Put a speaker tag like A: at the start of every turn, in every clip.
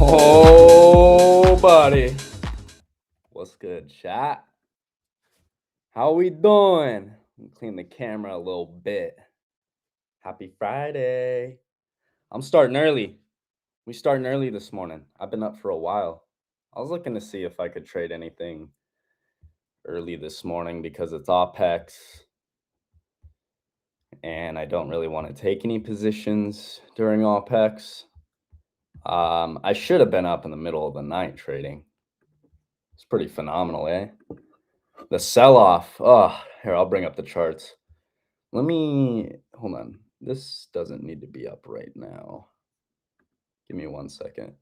A: Oh, buddy. What's good, chat? How we doing? Clean the camera a little bit. Happy Friday. I'm starting early. We starting early this morning. I've been up for a while. I was looking to see if I could trade anything early this morning because it's OPEX. And I don't really want to take any positions during OPEX. I should have been up in the middle of the night trading. It's pretty phenomenal, eh? The sell-off. Oh, here, I'll bring up the charts. Hold on. This doesn't need to be up right now. Give me 1 second.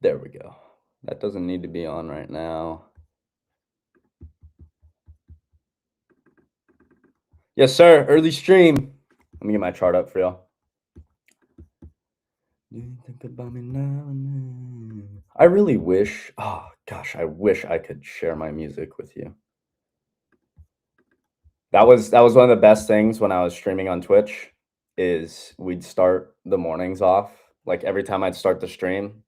A: There we go. That doesn't need to be on right now. Yes, sir. Early stream. Let me get my chart up for y'all. Think about me now and then. I really wish, oh gosh, I wish I could share my music with you. That was one of the best things when I was streaming on Twitch is we'd start the mornings off. Like every time I'd start the stream,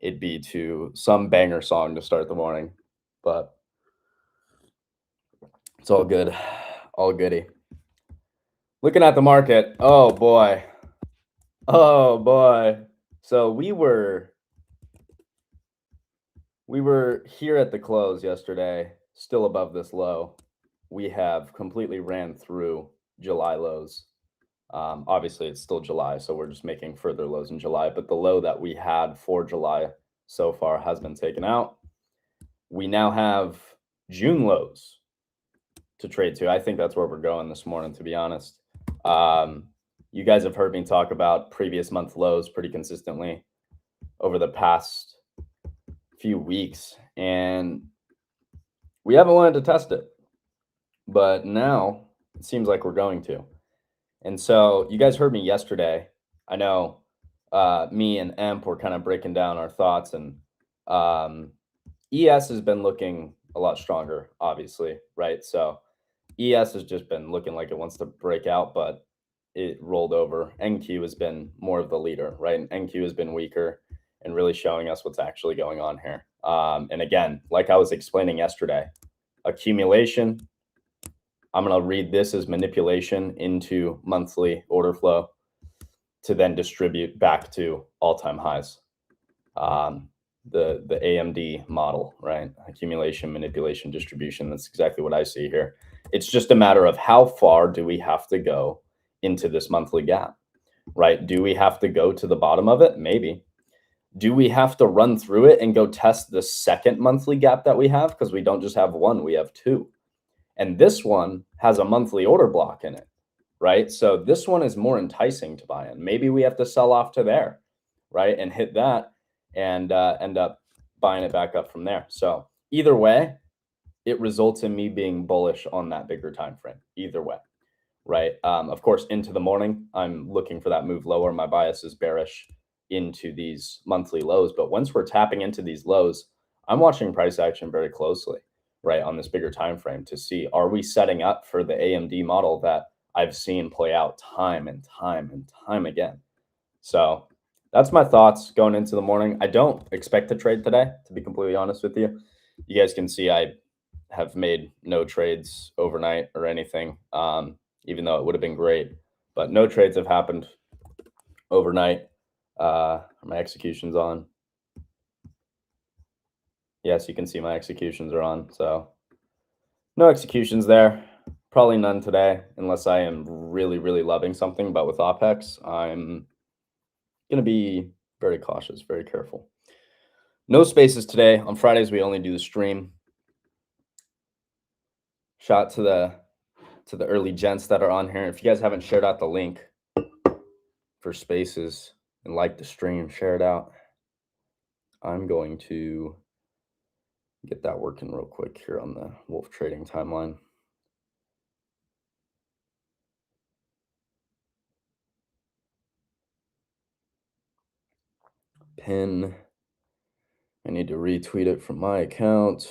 A: it'd be to some banger song to start the morning. But it's all good. All goody. Looking at the market. Oh boy. Oh boy. So we were here at the close yesterday, still above this low. We have completely ran through July lows. Obviously, it's still July, so we're just making further lows in July. But the low that we had for July so far has been taken out. We now have June lows to trade to. I think that's where we're going this morning, to be honest. You guys have heard me talk about previous month lows pretty consistently over the past few weeks, and we haven't wanted to test it. But now it seems like we're going to. And so you guys heard me yesterday. I know me and Emp were kind of breaking down our thoughts, and ES has been looking a lot stronger, obviously, right? So ES has just been looking like it wants to break out, but it rolled over. NQ has been more of the leader, right? And NQ has been weaker and really showing us what's actually going on here. And again, like I was explaining yesterday, accumulation, I'm going to read this as manipulation into monthly order flow to then distribute back to all-time highs. The AMD model, right? Accumulation, manipulation, distribution. That's exactly what I see here. It's just a matter of how far do we have to go into this monthly gap, right? Do we have to go to the bottom of it? Maybe. Do we have to run through it and go test the second monthly gap that we have? Because we don't just have one, we have two. And this one has a monthly order block in it, right? So this one is more enticing to buy in. Maybe we have to sell off to there, right? And hit that and end up buying it back up from there. So either way, it results in me being bullish on that bigger time frame, either way, right? Of course, into the morning, I'm looking for that move lower. My bias is bearish into these monthly lows. But once we're tapping into these lows, I'm watching price action very closely, right, on this bigger time frame to see, are we setting up for the AMD model that I've seen play out time and time and time again? So that's my thoughts going into the morning. I don't expect to trade today, to be completely honest with you. You guys can see I have made no trades overnight or anything, even though it would have been great. But no trades have happened overnight. My execution's on. Yes, you can see my executions are on. So no executions there. Probably none today, unless I am really, really loving something. But with OPEX, I'm going to be very cautious, very careful. No spaces today. On Fridays, we only do the stream. Shout to the early gents that are on here. If you guys haven't shared out the link for spaces and like the stream, share it out. I'm going to get that working real quick here on the Wolf Trading timeline. Pin. I need to retweet it from my account.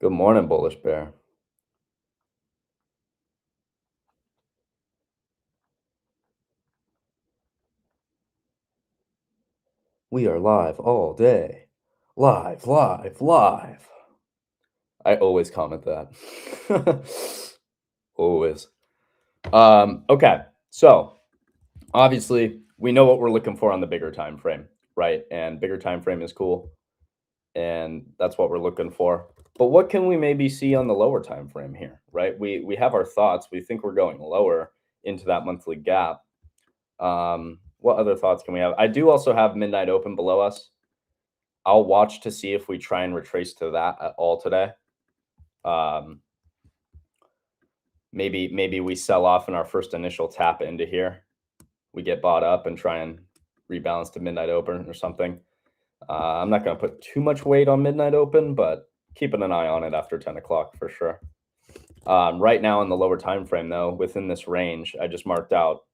A: Good morning, Bullish Bear. We are live all day. Live, live, live. I always comment that. Always. Okay, so obviously we know what we're looking for on the bigger time frame, right? And bigger time frame is cool, and that's what we're looking for. But what can we maybe see on the lower time frame here, right? We have our thoughts. We think we're going lower into that monthly gap. What other thoughts can we have? I do also have midnight open below us. I'll watch to see if we try and retrace to that at all today. Maybe we sell off in our first initial tap into here. We get bought up and try and rebalance to midnight open or something. I'm not going to put too much weight on midnight open, but keeping an eye on it after 10 o'clock for sure. Right now in the lower time frame, though, within this range, I just marked out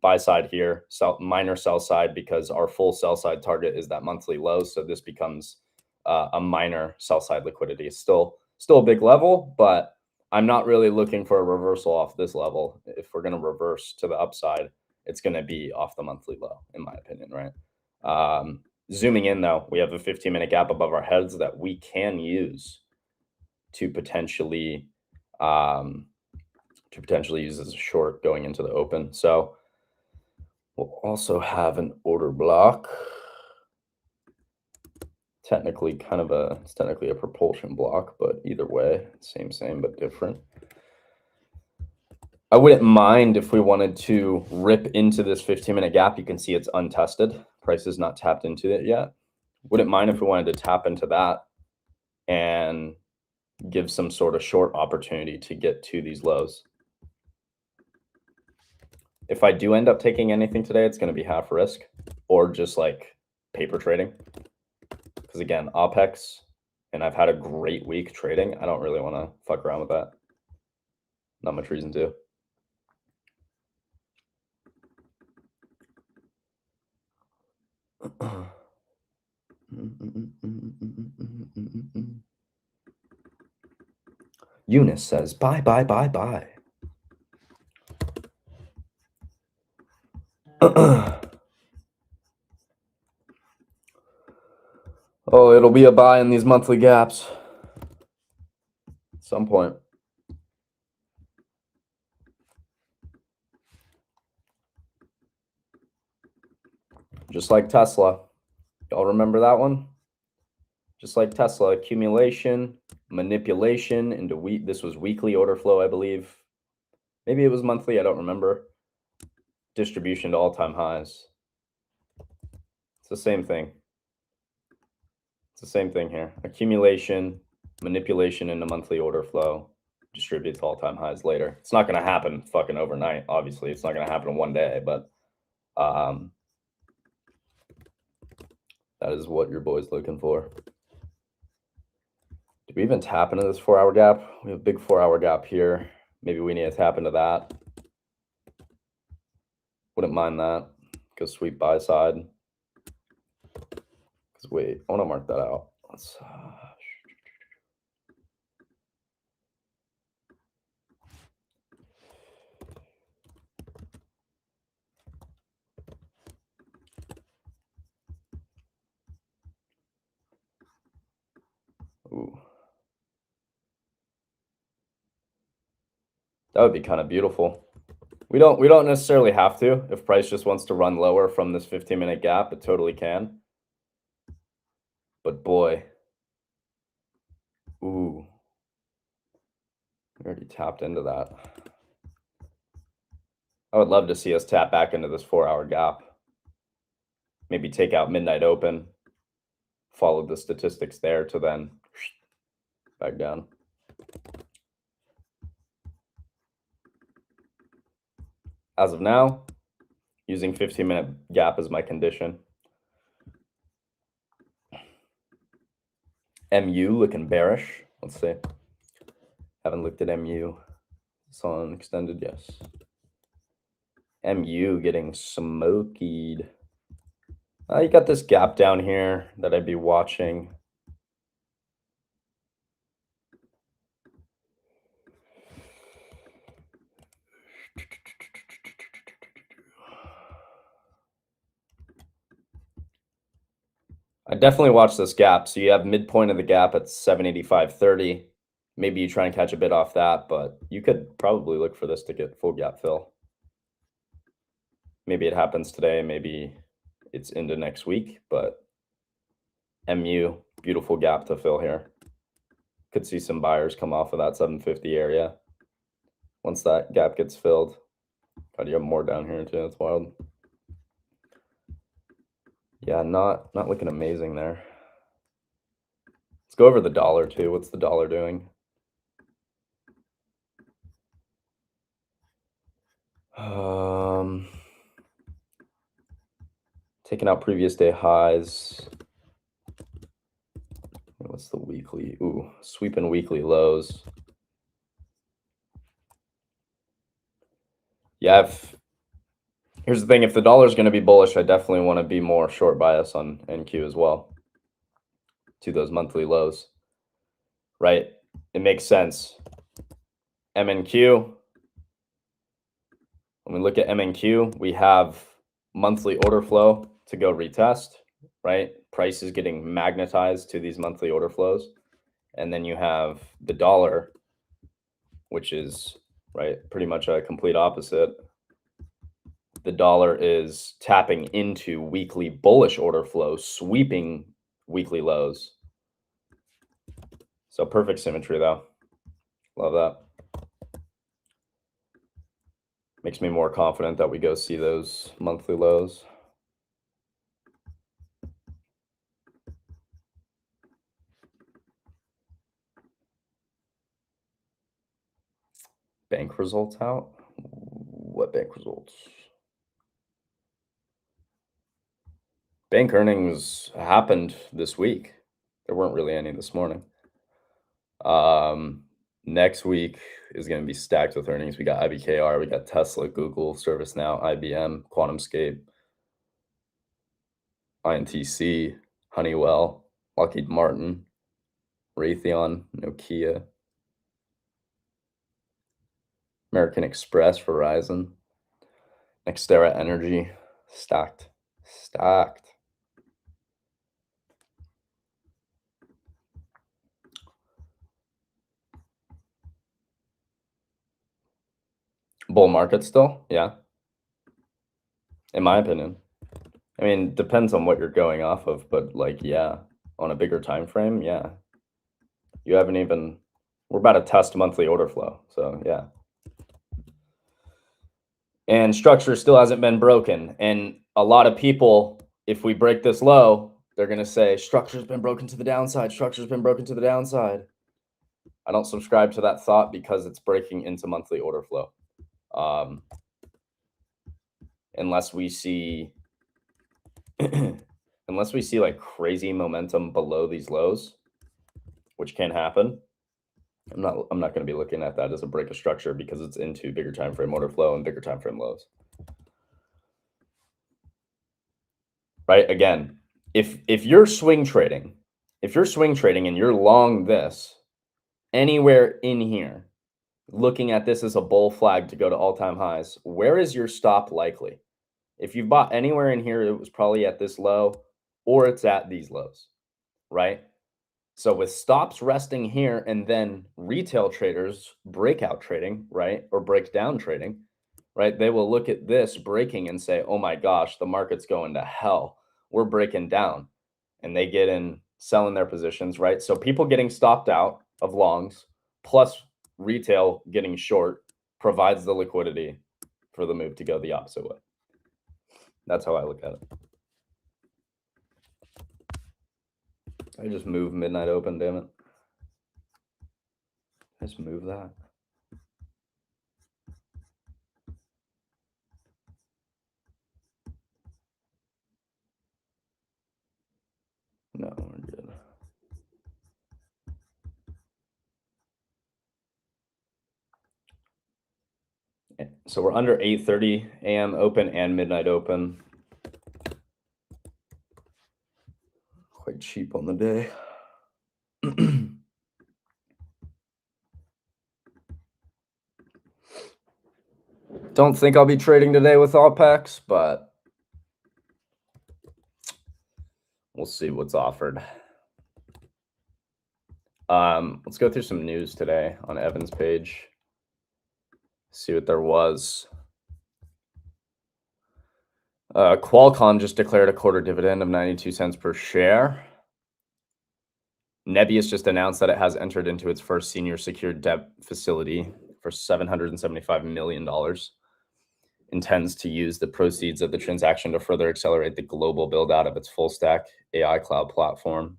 A: buy side here, minor sell side, because our full sell side target is that monthly low. So this becomes a minor sell side liquidity. It's still a big level, but I'm not really looking for a reversal off this level. If we're going to reverse to the upside, it's going to be off the monthly low, in my opinion, right? Zooming in, though, we have a 15-minute gap above our heads that we can use to potentially use as a short going into the open. So we'll also have an order block. It's technically a propulsion block, but either way, same, but different. I wouldn't mind if we wanted to rip into this 15-minute gap. You can see it's untested. Price is not tapped into it yet. Wouldn't mind if we wanted to tap into that and give some sort of short opportunity to get to these lows. If I do end up taking anything today, it's going to be half risk or just like paper trading. Because again, OPEX, and I've had a great week trading. I don't really want to fuck around with that. Not much reason to. Eunice says, bye, bye, bye, bye. Oh, it'll be a buy in these monthly gaps at some point. Just like Tesla. Y'all remember that one? Just like Tesla, accumulation, manipulation into this was weekly order flow, I believe. Maybe it was monthly, I don't remember. Distribution to all-time highs. It's the same thing. It's the same thing here. Accumulation, manipulation into monthly order flow, distribute to all-time highs later. It's not going to happen fucking overnight, obviously. It's not going to happen in one day, but that is what your boy's looking for. Did we even tap into this 4-hour gap? We have a big 4-hour gap here. Maybe we need to tap into that. Wouldn't mind that. Go sweep buy side. Because wait, I want to mark that out. Let's ooh. That would be kind of beautiful. We don't necessarily have to. If price just wants to run lower from this 15-minute gap, it totally can. But boy, ooh, we already tapped into that. I would love to see us tap back into this 4-hour gap. Maybe take out midnight open, follow the statistics there to then back down. As of now, using 15-minute gap as my condition. MU looking bearish. Let's see. Haven't looked at MU. It's on extended, yes. MU getting smoked. You got this gap down here that I'd be watching. I definitely watch this gap. So you have midpoint of the gap at 785.30. Maybe you try and catch a bit off that, but you could probably look for this to get full gap fill. Maybe it happens today, maybe it's into next week, but MU, beautiful gap to fill here. Could see some buyers come off of that 750 area. Once that gap gets filled, God, you have more down here too. That's wild. Yeah, not looking amazing there. Let's go over the dollar too. What's the dollar doing? Taking out previous day highs. What's the weekly? Ooh, sweeping weekly lows. Yeah, here's the thing. If the dollar is going to be bullish, I definitely want to be more short bias on NQ as well to those monthly lows, right? It makes sense. MNQ, when we look at MNQ, we have monthly order flow to go retest, right? Price is getting magnetized to these monthly order flows. And then you have the dollar, which is, right, pretty much a complete opposite. The dollar is tapping into weekly bullish order flow, sweeping weekly lows. So perfect symmetry though. Love that. Makes me more confident that we go see those monthly lows. Bank results out? What bank results? Bank earnings happened this week. There weren't really any this morning. Next week is going to be stacked with earnings. We got IBKR, we got Tesla, Google, ServiceNow, IBM, QuantumScape, INTC, Honeywell, Lockheed Martin, Raytheon, Nokia, American Express, Verizon, Nextera Energy, stacked. Bull market still, yeah. In my opinion. I mean, depends on what you're going off of, but like, yeah, on a bigger time frame, yeah. You haven't even, we're about to test monthly order flow, so yeah. And structure still hasn't been broken. And a lot of people, if we break this low, they're going to say, structure's been broken to the downside. Structure's been broken to the downside. I don't subscribe to that thought because it's breaking into monthly order flow. Unless we see like crazy momentum below these lows, which can happen. I'm not going to be looking at that as a break of structure because it's into bigger time frame order flow and bigger time frame lows. Right? Again, if you're swing trading, and you're long this anywhere in here, looking at this as a bull flag to go to all-time highs, where is your stop likely? If you bought anywhere in here, it was probably at this low or it's at these lows, right? So with stops resting here and then retail traders breakout trading, right? Or breakdown trading, right? They will look at this breaking and say, oh my gosh, the market's going to hell. We're breaking down. And they get in selling their positions, right? So people getting stopped out of longs plus retail getting short provides the liquidity for the move to go the opposite way. That's how I look at it. I just move midnight open, damn it. Just move that. No, we're good. So we're under 8:30 a.m. open and midnight open. Quite cheap on the day. Don't think I'll be trading today with all packs, but we'll see what's offered. Let's go through some news today on Evan's page. See what there was. Qualcomm just declared a quarter dividend of 92 cents per share. Nebius just announced that it has entered into its first senior secured debt facility for $775 million. Intends to use the proceeds of the transaction to further accelerate the global build out of its full stack AI cloud platform.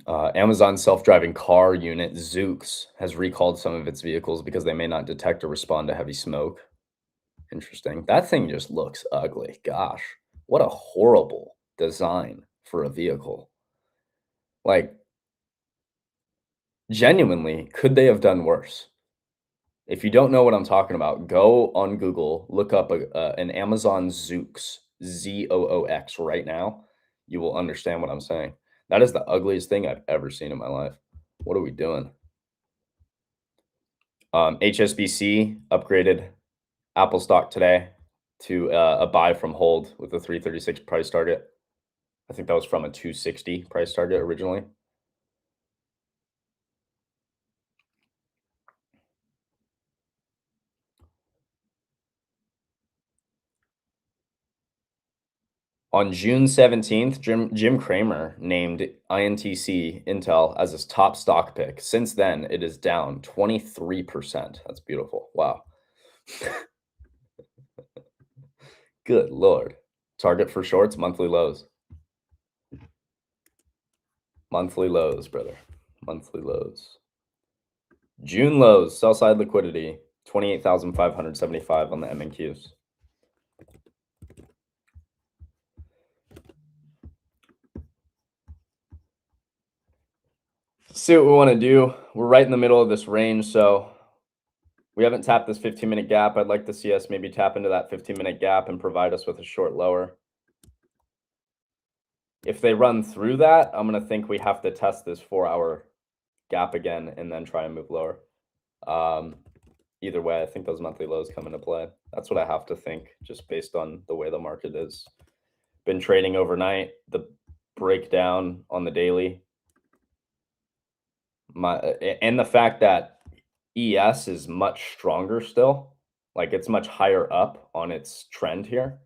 A: Amazon self-driving car unit Zoox has recalled some of its vehicles because they may not detect or respond to heavy smoke. Interesting. That thing just looks ugly. Gosh, what a horrible design for a vehicle. Like, genuinely, could they have done worse? If you don't know what I'm talking about, go on Google, look up an Amazon Zoox, Zoox right now. You will understand what I'm saying. That is the ugliest thing I've ever seen in my life. What are we doing? HSBC upgraded Apple stock today to a buy from hold with a 336 price target. I think that was from a 260 price target originally. On June 17th, Jim Cramer named INTC Intel as his top stock pick. Since then, it is down 23%. That's beautiful. Wow. Good Lord. Target for shorts, monthly lows. Monthly lows, brother. Monthly lows. June lows, sell side liquidity, 28,575 on the MNQs. See what we want to do. We're right in the middle of this range, so we haven't tapped this 15-minute gap. I'd like to see us maybe tap into that 15-minute gap and provide us with a short lower. If they run through that, I'm going to think we have to test this 4-hour gap again and then try and move lower. Either way, I think those monthly lows come into play. That's what I have to think, just based on the way the market is. Been trading overnight, the breakdown on the daily. And the fact that ES is much stronger still, like it's much higher up on its trend here,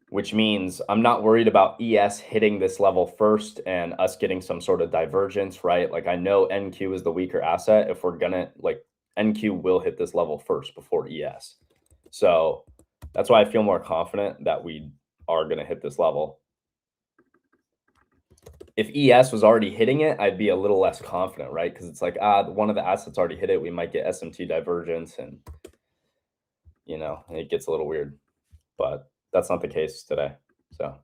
A: which means I'm not worried about ES hitting this level first and us getting some sort of divergence, right? Like I know NQ is the weaker asset. If we're gonna, like, NQ will hit this level first before ES. So that's why I feel more confident that we are gonna hit this level. If ES was already hitting it, I'd be a little less confident, right? Because it's like, one of the assets already hit it. We might get SMT divergence and, you know, it gets a little weird. But that's not the case today. So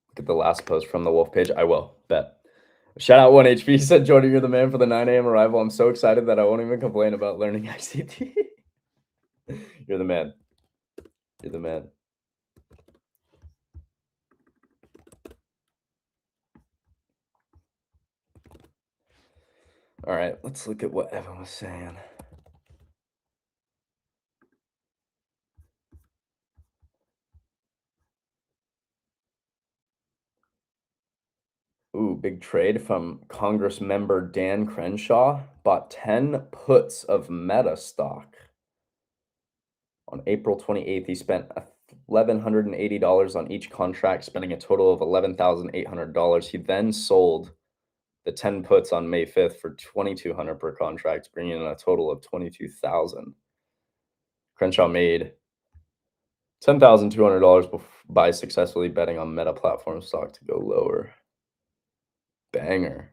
A: look at the last post from the Wolf page. I will, bet. Shout out 1HP. Said, Jordan, you're the man for the 9 a.m. arrival. I'm so excited that I won't even complain about learning ICT. You're the man. You're the man. All right, let's look at what Evan was saying. Ooh, big trade from Congress member Dan Crenshaw. Bought 10 puts of Meta stock. On April 28th, he spent $1,180 on each contract, spending a total of $11,800. He then sold the 10 puts on May 5th for $2,200 per contract, bringing in a total of $22,000. Crenshaw made $10,200 by successfully betting on Meta platform stock to go lower. Banger.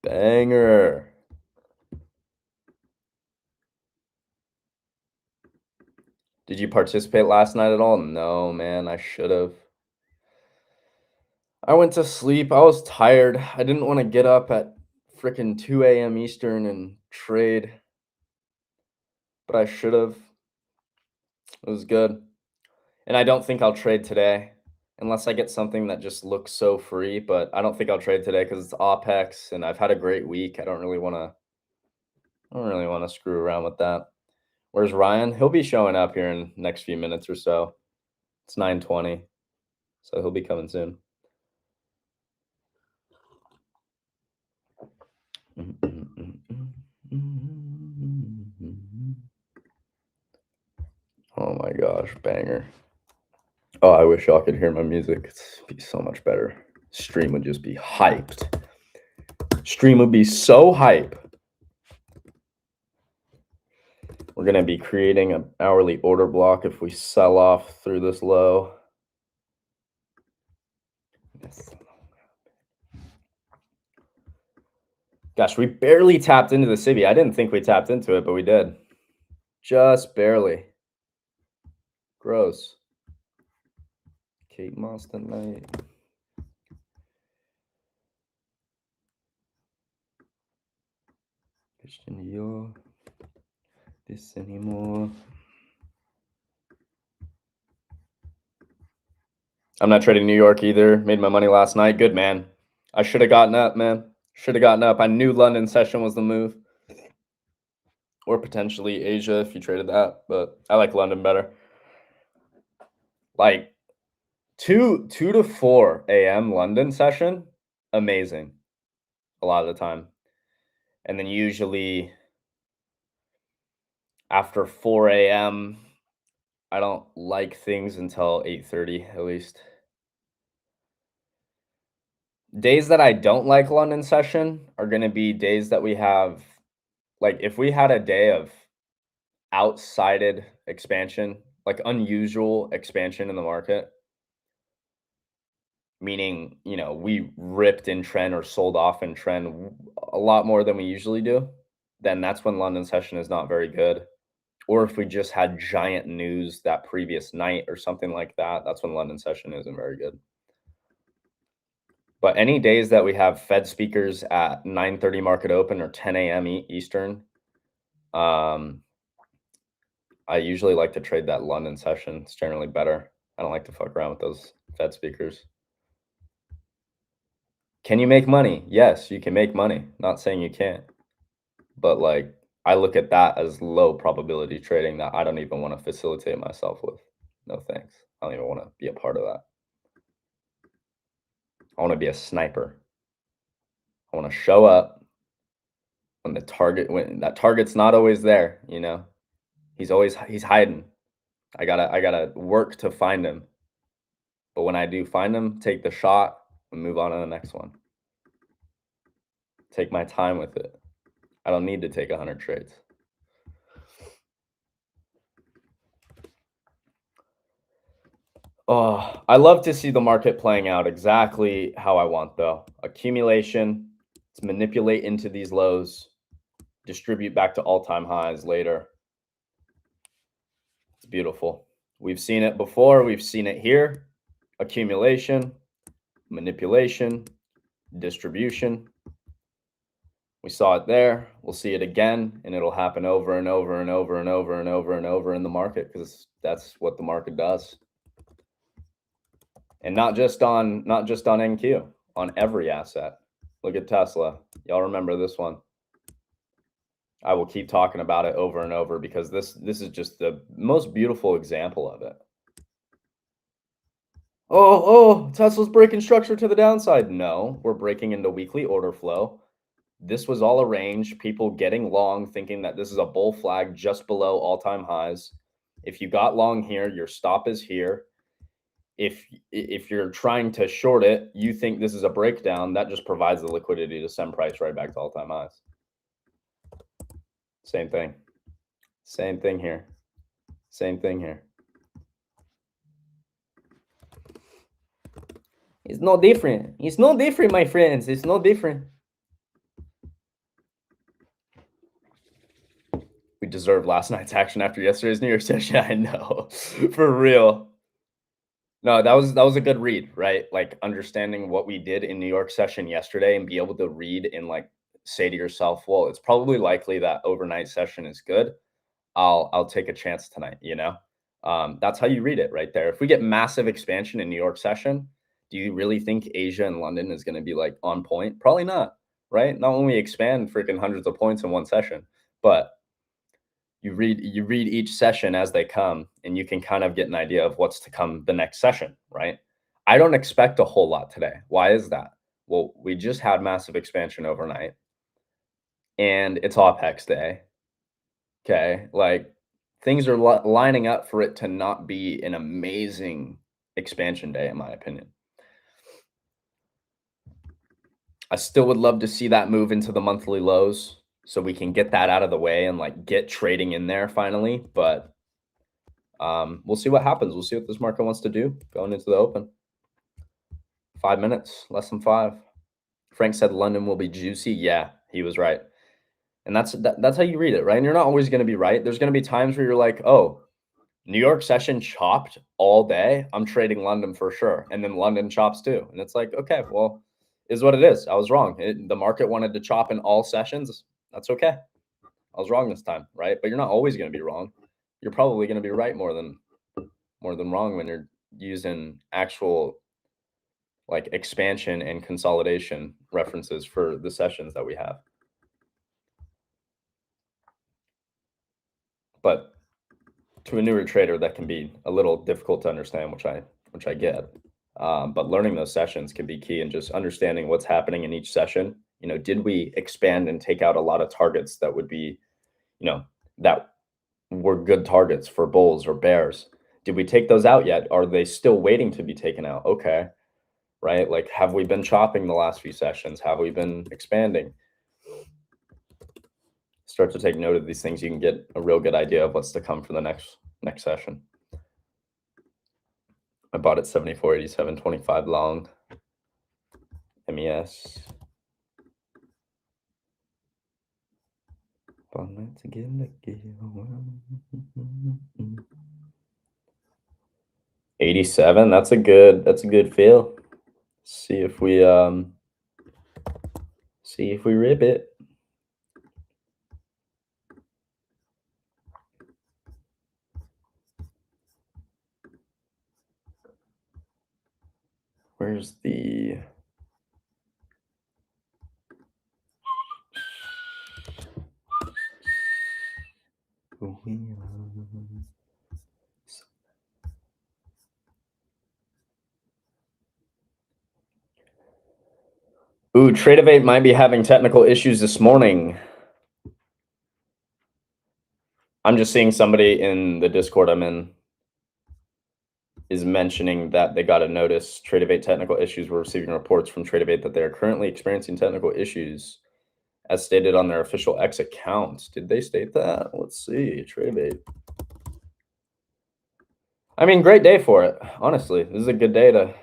A: Banger. Did you participate last night at all? No, man, I should have. I went to sleep. I was tired. I didn't want to get up at freaking 2 a.m. Eastern and trade, but I should have. It was good. And I don't think I'll trade today unless I get something that just looks so free, but I don't think I'll trade today because it's OPEX and I've had a great week. I don't really want to screw around with that. Where's Ryan? He'll be showing up here in the next few minutes or so. It's 9:20, so he'll be coming soon. Oh my gosh, banger. Oh, I wish y'all could hear my music. It'd be so much better. Stream would just be hyped. Stream would be so hype. We're going to be creating an hourly order block if we sell off through this low. Gosh, we barely tapped into the Cibi. I didn't think we tapped into it, but we did. Just barely. Gross. Kate Moss tonight. Christian Dior. This anymore. I'm not trading New York either. Made my money last night. Good, man. I should have gotten up, man. Should have gotten up. I knew London session was the move. Or potentially Asia if you traded that. But I like London better. Like 2 to 4 a.m. London session, amazing. A lot of the time. And then usually after 4 a.m., I don't like things until 8:30 at least. Days that I don't like London session are going to be days that we have, like if we had a day of outsided expansion, like unusual expansion in the market, meaning, we ripped in trend or sold off in trend a lot more than we usually do, then that's when London session is not very good. Or if we just had giant news that previous night or something like that, that's when London session isn't very good. But any days that we have Fed speakers at 9:30 market open or 10 a.m. Eastern, I usually like to trade that London session. It's generally better. I don't like to fuck around with those Fed speakers. Can you make money? Yes, you can make money. Not saying you can't. But like, I look at that as low probability trading that I don't even want to facilitate myself with. No thanks. I don't even want to be a part of that. I want to be a sniper. I want to show up when that target's not always there, He's hiding. I gotta work to find him. But when I do find him, take the shot and move on to the next one. Take my time with it. I don't need to take 100 trades. Oh, I love to see the market playing out exactly how I want, though. Accumulation, let's manipulate into these lows, distribute back to all-time highs later. It's beautiful. We've seen it before. We've seen it here. Accumulation, manipulation, distribution. We saw it there. We'll see it again, and it'll happen over and over and over and over and over and over in the market because that's what the market does. And not just on NQ, on every asset. Look at Tesla. Y'all remember this one. I will keep talking about it over and over because this is just the most beautiful example of it. Oh, Tesla's breaking structure to the downside. No, we're breaking into weekly order flow. This was all arranged. People getting long, thinking that this is a bull flag just below all-time highs. If you got long here, your stop is here. If you're trying to short it, you think this is a breakdown, that just provides the liquidity to send price right back to all-time highs. Same thing. Same thing here. Same thing here. It's no different. It's no different, my friends. It's no different. We deserved last night's action after yesterday's New York session. I know. For real. No, that was a good read, right? Like understanding what we did in New York session yesterday and be able to read and like say to yourself, well, it's probably likely that overnight session is good. I'll take a chance tonight, you know? That's how you read it right there. If we get massive expansion in New York session, do you really think Asia and London is going to be like on point? Probably not, right? Not when we expand freaking hundreds of points in one session, but you read each session as they come, and you can kind of get an idea of what's to come the next session, right? I don't expect a whole lot today. Why is that? Well, we just had massive expansion overnight, and it's OPEX day. Okay, like things are lining up for it to not be an amazing expansion day, in my opinion. I still would love to see that move into the monthly lows so we can get that out of the way and like get trading in there finally. But we'll see what happens. We'll see what this market wants to do going into the open. 5 minutes, less than 5. Frank said London will be juicy. Yeah, he was right. And that's how you read it, right? And you're not always going to be right. There's going to be times where you're like, oh, New York session chopped all day. I'm trading London for sure. And then London chops too. And it's like, okay, well, is what it is. I was wrong. The market wanted to chop in all sessions. That's okay. I was wrong this time, right? But you're not always going to be wrong. You're probably going to be right more than wrong when you're using actual like expansion and consolidation references for the sessions that we have. But to a newer trader, that can be a little difficult to understand, which I get. But learning those sessions can be key, and just understanding what's happening in each session. You know, did we expand and take out a lot of targets that would be, you know, that were good targets for bulls or bears? Did we take those out yet? Are they still waiting to be taken out? Okay, right? Like, have we been chopping the last few sessions? Have we been expanding? Start to take note of these things. You can get a real good idea of what's to come for the next session. I bought at 74.87, 25 long. MES. 87. That's a good feel. See if we rip it. Where's the Ooh, Tradify might be having technical issues this morning. I'm just seeing somebody in the Discord I'm in is mentioning that they got a notice. Tradify technical issues. We're receiving reports from Tradify that they are currently experiencing technical issues, as stated on their official X account. Did they state that? Let's see. Tradify. I mean, great day for it. Honestly, this is a good day to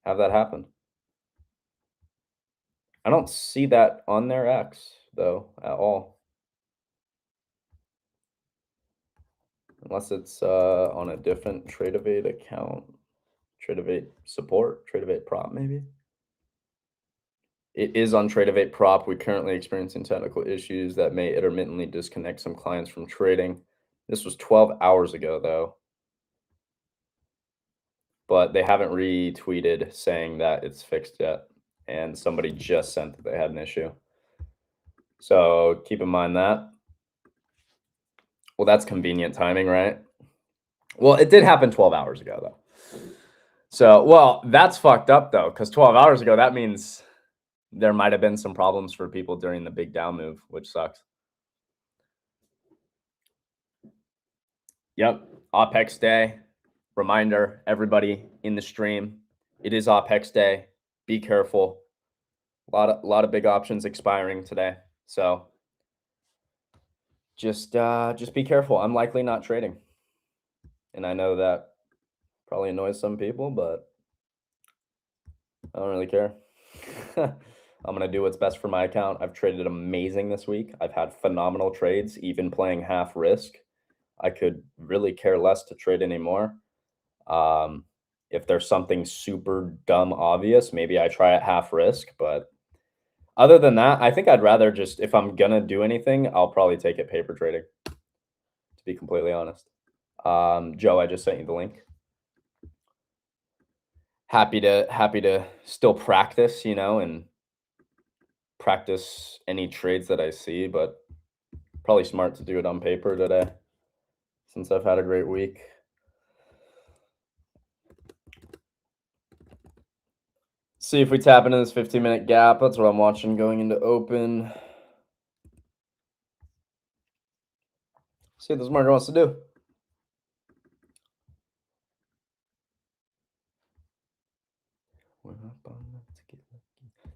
A: have that happen. I don't see that on their X though at all, unless it's on a different Tradify account. Tradify support, Tradify prop, maybe. It is on Tradify prop. We're currently experiencing technical issues that may intermittently disconnect some clients from trading. This was 12 hours ago though, but they haven't retweeted saying that it's fixed yet. And somebody just sent that they had an issue. So keep in mind that. Well, that's convenient timing, right? Well, it did happen 12 hours ago, though. So, well, that's fucked up, though, because 12 hours ago, that means there might have been some problems for people during the big down move, which sucks. Yep. OPEX day. Reminder, everybody in the stream, it is OPEX day. Be careful. A lot of big options expiring today. So just be careful. I'm likely not trading. And I know that probably annoys some people, but I don't really care. I'm going to do what's best for my account. I've traded amazing this week. I've had phenomenal trades, even playing half risk. I could really care less to trade anymore. If there's something super dumb obvious, maybe I try at half risk. But other than that, I think I'd rather just, if I'm going to do anything, I'll probably take it paper trading, to be completely honest. Joe, I just sent you the link. Happy to still practice, and practice any trades that I see, but probably smart to do it on paper today since I've had a great week. See if we tap into this 15-minute gap. That's what I'm watching going into open. See what this market wants to do.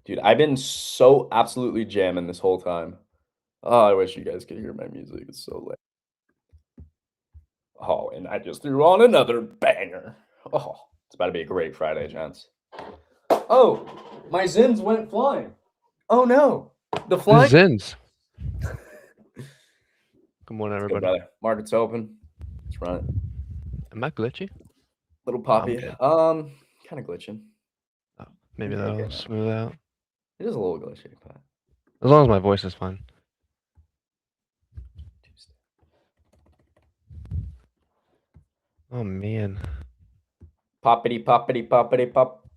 A: Dude, I've been so absolutely jamming this whole time. Oh, I wish you guys could hear my music. It's so late. Oh, and I just threw on another banger. Oh, it's about to be a great Friday, gents. Oh, my Zins went flying. Oh, no. The flying.
B: Zins. Good morning, everybody.
A: Good, brother. Market's open. Let's run it.
B: Am I glitchy?
A: Little poppy. Kind of glitching.
B: Oh, maybe that'll smooth out.
A: It is a little glitchy, but
B: as long as my voice is fine. Oh man.
A: Poppity poppity poppity pop.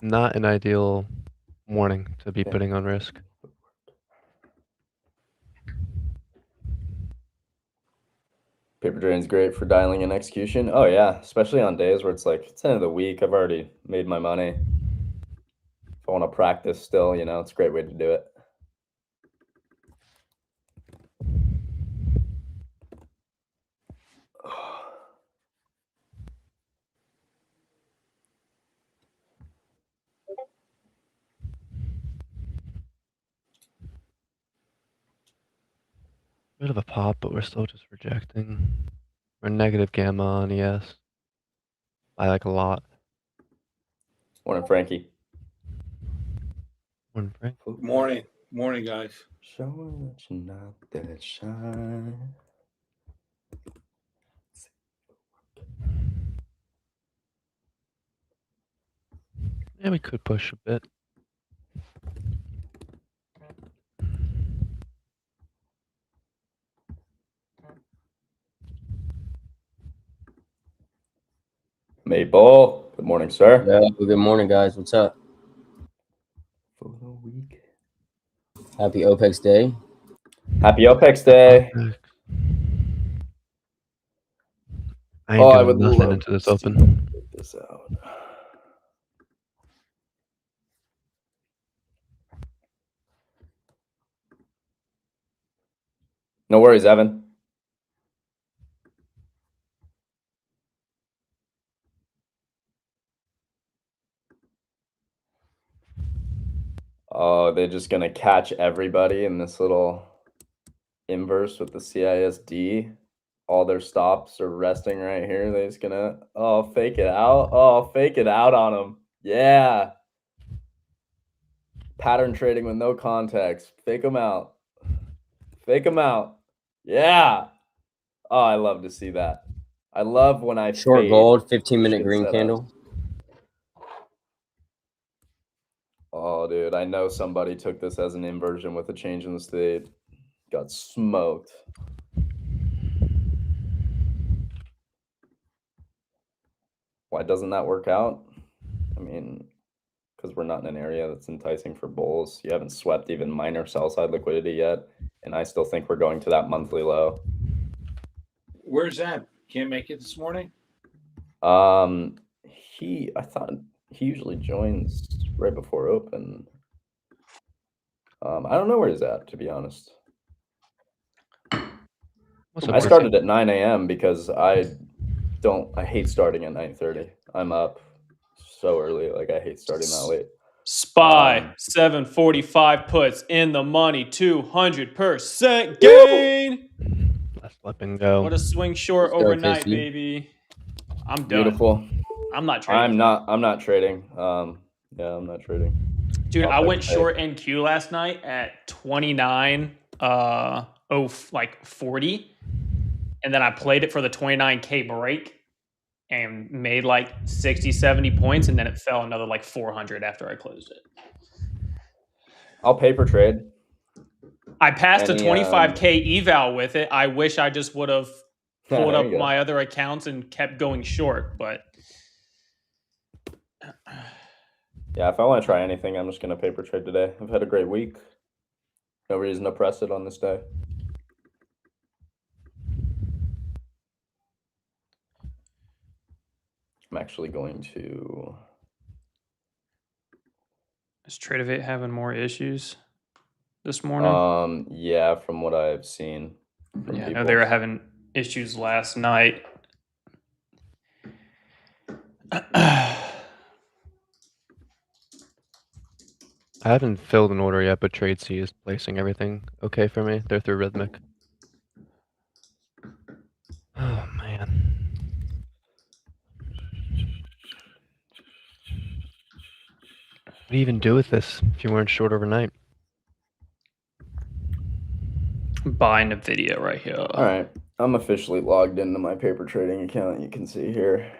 B: Not an ideal morning to be putting on risk.
A: Paper trading's great for dialing in execution. Oh yeah, especially on days where it's like it's the end of the week. I've already made my money. If I want to practice still, it's a great way to do it.
B: Bit of a pop, but we're still just rejecting. We're negative gamma on ES. I like a lot.
A: Morning, Frankie.
B: Morning, Frank.
C: Morning. Morning, guys.
A: Showing that you're not that shy.
B: Yeah, we could push a bit.
A: Maple, good morning, sir.
D: Yeah, good morning, guys. What's up?
A: Photo week.
D: Happy OPEX day.
A: Happy OPEX day.
B: I ain't doing nothing into this open.
A: Check this out. No worries, Evan. Oh, they're just going to catch everybody in this little inverse with the CISD. All their stops are resting right here. They're just going to, fake it out. Oh, fake it out on them. Yeah. Pattern trading with no context. Fake them out. Fake them out. Yeah. Oh, I love to see that. I love when I
D: short gold, 15-minute green candle.
A: Oh, dude, I know somebody took this as an inversion with a change in the state. Got smoked. Why doesn't that work out? I mean, because we're not in an area that's enticing for bulls. You haven't swept even minor sell side liquidity yet, and I still think we're going to that monthly low.
C: Where's that? Can't make it this morning?
A: I thought he usually joins right before open. I don't know where he's at, to be honest.
B: What's
A: I started at 9 a.m. because I hate starting at 9:30. I'm up so early. Like, I hate starting that late.
E: SPY 745 puts in the money, 200% gain.
B: Let's flip and go.
E: What a swing short
D: Let's go,
E: overnight,
D: Casey.
E: baby. I'm done.
A: Beautiful.
E: I'm not trading.
A: I'm not trading. Yeah, I'm not trading.
E: Dude,
A: I'll
E: I
A: play
E: went
A: safe.
E: short NQ last night at 29 40, and then I played it for the 29K break and made like 60, 70 points, and then it fell another like 400 after I closed it.
A: I'll paper trade.
E: I passed a
A: Any,
E: 25K eval with it. I wish I just would have pulled
A: There
E: up
A: you go.
E: my other accounts and kept going short, but
A: Yeah, if I want to try anything, I'm just going to paper trade today. I've had a great week. No reason to press it on this day. I'm actually going to...
E: is Tradify having more issues this morning?
A: Yeah, from what I've seen from
E: Yeah, I
A: people.
E: know they were having issues last night.
B: I haven't filled an order yet, but Trade C is placing everything okay for me. They're through Rhythmic. Oh, man. What do you even do with this if you weren't short overnight?
E: Buying a video right here.
A: All right, I'm officially logged into my paper trading account. You can see here.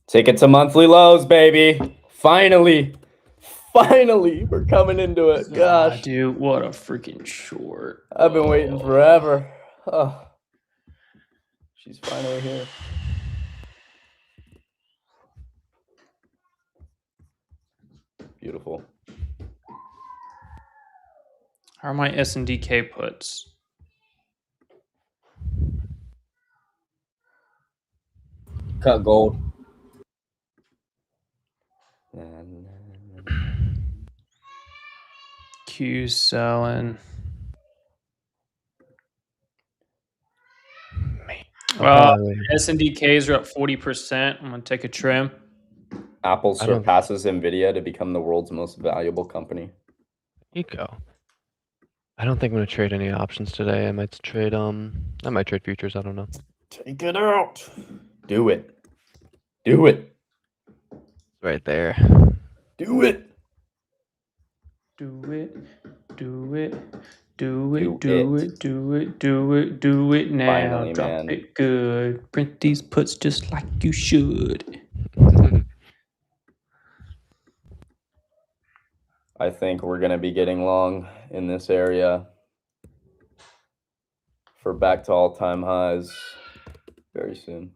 A: Take it to monthly lows, baby. Finally, we're coming into it. Gosh,
E: dude, what a freaking short.
A: I've been waiting forever. Oh, she's finally here. Beautiful.
E: How are my S&DK puts?
D: Cut gold.
E: Q selling. S&DKs are up 40%. I'm gonna take a trim.
A: Apple
B: I don't-
A: surpasses Nvidia to become the world's most valuable company.
B: Eco. I don't think I'm gonna trade any options today. I might trade futures, I don't know.
A: Take it out. Do it. Do it.
B: Right there.
A: Do it.
E: Do it. Do it. Do
A: Do
E: it. Do
A: it.
E: it. Do it. Do it. Do it now.
A: Finally,
E: Drop
A: man.
E: it good. Print these puts just like you should.
A: I think we're going to be getting long in this area for back to all-time highs very soon.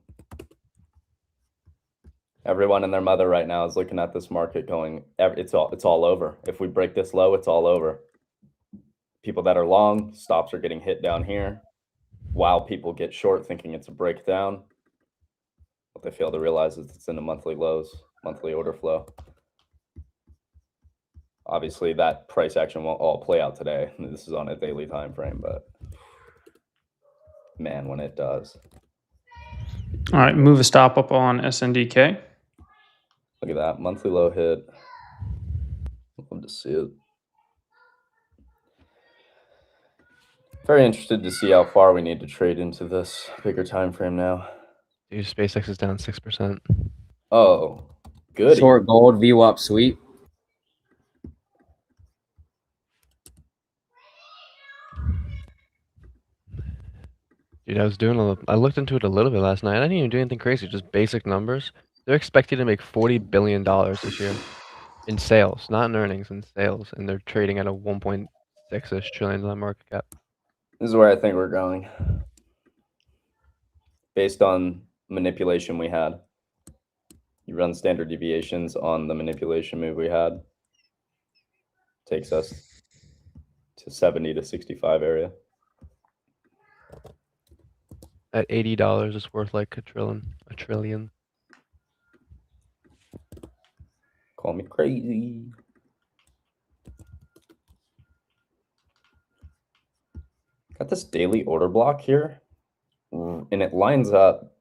A: Everyone and their mother right now is looking at this market going, it's all over. If we break this low, it's all over. People that are long, stops are getting hit down here, while people get short thinking it's a breakdown. What they fail to realize is it's in the monthly lows, monthly order flow. Obviously, that price action won't all play out today. This is on a daily time frame, but man, when it does.
E: All right, move a stop up on S&DK.
A: Look at that, monthly low hit. Love to see it. Very interested to see how far we need to trade into this bigger time frame now.
B: Dude, SpaceX is down 6%.
A: Oh, good.
D: Short gold VWAP sweep.
B: Dude, I was doing I looked into it a little bit last night. I didn't even do anything crazy, just basic numbers. They're expecting to make $40 billion this year in sales, not in earnings, in sales, and they're trading at a 1.6-ish trillion market cap.
A: This is where I think we're going. Based on manipulation we had. You run standard deviations on the manipulation move we had. Takes us to 70 to 65 area.
B: At $80, it's worth like a trillion.
A: Call me crazy. Got this daily order block here, and it lines up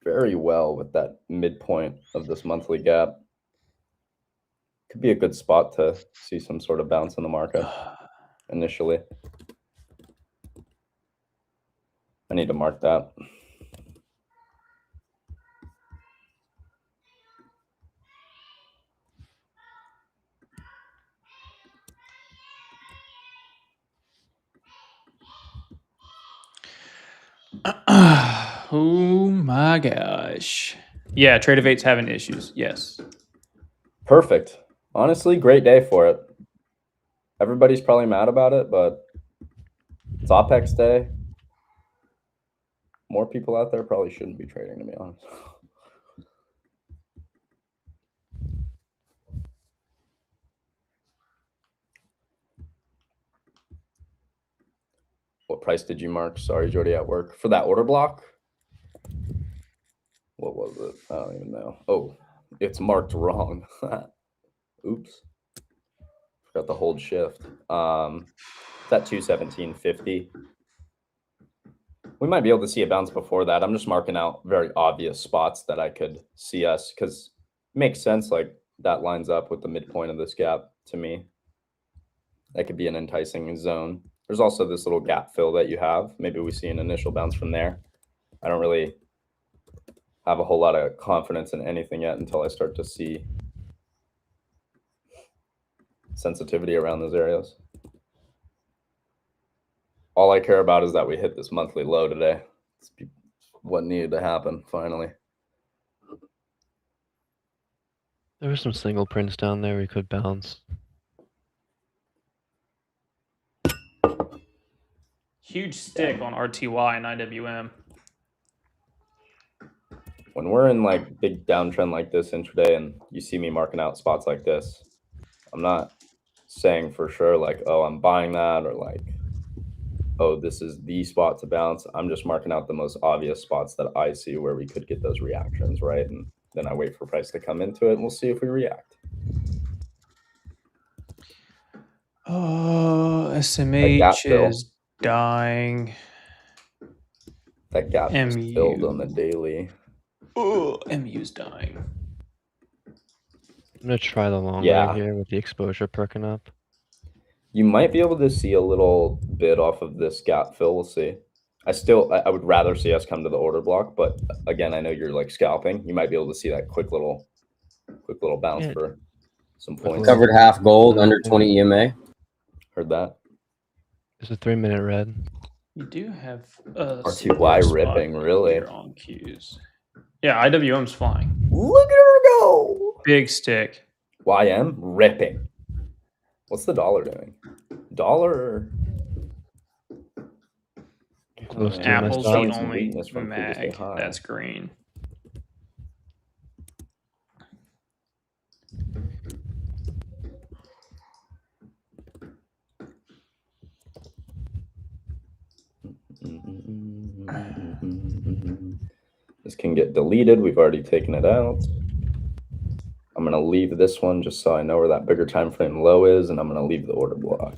A: very well with that midpoint of this monthly gap. Could be a good spot to see some sort of bounce in the market initially. I need to mark that.
E: Oh my gosh. Yeah, Tradify's having issues. Yes.
A: Perfect. Honestly, great day for it. Everybody's probably mad about it, but it's OPEX day. More people out there probably shouldn't be trading, to be honest. What price did you mark? Sorry, Jody, at work. For that order block? What was it? I don't even know. Oh, it's marked wrong. Oops. Forgot the hold shift. It's at 217.50. We might be able to see a bounce before that. I'm just marking out very obvious spots that I could see us, because it makes sense. Like, that lines up with the midpoint of this gap to me. That could be an enticing zone. There's also this little gap fill that you have. Maybe we see an initial bounce from there. I don't really have a whole lot of confidence in anything yet until I start to see sensitivity around those areas. All I care about is that we hit this monthly low today. It's what needed to happen finally.
B: There were some single prints down there we could bounce.
E: Huge stick on RTY and IWM.
A: When we're in like big downtrend like this intraday and you see me marking out spots like this, I'm not saying for sure like, oh, I'm buying that, or like, oh, this is the spot to bounce. I'm just marking out the most obvious spots that I see where we could get those reactions, right? And then I wait for price to come into it and we'll see if we react.
E: Oh,
A: gap
E: SMH
A: fill.
E: is dying.
A: That gap just filled on the daily.
E: Oh, MU's dying.
B: I'm gonna try the long
A: Yeah.
B: leg here with the exposure perking up.
A: You might be able to see a little bit off of this gap fill. We'll see. I would rather see us come to the order block, but again, I know you're like scalping. You might be able to see that quick little bounce for some points.
D: Covered half gold under 20 EMA.
A: Heard that.
B: It's a 3-minute red.
E: You do have a
A: RTY
E: support
A: ripping,
E: spot
A: really.
E: here on Qs. Yeah, IWM's flying.
A: Look at her go.
E: Big stick.
A: YM ripping. What's the dollar doing? Dollar.
B: Close to
E: Apple's the
A: showing some
E: only
A: weakness from previous day
E: mag
A: high.
E: that's green.
A: This can get deleted. We've already taken it out. I'm going to leave this one just so I know where that bigger time frame low is, and I'm going to leave the order block.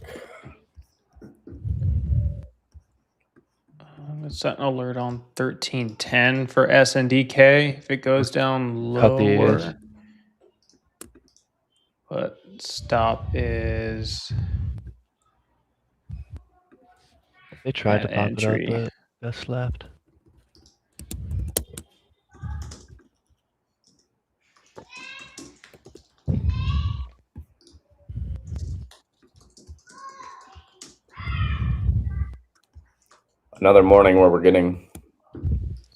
E: Let's set an alert on 1310 for SNDK if it goes down
B: Cut the
E: lower.
B: A's.
E: But stop is
B: They tried to
E: at
B: pop
E: entry.
B: it up, but got slapped.
A: Another morning where we're getting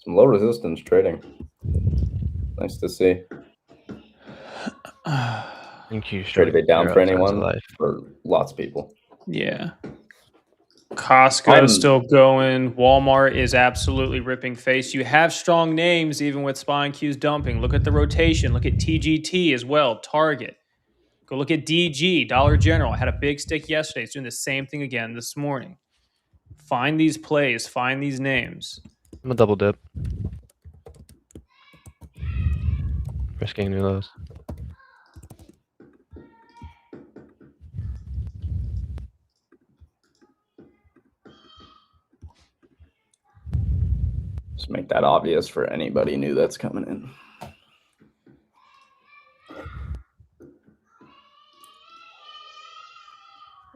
A: some low resistance trading. Nice to see.
B: Thank you.
A: Tradify down for anyone?
B: Life.
A: For lots of people.
E: Yeah. Costco's still going. Walmart is absolutely ripping face. You have strong names even with SPY and Q's dumping. Look at the rotation. Look at TGT as well. Target. Go look at DG, Dollar General. I had a big stick yesterday. It's doing the same thing again this morning. Find these plays. Find these names.
B: I'm a double dip. Risking new lows.
A: Just make that obvious for anybody new that's coming in.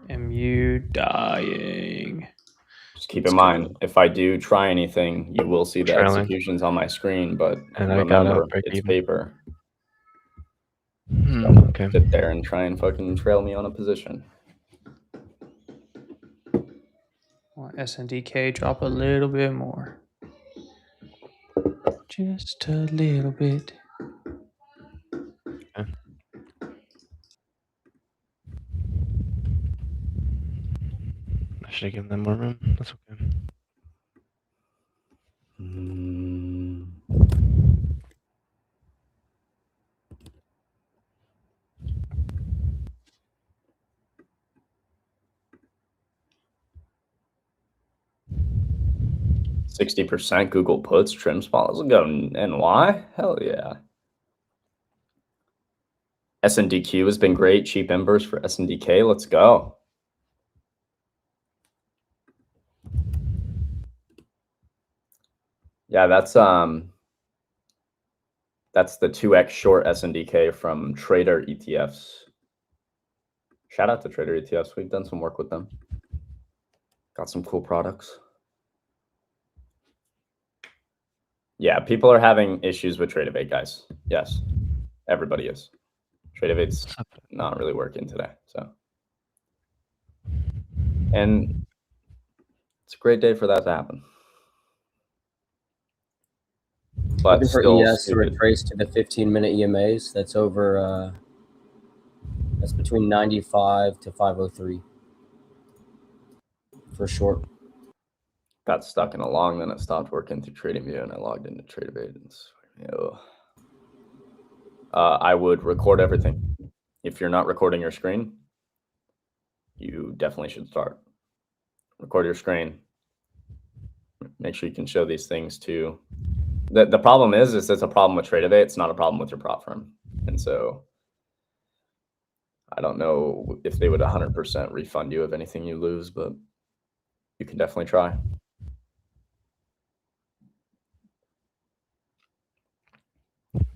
E: MU dying.
A: Just keep in mind, if I do try anything, you will see the
B: Trailing.
A: executions on my screen, but
B: And I
A: remember,
B: got out break
A: it's
B: even.
A: paper.
B: Okay.
A: Sit there and try and fucking trail me on a position.
E: SNDK drop a little bit more. Just a little bit.
B: Okay. I should have given them more room. That's okay.
A: Mm. %60% Google puts, trim small. Let's go NY. Hell yeah. SNDQ has been great. Cheap embers for SNDK. Let's go. Yeah, that's the 2x short SNDK from Trader ETFs. Shout out to Trader ETFs. We've done some work with them. Got some cool products. Yeah, people are having issues with Tradify, guys. Yes, everybody is. Tradify's not really working today, so. And it's a great day for that to happen. But
D: Looking for
A: still
D: ES to
A: stupid.
D: retrace to the 15-minute EMAs. That's over. That's between 95 to 503 for short.
A: Got stuck in a long, then it stopped working through TradingView, and I logged into Tradify. I would record everything. If you're not recording your screen, you definitely should start. Record your screen. Make sure you can show these things to. The problem is it's a problem with Tradify. It's not a problem with your prop firm, and so I don't know if they would 100% refund you of anything you lose, but you can definitely try.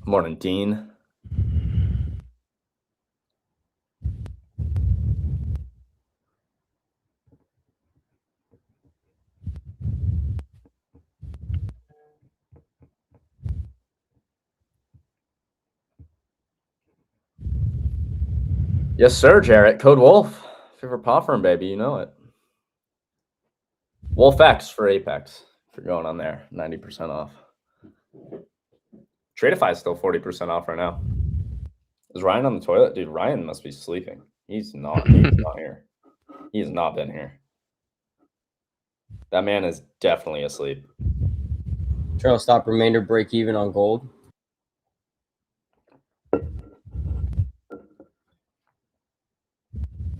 A: Morning, Dean. Yes, sir, Jarrett. Code Wolf. Favorite prop firm, baby. You know it. WolfX for Apex. If you're going on there, 90% off. Tradify is still 40% off right now. Is Ryan on the toilet? Dude, Ryan must be sleeping. He's not. He's not here. He has not been here. That man is definitely asleep.
D: Trail stop remainder break even on gold.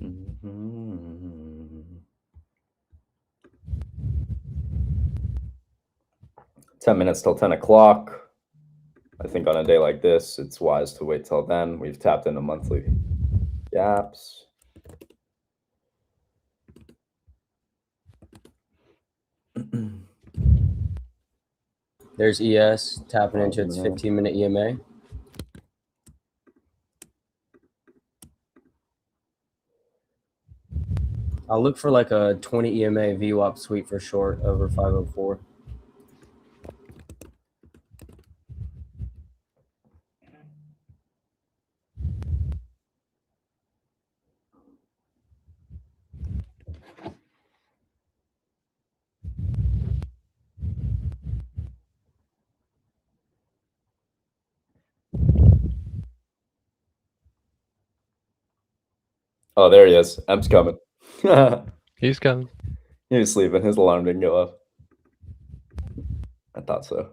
A: Mm-hmm. 10 minutes till 10 o'clock. I think on a day like this, it's wise to wait till then. We've tapped into monthly gaps.
D: There's ES tapping into its 15-minute EMA. I'll look for like a 20 EMA VWAP sweep for short over 504.
A: Oh, there he is. M's coming.
B: He's coming.
A: He was sleeping. His alarm didn't go off. I thought so.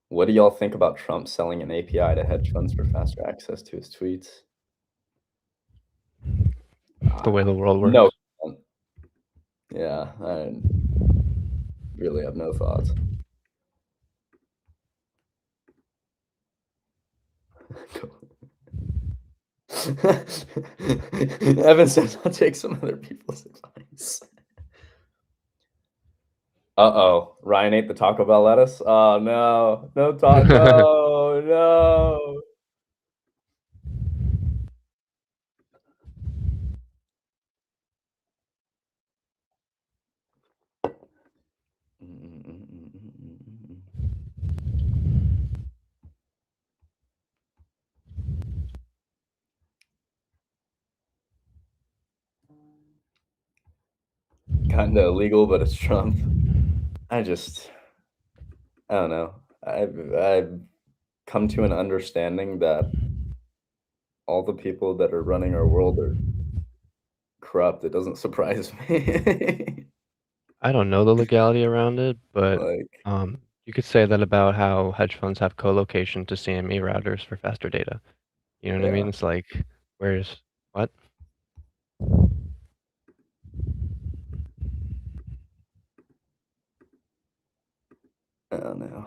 A: What do y'all think about Trump selling an API to hedge funds for faster access to his tweets?
B: The way the world works.
A: No. Yeah, I really have no thoughts. Evan says I'll take some other people's advice. Uh-oh. Ryan ate the Taco Bell lettuce. Oh no. No taco. No. Kinda illegal, but it's Trump. I don't know. I've come to an understanding that all the people that are running our world are corrupt. It doesn't surprise me.
B: I don't know the legality around it, but
A: Like,
B: you could say that about how hedge funds have co-location to CME routers for faster data. You know what I mean?
A: yeah.
B: It's like, where's what?
A: I don't know.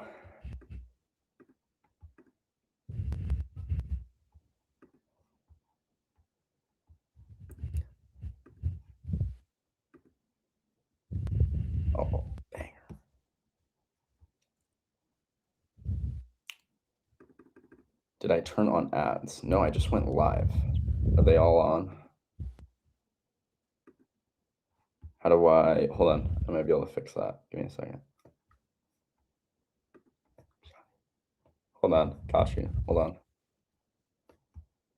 A: Oh, banger. Did I turn on ads? No, I just went live. Are they all on? How do I hold on? I might be able to fix that. Give me a second. Hold on, Kashi. Hold on.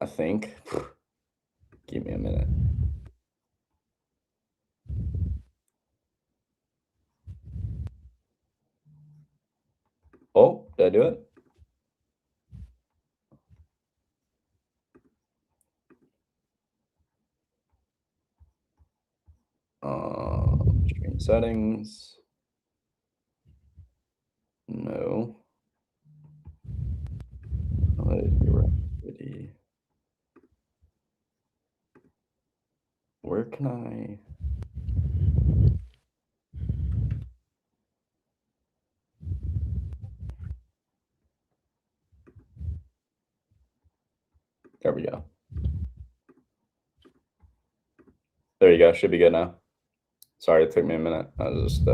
A: I think. Give me a minute. Oh, did I do it? Stream settings. No. What is your activity? Where can I? There we go. There you go. Should be good now. Sorry, it took me a minute. I just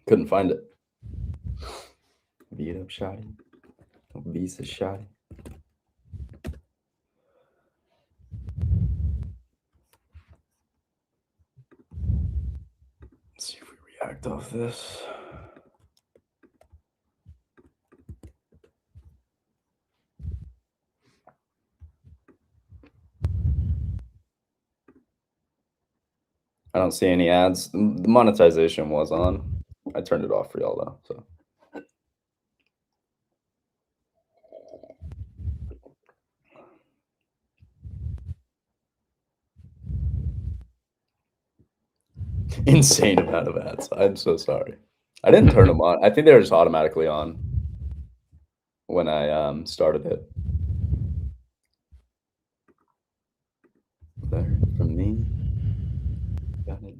A: couldn't find it. Beat up shoddy. Visa shoddy. Let's see if we react off this. I don't see any ads. The monetization was on. I turned it off for y'all though. So insane amount of ads. I'm so sorry. I didn't turn them on. I think they were just automatically on when I started it. Learn from me. Got it.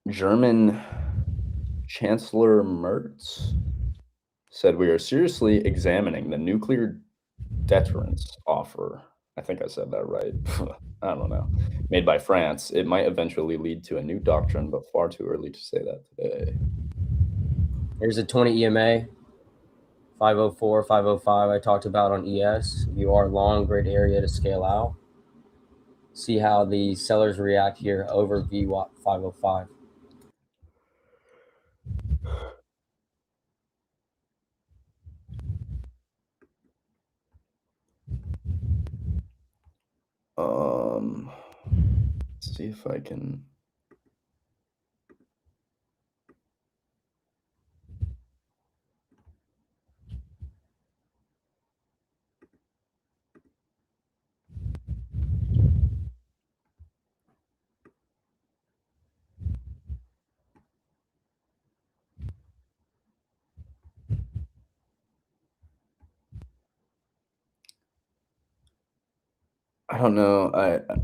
A: German Chancellor Merz said we are seriously examining the nuclear deterrence offer. I think I said that right. I don't know. Made by France. It might eventually lead to a new doctrine, but far too early to say that today.
D: Here's a 20 EMA, 504, 505 I talked about on ES. If you are long, great area to scale out. See how the sellers react here over VWAP 505.
A: Let's see if I can. I don't know.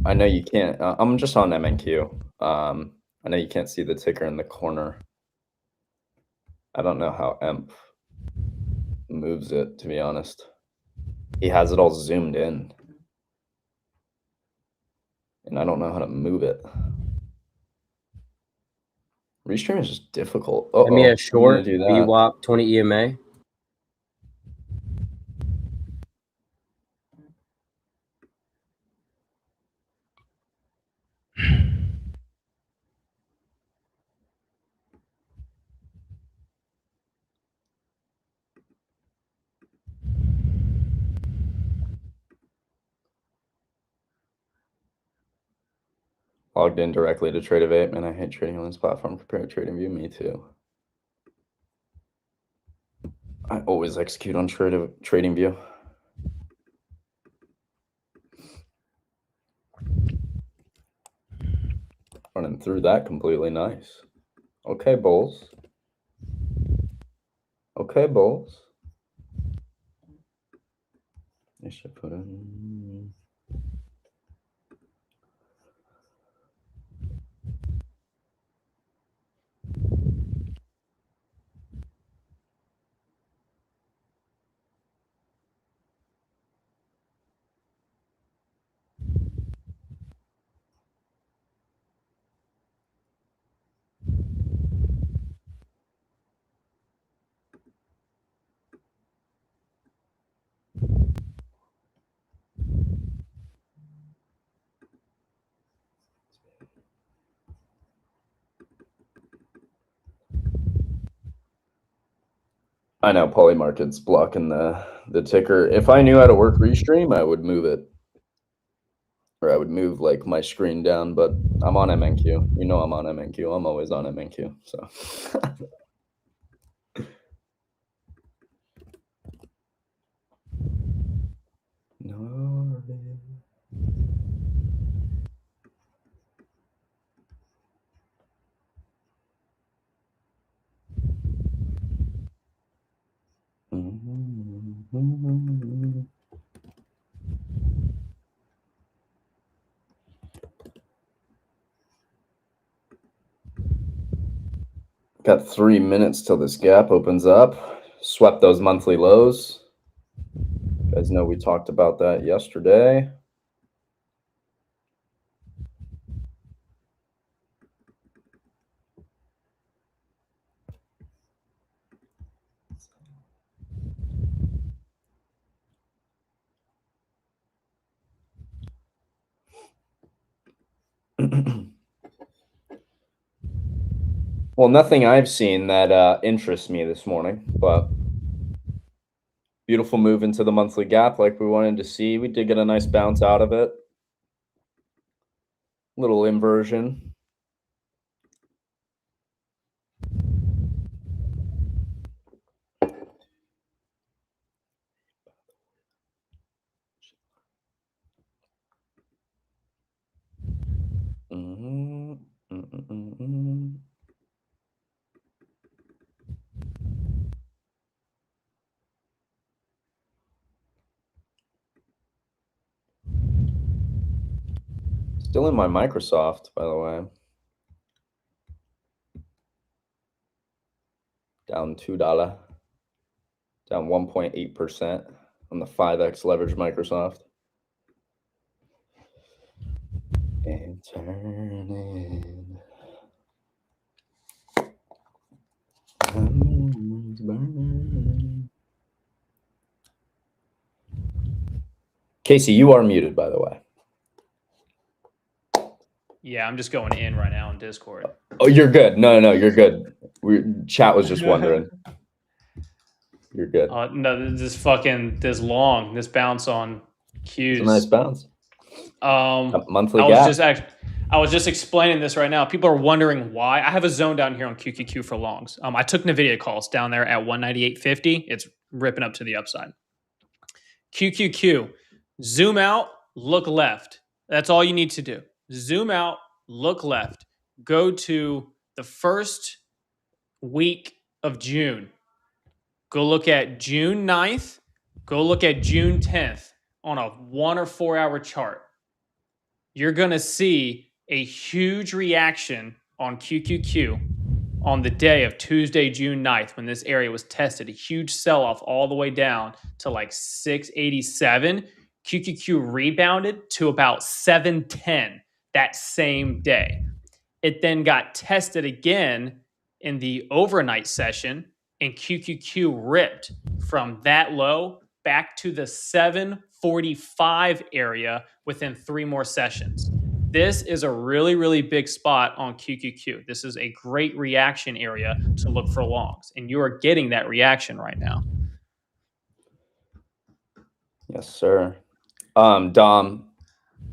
A: I know you can't. I'm just on MNQ. I know you can't see the ticker in the corner. I don't know how EMP moves it, to be honest. He has it all zoomed in, and I don't know how to move it. Restream is just difficult.
D: Give me
A: Uh-oh,
D: a
A: I'm gonna
D: short
A: do that.
D: VWAP 20 EMA.
A: Logged in directly to Tradify. Man, I hate trading on this platform compared to TradingView. Me too. I always execute on TradingView. Running through that completely nice. Okay, bulls. Okay, bulls. I should put in. I know Polymarket's blocking the ticker. If I knew how to work Restream, I would move it. Or I would move like my screen down, but I'm on MNQ. You know I'm on MNQ. I'm always on MNQ. So no. Got 3 minutes till this gap opens up. Swept those monthly lows. You guys know we talked about that yesterday. Well, nothing I've seen that interests me this morning, but beautiful move into the monthly gap like we wanted to see. We did get a nice bounce out of it. Little inversion. Still in my Microsoft, by the way. Down $2. Down 1.8% on the 5x leverage Microsoft. And turning. Casey, you are muted, by the way.
E: Yeah, I'm just going in right now on Discord.
A: Oh, you're good. No, you're good. Chat was just wondering. You're good.
E: No, this bounce on Q's.
A: It's a nice bounce. Monthly gap.
E: I was just explaining this right now. People are wondering why. I have a zone down here on QQQ for longs. I took NVIDIA calls down there at 198.50. It's ripping up to the upside. QQQ, zoom out, look left. That's all you need to do. Zoom out, look left. Go to the first week of June. Go look at June 9th. Go look at June 10th on a 1 or 4 hour chart. you're going to see a huge reaction on QQQ on the day of Tuesday, June 9th, when this area was tested, a huge sell-off all the way down to like 687. QQQ rebounded to about 710 that same day. It then got tested again in the overnight session, and QQQ ripped from that low back to the 745 area within 3 more sessions. This is a really, really big spot on QQQ. This is a great reaction area to look for longs, and you are getting that reaction right now.
A: Yes, sir. Dom,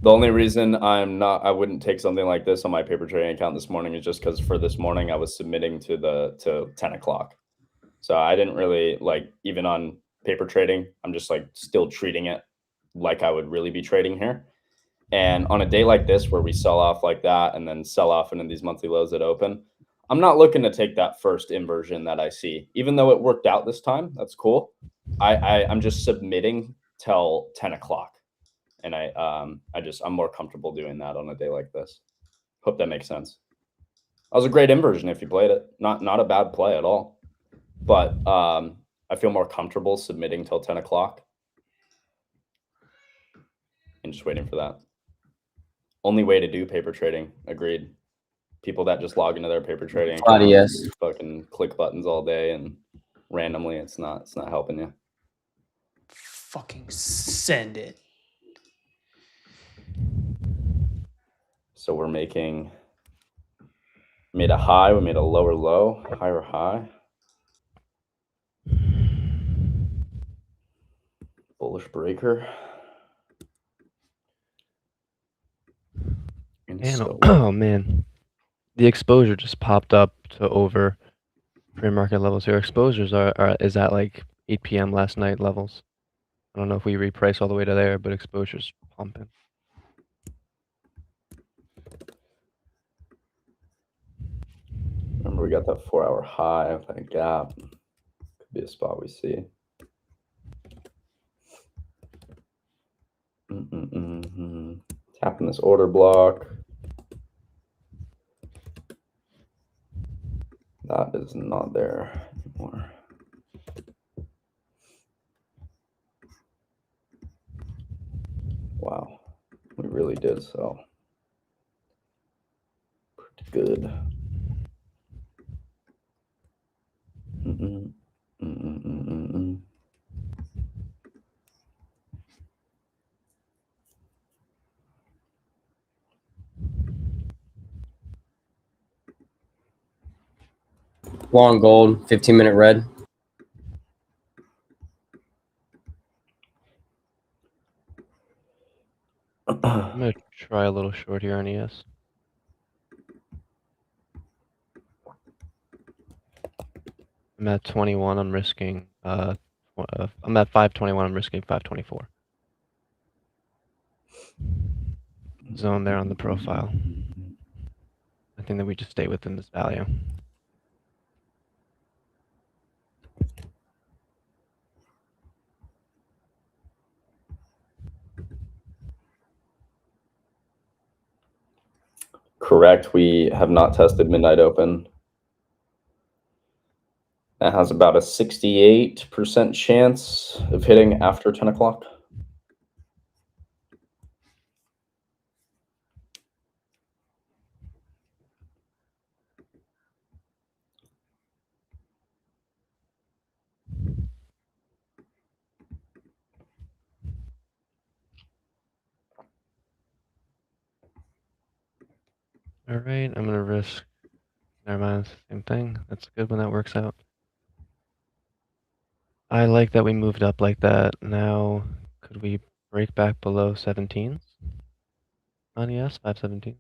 A: the only reason I wouldn't take something like this on my paper trading account this morning is just because for this morning I was submitting to 10 o'clock. So I didn't really like, even on paper trading, I'm just like still treating it like I would really be trading here. And on a day like this where we sell off like that and then sell off into these monthly lows that open, I'm not looking to take that first inversion that I see. Even though it worked out this time, that's cool. I'm just submitting till 10 o'clock. And I'm more comfortable doing that on a day like this. Hope that makes sense. That was a great inversion if you played it. Not a bad play at all. But I feel more comfortable submitting till 10 o'clock and just waiting for that. Only way to do paper trading. Agreed. People that just log into their paper trading account,
D: yes.
A: fucking click buttons all day and randomly, it's not helping you.
E: Fucking send it.
A: So we're made a high, we made a lower low, higher high. Bullish breaker.
B: And oh man, the exposure just popped up to over pre-market levels. Your exposures is at like 8 p.m. last night levels. I don't know if we reprice all the way to there, but exposure's pumping.
A: Remember, we got that 4-hour high with that gap. Could be a spot we see. Tapping this order block. That is not there anymore. Wow, we really did so. Pretty good.
D: Long gold, 15-minute red.
B: I'm gonna try a little short here on ES. I'm at 21. I'm risking. I'm at 521. I'm risking 524. Zone there on the profile. I think that we just stay within this value.
A: Correct. We have not tested midnight open. That has about a 68% chance of hitting after 10 o'clock.
B: All right, I'm gonna risk. Never mind, same thing. That's good when that works out. I like that we moved up like that. Now, could we break back below 17s on ES? 517s.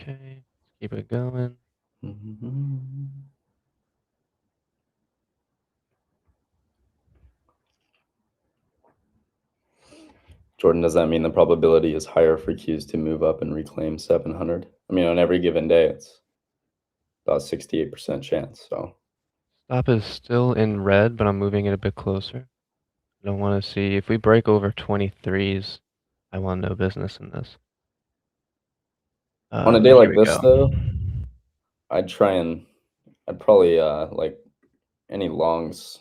B: Okay, Keep it going.
A: Jordan, does that mean the probability is higher for Qs to move up and reclaim 700? I mean, on every given day, it's about 68% chance. So
B: Stop is still in red, but I'm moving it a bit closer. I don't want to see if we break over 23s. I want no business in this.
A: on a day
B: Here
A: like
B: we
A: this,
B: go.
A: though, I'd probably like any longs,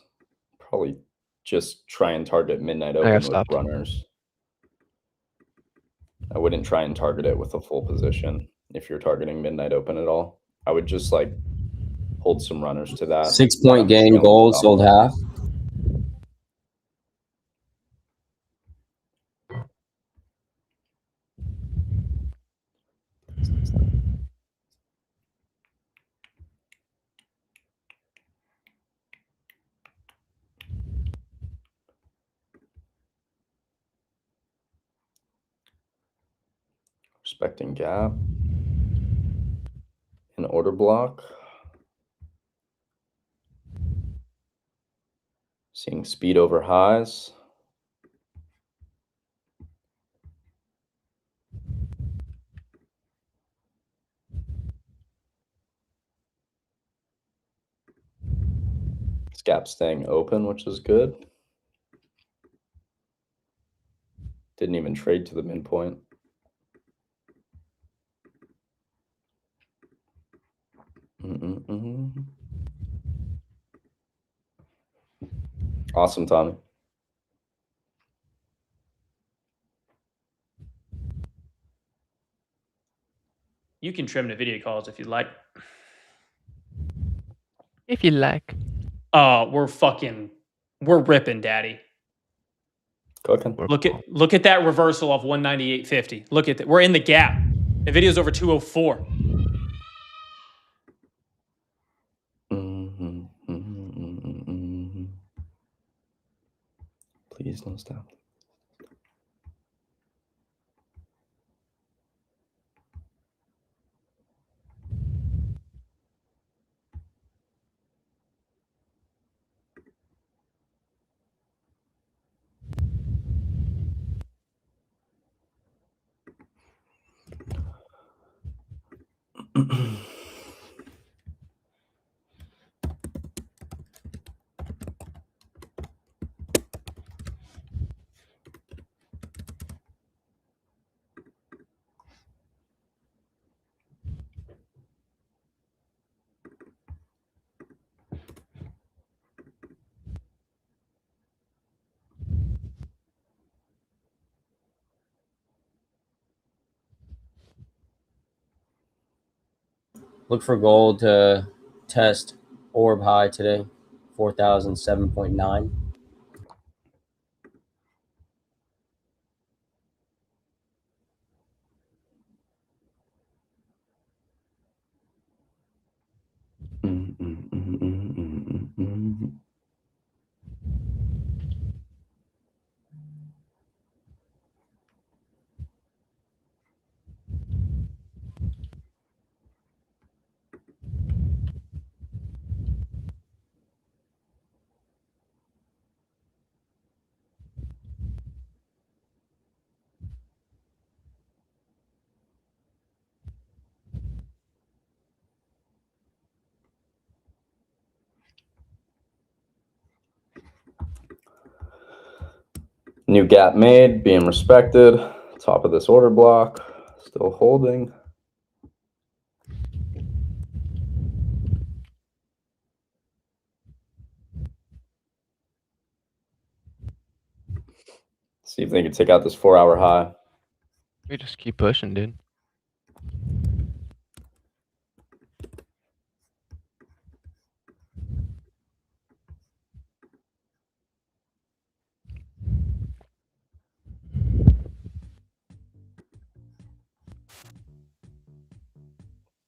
A: probably just try and target midnight
B: I got
A: open with
B: stopped.
A: runners. I wouldn't try and target it with a full position if you're targeting midnight open at all. I would just like hold some runners to that.
D: 6-point gain, gold sold half.
A: Respecting gap. An order block. Seeing speed over highs. This gap staying open, which is good. Didn't even trade to the midpoint. Awesome, Tommy.
E: You can trim the video calls if you'd like.
B: If you like.
E: We're ripping, daddy.
A: Cooking.
E: Look at that reversal of 198.50. Look at that. We're in the gap. The video's over 204.
A: Please don't stop.
D: Look for gold to test orb high today, 4,007.9.
A: New gap made, being respected. Top of this order block, still holding. See if they can take out this 4-hour high.
B: We just keep pushing, dude.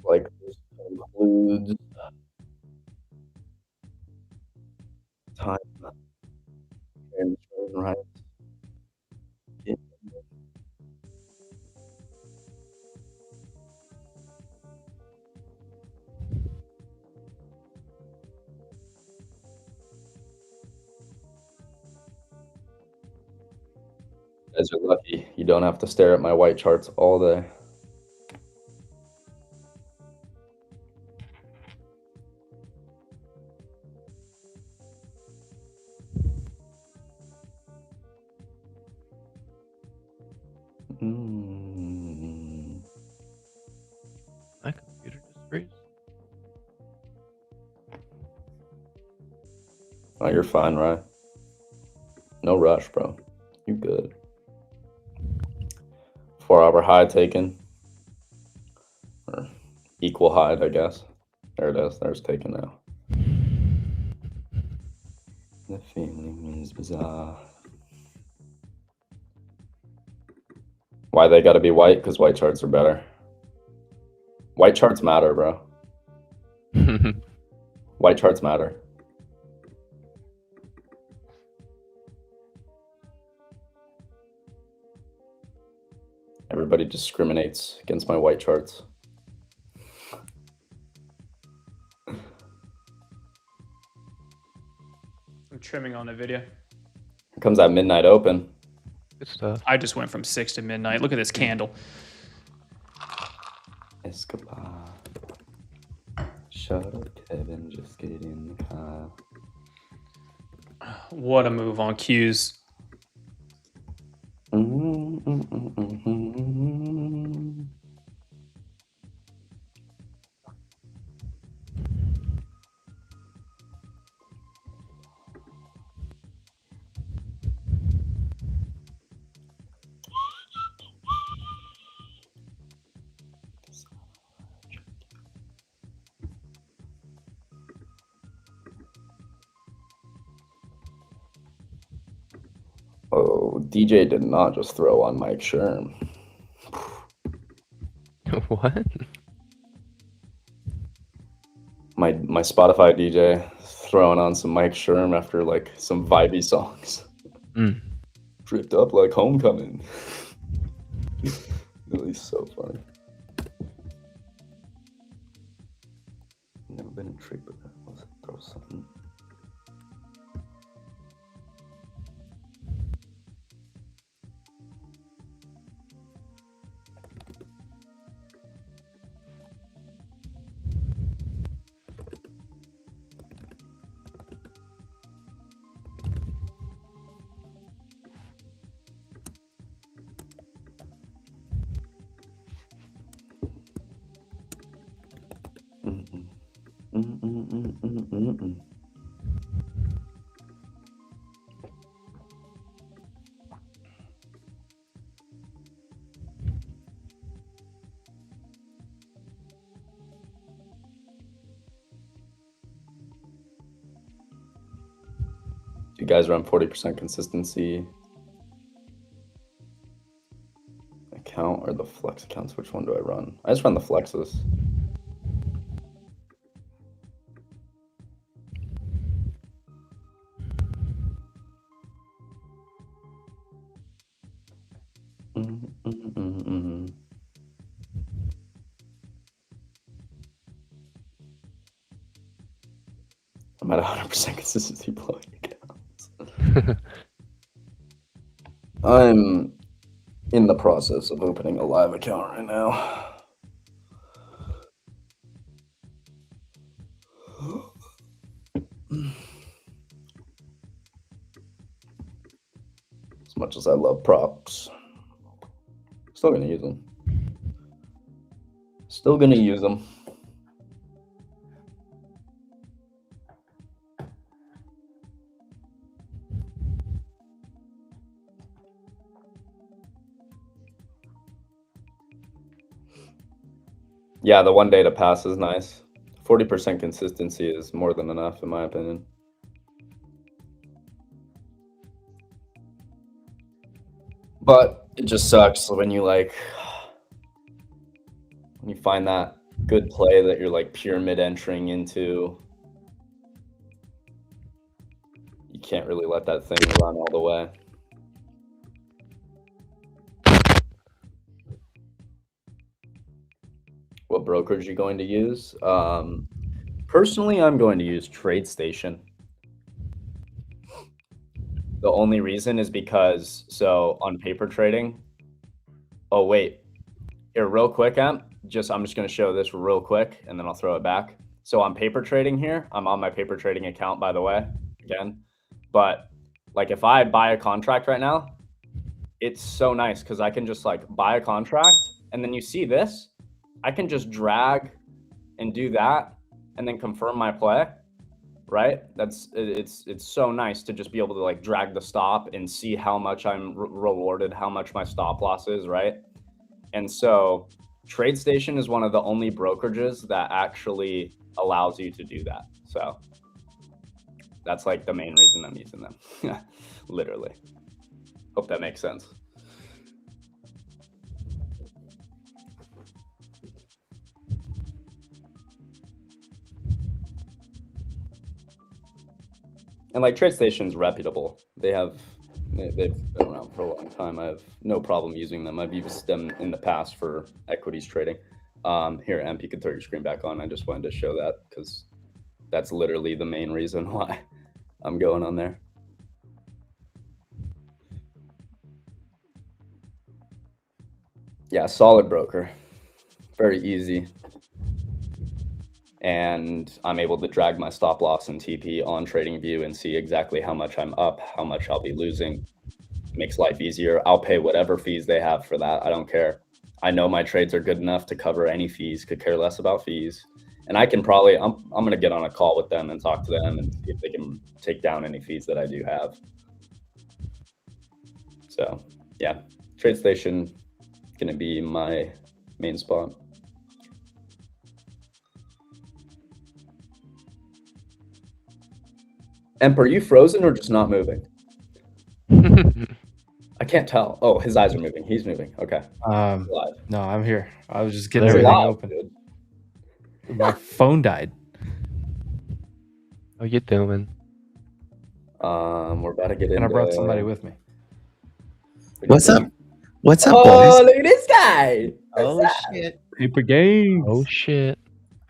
A: Like this includes time and right. guys are lucky. You don't have to stare at my white charts all day.
B: My computer just freeze.
A: Oh, you're fine, right? No rush, bro. You good. 4-hour high taken. Or equal high, I guess. There it is. There's taken now. The feeling is bizarre. Why they gotta be white? Because white charts are better. White charts matter, bro. White charts matter. Everybody discriminates against my white charts.
E: I'm trimming on the video.
A: Here comes that midnight open.
B: Good stuff.
E: I just went from 6 to midnight. Look at this candle.
A: Escobar. Shut up, Kevin. Just get in the car.
E: What a move on Q's.
A: Oh, DJ did not just throw on Mike Sherm.
B: What?
A: My Spotify DJ throwing on some Mike Sherm after like some vibey songs. Dripped up like homecoming. Really so funny. Never been in trick, but let's throw something. You guys run 40% consistency account or the flex accounts? Which one do I run? I just run the flexes. I'm at 100% consistency blowing accounts. I'm in the process of opening a live account right now. As much as I love props, still gonna use them. Still gonna use them. Yeah, the 1 day to pass is nice. 40% consistency is more than enough, in my opinion. But it just sucks when you find that good play that you're like pyramid entering into. You can't really let that thing run all the way. What brokerage are you going to use? Personally, I'm going to use TradeStation. The only reason is because, so on paper trading, oh wait, here real quick, I'm just going to show this real quick and then I'll throw it back. So on paper trading here, I'm on my paper trading account, by the way, again, but like if I buy a contract right now, it's so nice because I can just like buy a contract and then you see this, I can just drag and do that and then confirm my play. Right? It's so nice to just be able to like drag the stop and see how much I'm rewarded, how much my stop loss is, right? And so TradeStation is one of the only brokerages that actually allows you to do that. So that's like the main reason I'm using them. Literally. Hope that makes sense. And like TradeStation's reputable. They've been around for a long time. I have no problem using them. I've used them in the past for equities trading. Here, Emp, you can throw your screen back on. I just wanted to show that because that's literally the main reason why I'm going on there. Yeah, solid broker. Very easy. And I'm able to drag my stop loss and TP on TradingView and see exactly how much I'm up, how much I'll be losing. It makes life easier. I'll pay whatever fees they have for that. I don't care. I know my trades are good enough to cover any fees, could care less about fees. And I can probably, I'm going to get on a call with them and talk to them and see if they can take down any fees that I do have. So yeah, TradeStation going to be my main spot. Emp, are you frozen or just not moving? I can't tell. Oh, his eyes are moving. He's moving. Okay.
F: No, I'm here. I was just getting
B: There we
F: everything
A: Live,
F: open.
A: dude.
F: My phone died.
B: How you doing?
A: We're about to get
F: And
A: into.
F: I brought somebody with me.
G: What's up? What's up,
A: Oh,
G: boys?
A: look at this guy.
G: Oh shit!
F: Paper games.
B: Oh shit.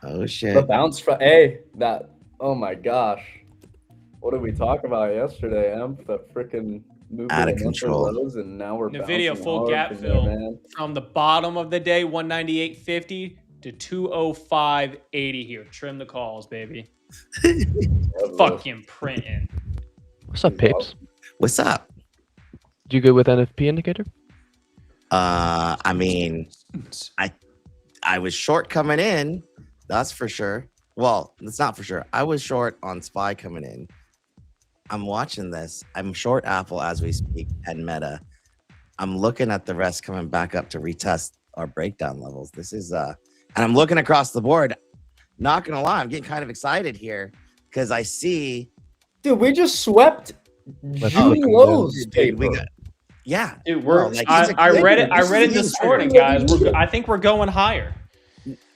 G: Oh
A: The
G: shit!
A: bounce from that. Oh my gosh. What did we talk about yesterday, Emp? That freaking movement
G: Out of
A: in
G: control.
A: lows, and now we're
E: NVIDIA
A: bouncing
E: full
A: hard
E: gap
A: from there,
E: fill
A: man.
E: from the bottom of the day, 198.50 to 205.80 here. Trim the calls, baby. Fucking printing.
B: What's up, Papes?
G: What's up?
B: Did you good with NFP indicator?
G: I mean, I was short coming in. That's for sure. Well, that's not for sure. I was short on SPY coming in. I'm watching this. I'm short Apple as we speak and Meta. I'm looking at the rest coming back up to retest our breakdown levels. This is and I'm looking across the board. Not gonna lie, I'm getting kind of excited here because I see,
A: Dude, we just swept
B: Let's
A: June
B: look at
A: lows.
G: dude, we
A: paper.
G: got, yeah,
E: Dude,
G: Well, like,
E: I read it. I
A: This
E: read it
A: is
E: this
A: exactly
E: morning,
A: what
E: guys.
A: we need.
E: I think we're going higher.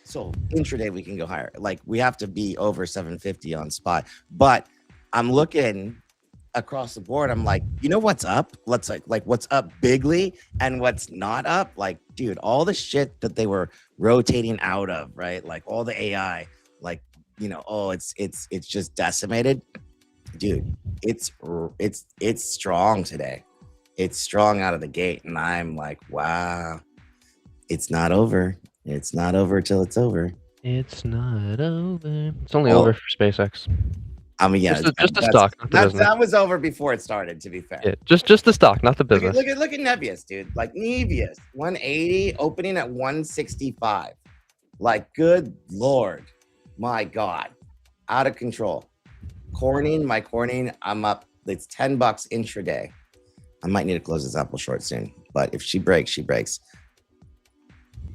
G: so intraday we can go higher. Like we have to be over 750 on spot. But I'm looking across the board. I'm like, you know what's up? Let's like what's up bigly and what's not up. Like, dude, all the shit that they were rotating out of, right? Like all the AI, like, you know, oh, it's just decimated. Dude, it's strong today. It's strong out of the gate. And I'm like, wow, it's not over. It's not over till it's over.
B: It's not over. It's only
G: Oh.
B: over for SpaceX.
G: I mean, yeah,
B: Just the stock, not the business.
G: that was over before it started, to be fair.
B: Yeah, just the stock, not the business.
G: Look at Nebius, dude. Like Nebius, 180 opening at 165. Like, good lord, my god, out of control. My Corning, I'm up. It's $10 intraday. I might need to close this Apple short soon, but if she breaks, she breaks.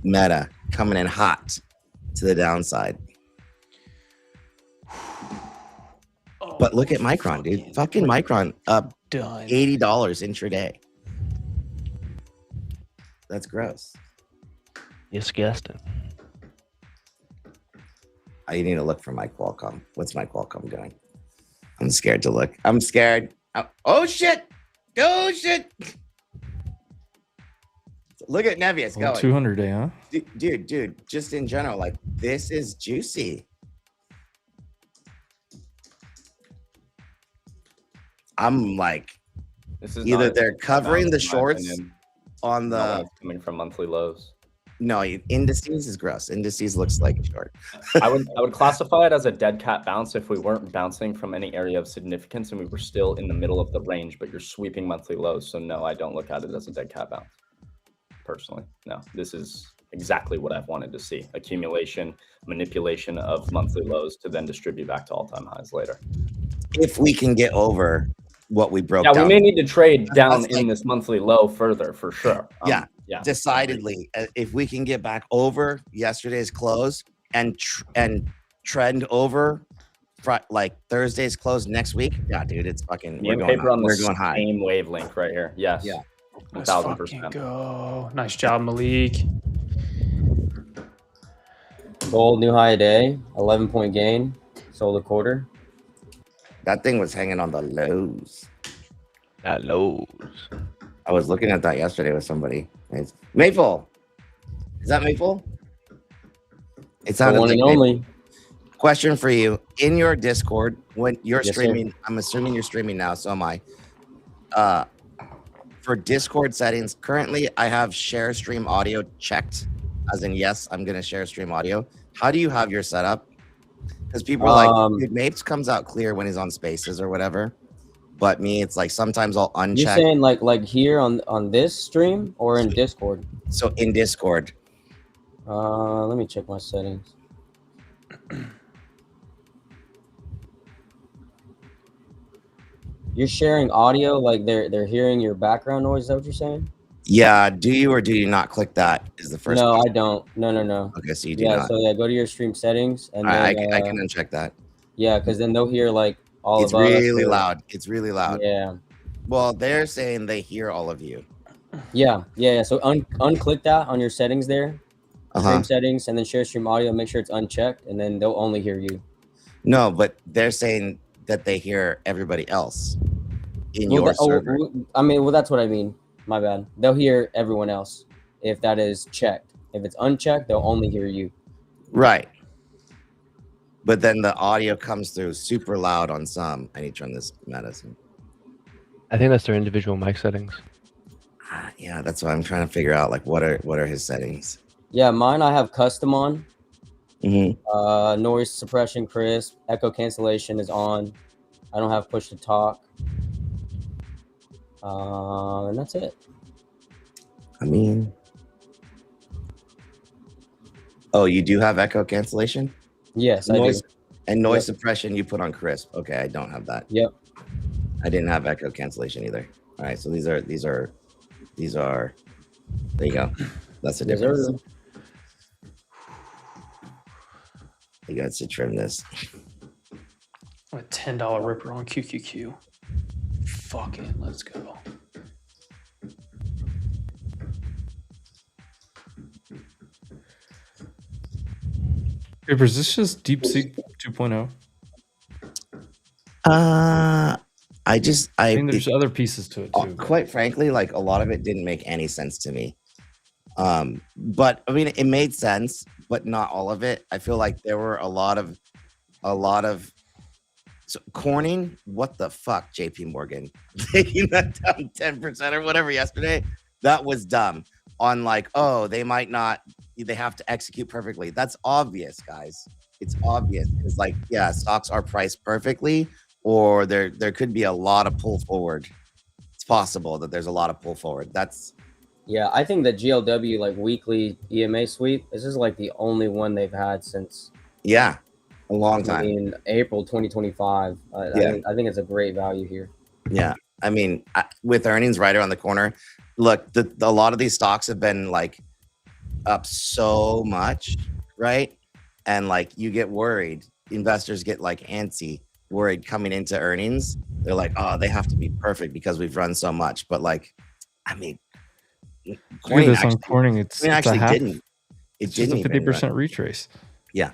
G: Meta coming in hot to the downside. But look at Micron, dude. Fucking Micron up
E: Done.
G: $80 intraday. That's gross.
B: Disgusting.
G: You need to look for my Qualcomm. What's my Qualcomm doing? I'm scared to look. I'm scared. Oh shit! Oh shit! Look at Nebius going.
F: 200 day, huh?
G: Dude, just in general, like this is juicy. I'm like,
A: This is
G: Either
A: not
G: they're covering the
A: in my
G: shorts
A: opinion.
G: on
A: Not when
G: the
A: it's coming from monthly lows.
G: no indices is gross. Indices looks like a short.
A: I would classify it as a dead cat bounce if we weren't bouncing from any area of significance and we were still in the middle of the range, but you're sweeping monthly lows. So no, I don't look at it as a dead cat bounce. Personally, no. This is exactly what I've wanted to see: accumulation, manipulation of monthly lows to then distribute back to all-time highs later.
G: If we can get over what we broke
A: Yeah,
G: down.
A: we may need to trade down
G: That's
A: in this monthly low further for sure.
G: Yeah,
A: yeah,
G: decidedly. If we can get back over yesterday's close and trend over like Thursday's close next week, yeah, dude, it's fucking.
A: Me and paper on the
G: going high.
A: same wavelength right here. Yes.
G: Yeah.
E: Let's fucking go. Nice job, Malik.
D: Gold new high a day, 11-point gain, sold a quarter.
G: That thing was hanging on the lows.
B: At lows.
G: I was looking at that yesterday with somebody. It's Maple. Is that Maple? It
D: The
G: sounded
D: one
G: like
D: and
G: Maple.
D: only.
G: Question for you: in your Discord, when you're
D: Yes, sir.
G: streaming, I'm assuming you're streaming now. So am I. For Discord settings, currently I have share stream audio checked, as in yes, I'm gonna share stream audio. How do you have your setup? Because people are like, dude, Mapes comes out clear when he's on Spaces or whatever, but me, it's like sometimes I'll uncheck.
D: You saying like here on this stream or in Discord?
G: So in Discord,
D: Let me check my settings. You're sharing audio, like they're hearing your background noise. Is that what you're saying?
G: yeah. Do you or do you not click that? Is the first?
D: No,
G: question.
D: I don't. No.
G: Okay, so you do
D: Yeah,
G: not.
D: so yeah, go to your stream settings and
G: I
D: then,
G: can uncheck that.
D: yeah, because then they'll hear like all
G: It's
D: of us.
G: really
D: or-
G: loud. It's really loud.
D: Yeah,
G: Well, they're saying they hear all of you.
D: yeah. So unclick that on your settings there,
G: Uh-huh.
D: stream settings, and then share stream audio. Make sure it's unchecked, and then they'll only hear you.
G: No, but they're saying that they hear everybody else in
D: Well,
G: your server.
D: well, that's what I mean. My bad. They'll hear everyone else if that is checked. If it's unchecked, they'll only hear you.
G: Right. But then the audio comes through super loud on some. I need to turn this medicine.
B: I think that's their individual mic settings.
G: Yeah, that's what I'm trying to figure out. Like, what are his settings?
D: Yeah, mine I have custom on.
G: Mm-hmm.
D: Noise suppression crisp, echo cancellation is on. I don't have push to talk. And that's it.
G: I mean, oh, you do have echo cancellation?
D: Yes,
G: Noise
D: I do.
G: and noise
D: Yep.
G: suppression you put on crisp. Okay, I don't have that.
D: Yep.
G: I didn't have echo cancellation either. All right, so these are there you go. That's the
D: Yes,
G: difference.
D: sir.
G: You got to trim this.
E: A $10 ripper on QQQ. Fuck it, let's go.
F: Paper, is this just DeepSeek 2.0?
G: I
F: mean, there's other pieces to it too.
G: quite frankly, like a lot of it didn't make any sense to me. But I mean, it made sense, but not all of it. I feel like there were a lot of so Corning. What the fuck, JP Morgan taking that down 10% or whatever yesterday? That was dumb. On like, oh, they might not. They have to execute perfectly. That's obvious, guys. It's obvious. It's like, yeah, stocks are priced perfectly, or there could be a lot of pull forward. It's possible that there's a lot of pull forward. That's
D: Yeah, I think that GLW like weekly EMA sweep, this is like the only one they've had since
G: a long time.
D: in April 2025. I think it's a great value here.
G: Yeah, I mean, with earnings right around the corner, look, a lot of these stocks have been like up so much, right? And like you get worried, investors get like antsy, worried coming into earnings. They're like, oh, they have to be perfect because we've run so much. But like, I mean,
F: Look at this on Corning. It's a
G: actually
F: half.
G: didn't. It
F: It's just
G: didn't
F: a
G: even
F: 50%
G: run.
F: retrace.
G: Yeah.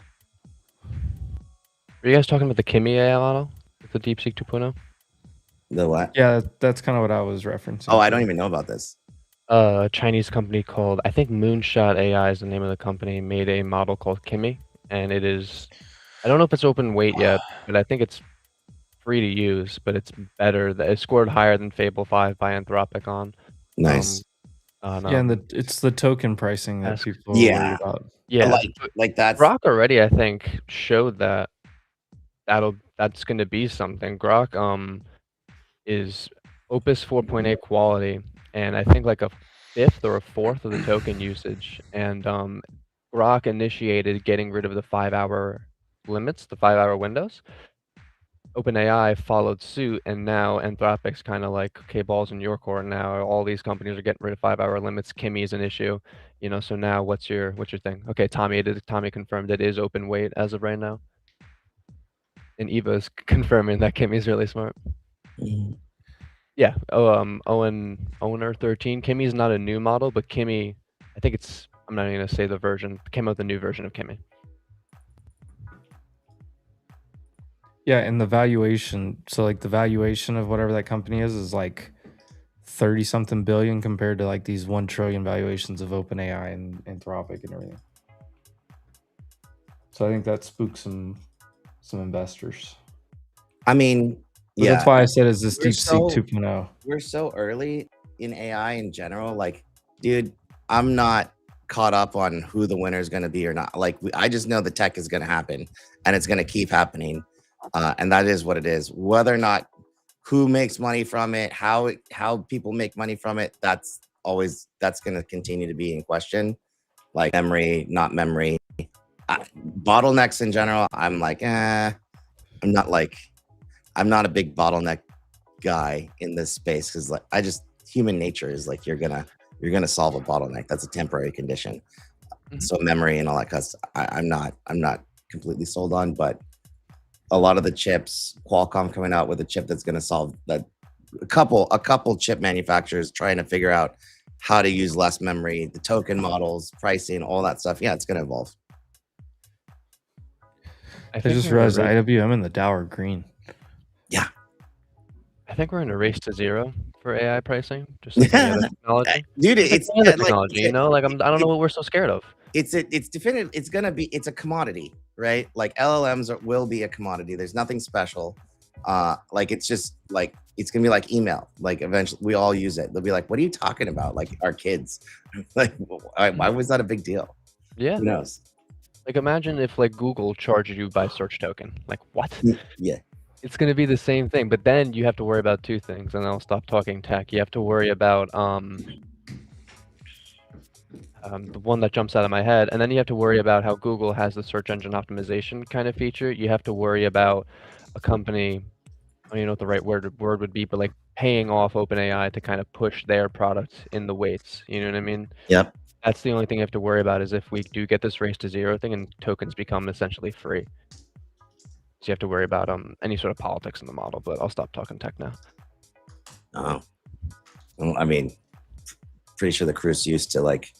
B: Are you guys talking about the Kimi AI model? The DeepSeek 2.0?
G: The what?
F: Yeah, that's kind of what I was referencing.
G: Oh, I don't even know about this.
B: A Chinese company called, I think Moonshot AI is the name of the company, made a model called Kimi. And it is, I don't know if it's open weight yet, but I think it's free to use, but it's better. It scored higher than Fable 5 by Anthropic on.
G: Nice.
F: Yeah, and it's the token pricing that people are worried about.
B: Yeah,
G: like that's
B: Grok already, I think, showed that that's going to be something. Grok is Opus 4.8 quality, and I think like a fifth or a fourth of the token usage. And Grok initiated getting rid of the 5-hour limits, the 5-hour windows. OpenAI followed suit, and now Anthropic's kind of like, okay, ball's in your court now. All these companies are getting rid of 5-hour limits. Kimmy is an issue, you know. So now, what's your thing? Okay, Tommy confirmed it is open weight as of right now, and Eva's confirming that Kimmy's really smart. Yeah. Owner 13. Kimmy's not a new model, but Kimmy, I think it's. I'm not even gonna say the version. Came out the new version of Kimmy.
F: Yeah, and the valuation. So like the valuation of whatever that company is like 30 something billion compared to like these 1 trillion valuations of OpenAI and Anthropic and everything. So I think that spooks some investors.
G: I mean,
F: But that's why I said is this DeepSeek 2.0.
G: We're so early in AI in general. Like, dude, I'm not caught up on who the winner is going to be or not. Like, I just know the tech is going to happen and it's going to keep happening. And that is what it is. Whether or not who makes money from it, how people make money from it, that's going to continue to be in question. Like memory, not memory. Bottlenecks in general, I'm like, I'm not a big bottleneck guy in this space because like human nature is like you're gonna solve a bottleneck. That's a temporary condition. So memory and all that cause I'm not completely sold on, but a lot of the chips, Qualcomm coming out with a chip that's gonna solve that. A couple chip manufacturers trying to figure out how to use less memory, the token models, pricing, all that stuff. Yeah, it's gonna evolve.
F: I just realized IWM and the Dow are green.
G: Yeah.
B: I think we're in a race to zero for AI pricing. Just like any other technology.
G: Dude,
B: it's any other technology, you know? Like I don't know what we're so scared of.
G: It's definitive. It's a commodity, right? Like LLMs will be a commodity. There's nothing special. Like it's just like it's gonna be like email. Like eventually we all use it. They'll be like, "What are you talking about?" Like our kids. Like why was that a big deal?
B: Yeah.
G: Who knows?
B: Like imagine if like Google charged you by search token. Like what?
G: Yeah.
B: It's going to be the same thing, but then you have to worry about two things, and I'll stop talking tech. You have to worry about the one that jumps out of my head, and then you have to worry about how Google has the search engine optimization kind of feature. You have to worry about a company, I don't even know what the right word would be, but like paying off OpenAI to kind of push their product in the weights. You know what I mean?
G: Yep.
B: That's the only thing you have to worry about is if we do get this race to zero thing and tokens become essentially free. So you have to worry about any sort of politics in the model, but I'll stop talking tech now.
G: Oh, well, I mean, pretty sure the crew's used to like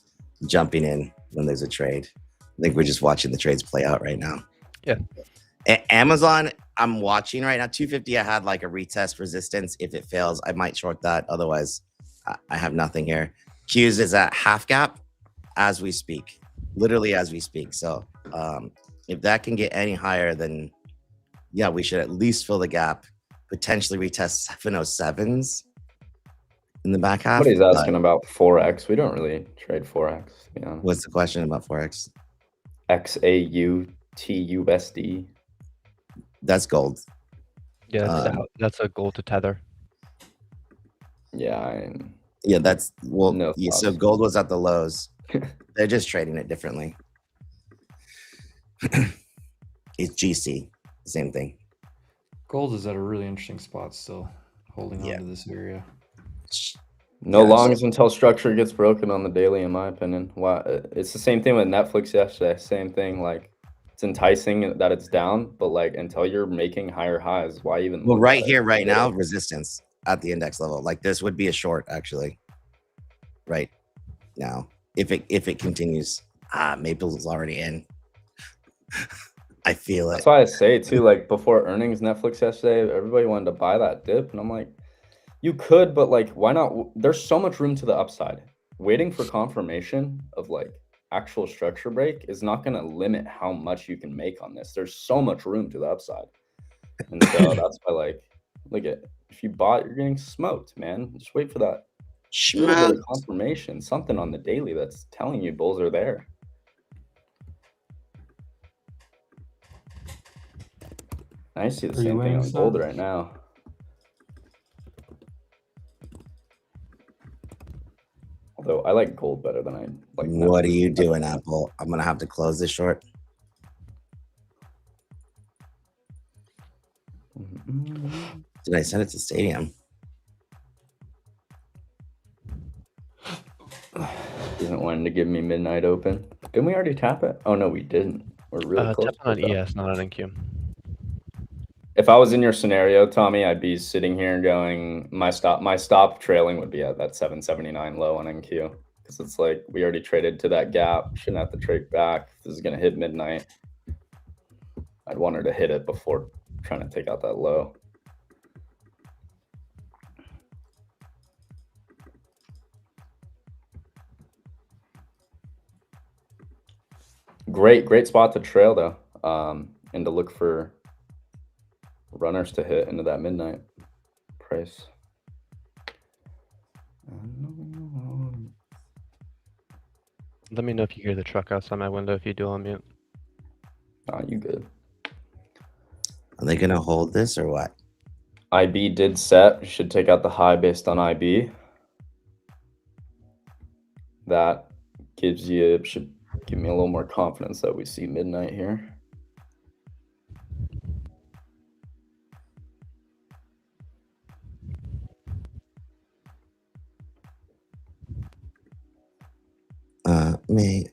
G: jumping in when there's a trade. I think we're just watching the trades play out right now.
B: Yeah.
G: Amazon, I'm watching right now. 250, I had like a retest resistance. If it fails, I might short that. Otherwise, I have nothing here. Q's is at half gap as we speak, literally as we speak. So if that can get any higher, then yeah, we should at least fill the gap, potentially retest 707s in the back half.
A: Somebody's asking about Forex. We don't really trade Forex, to be honest.
G: What's the question about Forex?
A: XAUTUSD.
G: That's gold.
B: Yeah, that's a gold to tether.
A: Yeah,
G: yeah, that's
A: no
G: yeah, so gold was at the lows. They're just trading it differently. It's GC, same thing.
F: Gold is at a really interesting spot still, holding on to this area.
A: No longs until structure gets broken on the daily, in my opinion. Why? It's the same thing with Netflix yesterday. Same thing. Like, it's enticing that it's down, but like until you're making higher highs, why even?
G: Well, right here, right now, resistance at the index level. Like this would be a short, actually. Right now, if it continues, Maples is already in. I feel it.
A: That's why I say too. Like before earnings, Netflix yesterday, everybody wanted to buy that dip, and I'm like, you could, but like, why not? There's so much room to the upside. Waiting for confirmation of like actual structure break is not going to limit how much you can make on this. There's so much room to the upside. And so that's why, like, look at, if you bought, you're getting smoked, man. Just wait for that little bit of confirmation, something on the daily that's telling you bulls are there. I see the
F: Are you
A: same thing
F: winning
A: on gold
F: some?
A: right now. Although I like gold better than I like.
G: What are you doing, Apple? I'm gonna have to close this short. Did I send it to Stadium?
A: Isn't wanting to give me midnight open. Didn't we already tap it? Oh no, we didn't. We're really close.
B: Tapping on ES, not on NQ.
A: If I was in your scenario, Tommy, I'd be sitting here going, my stop trailing would be at that 779 low on NQ. Because it's like we already traded to that gap. Shouldn't have to trade back. If this is gonna hit midnight, I'd want her to hit it before trying to take out that low. Great spot to trail though, and to look for runners to hit into that midnight price.
B: Let me know if you hear the truck outside my window. If you do, I'll mute.
A: Ah, you good.
G: Are they gonna hold this or what?
A: IB did set. You should take out the high based on IB. That should give me a little more confidence that we see midnight here.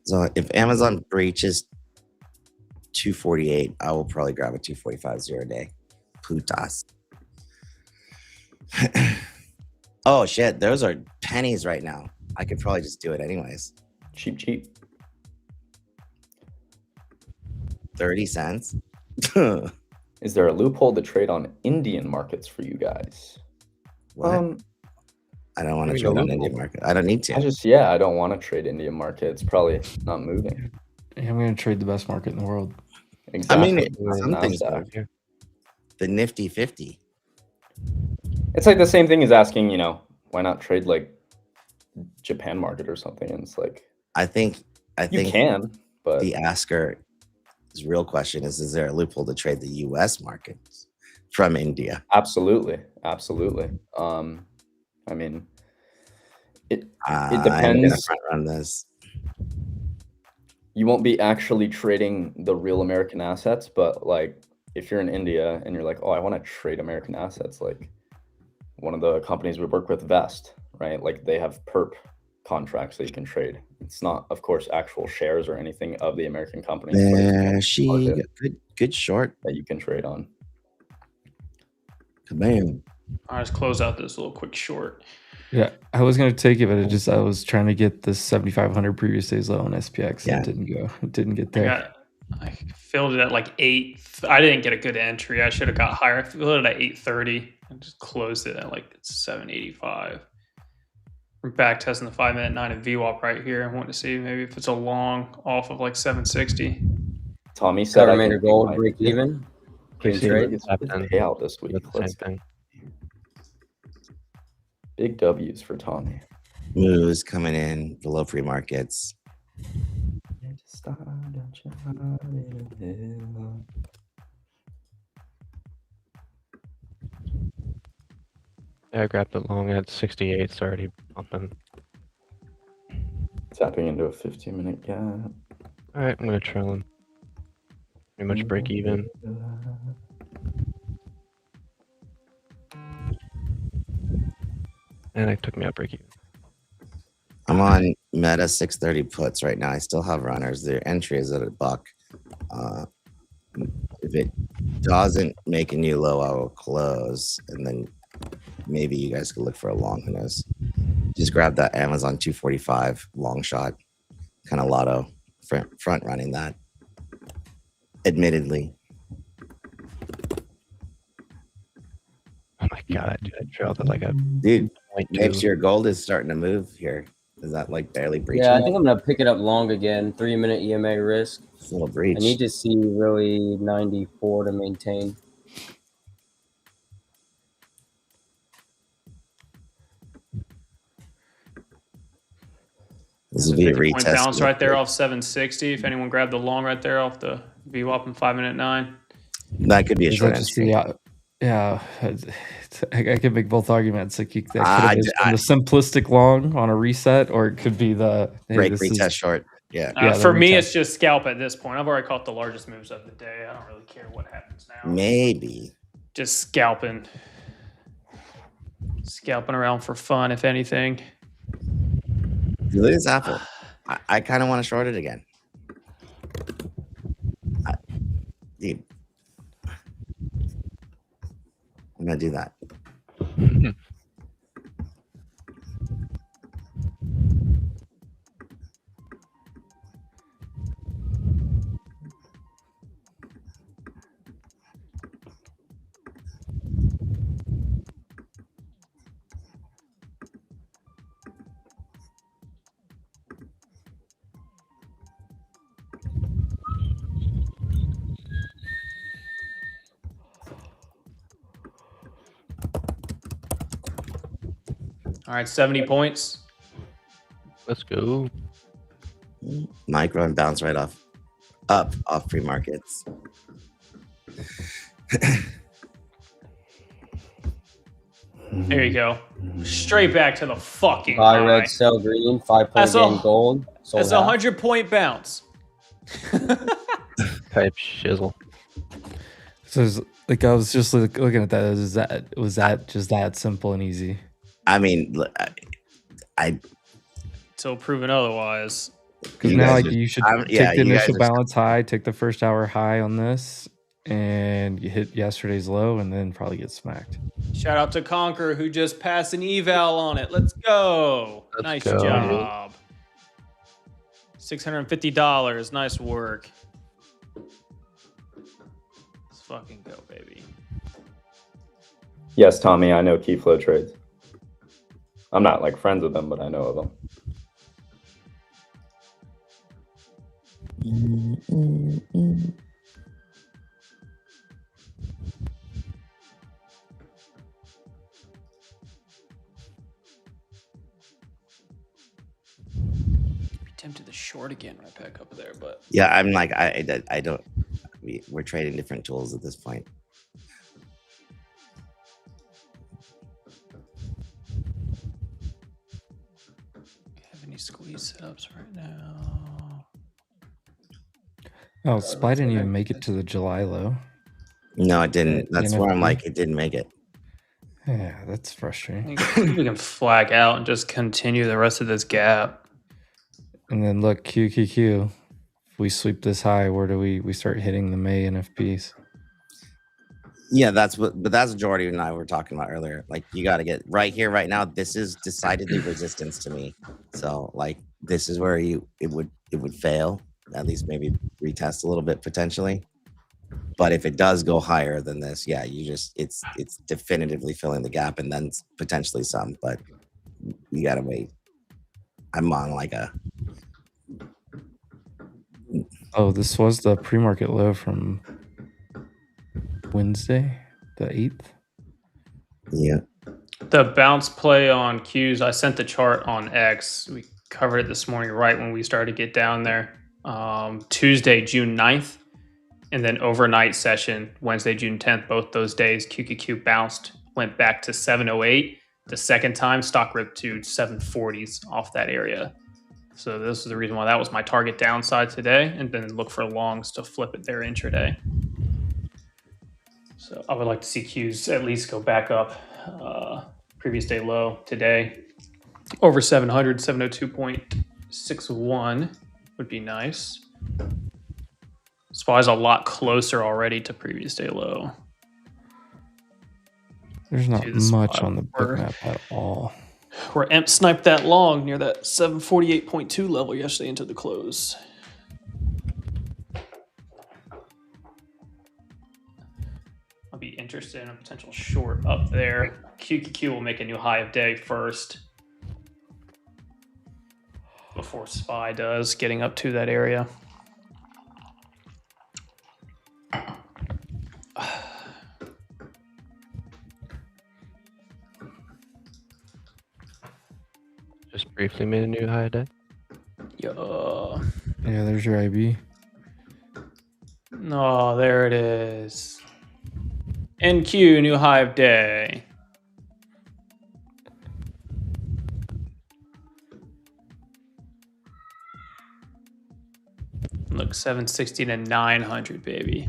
G: So if Amazon breaches 248, I will probably grab a 245 0 day. Putas. Oh shit, those are pennies right now. I could probably just do it anyways.
A: Cheap.
G: 30 cents.
A: Is there a loophole to trade on Indian markets for you guys?
G: What? I don't want to trade on Indian market. I don't need to.
A: I don't want to trade Indian market. It's probably not moving.
F: I'm going to trade the best market in the world.
A: Exactly.
G: I mean, some things the Nifty 50.
A: It's like the same thing as asking, why not trade like Japan market or something? And it's like,
G: I think
A: you can, but
G: the asker's real question is there a loophole to trade the US markets from India?
A: Absolutely. I mean, it depends.
G: I'm gonna front run this.
A: You won't be actually trading the real American assets, but like if you're in India and you're like, oh, I want to trade American assets, like one of the companies we work with, Vest, right? Like they have perp contracts that you can trade. It's not, of course, actual shares or anything of the American company.
G: Good short
A: that you can trade on.
G: Kabam.
E: I'll just close out this little quick short.
F: Yeah, I was gonna take it, but I was trying to get the 7,500 previous days low on SPX.
G: Yeah.
F: And it didn't go. It didn't get there.
E: I filled it at like 8. I didn't get a good entry. I should have got higher. I filled it at 830 and just closed it at like 785. We're back testing the 5-minute 9 of VWAP right here. I want to see maybe if it's a long off of like 760.
A: Tommy said I
D: Remainder gold break even.
A: Clean trade. Payout this week.
B: That's the same thing.
A: Big W's for Tommy.
G: Moves coming in below free markets.
B: Yeah, I grabbed it long at 68. It's already pumping.
A: Tapping into a 15-minute gap.
B: All right, I'm gonna trail him. Pretty much break even. And it took me out break even.
G: I'm on Meta 630 puts right now. I still have runners. Their entry is at $1. If it doesn't make a new low, I will close, and then maybe you guys could look for a long. Who knows? Just grab that Amazon 245 long shot, kind of lotto front running that. Admittedly.
B: Oh my god, dude, I trailed it like a
G: Dude,
B: 0.2.
G: next year gold is starting to move here. Is that like barely breaching?
D: Yeah, I think I'm gonna pick it up long again. 3-minute EMA risk.
G: It's a little breach.
D: I need to see really 94 to maintain.
G: This will be a
E: 50-point
G: retest.
E: bounce right there off 760. If anyone grabbed the long right there off the VWAP in 5-minute 9.
G: That could be a
F: Is
G: short
F: that just
G: entry.
F: I could make both arguments. Like that could
G: I
F: have been the simplistic long on a reset, or it could be the
G: break retest short. Yeah.
E: For me,
F: retest.
E: it's just scalp at this point. I've already caught the largest moves of the day. I don't really care what happens now.
G: Maybe.
E: Just scalping. Scalping around for fun, if anything.
G: Look at this apple. I kind of want to short it again. Dude. I'm going to do that.
E: All right, 70 points.
B: Let's go.
G: Micro and bounce right off pre-markets.
E: There you go. Straight back to the fucking
D: Buy
E: high.
D: red, sell green, 5 point
E: That's
D: gain
E: a-
D: gold. Sold
E: That's a
D: half.
E: 100-point bounce.
B: Type shizzle.
F: So it's like I was just looking at that. Was that just that simple and easy?
G: I mean, I
E: Till proven otherwise.
F: Because
G: You
F: now
G: guys
F: like
G: are-
F: you should
G: I'm-
F: take
G: yeah,
F: the
G: you guys
F: initial
G: are-
F: balance high, take the first hour high on this, and you hit yesterday's low, and then probably get smacked.
E: Shout out to Conquer, who just passed an eval on it. Let's go.
B: Let's
E: Nice
B: go.
E: job. $650. Nice work. Let's fucking go, baby.
A: Yes, Tommy, I know key flow trades. I'm not like friends with them, but I know of them.
E: Be tempted to short again right back up there, but
G: yeah, I'm like, I don't, we're trading different tools at this point.
E: have any squeeze setups right now?
F: Oh, SPY didn't even make it to the July low.
G: No, it didn't. That's where I'm
F: NFP?
G: like, it didn't make it.
F: Yeah, that's
E: I
F: frustrating.
E: think we can flag out and just continue the rest of this gap.
F: And then look, QQQ. If we sweep this high, where do we start hitting the May NFPs?
G: Yeah, but that's what Jordy and I were talking about earlier. Like, you got to get right here, right now. This is decidedly resistance to me. So, like, this is where it would fail. At least maybe retest a little bit potentially. But if it does go higher than this, yeah, it's definitively filling the gap, and then potentially some. But you got to wait. I'm on like a.
F: Oh, this was the pre-market low from Wednesday, the 8th.
G: Yeah.
E: The bounce play on Qs, I sent the chart on X. We covered it this morning right when we started to get down there. Tuesday, June 9th, and then overnight session, Wednesday, June 10th. Both those days, QQQ bounced, went back to 708. The second time, stock ripped to 740s off that area. So this is the reason why that was my target downside today, and then look for longs to flip it there intraday. So I would like to see Qs at least go back up. Previous day low today, over 700, 702.61 would be nice. SPY's a lot closer already to previous day low.
F: There's not
E: To the
F: much
E: spot
F: on the
E: where-
F: book map at all.
E: Where EMP sniped that long near that 748.2 level yesterday into the close. I'll be interested in a potential short up there. QQQ will make a new high of day first. Before SPY does, getting up to that area.
B: Just briefly made a new high day.
F: Yeah, there's your IB.
E: Oh, there it is. NQ, new high of day. Look, 760 to 900, baby.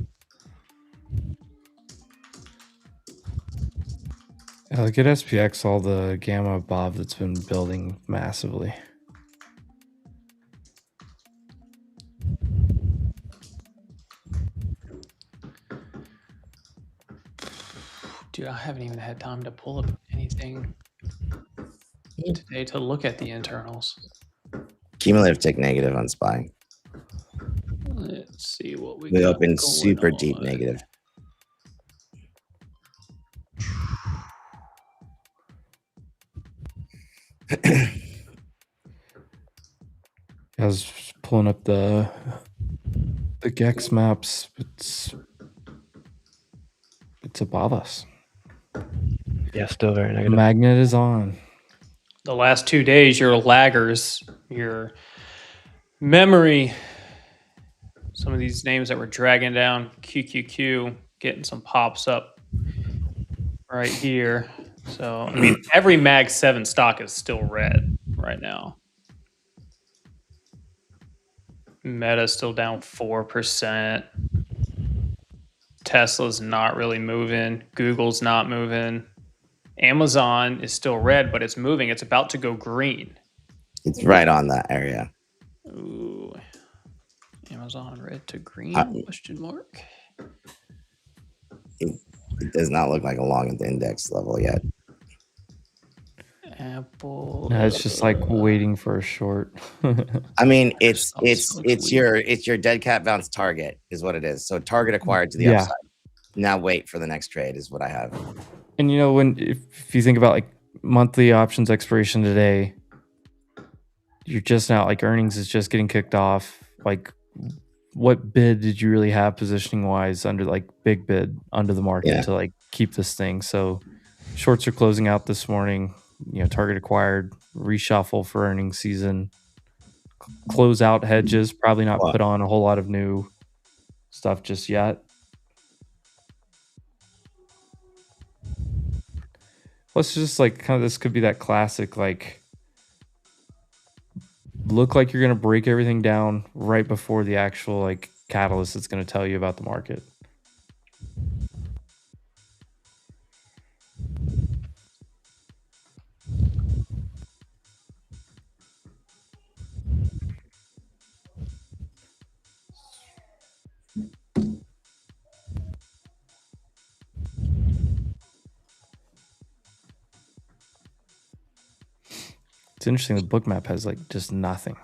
F: Yeah, look at SPX, all the gamma above that's been building massively.
E: Dude, I haven't even had time to pull up anything today to look at the internals.
G: Cumulative tick negative on SPY.
E: Let's see what we
G: We
E: got
G: opened
E: going
G: super deep
E: on.
G: negative.
F: I was pulling up the Gex maps. It's above us.
B: Yeah, still very negative.
F: Magnet is on.
E: The last 2 days, your laggers, your memory, some of these names that were dragging down QQQ, getting some pops up right here. So, I mean, every Mag 7 stock is still red right now. Meta's still down 4%. Tesla's not really moving. Google's not moving. Amazon is still red, but it's moving. It's about to go green.
G: It's right on that area.
E: Ooh. Amazon red to green? Question mark.
G: It does not look like a long at the index level yet.
E: Apple.
F: No, it's just like waiting for a short.
G: I mean, it's your dead cat bounce target is what it is. So target acquired to the
F: Yeah.
G: upside. Now wait for the next trade is what I have.
F: And you know, if you think about like monthly options expiration today, you're just now like earnings is just getting kicked off. Like, what bid did you really have positioning wise under like big bid under the market to like keep this thing? So shorts are closing out this morning. You know, target acquired, reshuffle for earnings season, close out hedges. Probably not put on a whole lot of new stuff just yet. Plus, just like kind of this could be that classic, like, look like you're going to break everything down right before the actual like catalyst that's going to tell you about the market. It's interesting. The book map has like just nothing.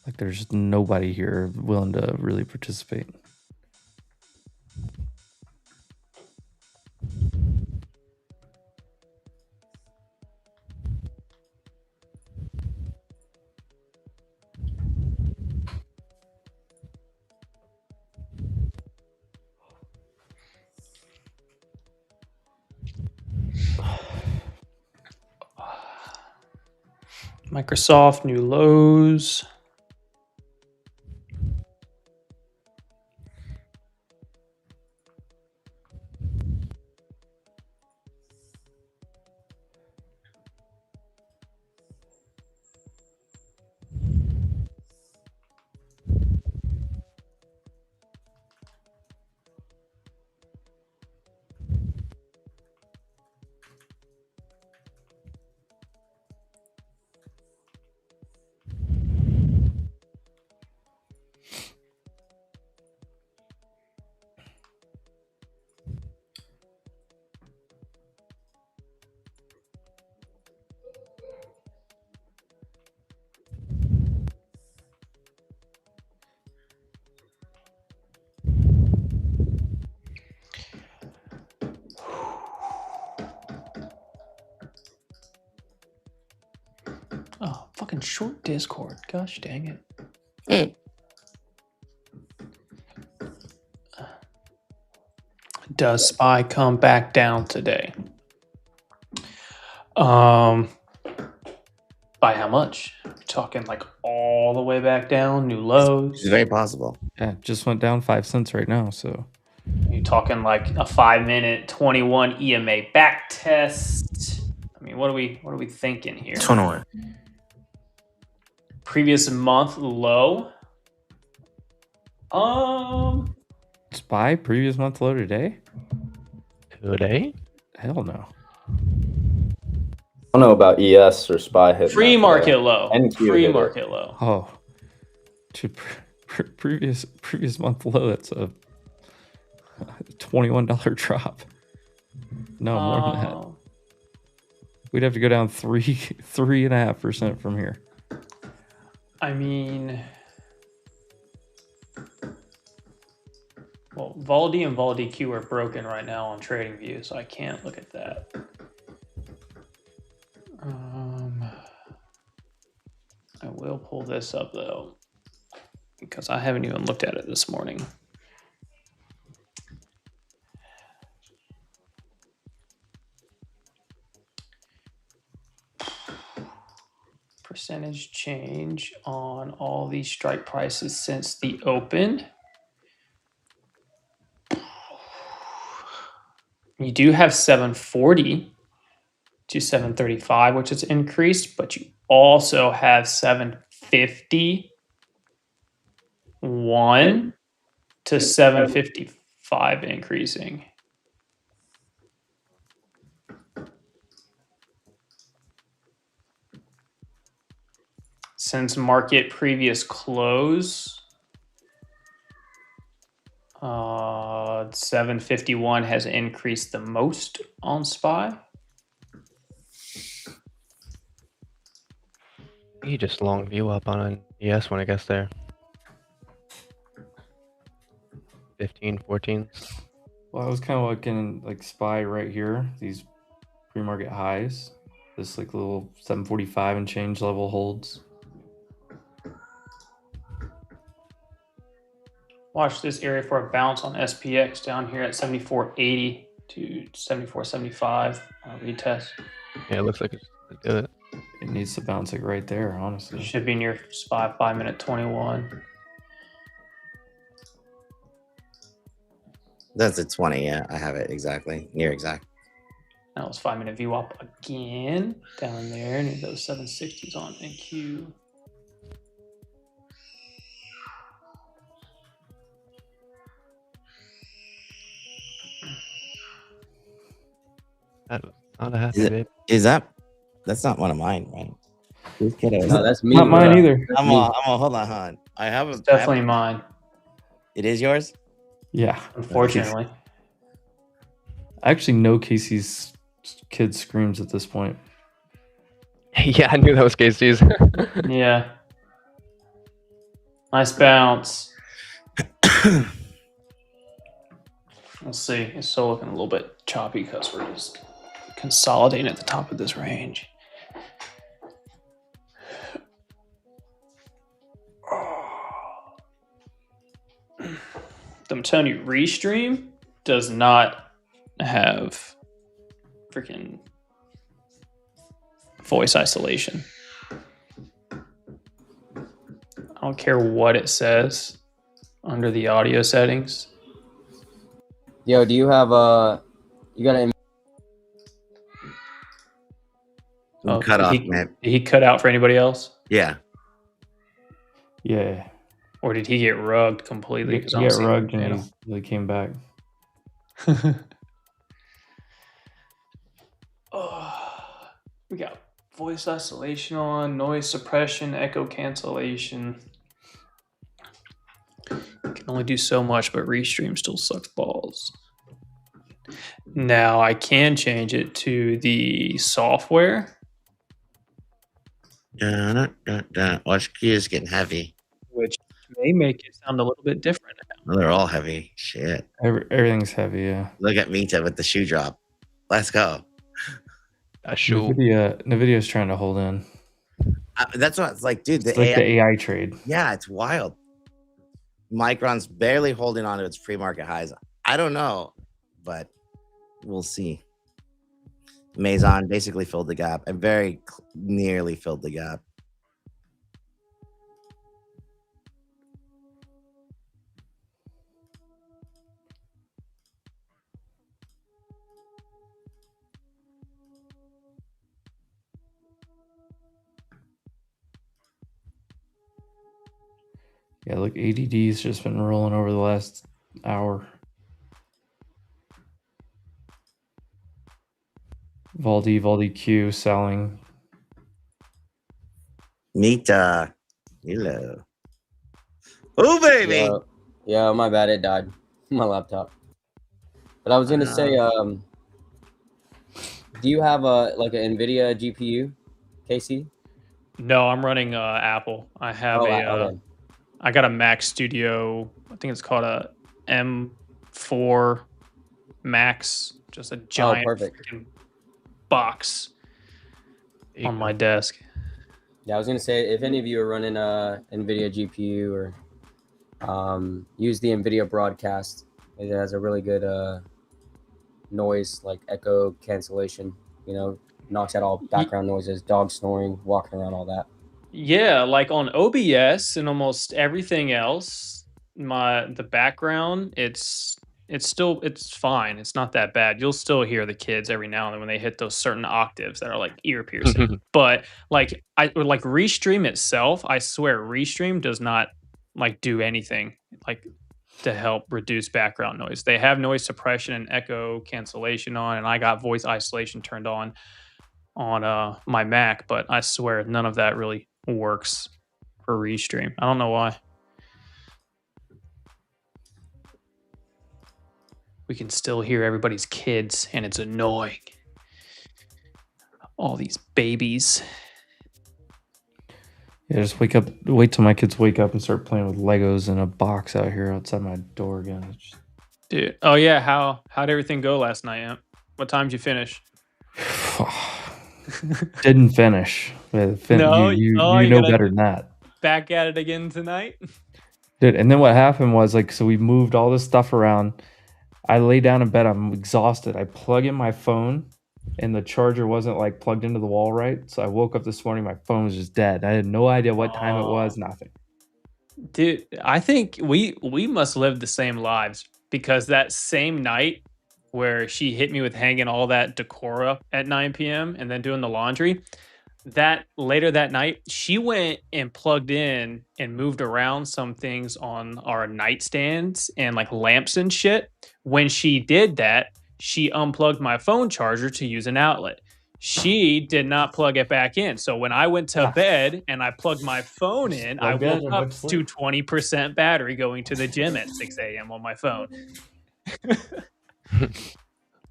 F: Like there's nobody here willing to really participate.
E: Microsoft, new lows. Oh, fucking short Discord. Gosh dang it. Does SPY come back down today? By how much? Talking like all the way back down, new
G: It's
E: lows.
G: very possible.
F: Yeah, just went down 5 cents right now. So
E: You're talking like a 5-minute 21 EMA back test. I mean, what are we thinking here?
H: 21.
E: Previous month low.
F: SPY previous month low today?
B: Today?
F: Hell no.
A: I don't know about ES or SPY hitting
E: Free
A: that
E: market
A: today.
E: low.
A: NQ
E: Free
A: hit it.
E: market low.
F: Oh, previous month low. That's a $21 drop. No, more than that. We'd have to go down 3.5% from here.
E: I mean, well, Valdi and ValDQ are broken right now on TradingView, so I can't look at that. I will pull this up though, because I haven't even looked at it this morning. Percentage change on all these strike prices since the open. You do have 740 to 735, which is increased, but you also have 751 to 755 increasing. Since market previous close, 751 has increased the most on SPY.
B: You just long view up on an ES when it gets there. 15, 14.
F: Well, I was kind of looking like SPY right here. These pre-market highs. This like little 745 and change level holds.
E: Watch this area for a bounce on SPX down here at 74.80 to 74.75 retest.
B: Yeah, it looks like it's gonna do it.
F: It needs to bounce like right there, honestly.
E: Should be near SPY 5-minute 21.
G: That's a 20. Yeah, I have it exactly. Near exact.
E: That was 5-minute view up again down there near those 760s on NQ.
B: Not a happy babe.
G: Is that's not one of mine, right? Whose kid is
D: No,
G: it?
D: that's me.
F: Not mine
D: bro.
F: either.
G: I'm on, hold on, hon. I have
E: It's
G: a
E: definitely mine,
G: It is yours?
F: Yeah.
E: unfortunately.
F: I actually know Casey's kid screams at this point.
B: Yeah, I knew that was Casey's.
E: Yeah. Nice bounce. We'll see. It's still looking a little bit choppy because we're just consolidating at the top of this range. I'm telling you, Restream does not have freaking voice isolation. I don't care what it says under the audio settings.
D: Yo, do you have you got an
G: Cut off,
E: did
G: man.
E: he cut out for anybody else?
G: Yeah.
F: Yeah.
E: Or did he get rugged completely?
F: He
E: 'Cause I don't
F: got
E: see
F: rugged
E: the
F: and he came back.
E: Oh, we got voice isolation on, noise suppression, echo cancellation. You can only do so much, but Restream still sucks balls. Now I can change it to the software,
G: Watch key is getting heavy.
E: which may make it sound a little bit different.
G: Well, they're all heavy. Shit.
F: Everything's heavy, yeah.
G: Look at Mita with the shoe drop. Let's go.
F: NVIDIA's trying to hold in.
G: That's what it's like, dude.
F: It's like the AI trade.
G: Yeah, it's wild. Micron's barely holding on to its pre-market highs. I don't know, but we'll see. Maison basically filled the gap and very nearly filled the gap.
F: Yeah, look, ADD's just been rolling over the last hour. Valdi Q selling.
G: Mita. Hello. Oh, baby.
D: Yeah, my bad. It died. My laptop. But I was gonna say, do you have an NVIDIA GPU, Casey?
E: No, I'm running Apple. I have
D: Okay.
E: I got a Mac Studio. I think it's called a M4 Max. Just a giant
D: perfect.
E: freaking box on my desk.
D: Yeah, I was gonna say, if any of you are running a NVIDIA GPU or use the NVIDIA Broadcast, it has a really good noise, like echo cancellation. You know, knocks out all background noises, dogs snoring, walking around, all that.
E: Yeah, like on OBS and almost everything else, the background, it's fine. It's not that bad. You'll still hear the kids every now and then when they hit those certain octaves that are like ear piercing. But like Restream itself, I swear Restream does not like do anything like to help reduce background noise. They have noise suppression and echo cancellation on, and I got voice isolation turned on my Mac, but I swear none of that really works for Restream. I don't know why. We can still hear everybody's kids, and it's annoying. All these babies.
F: Yeah, just wait till my kids wake up and start playing with Legos in a box out here outside my door again.
E: Dude, oh yeah, how'd everything go last night, Amp? What time did you finish?
F: Didn't finish.
E: No,
F: you know better than that.
E: Back at it again tonight?
F: Dude, and then what happened was, so we moved all this stuff around. I lay down in bed. I'm exhausted. I plug in my phone, and the charger wasn't plugged into the wall right. So I woke up this morning. My phone was just dead. I had no idea what time it was. Nothing.
E: Dude, I think we must live the same lives, because that same night where she hit me with hanging all that decor up at 9 p.m. and then doing the laundry, that later that night, she went and plugged in and moved around some things on our nightstands and lamps and shit. When she did that, she unplugged my phone charger to use an outlet. She did not plug it back in. So when I went to bed and I plugged my phone in, I woke up to 20% battery going to the gym at 6 a.m. on my phone.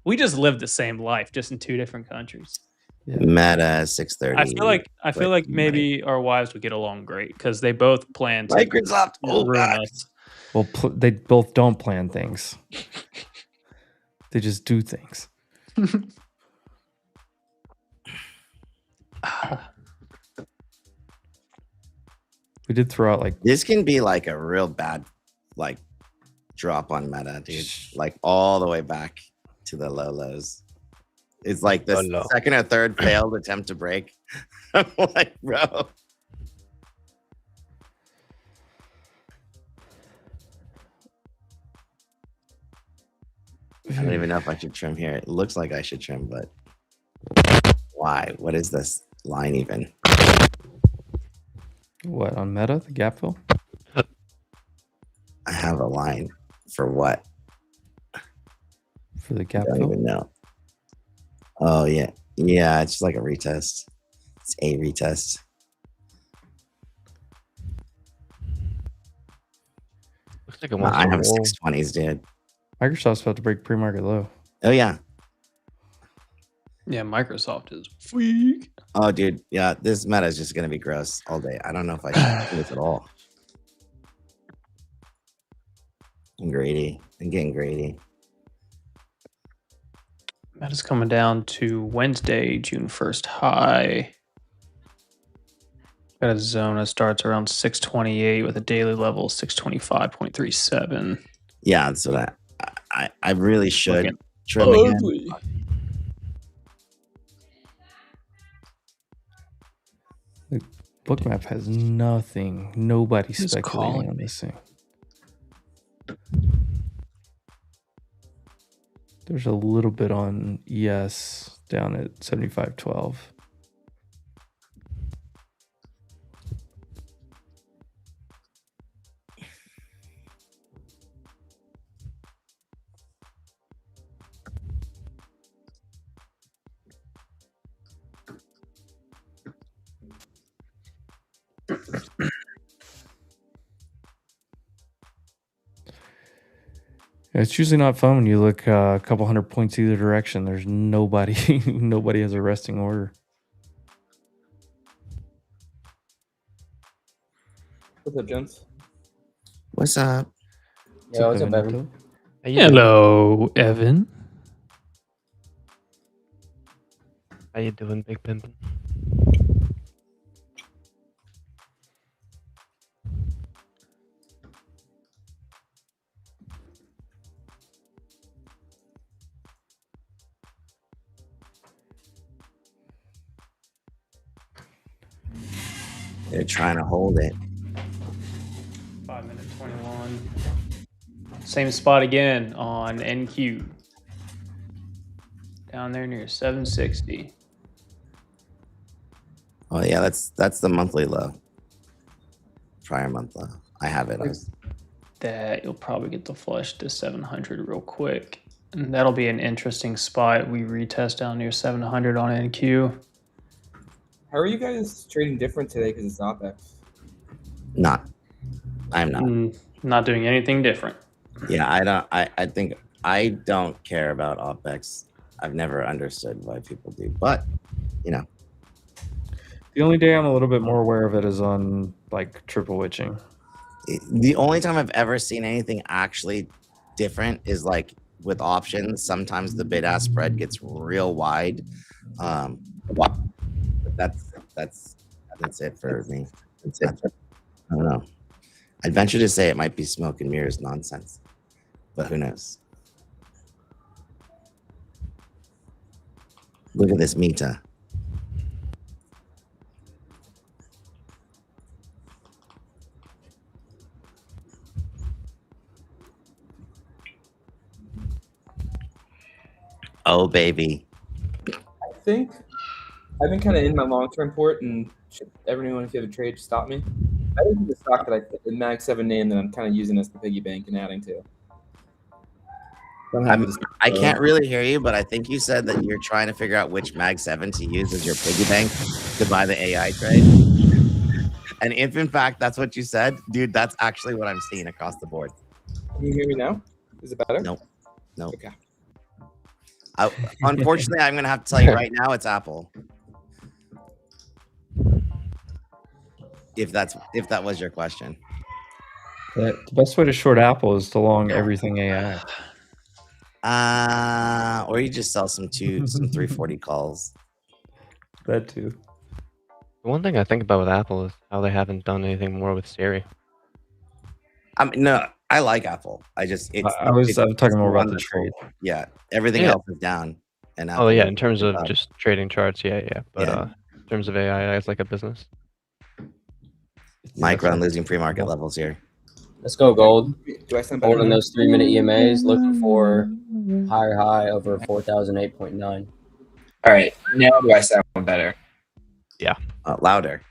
E: We just live the same life, just in two different countries.
F: Yeah.
G: Meta 630.
E: I feel like maybe our wives would get along great, because they both plan to
G: Microsoft
E: ruin us.
F: Well, they both don't plan things. They just do things. We did throw out
G: this can be a real bad drop on Meta, dude. All the way back to the lows. It's the second or third failed attempt to break. I'm bro. I don't even know if I should trim here. It looks like I should trim, but why? What is this line even?
F: What, on Meta, the gap fill?
G: I have a line for what?
F: For the gap
G: I don't
F: fill?
G: even know. Oh yeah, it's just a retest. It's a retest.
B: Looks like it wants
G: I
B: to
G: have
B: roll.
G: 620s, dude.
F: Microsoft's about to break pre-market low.
G: Oh yeah.
E: Yeah, Microsoft is weak.
G: Oh dude, yeah. This Meta is just gonna be gross all day. I don't know if I should do this at all. I'm greedy. I'm getting greedy.
E: That is coming down to Wednesday, June 1st high. Got a zone that starts around 628 with a daily level 625.37.
G: Yeah, that's what I really should
E: Looking
G: trim again.
E: ugly.
F: The bookmap has nothing. Nobody's
E: Who's
F: speculating
E: calling
F: on
E: me?
F: this thing. There's a little bit on ES down at 75.12. It's usually not fun when you look a couple hundred points either direction. There's nobody, nobody has a resting order.
H: What's up, gents?
G: What's up?
D: Yeah, what's up, Evan?
B: How you doing?
E: Hello, Evan.
B: How you doing, Big Pimpin'?
G: They're trying to hold it.
E: 5 minute 21. Same spot again on NQ. Down there near 760.
G: Oh yeah, that's the monthly low. Prior month low. I have it.
E: That you'll probably get the flush to 700 real quick. And that'll be an interesting spot. We retest down near 700 on NQ.
H: How are you guys trading different today because it's OPEX?
G: Not. I'm not.
E: Not doing anything different.
G: Yeah, I don't. I think I don't care about OPEX. I've never understood why people do, but you know.
F: The only day I'm a little bit more aware of it is on like triple witching.
G: The only time I've ever seen anything actually different is like with options. Sometimes the bid-ask spread gets real wide. But that's it for me. That's it. I don't know. I'd venture to say it might be smoke and mirrors nonsense, but who knows? Look at this Mita. Oh, baby.
H: I think I've been kind of in my long-term port, and everyone, if you have a trade, stop me. I think the stock that the Mag 7 name that I'm kind of using as the piggy bank and adding to.
G: I can't really hear you, but I think you said that you're trying to figure out which Mag 7 to use as your piggy bank to buy the AI trade. And if in fact that's what you said, dude, that's actually what I'm seeing across the board.
H: Can you hear me now? Is it better?
G: Nope. Nope.
H: Okay.
G: Unfortunately, I'm going to have to tell you right now, it's Apple. If that was your question.
F: The best way to short Apple is to long everything AI.
G: Or you just sell some 340 calls.
F: That too.
B: The one thing I think about with Apple is how they haven't done anything more with Siri.
G: No, I like Apple. I'm
F: talking more about the trade.
G: Yeah, everything else is down. And
B: Apple, yeah, in terms of just trading charts, yeah. But in terms of AI, it's like a business.
G: Micron losing pre-market levels here.
D: Let's go gold.
H: Do I sound better?
D: Holding those 3-minute EMAs, looking for higher high over 4,008.9.
I: All right, now do I sound better?
B: Yeah.
G: Louder.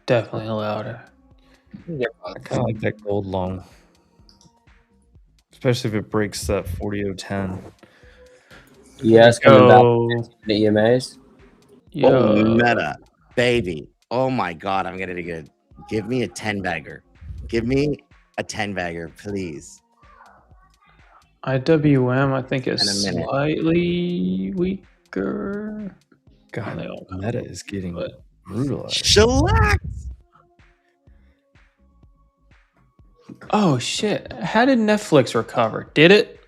E: Definitely louder.
F: I kind of like that gold long, especially if it breaks that 40.010.
D: Yes, coming back to the EMAs.
E: Yeah.
G: Oh, meta, baby. Oh my God, I'm gonna get. Give me a 10-bagger. Give me a 10-bagger, please.
E: IWM, I think, is slightly weaker.
F: God, meta is getting brutalized.
G: Shellac.
E: Oh shit! How did Netflix recover? Did it?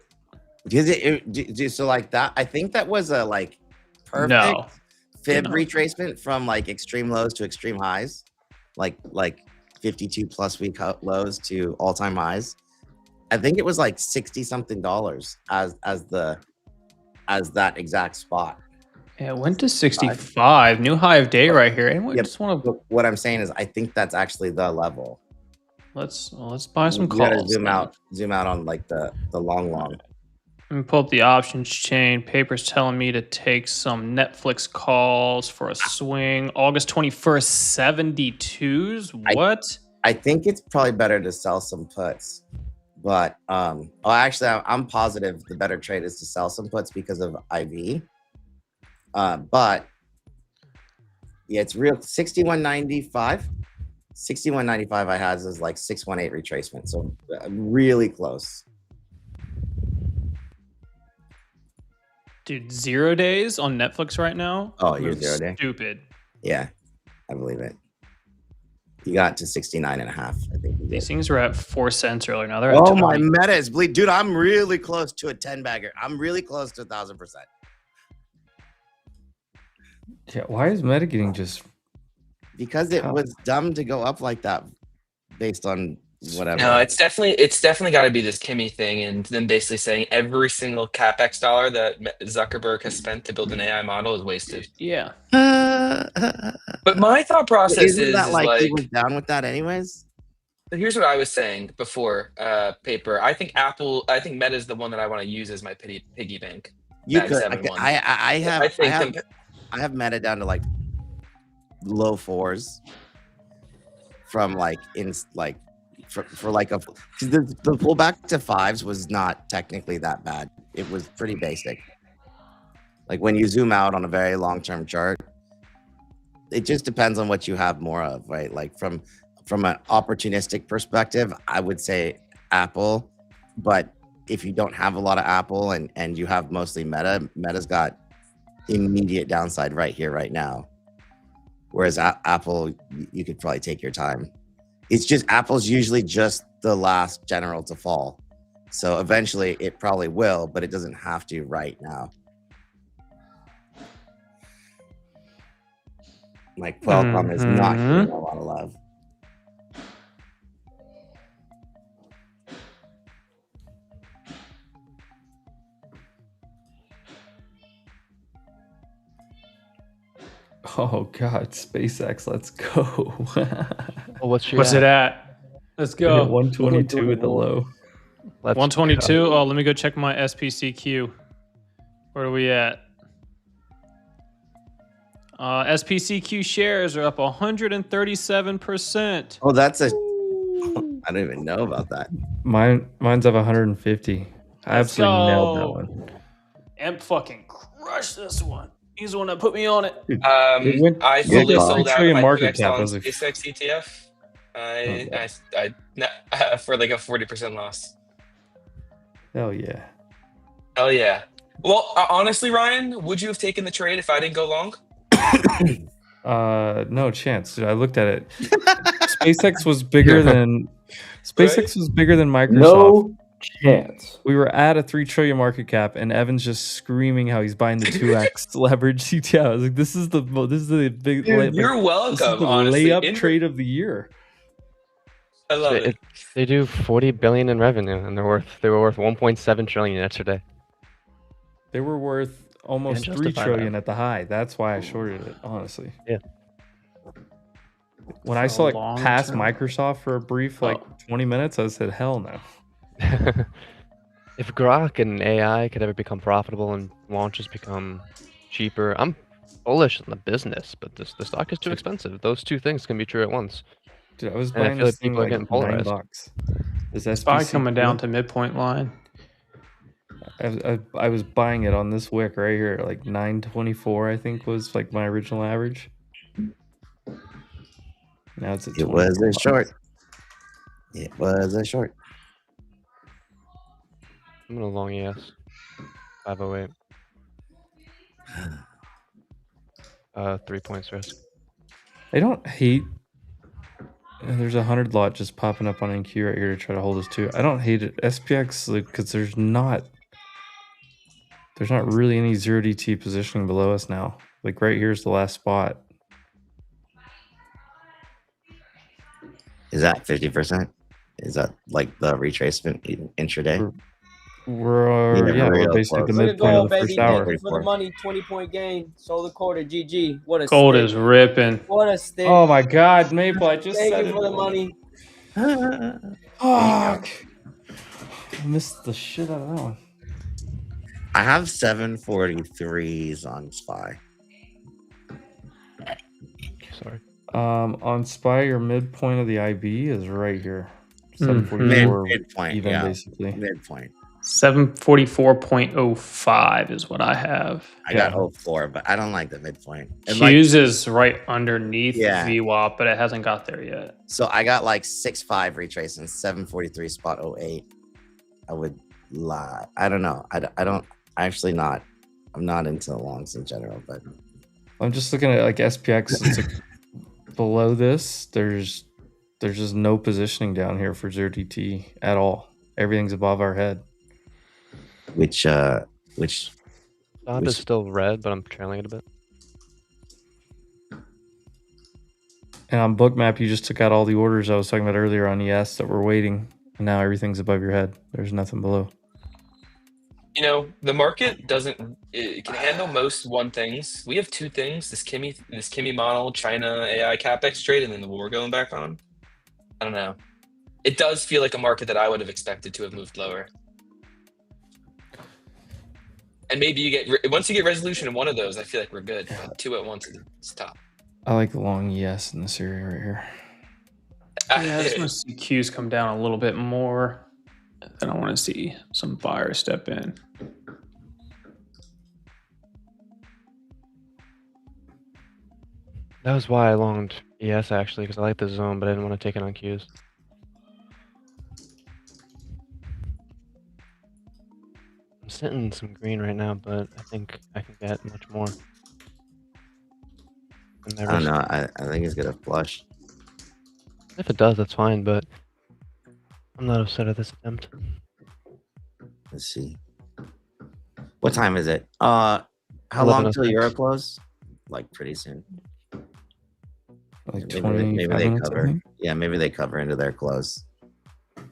G: So like that, I think that was a like perfect fib retracement from like extreme lows to extreme highs, like 52 plus week lows to all-time highs. I think it was like $60-something as that exact spot.
E: Yeah, it went to 65. New high of day right here. Anyone just want to?
G: What I'm saying is, I think that's actually the level.
E: Let's buy some calls.
G: Gotta zoom out on like the long.
E: Let me pull up the options chain. Paper's telling me to take some Netflix calls for a swing. August 21st, 72s. What?
G: I think it's probably better to sell some puts, but actually, I'm positive the better trade is to sell some puts because of IV. But yeah, it's real 61.95. 61.95 I has is like 618 retracement, so really close.
E: Dude, 0 days on Netflix right now.
G: Oh, you're
E: Moves
G: 0 day.
E: Stupid.
G: Yeah, I believe it. You got to 69.5. I think.
E: These things were at 4 cents earlier. Now they're at
G: Oh
E: 20.
G: my meta is bleed, dude. I'm really close to a 10 bagger. I'm really close to 1,000%.
F: Yeah, why is meta getting just?
G: Because it was dumb to go up like that, based on whatever.
I: No, it's definitely got to be this Kimmy thing, and then basically saying every single capex dollar that Zuckerberg has spent to build an AI model is wasted.
E: Yeah.
I: But my thought process
G: Isn't that
I: is
G: like he was down with that anyways?
I: Here's what I was saying before, Paper. I think Meta is the one that I want to use as my piggy bank.
G: You
I: Mag
G: could.
I: 7-1.
G: I have meta down to like low 4s from like for like the pullback to 5s was not technically that bad. It was pretty basic. Like when you zoom out on a very long-term chart, it just depends on what you have more of, right? Like from an opportunistic perspective, I would say Apple, but if you don't have a lot of Apple and you have mostly Meta's got immediate downside right here, right now. Whereas Apple, you could probably take your time. It's just Apple's usually just the last general to fall. So eventually it probably will, but it doesn't have to right now. Like Qualcomm is not getting a lot of love.
F: Oh God, SpaceX, let's go.
B: What's
E: it at? Let's go.
F: 122 at the low.
E: 122. Oh, let me go check my SPCQ. Where are we at? SPCQ shares are up 137%.
G: Oh, that's I don't even know about that.
F: Mine's up 150. I absolutely nailed that one.
E: Amp fucking crushed this one. He's the one that put me on it.
I: I fully sold out of my
F: market
I: 2x
F: cap.
I: on SpaceX ETF. I for like a 40% loss.
F: Hell yeah.
I: Hell yeah. Well, honestly, Ryan, would you have taken the trade if I didn't go long?
F: No chance. Dude, I looked at it. SpaceX was bigger than Microsoft.
A: No chance.
F: We were at a 3 trillion market cap, and Evan's just screaming how he's buying the 2x leverage CTI. I was like, this is the big.
I: Dude, you're welcome.
F: This is the
I: honestly,
F: layup trade of the year.
I: I love it.
B: They do 40 billion in revenue, and they were worth 1.7 trillion yesterday.
F: They were worth almost 3 trillion at the high. That's why I shorted it, honestly.
B: Yeah.
F: When I saw it pass Microsoft for a brief 20 minutes, I said, hell no.
B: If Grok and AI could ever become profitable and launches become cheaper, I'm bullish on the business, but the stock is too expensive. Those two things can be true at once.
F: Dude, I was buying this thing like $9. Is
E: SPY coming down to midpoint line?
F: I was buying it on this wick right here, like 924, I think was like my original average. Now it's at
G: It was a short. It was a short.
B: I'm gonna long ES. 508. 3 points risk.
F: I don't hate. There's 100 lot just popping up on NQ right here to try to hold us to. I don't hate it. SPX, because there's not really any 0DT positioning below us now. Like right here's the last spot.
G: Is that 50%? Is that like the retracement intraday?
F: We're basically the midpoint of the first hour.
D: For the money, 20-point gain. Sold the quarter. GG. What a
E: gold
D: stick.
E: is ripping.
D: What a stick.
F: Oh my God, Maple! I just
D: Thank
F: said
D: you
F: it.
D: for the money.
F: Fuck! I missed the shit out of that one.
G: I have 743s on SPY.
B: Sorry.
F: On SPY, your midpoint of the IB is right here. 744
G: midpoint,
F: even
G: yeah.
F: basically.
G: Midpoint.
E: 744.05 is what I have.
G: I got 04, but I don't like the midpoint. And
E: Q's is right underneath
G: Yeah.
E: VWAP, but it hasn't got there yet.
G: So I got like 6.5 retracing, 743 spot 08. I would lie. I don't know. I don't actually not. I'm not into the longs in general, but
F: I'm just looking at like SPX. It's like below this. There's just no positioning down here for 0DT at all. Everything's above our head.
G: which
B: Stop is still red, but I'm trailing it a bit.
F: And on Bookmap, you just took out all the orders I was talking about earlier on ES that were waiting. And now everything's above your head. There's nothing below.
I: You know, the market it can handle most one things. We have two things: this Kimmy model, China AI capex trade, and then the war going back on. I don't know. It does feel like a market that I would have expected to have moved lower. And maybe once you get resolution in one of those, I feel like we're good. But two at once is tough.
F: I like the long ES in this area right here.
E: Yeah, I just want to see Q's come down a little bit more. Then I want to see some buyers step in.
B: That was why I longed ES actually, because I like the zone, but I didn't want to take it on Q's. I'm sitting in some green right now, but I think I can get much more.
G: I don't know. I think it's gonna flush.
B: If it does, that's fine, but I'm not upset at this attempt.
G: Let's see. What time is it? How long till Euro close? Like pretty soon.
F: Like
G: maybe they
F: minutes,
G: cover. Yeah, maybe they cover into their close.
B: I'm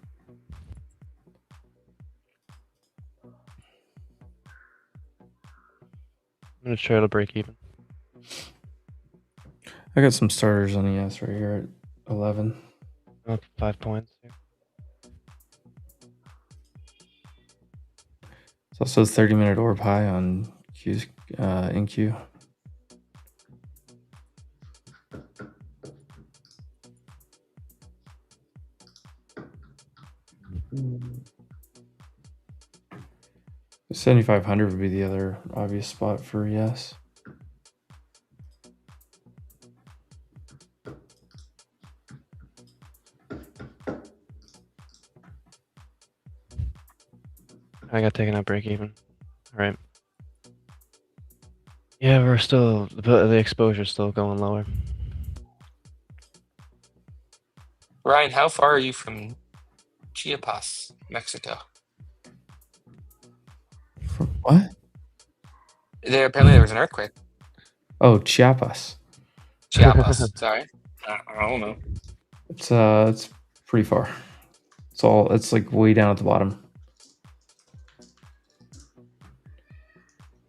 B: gonna try to break even.
F: I got some starters on ES right here at 11.
B: I'm up 5 points here.
F: It's also 30-minute orb high on Q's in Q. The 7,500 would be the other obvious spot for ES.
B: I got taken out break even. All right. Yeah, we're still the exposure's still going lower.
I: Ryan, how far are you from Chiapas, Mexico?
F: From what?
I: Apparently there was an earthquake.
F: Oh, Chiapas.
I: Chiapas, sorry. I don't know.
F: It's pretty far. It's like way down at the bottom.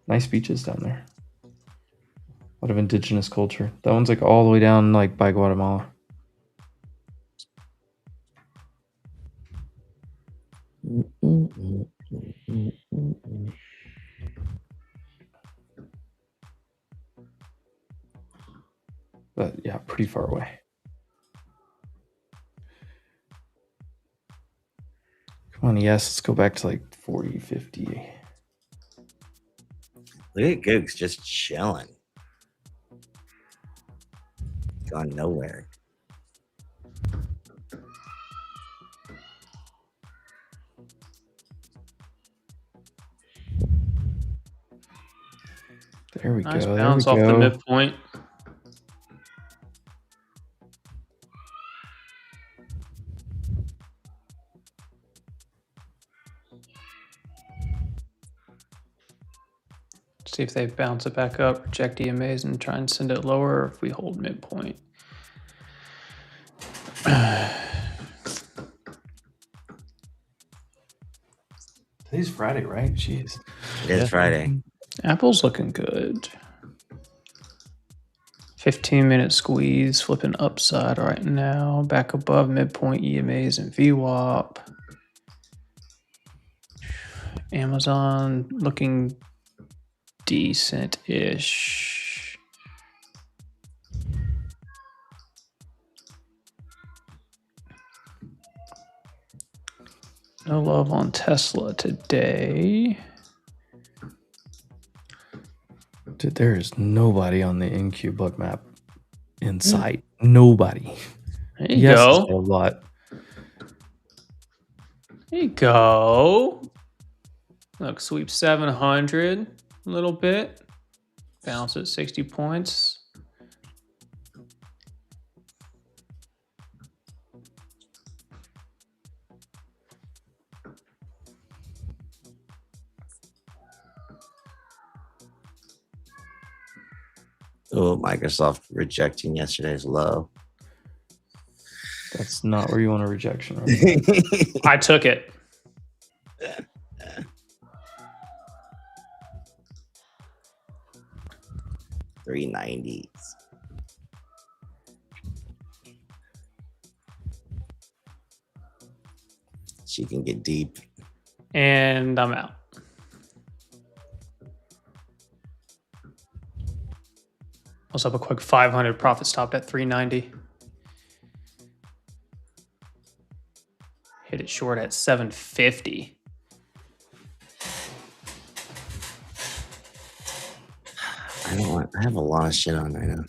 F: Nice beaches down there. A lot of indigenous culture. That one's like all the way down like by Guatemala. But yeah, pretty far away. Come on, yes, let's go back to like 40, 50.
G: Look at Googs just chilling. Gone nowhere.
F: There we
E: Nice
F: go.
E: bounce
F: There we
E: off
F: go.
E: the midpoint. See if they bounce it back up, reject EMAs, and try and send it lower, or if we hold midpoint.
F: Today's Friday, right? Jeez.
G: It is Friday.
E: Apple's looking good. 15-minute squeeze, flipping upside right now. Back above midpoint EMAs and VWAP. Amazon looking decent-ish. No love on Tesla today.
F: Dude, there is nobody on the NQ book map in sight. Nobody.
E: There you
F: Yes,
E: go.
F: a lot.
E: There you go. Look, sweep 700 a little bit. Bounce at 60 points.
G: Oh, Microsoft rejecting yesterday's low.
F: That's not where you want a rejection. Right?
E: I took it.
G: $390s. She can get deep.
E: And I'm out. Also, up a quick 500 profit stop at 390. Hit it short at 750.
G: I have a lot of shit on right now.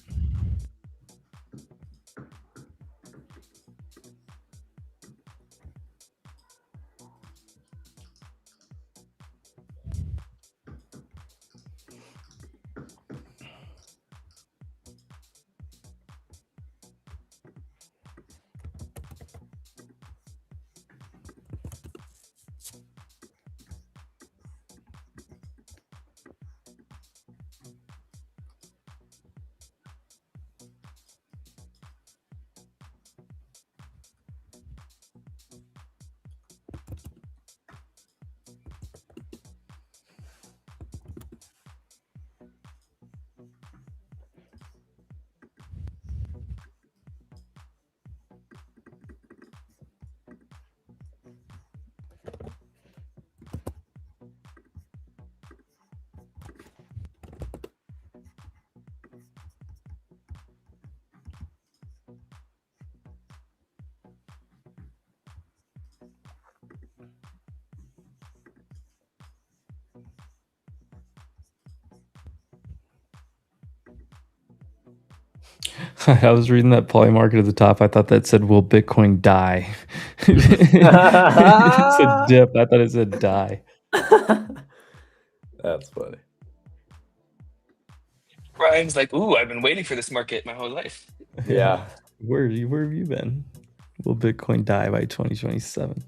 F: I was reading that poly market at the top. I thought that said, "Will Bitcoin die?" It said dip. I thought it said die.
A: That's funny.
I: Ryan's like, ooh, I've been waiting for this market my whole life.
A: Yeah.
F: Where have you been? Will Bitcoin die by 2027?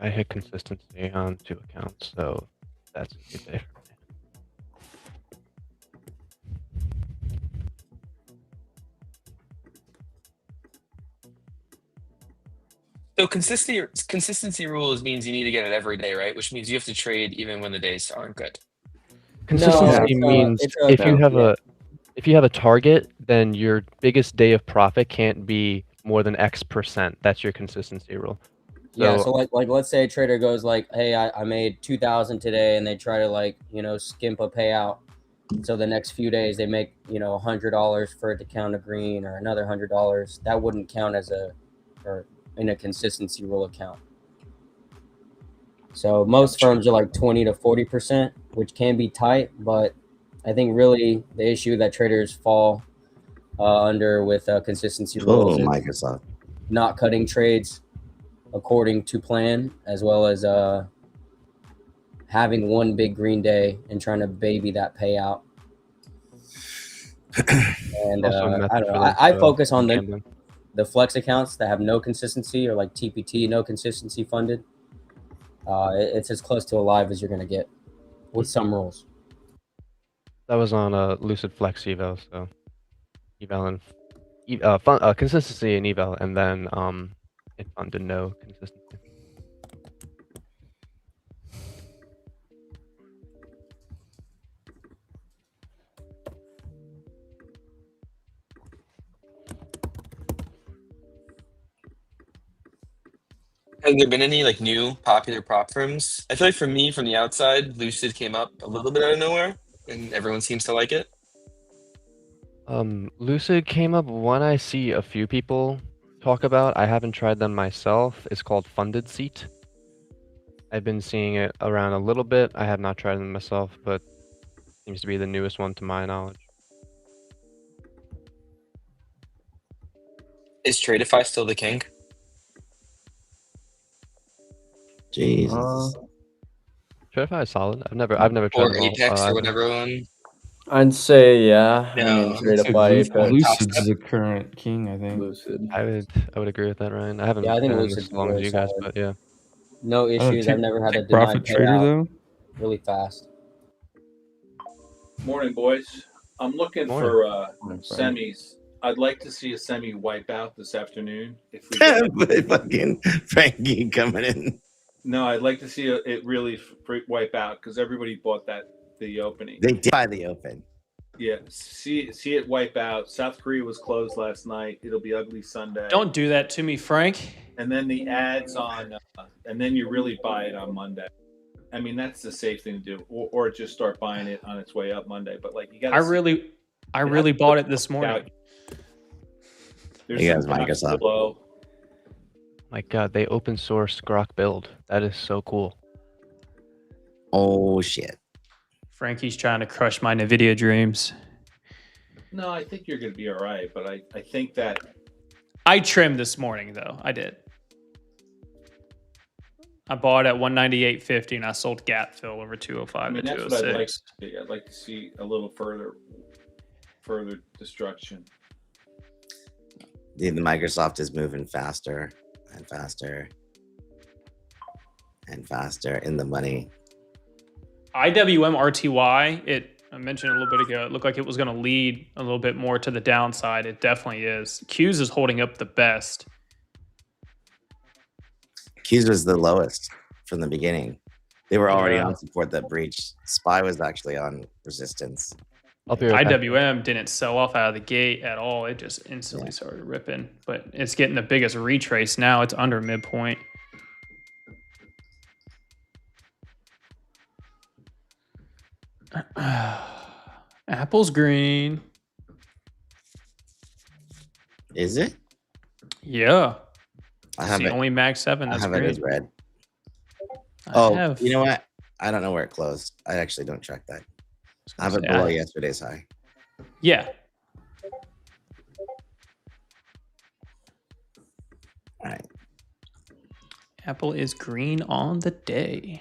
B: I hit consistency on 2 accounts, so that's a good day for me.
I: So consistency rules means you need to get it every day, right? Which means you have to trade even when the days aren't good.
B: Consistency means if you have a target, then your biggest day of profit can't be more than X%. That's your consistency rule.
D: So like let's say a trader goes like, hey, I made 2,000 today, and they try to like, skimp a payout. So the next few days they make, $100 for it to count a green, or another $100. That wouldn't count as in a consistency rule account. So most firms are like 20 to 40%, which can be tight, but I think really the issue that traders fall under with consistency rules is
G: Microsoft
D: not cutting trades according to plan, as well as having one big green day and trying to baby that payout. And I don't know. I focus on the flex accounts that have no consistency, or like TPT, no consistency funded. It's as close to alive as you're going to get with some rules.
B: That was on a Lucid Flex eval, so eval and consistency and eval, and then it funded no consistency.
I: Have there been any like new popular prop firms? I feel like for me, from the outside, Lucid came up a little bit out of nowhere, and everyone seems to like it.
B: Lucid came up one I see a few people talk about. I haven't tried them myself. It's called Funded Seat. I've been seeing it around a little bit. I have not tried them myself, but seems to be the newest one to my knowledge.
I: Is Tradify still the king?
G: Jesus.
B: Tradify is solid. I've never tried
I: Or
B: them all,
I: Apex or
B: either.
I: whatever one?
A: I'd say yeah. I mean,
I: No,
A: Tradify,
I: Lucid-
F: Lucid's the current king, I think.
A: Lucid.
B: I would agree with that, Ryan. I haven't
D: Yeah, I think
B: been in
D: Lucid's
B: this as long
D: really
B: as you guys,
D: solid.
B: but yeah.
D: No issues. I've never had a
F: Take
D: denied
F: profit trader
D: payout.
F: though.
D: Really fast.
C: Morning, boys. I'm looking
B: Morning.
C: for
A: Morning, Frank.
C: semis. I'd like to see a semi wipe out this afternoon. If we get
G: Fucking Frankie coming in.
C: no, I'd like to see it really wipe out because everybody bought the opening.
G: They did buy the open.
C: Yeah, see it wipe out. South Korea was closed last night. It'll be ugly Sunday.
E: Don't do that to me, Frank.
C: And then the ads on, and then you really buy it on Monday. I mean, that's the safe thing to do, or just start buying it on its way up Monday. But like, you got.
E: I really bought it this morning.
C: There's
G: You guys,
C: some
G: Microsoft.
C: flow.
B: My God, they open source Grok build. That is so cool.
G: Oh shit.
E: Frankie's trying to crush my NVIDIA dreams.
C: No, I think you're going to be all right. But I think that
E: I trimmed this morning, though. I did. I bought at 198.50 and I sold gap fill over 205 to
C: that's what I'd like
E: 206.
C: to see. I'd like to see a little further destruction.
G: The Microsoft is moving faster and faster and faster in the money.
E: IWM RTY, I mentioned a little bit ago, it looked like it was going to lead a little bit more to the downside. It definitely is. Q's is holding up the best.
G: Q's was the lowest from the beginning. They were already
E: Yeah.
G: on support that breach. SPY was actually on resistance.
B: I'll be right back.
E: IWM didn't sell off out of the gate at all. It just instantly started ripping. But it's getting the biggest retrace now. It's under midpoint. Apple's green.
G: Is it?
E: Yeah.
G: I
E: It's
G: have
E: the
G: it.
E: only Mag 7
G: I
E: that's
G: have it
E: green.
G: as red.
E: I
G: Oh,
E: have-
G: you know what? I don't know where it closed. I actually don't track that. I have it
E: say,
G: below
E: I-
G: yesterday's high.
E: Yeah.
G: All right.
E: Apple is green on the day.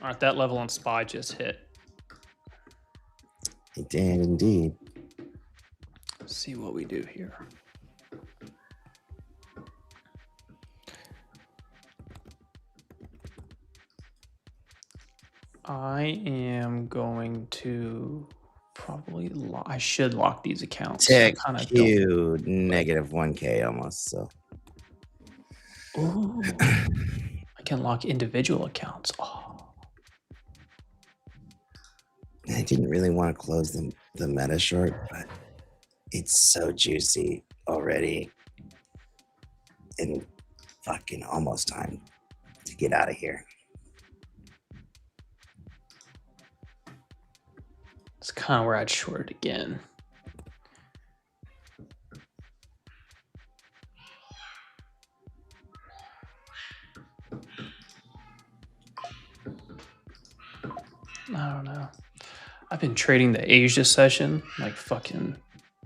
E: All right, that level on SPY just hit.
G: It did indeed.
E: Let's see what we do here. I am going to probably I should lock these accounts.
G: Tick
E: I kinda
G: Q negative 1K almost. So
E: Ooh, I can lock individual accounts. Oh.
G: I didn't really want to close the meta short, but it's so juicy already. And fucking almost time to get out of here.
E: It's kind of where I'd short it again. I don't know. I've been trading the Asia session like fucking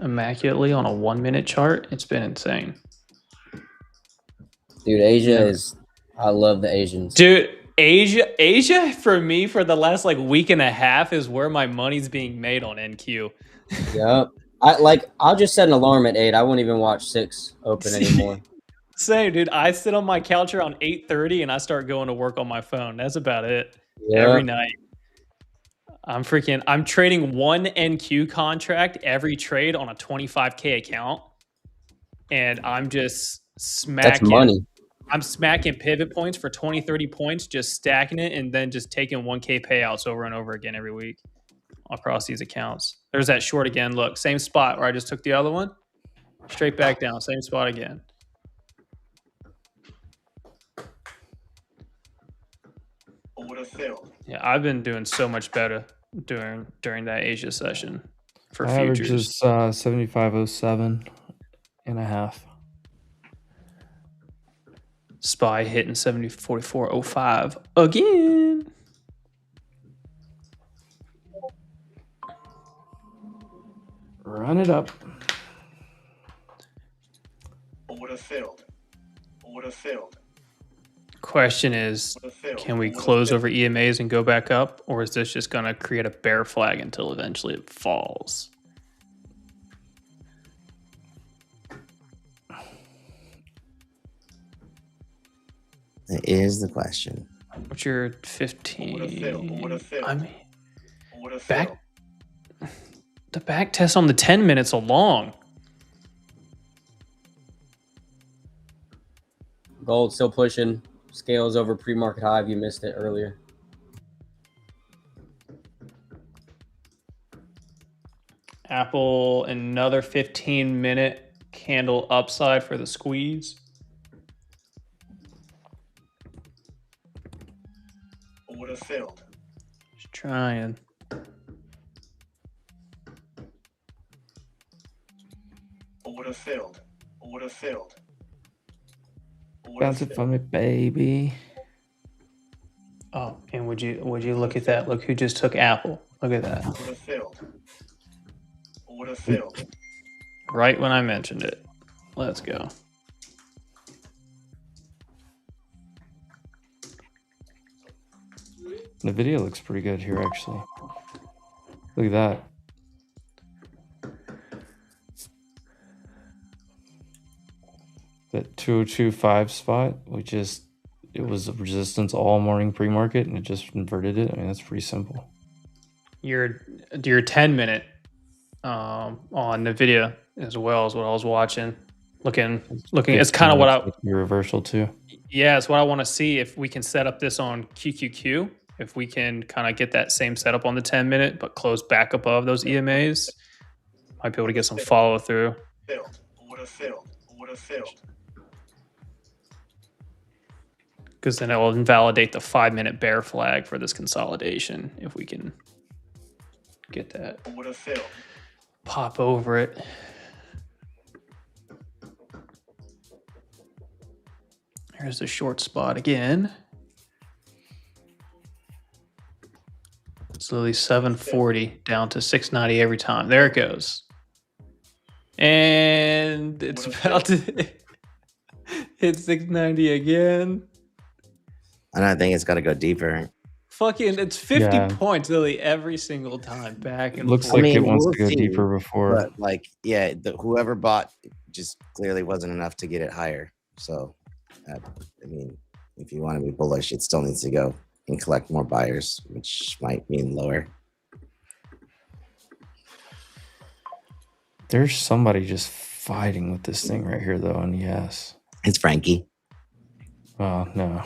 E: immaculately on a 1 minute chart. It's been insane.
D: Dude, Asia is. I love the Asians.
E: Dude, Asia for me for the last like week and a half is where my money's being made on NQ.
D: Yep. I'll just set an alarm at 8. I won't even watch 6 open anymore.
E: Same, dude. I sit on my couch around 8:30 and I start going to work on my phone. That's about it.
D: Yeah.
E: Every night. I'm trading one NQ contract every trade on a 25K account. And I'm just
D: That's
E: smacking.
D: money.
E: I'm smacking pivot points for 20, 30 points, just stacking it and then just taking 1K payouts over and over again every week across these accounts. There's that short again. Look, same spot where I just took the other one. Straight back down. Same spot again.
J: Would have failed.
E: Yeah, I've been doing so much better during that Asia session for
F: My average
E: futures.
F: is 75.07.5.
E: SPY hitting 70.44.05 again.
F: Run it up.
J: Would have failed. Would have failed.
E: Question is,
J: Would have failed.
E: can we
J: Would have
E: close
J: failed.
E: over EMAs and go back up, or is this just going to create a bear flag until eventually it falls?
G: That is the question.
E: What's your
J: Would have failed.
E: 15?
J: Would have failed.
E: I mean,
J: Would have failed.
E: the back test on the 10 minutes are long.
D: Gold still pushing. Scales over pre-market high if you missed it earlier.
E: Apple, another 15-minute candle upside for the squeeze.
J: Would have failed.
E: Just trying.
J: Would have failed. Would have failed. Would
F: Bounce
J: have
F: it
J: failed.
F: for me, baby.
E: Oh, and would you look at that? Look who just took Apple. Look at that.
J: Would have failed. Would have failed.
E: Right when I mentioned it. Let's go.
F: The video looks pretty good here, actually. Look at that. That 2025 spot, it was a resistance all morning pre-market and it just inverted it. I mean, that's pretty simple.
E: Your 10-minute on the video as well as what I was watching. Looking. It's kind of what I.
F: Your reversal too.
E: Yeah, it's what I want to see if we can set up this on QQQ. If we can kind of get that same setup on the 10-minute, but close back above those EMAs, might be able to get some follow through.
J: Failed. Would have failed. Would have failed.
E: Because then it will invalidate the 5-minute bear flag for this consolidation if we can get that.
J: Would have failed.
E: Pop over it. Here's the short spot again. It's literally 740 down to 690 every time. There it goes. And it's about to hit 690 again.
G: And I think it's got to go deeper.
E: Fucking, it's 50
F: Yeah.
E: points literally every single time. Back and
F: Looks
E: forth.
F: like
G: I mean,
F: it wants
G: we'll
F: to go
G: see,
F: deeper before.
G: But like, yeah, whoever bought just clearly wasn't enough to get it higher. So, I mean, if you want to be bullish, it still needs to go and collect more buyers, which might mean lower.
F: There's somebody just fighting with this thing right here, though, and yes.
G: It's Frankie.
F: Oh, no.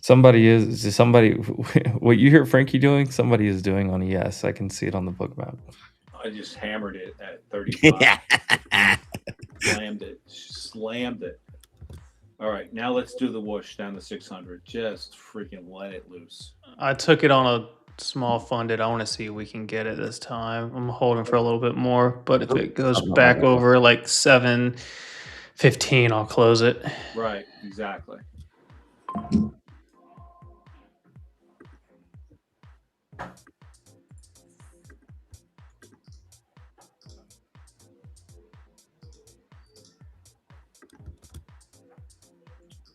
F: Somebody, what you hear Frankie doing, somebody is doing on ES. I can see it on the book map.
C: I just hammered it at 35.
G: Yeah.
C: Slammed it. All right, now let's do the whoosh down to 600. Just freaking let it loose.
E: I took it on a small funded. I want to see if we can get it this time. I'm holding for a little bit more, but if it goes back over like 715, I'll close it.
C: Right, exactly.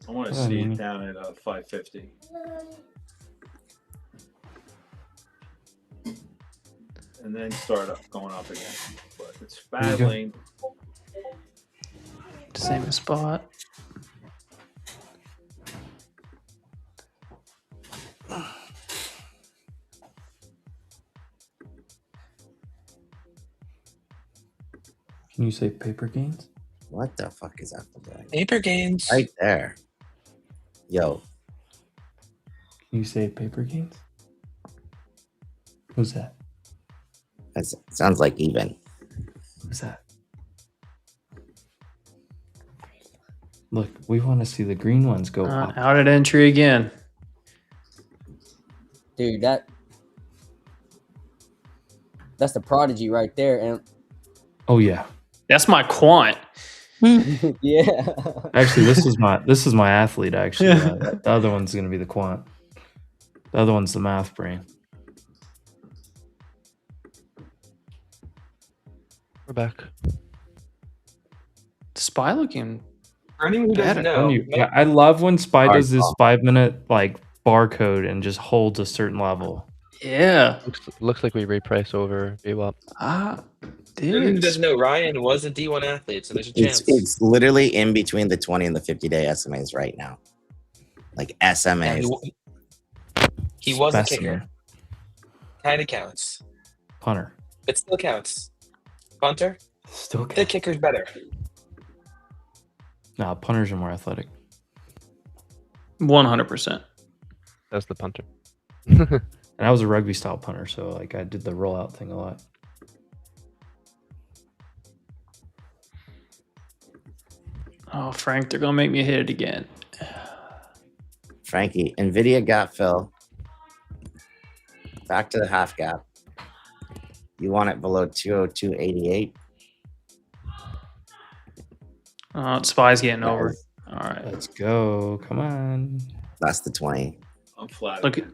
C: I want to see it down at 550. And then start up, going up again. But it's battling.
E: Same spot.
F: Can you say paper gains?
G: What the fuck is that doing?
I: Paper gains.
G: Right there. Yo,
F: Can you say paper gains? Who's that?
G: that sounds like even.
F: Who's that? Look, we want to see the green ones go up.
E: Out at entry again.
D: Dude, that's the prodigy right there. And
F: Oh yeah.
E: That's my quant.
D: yeah.
F: Actually, this is my athlete. Actually, the other one's gonna be the quant. The other one's the math brain.
B: We're back.
E: Spy looking.
I: For anyone who doesn't know,
F: Yeah, I love when Spy does this 5-minute like barcode and just holds a certain level.
E: Yeah.
B: Looks like we reprice over VWAP.
I: for anyone who
E: Dude.
I: doesn't know, Ryan was a D1 athlete, so there's a chance.
G: It's literally in between the 20 and the 50-day SMAs right now. Like SMAs.
I: He was a
F: Specimen.
I: kicker. Kind of counts.
F: Punter.
I: It still counts. Punter?
F: Still
I: The kicker's better.
F: Nah, punters are more athletic.
E: 100%.
B: That's the punter.
F: And I was a rugby style punter, so like I did the rollout thing a lot.
E: Oh, Frank, they're gonna make me hit it again.
G: Frankie, NVIDIA got Phil. Back to the half gap. You want it below 202.88?
E: Spy's getting over. All right.
F: Let's go. Come on.
G: That's the 20.
C: I'm flat.
E: Look at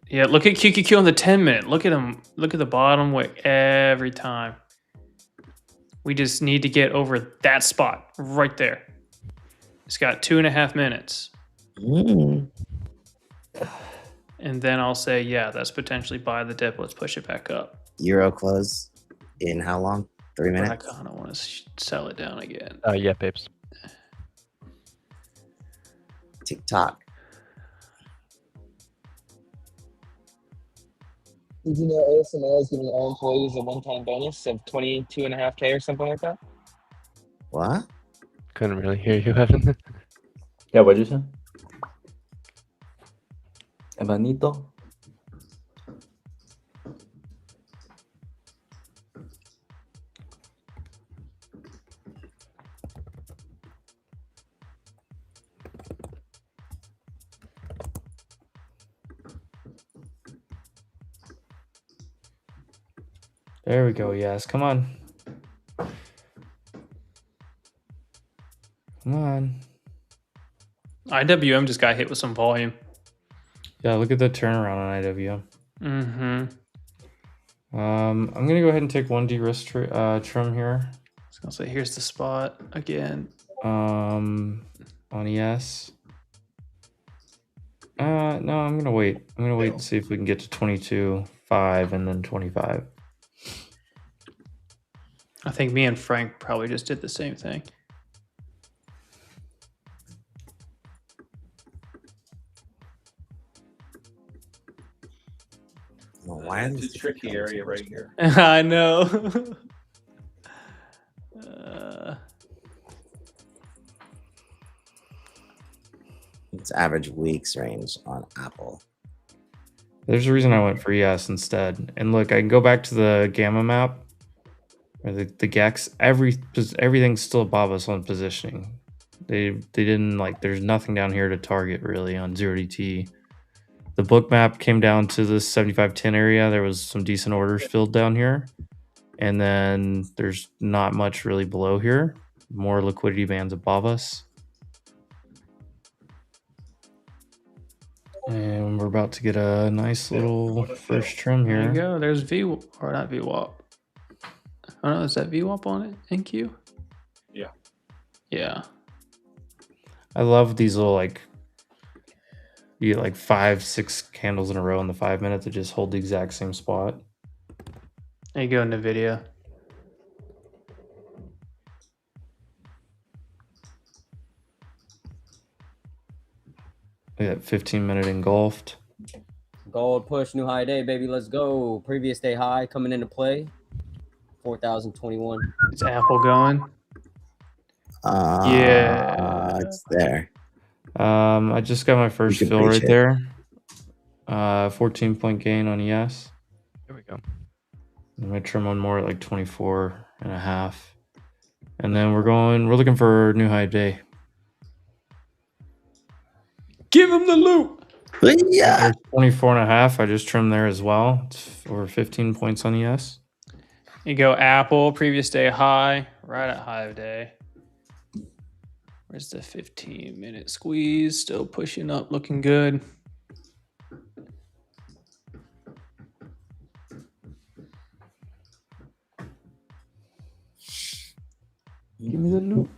E: QQQ on the 10-minute. Look at him. Look at the bottom wick every time. We just need to get over that spot right there. It's got 2.5 minutes. And then I'll say, yeah, that's potentially buy the dip. Let's push it back up.
G: Euro close in how long? 3
E: But I
G: minutes?
E: kind of want to sell it down again.
B: Yeah, Papes.
G: TikTok.
I: Did you know ASML is giving all employees a one-time bonus of $22.5K or something like that?
G: What?
B: Couldn't really hear you, Evan.
A: Yeah, what'd you say? Evanito?
F: There we go. Yes. Come on. Come on.
E: IWM just got hit with some volume.
F: Yeah, look at the turnaround on IWM.
E: Mm-hmm.
F: I'm gonna go ahead and take 1D risk trim here.
E: I was gonna say, here's the spot again.
F: On ES. No, I'm gonna wait. I'm gonna wait and see if we can get to 22.5 and then 25.
E: I think me and Frank probably just did the same thing.
G: Well, why
C: It's a tricky area right here.
E: I know.
G: It's average weeks range on Apple.
F: There's a reason I went for ES instead. And look, I can go back to the gamma map or the GEX. Everything's still above us on positioning. They didn't like. There's nothing down here to target really on 0DT. The book map came down to this 7510 area. There was some decent orders filled down here. And then there's not much really below here. More liquidity bands above us. And we're about to get a nice little first trim
E: There you
F: here.
E: go. There's V, or not VWAP. Oh no, is that VWAP on it? NQ?
C: Yeah.
E: Yeah.
F: I love these little like, you get like 5-6 candles in a row in the 5 minutes to just hold the exact same spot.
E: There you go, NVIDIA.
F: Look at that 15-minute engulfed.
D: Gold push, new high day, baby. Let's go. Previous day high coming into play. 4,021.
E: Is Apple going? Yeah.
G: It's there.
F: I just got my first
G: can
F: fill
G: reach
F: right
G: it.
F: there. 14-point gain on ES.
B: There we go.
F: I'm gonna trim one more at like 24.5. And then we're looking for new high day.
E: Give him the loot.
G: Yeah.
F: There's 24.5. I just trimmed there as well. It's over 15 points on ES.
E: You go Apple, previous day high, right at high of day. Where's the 15-minute squeeze? Still pushing up, looking good.
F: Give me the loot.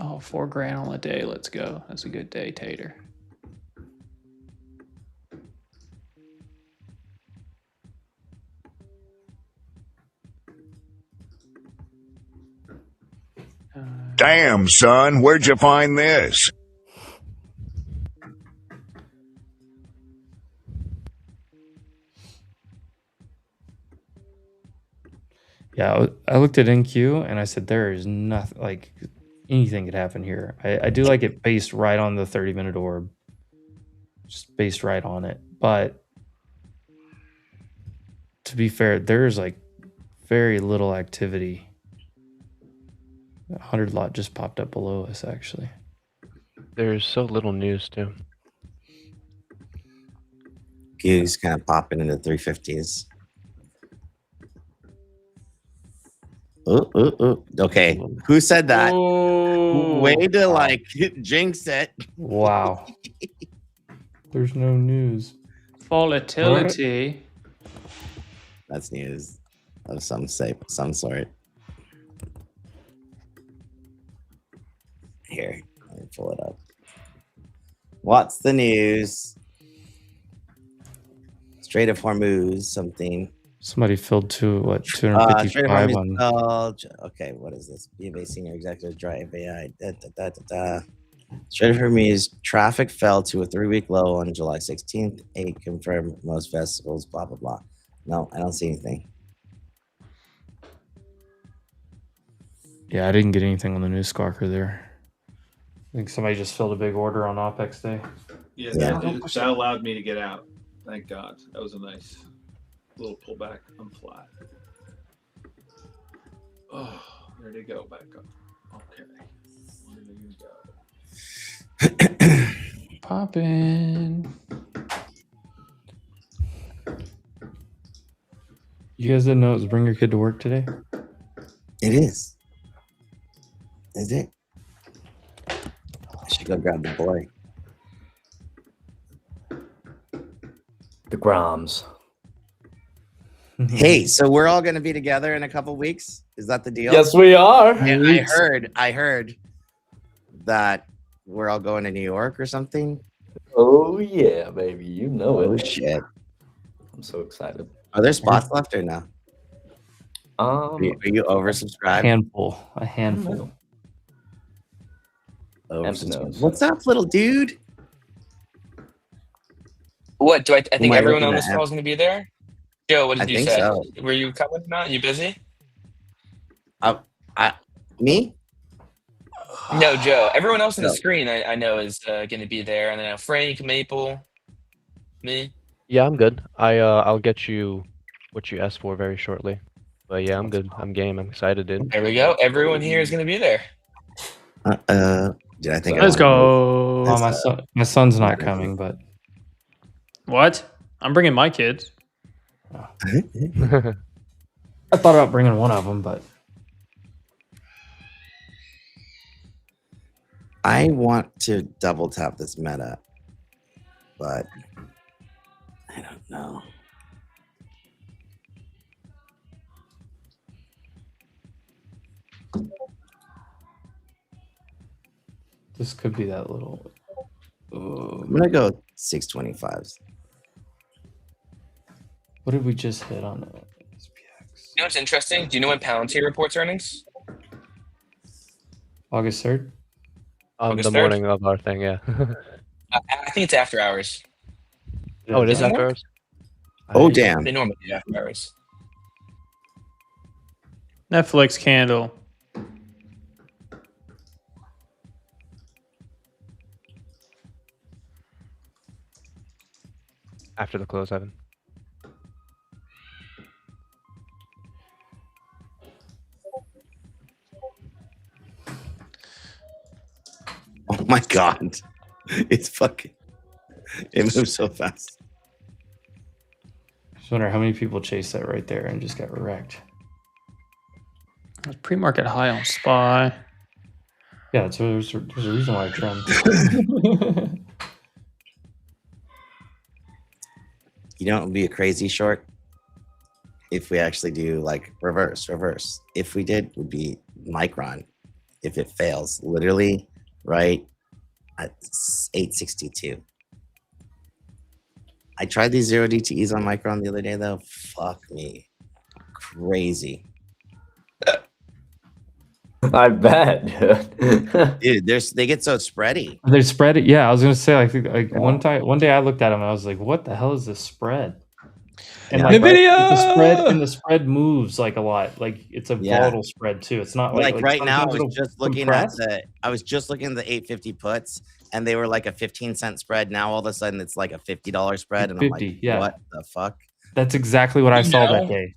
E: Oh, $4,000 on a day. Let's go. That's a good day, Tater.
J: Damn, son, where'd you find this?
F: Yeah, I looked at NQ and I said there is nothing, like anything could happen here. I do like it based right on the 30-minute orb. Just based right on it. But to be fair, there's like very little activity. 100 lot just popped up below us actually.
B: There's so little news too.
G: Q's kind of popping into 350s. Ooh. Okay, who said that?
E: Oh,
G: Way to like jinx it.
F: Wow. There's no news.
E: volatility.
G: That's news of some sort. Here, let me pull it up. What's the news? Strait of Hormuz, something.
F: Somebody filled what 255 on.
G: Okay, what is this? BofA senior executive drive AI. Strait of Hormuz traffic fell to a 3-week low on July 16th. 8 confirmed most vessels. Blah blah blah. No, I don't see anything.
F: Yeah, I didn't get anything on the news squawker there. I think somebody just filled a big order on OPEX day.
C: Yeah,
G: Yeah.
C: that allowed me to get out. Thank God. That was a nice little pullback. I'm flat. Oh, there they go back up. Okay. Where do you go?
E: Poppin'.
F: You guys didn't know it was bring your kid to work today?
G: It is. Is it? I should go grab the boy.
A: The Groms.
G: Hey, so we're all going to be together in a couple weeks? Is that the deal?
A: Yes, we are.
G: And I heard that we're all going to New York or something.
A: Oh yeah, baby, you know
G: Oh
A: it.
G: shit!
A: I'm so excited.
G: Are there spots left or no? Are you
F: A
G: oversubscribed?
F: handful.
G: Oversubscribed. What's up, little dude?
I: What do I think
G: am I
I: everyone
G: looking
I: on this
G: at?
I: call is going to be there? Joe, what did
G: I
I: you
G: think
I: say?
G: so.
I: Were you coming or not? You busy?
G: Me?
I: No, Joe. Everyone else on the
G: No.
I: screen I know is going to be there. And I know Frank, Maple, me.
B: Yeah, I'm good. I'll get you what you asked for very shortly. But yeah, I'm good. I'm game. I'm excited, dude.
I: There we go. Everyone here is going to be there.
G: Did I think?
E: Let's go.
F: Oh, my son's not coming, but
E: What? I'm bringing my kids.
F: I thought about bringing one of them, but
G: I want to double tap this meta, but I don't know.
F: this could be that little
G: I'm gonna go 625s.
F: What did we just hit on? SPX?
I: You know what's interesting? Do you know when Palantir reports earnings?
F: August 3rd.
B: On
I: August
B: the
I: 3rd?
B: morning of our thing, yeah.
I: I think it's after hours.
B: Oh, it is
I: Isn't
B: after
I: it?
B: ours?
G: Oh,
B: I-
G: damn.
I: They normally do after hours.
E: Netflix candle.
B: After the close, Evan.
G: Oh my god. It's fucking. It moves so fast.
F: Just wonder how many people chased that right there and just got wrecked.
E: Pre-market high on SPY.
F: Yeah, so there's a reason why I trend.
G: You know, it would be a crazy short if we actually do like reverse. If we did, would be Micron. If it fails, literally right at 862. I tried these 0 DTEs on Micron the other day though. Fuck me. Crazy.
A: I bet, dude.
G: Dude, they get so spready.
F: They spread it. Yeah, I was gonna say like one day I looked at them and I was like, "What the hell is this spread?" And like the spread moves like a lot. Like it's a volatile spread too. It's not
G: Like right now, I
F: sometimes
G: was
F: it'll
G: just looking
F: compress.
G: at the 850 puts, and they were like a 15-cent spread. Now all of a sudden it's like a $50 spread, and I'm like,
F: 50, yeah.
G: what the fuck?
F: That's exactly what I saw
I: know?
F: that day.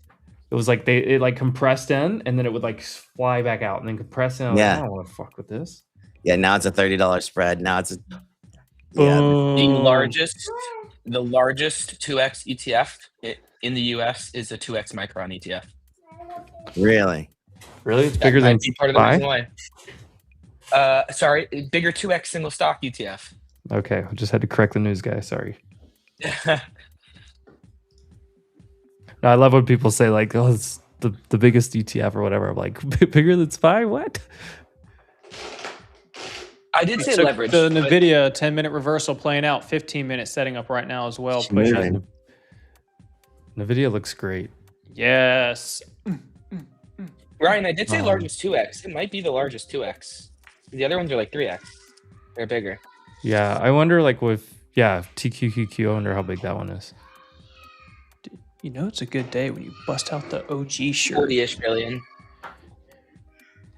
F: It was like it like compressed in and then it would like fly back out and then compress in.
G: Yeah.
F: I don't want to fuck with this.
G: Yeah, now it's a $30 spread. Now it's a
I: The largest 2x ETF in the US is a 2x Micron ETF.
G: Really?
F: Really? It's
I: That
F: bigger
I: might
F: than
I: be part of the reason why. Sorry, bigger 2x single stock ETF.
F: Okay, I just had to correct the news guy. Sorry. No, I love when people say like, "Oh, it's the biggest ETF or whatever." I'm like, bigger than SPY? What?
I: I did say
E: So
I: leverage.
E: the
I: but
E: NVIDIA 10-minute reversal playing out, 15 minutes setting up right now as well.
G: It's
E: Pushing.
G: moving.
F: NVIDIA looks great.
E: Yes.
I: Ryan, I did say largest 2x. It might be the largest 2x. The other ones are like 3x. They're bigger.
F: Yeah, I wonder like TQQQ. I wonder how big that one is.
E: You know it's a good day when you bust out the OG shirt.
I: 40-ish billion.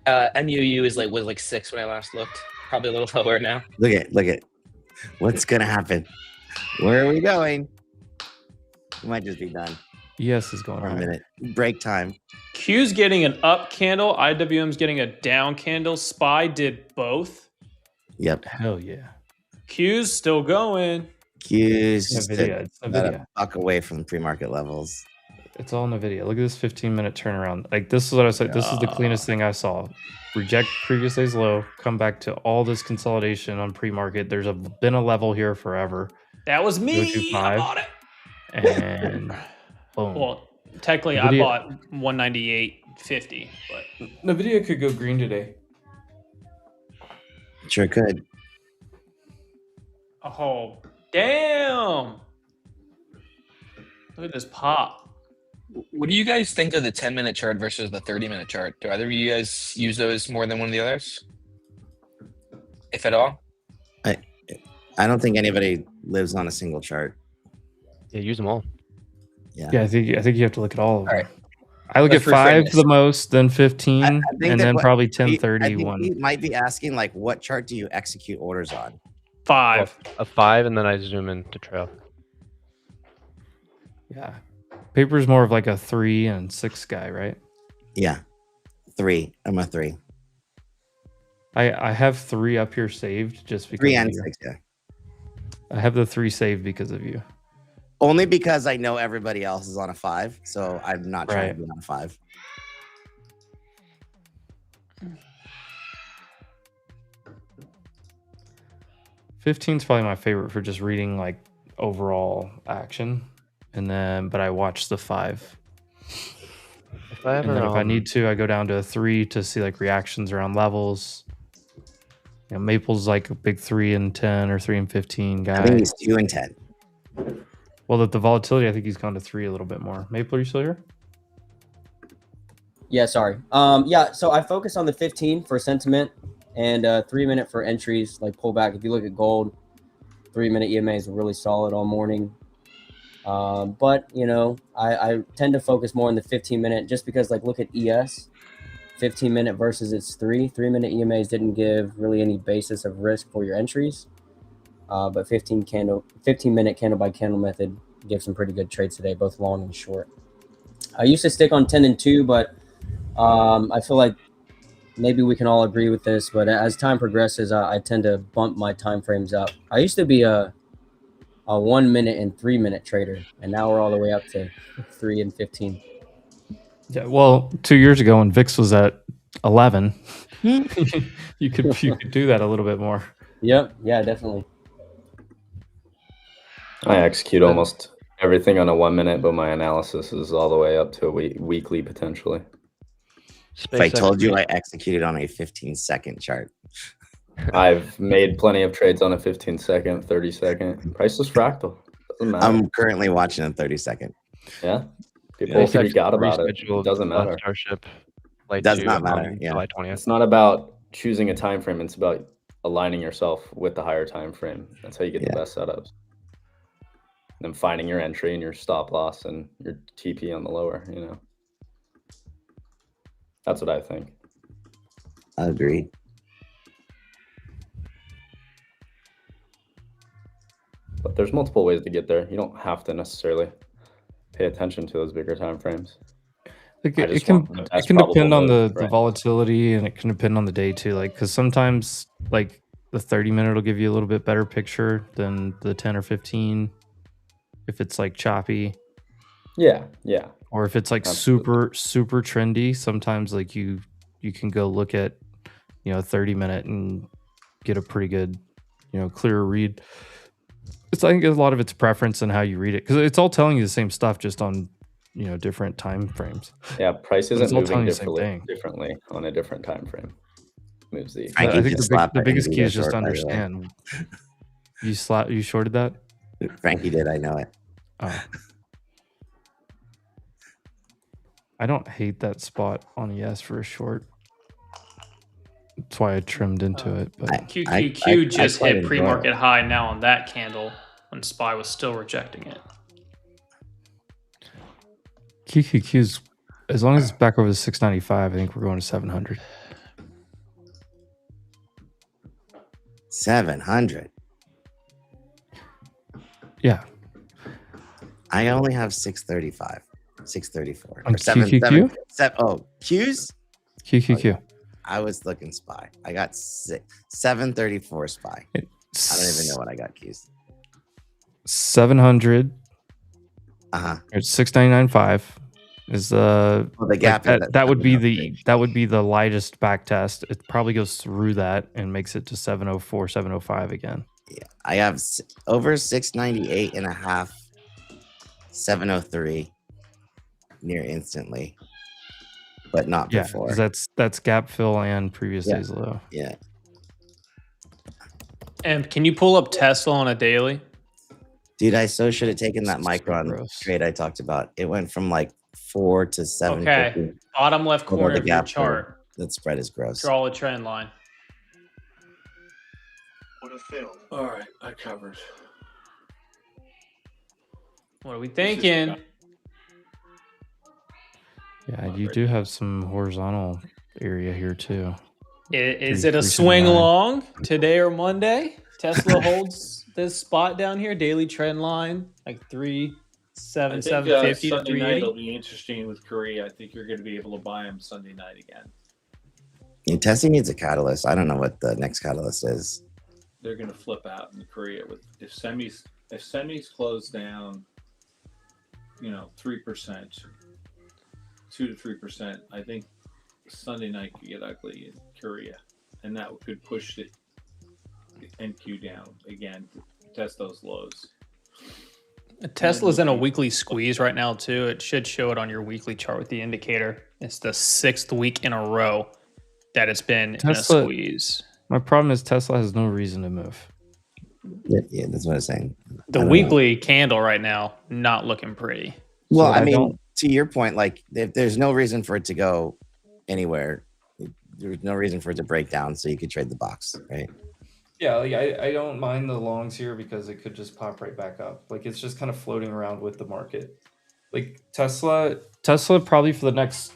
I: MUU was like 6 when I last looked. Probably a little lower now.
G: Look at what's gonna happen. Where are we going? We might just be done
F: ES is going
G: for a
F: higher.
G: minute. Break time.
E: Q's getting an up candle. IWM's getting a down candle. SPY did both.
G: Yep.
F: Hell yeah.
E: Q's still going.
G: Q's
F: It's
G: just
F: NVIDIA. It's
G: about
F: NVIDIA.
G: a buck away from pre-market levels.
F: It's all NVIDIA. Look at this 15-minute turnaround. Like this is what I said. This is the cleanest thing I saw. Reject previous day's low. Come back to all this consolidation on pre-market. There's been a level here forever.
E: That was
F: Go
E: me.
F: to
E: I
F: 5.
E: bought it.
F: And boom.
E: Well, technically, I
F: NVIDIA
E: bought 198.50, but
F: NVIDIA could go green today.
G: Sure could.
E: oh damn! Look at this pop.
I: What do you guys think of the 10-minute chart versus the 30-minute chart? Do either of you guys use those more than one of the others? If at all?
G: I don't think anybody lives on a single chart.
B: Yeah, use them all.
F: Yeah, I think you have to look at all of them.
I: All right.
F: I look
I: Let's
F: at 5
I: reframe
F: the most, then 15,
G: I think
F: and
G: that
F: then
G: what-
F: probably
G: I
F: 10, 30,
G: think
F: 1.
G: he might be asking like, what chart do you execute orders on?
E: 5.
B: A 5, and then I zoom in to trail.
F: Yeah. Paper's more of like a 3 and 6 guy, right?
G: Yeah, 3. I'm a 3.
F: I have 3 up here saved just because
G: 3
F: of
G: and
F: you.
G: 6. Yeah.
F: I have the 3 saved because of you.
G: Only because I know everybody else is on a 5, so I'm not trying to be on a 5.
F: Fifteen's probably my favorite for just reading like overall action, and then but I watch the 5.
B: If I
F: And
B: ever,
F: then if I need to, I go down to a 3 to see like reactions around levels. You know, Maple's like a big 3 and 10 or 3 and 15 guy.
G: I think he's 2 and 10.
F: Well, the volatility, I think he's gone to 3 a little bit more. Maple, are you still here?
D: Yeah, sorry. Yeah, so I focus on the 15 for sentiment and 3-minute for entries, like pullback. If you look at gold, 3-minute EMAs are really solid all morning. But, you know, I tend to focus more on the 15-minute just because, like, look at ES. 15-minute versus its 3-minute EMAs didn't give really any basis of risk for your entries. But 15-minute candle by candle method gives some pretty good trades today, both long and short. I used to stick on 10 and 2, but I feel like maybe we can all agree with this, but as time progresses, I tend to bump my time frames up. I used to be a 1-minute and 3-minute trader, and now we're all the way up to 3 and 15.
F: Yeah, well, 2 years ago when VIX was at 11, you could do that a little bit more.
D: Yep, yeah, definitely.
A: I execute almost everything on a 1 minute, but my analysis is all the way up to a weekly potentially.
G: If I told you I executed on a 15-second chart.
A: I've made plenty of trades on a 15-second, 30-second. Priceless fractal. Doesn't matter.
G: I'm currently watching a 30-second.
A: Yeah. People freak out about it. It doesn't matter.
B: Starship.
G: Does not matter. Yeah.
B: July 20th.
A: It's not about choosing a time frame. It's about aligning yourself with the higher time frame. That's how you get the best setups. And then finding your entry and your stop loss and your TP on the lower, you know. That's what I think.
G: Agreed.
A: But there's multiple ways to get there. You don't have to necessarily pay attention to those bigger time frames.
F: Like it can depend on the volatility, and it can depend on the day too. Like, because sometimes like the 30-minute will give you a little bit better picture than the 10 or 15 if it's like choppy.
A: Yeah.
F: Or if it's like super trendy, sometimes like you can go look at, you know, 30-minute and get a pretty good, you know, clearer read. I think a lot of it's preference and how you read it, because it's all telling you the same stuff, just on, you know, different time frames.
A: Yeah, price isn't moving differently on a different time frame. Moves the.
F: I think the biggest key is just to understand. You shorted that?
G: Frankie did. I know it.
F: Oh. I don't hate that spot on ES for a short. That's why I trimmed into it. But
E: QQQ just hit pre-market high now on that candle when SPY was still rejecting it.
F: QQQ's, as long as it's back over the 695, I think we're going to 700.
G: 700.
F: Yeah.
G: I only have 635, 634.
F: On
G: or 7,
F: QQQ?
G: Qs?
F: QQQ.
G: I was looking SPY. I got 734 SPY. I don't even know what I got Qs.
F: 700. It's 699.5 is the
G: gap.
F: That would be the lightest back test. It probably goes through that and makes it to 704, 705 again.
G: Yeah, I have over 698 and a half, 703 near instantly, but not before.
F: That's gap fill and previous day's low.
G: Yeah.
E: And can you pull up Tesla on a daily?
G: Dude, I should have taken that Micron trade I talked about. It went from like 4 to 7.
E: Okay, bottom left corner of your chart.
G: That spread is gross.
E: Draw a trend line.
J: Would have failed.
C: All right, I covered.
E: What are we thinking?
F: Yeah, you do have some horizontal area here too.
E: Is it a swing long today or Monday? Tesla holds this spot down here, daily trend line, like 37750 to 380.
C: Sunday night will be interesting with Korea. I think you're going to be able to buy them Sunday night again.
G: And Tesla needs a catalyst. I don't know what the next catalyst is.
C: They're going to flip out in Korea if semis close down, 3%, 2 to 3%. I think Sunday night could get ugly in Korea, and that could push the NQ down again to test those lows.
E: Tesla's in a weekly squeeze right now too. It should show it on your weekly chart with the indicator. It's the 6th week in a row that it's been in a squeeze.
F: My problem is Tesla has no reason to move.
G: Yeah, that's what I'm saying.
E: The
G: I don't know.
E: weekly candle right now, not looking pretty.
G: Well,
F: So
G: I
F: I
G: mean,
F: don't-
G: to your point, like if there's no reason for it to go anywhere, there's no reason for it to break down, so you could trade the box, right?
F: Yeah, like I don't mind the longs here because it could just pop right back up. Like it's just kind of floating around with the market. Like Tesla probably for the next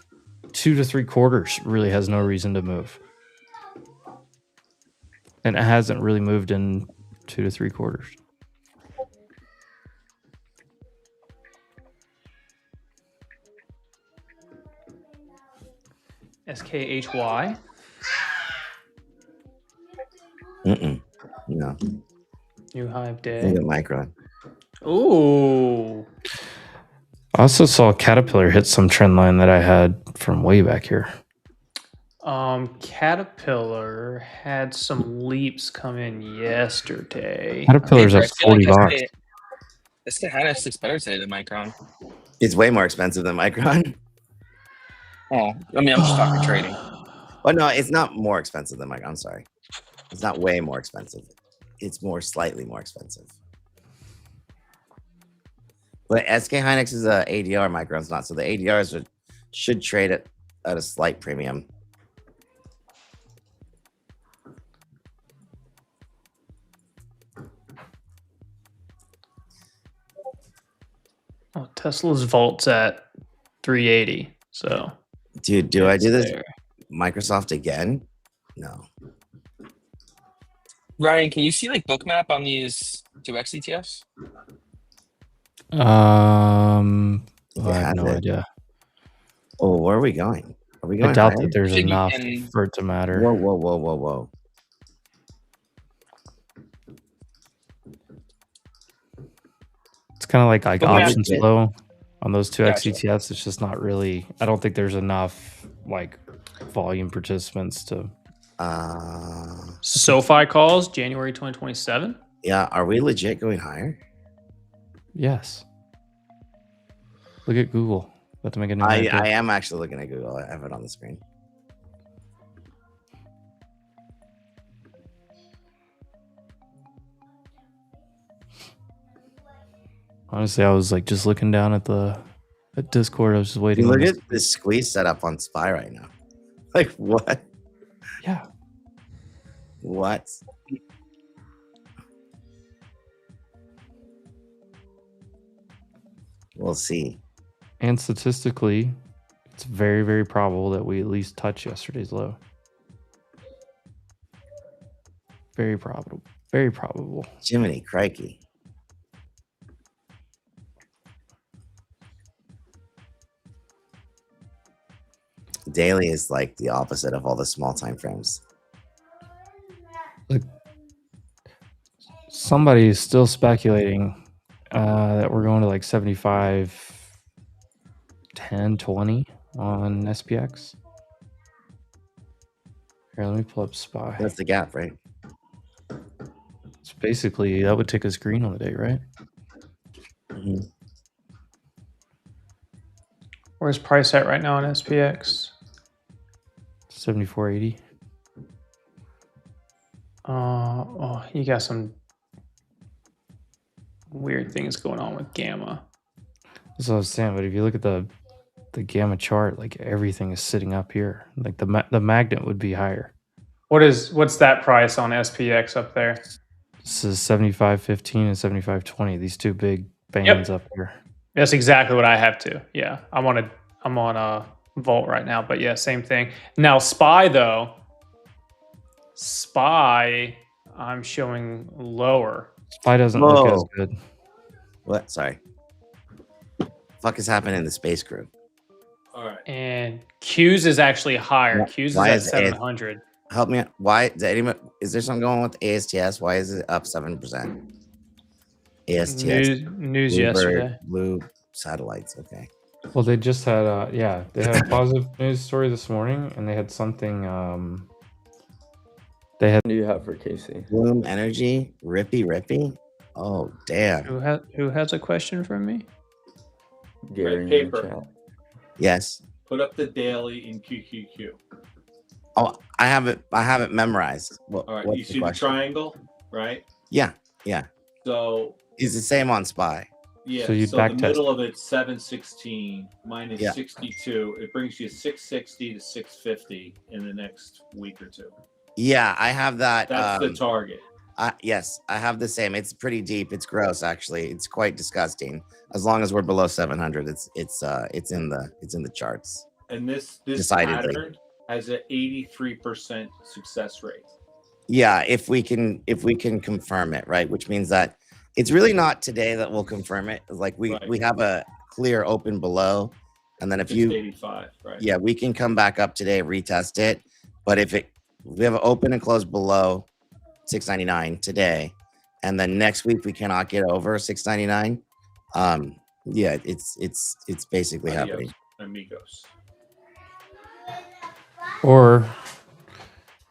F: 2 to 3 quarters really has no reason to move. And it hasn't really moved in 2 to 3 quarters.
E: SKHY.
G: No.
E: New high of
G: Look
E: day.
G: at Micron.
E: Ooh.
F: I also saw Caterpillar hit some trend line that I had from way back here.
E: Caterpillar had some leaps come in yesterday.
F: Caterpillar's at 40 bucks.
I: SK Hynix looks better today than Micron.
G: It's way more expensive than Micron.
I: Oh, I mean, I'm just talking trading.
G: Oh no, it's not more expensive than Micron. I'm sorry. It's not way more expensive. It's slightly more expensive. But SK Hynix is a ADR, Micron's not. So the ADRs should trade at a slight premium.
E: Oh, Tesla's Volt's at 380. So,
G: Dude, do I do this
E: there.
G: Microsoft again? No.
I: Ryan, can you see like bookmap on these 2x ETFs?
F: I have no
G: it.
F: idea.
G: Oh, where are we going? Are we going
F: I doubt
G: higher?
F: that there's
I: Think you
F: enough
I: can-
F: for it to matter.
G: Whoa.
F: It's kind of like
I: But we have
F: options
G: to-
F: flow on those 2x
I: Gotcha.
F: ETFs. It's just not really. I don't think there's enough like volume participants to.
E: SoFi calls January 2027.
G: Yeah, are we legit going higher?
F: Yes. Look at Google. About to make a new.
G: I
F: market.
G: am actually looking at Google. I have it on the screen.
F: Honestly, I was like just looking down at Discord. I was just waiting.
G: Look
F: on
G: at this squeeze set up on SPY right now. Like what?
F: Yeah.
G: What? We'll see.
F: And statistically, it's very, very probable that we at least touch yesterday's low. Very probable. Very probable.
G: Jiminy crikey. Daily is like the opposite of all the small time frames.
F: Look, somebody is still speculating that we're going to like 75, 10, 20 on SPX. Here, let me pull up SPY.
G: That's the gap, right?
F: It's basically, that would take us green on the day, right?
G: Mhm.
E: Where's price at right now on SPX?
F: 74.80.
E: Oh, you got some weird things going on with Gamma.
F: That's what I was saying. But if you look at the gamma chart, like everything is sitting up here. Like the magnet would be higher.
E: What's that price on SPX up there?
F: This is 75.15 and 75.20. These two big bands up here.
E: That's exactly what I have too. Yeah, I'm on a Volt right now, but yeah, same thing. Now SPY though, I'm showing lower.
F: SPY doesn't look as
G: Whoa.
F: good.
G: What? Sorry. Fuck is happening in the space crew?
C: All right.
E: And Q's is actually higher.
G: Why-
E: Q's is
G: why
E: at
G: is it-
E: 700.
G: Help me out. Why? Is there something going on with ASTS? Why is it up 7%? ASTS.
E: News
G: Bluebird,
E: yesterday.
G: Blue satellites. Okay.
F: Well, they just had they had a positive news story this morning, and they had something. They had.
A: What do you have for Casey?
G: Bloom Energy. Rippy. Oh damn.
E: Who has a question for me?
A: Gary in the
C: paper.
A: chat.
G: Yes.
C: Put up the daily in QQQ.
G: Oh, I haven't memorized.
C: All right,
G: What's
C: you
G: the
C: see the
G: question?
C: triangle, right?
G: Yeah.
C: So
G: It's the same on SPY.
C: yeah,
F: So you'd
C: the
F: back test
C: middle
F: it.
C: of it's 716 minus
G: Yeah.
C: 62. It brings you 660 to 650 in the next week or two.
G: Yeah, I have that.
C: That's the target.
G: Yes, I have the same. It's pretty deep. It's gross, actually. It's quite disgusting. As long as we're below 700, it's in the charts.
C: And this
G: Decidedly.
C: pattern has an 83% success rate.
G: Yeah, if we can confirm it, right? Which means that it's really not today that we'll confirm it. Like we have a clear open below, and then if you
C: 85, right?
G: Yeah, we can come back up today, retest it. But if we have an open and close below 699 today, and then next week we cannot get over 699. Yeah, it's basically
C: Adios,
G: happening.
C: amigos.
F: Or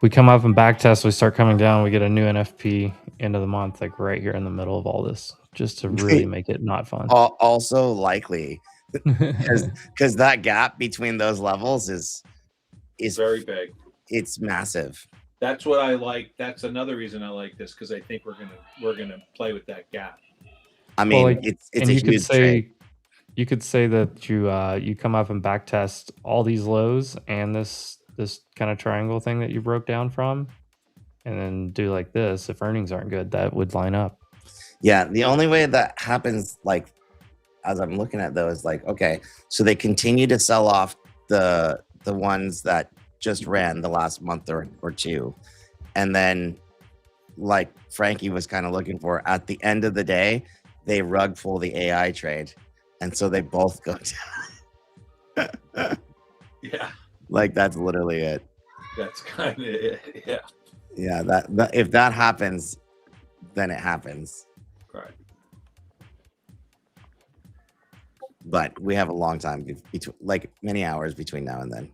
F: we come up and back test, we start coming down, we get a new NFP end of the month, like right here in the middle of all this, just to really make it not fun.
G: Also likely, because that gap between those levels is
C: very big.
G: It's massive.
C: That's what I like. That's another reason I like this, because I think we're gonna play with that gap.
G: I mean,
F: Well, like,
G: it's
F: and
G: a
F: you could
G: huge
F: say
G: trade.
F: you could say that you come up and back test all these lows and this kind of triangle thing that you broke down from, and then do like this. If earnings aren't good, that would line up.
G: Yeah, the only way that happens, like as I'm looking at those, like, okay, so they continue to sell off the ones that just ran the last month or two, and then, like Frankie was kind of looking for, at the end of the day, they rug pull the AI trade, and so they both go down.
C: Yeah,
G: like that's literally it.
C: That's kind of it. Yeah.
G: Yeah, that if that happens, then it happens.
C: Right.
G: But we have a long time between, like many hours between now and then.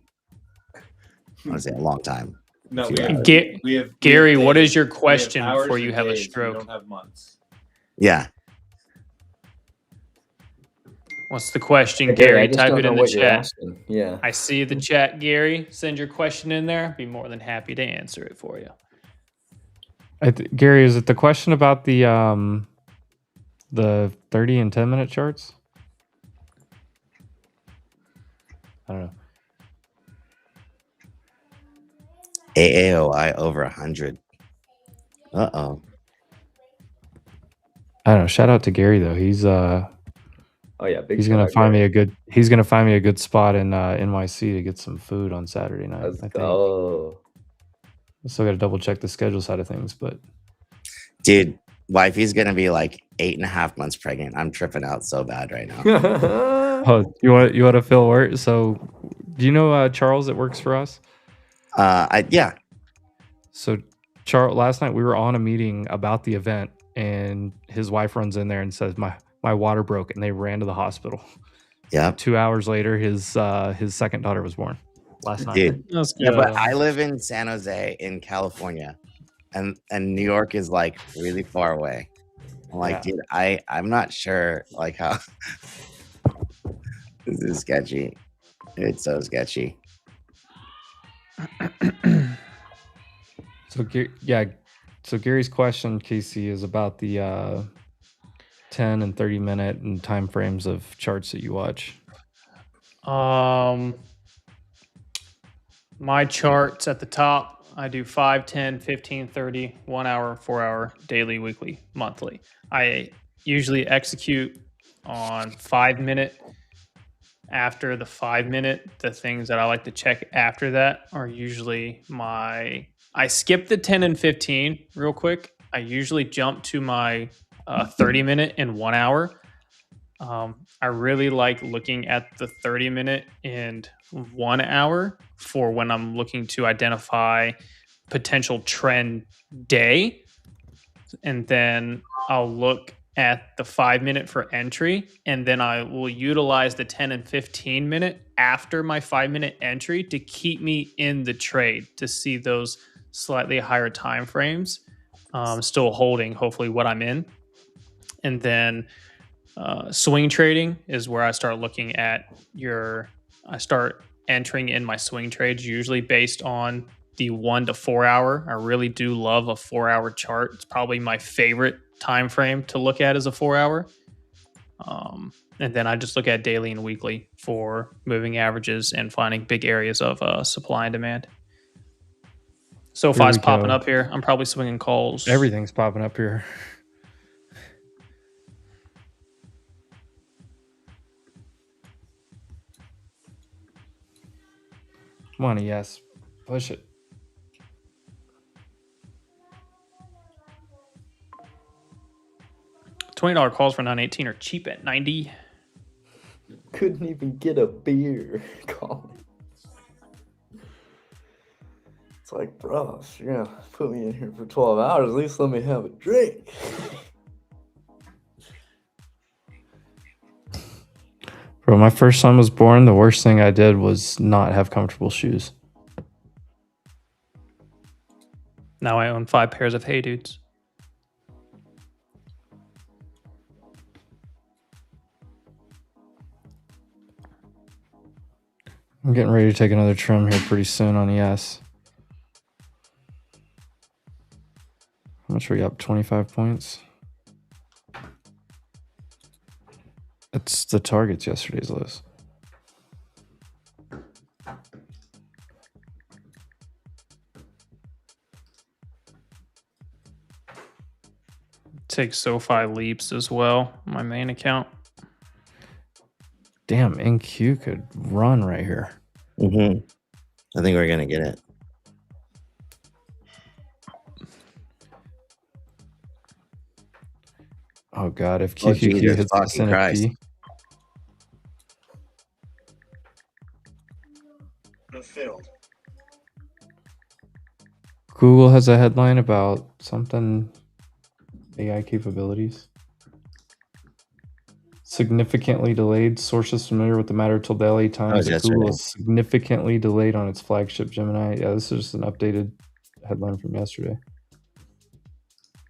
G: I want to say a long time.
C: No,
E: we have Gary, what is your question before you have a
C: We
E: stroke?
C: don't have months.
G: Yeah.
E: What's the question,
H: Hey,
E: Gary?
H: I just
E: Type
H: don't
E: it
H: know
E: in the
H: what you're
E: chat.
H: asking. Yeah.
E: I see the chat, Gary. Send your question in there. Be more than happy to answer it for you.
F: Gary, is it the question about the 30 and 10-minute charts? I don't know.
G: AAOI over 100. Uh-oh.
F: I don't know. Shout out to Gary though. He's
A: Oh yeah, big
F: he's gonna
A: shout out,
F: find
A: Gary.
F: me a good. He's gonna find me a good spot in NYC to get some food on Saturday night.
A: Let's
F: I think.
A: go.
F: I still got to double check the schedule side of things, but
G: Dude, wifey's gonna be like 8.5 months pregnant. I'm tripping out so bad right now.
F: oh, you want to feel worse? So, do you know Charles that works for us?
G: Yeah.
F: So, Charles, last night we were on a meeting about the event, and his wife runs in there and says, "My water broke," and they ran to the hospital.
G: Yeah.
F: 2 hours later, his second daughter was born last night.
G: Dude.
E: Let's
G: Yeah,
E: go.
G: but I live in San Jose in California, and New York is like really far away. I'm like, dude, I'm not sure like how this is sketchy. It's so sketchy.
F: So Gary's question, Casey, is about the 10 and 30 minute and time frames of charts that you watch.
E: My charts at the top, I do 5, 10, 15, 30, 1 hour, 4 hour, daily, weekly, monthly. I usually execute on 5 minute. After the 5 minute, the things that I like to check after that are usually I skip the 10 and 15 real quick. I usually jump to my 30 minute and 1 hour. I really like looking at the 30 minute and 1 hour for when I'm looking to identify potential trend day. And then I'll look at the 5 minute for entry, and then I will utilize the 10 and 15 minute after my 5 minute entry to keep me in the trade, to see those slightly higher time frames still holding hopefully what I'm in. And then swing trading is where I start looking at I start entering in my swing trades, usually based on the 1 to 4 hour. I really do love a 4-hour chart. It's probably my favorite time frame to look at is a 4-hour. And then I just look at daily and weekly for moving averages and finding big areas of supply and demand. SoFi's popping up here. I'm probably swinging calls.
F: Everything's popping up here. Come on, yes. Push it.
E: $20 calls for 918 are cheap at 90.
A: Couldn't even get a beer. Colin. It's like, bro, if you're gonna put me in here for 12 hours, at least let me have a drink.
F: Bro, my first son was born. The worst thing I did was not have comfortable shoes.
E: Now I own 5 pairs of Hey Dudes.
F: I'm getting ready to take another trim here pretty soon on ES. How much are we up? 25 points? It's the targets yesterday's lows.
E: Take SoFi leaps as well on my main account.
F: Damn, NQ could run right here.
G: Mm-hmm. I think we're gonna get it.
F: Oh god, if
G: Oh,
F: QQQ
G: Jesus
F: hits this
G: fucking Christ.
F: NFP.
J: Would have failed.
F: Google has a headline about something AI capabilities. Significantly delayed. Sources familiar with the matter told the LA Times that Google is significantly delayed on its flagship Gemini. Yeah, this is just an updated headline from yesterday.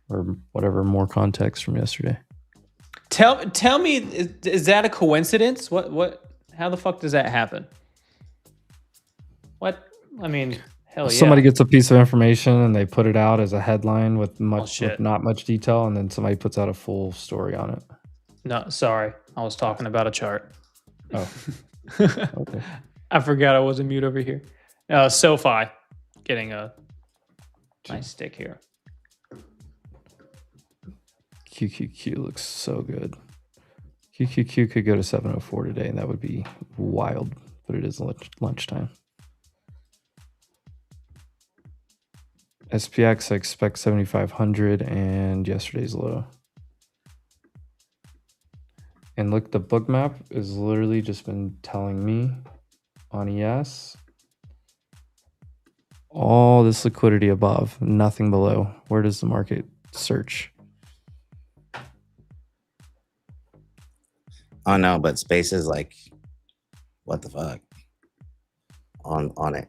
F: Or whatever, more context from yesterday.
E: Tell me, is that a coincidence? How the fuck does that happen? What? I mean, hell yeah.
F: Somebody gets a piece of information and they put it out as a headline with not much detail, and then somebody puts out a full story on it.
E: No, sorry. I was talking about a chart.
F: Oh. Okay.
E: I forgot I was in mute over here. SoFi getting a nice stick here.
F: QQQ looks so good. QQQ could go to 704 today, and that would be wild, but it is lunchtime. SPX, I expect 7,500 and yesterday's low. And look, the book map is literally just been telling me on ES all this liquidity above, nothing below. Where does the market search?
G: Oh no, but space is like, what the fuck? On it.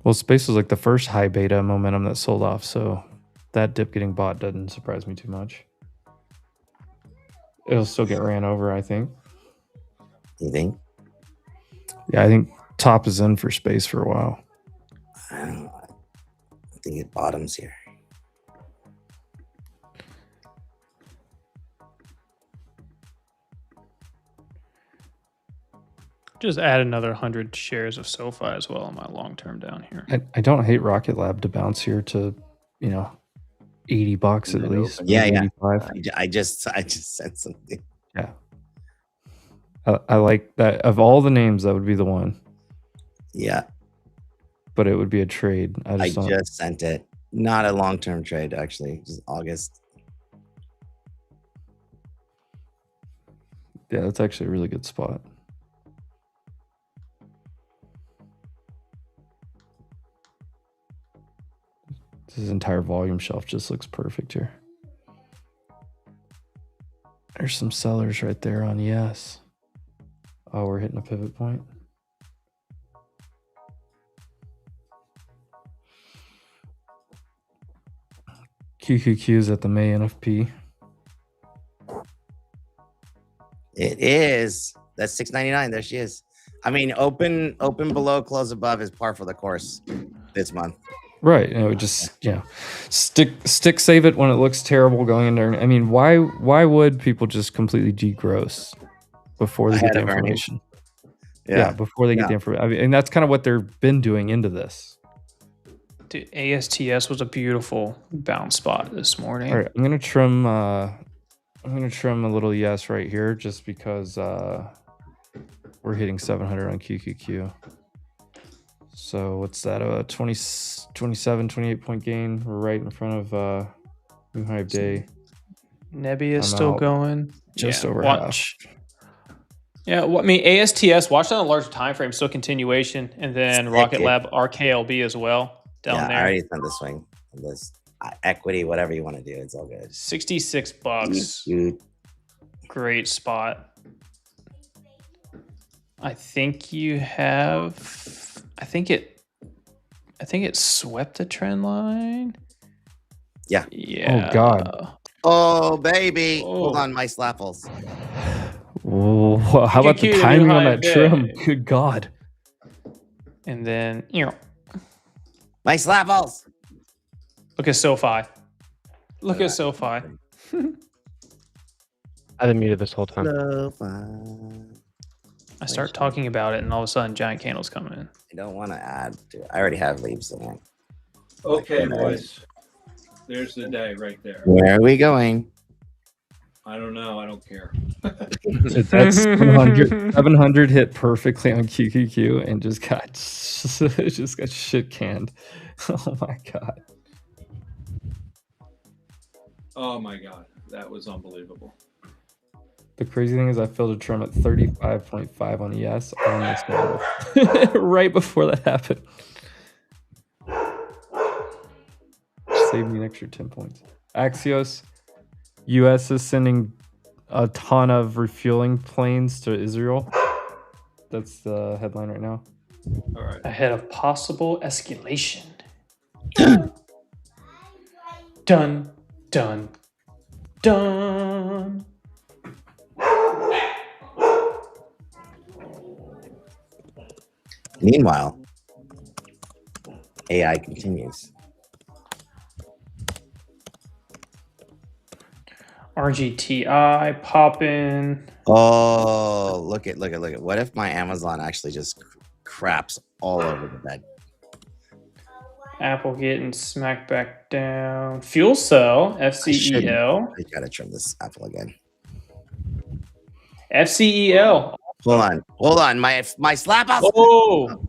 F: Well, space was like the first high beta momentum that sold off, so that dip getting bought doesn't surprise me too much. It'll still get ran over, I think.
G: You think?
F: Yeah, I think top is in for space for a while.
G: I don't know. I think it bottoms here.
E: Just add another 100 shares of SoFi as well on my long term down here.
F: I don't hate Rocket Lab to bounce here to, $80 at least.
G: Yeah, yeah.
F: 85.
G: I just said something.
F: Yeah. I like that. Of all the names, that would be the one.
G: Yeah.
F: But it would be a trade.
G: I just sent it. Not a long-term trade, actually. Just August.
F: Yeah, that's actually a really good spot. This entire volume shelf just looks perfect here. There's some sellers right there on yes. Oh, we're hitting a pivot point. QQQ is at the May NFP.
G: It is. That's $6.99. There she is. I mean, open below, close above is par for the course this month.
F: Right. And it would just, stick save it when it looks terrible going in there. I mean, why would people just completely degross before they get the
G: Ahead of earnings.
F: information?
G: Yeah.
F: Before they get the information. I mean, and that's kind of what they've been doing into this.
E: Dude, ASTS was a beautiful bounce spot this morning.
F: All right, I'm gonna trim a little yes right here just because we're hitting 700 on QQQ. So what's that? 27, 28 point gain. We're right in front of new high day.
E: Nebby is
F: I'm
E: still
F: out.
E: going.
F: Just
E: Yeah,
F: over
E: watch. Yeah, well, I mean, ASTS, watch that on a larger time frame, still continuation, and then Rocket Lab RKLB as well down there.
G: I already sent the swing on this equity, whatever you want to do. It's all good.
E: $66. Great spot. I think you have. I think it swept the trend line.
G: Yeah.
E: Yeah.
F: Oh God.
G: Oh baby.
E: Oh.
G: Hold on, my slapples.
F: Whoa, how about the
E: QQQ,
F: timing
E: new
F: on
E: high
F: that trim?
E: day.
F: Good God.
E: And then
G: My slapples.
E: look at SoFi. Look at SoFi.
B: I've been muted this whole time.
E: I start talking about it, and all of a sudden, giant candles coming in.
G: I don't want to add to it. I already have leaves in there.
C: Okay, boys. There's the day right there.
G: Where are we going?
C: I don't know. I don't care.
F: That's 700 hit perfectly on QQQ and just got shit canned. Oh my God.
C: Oh my God, that was unbelievable.
F: The crazy thing is I filled a trim at 35.5 on ES on this model right before that happened. Saved me an extra 10 points. Axios, US is sending a ton of refueling planes to Israel. That's the headline right now.
C: All right.
E: Ahead of possible escalation. Dun, dun, dun.
G: Meanwhile, AI continues.
E: RGTI popping.
G: Oh, look at. What if my Amazon actually just craps all over the bed?
E: Apple getting smacked back down. Fuel cell, FCEL.
G: I gotta trim this Apple again.
E: FCEL.
G: Hold on. My slappers.
E: Oh,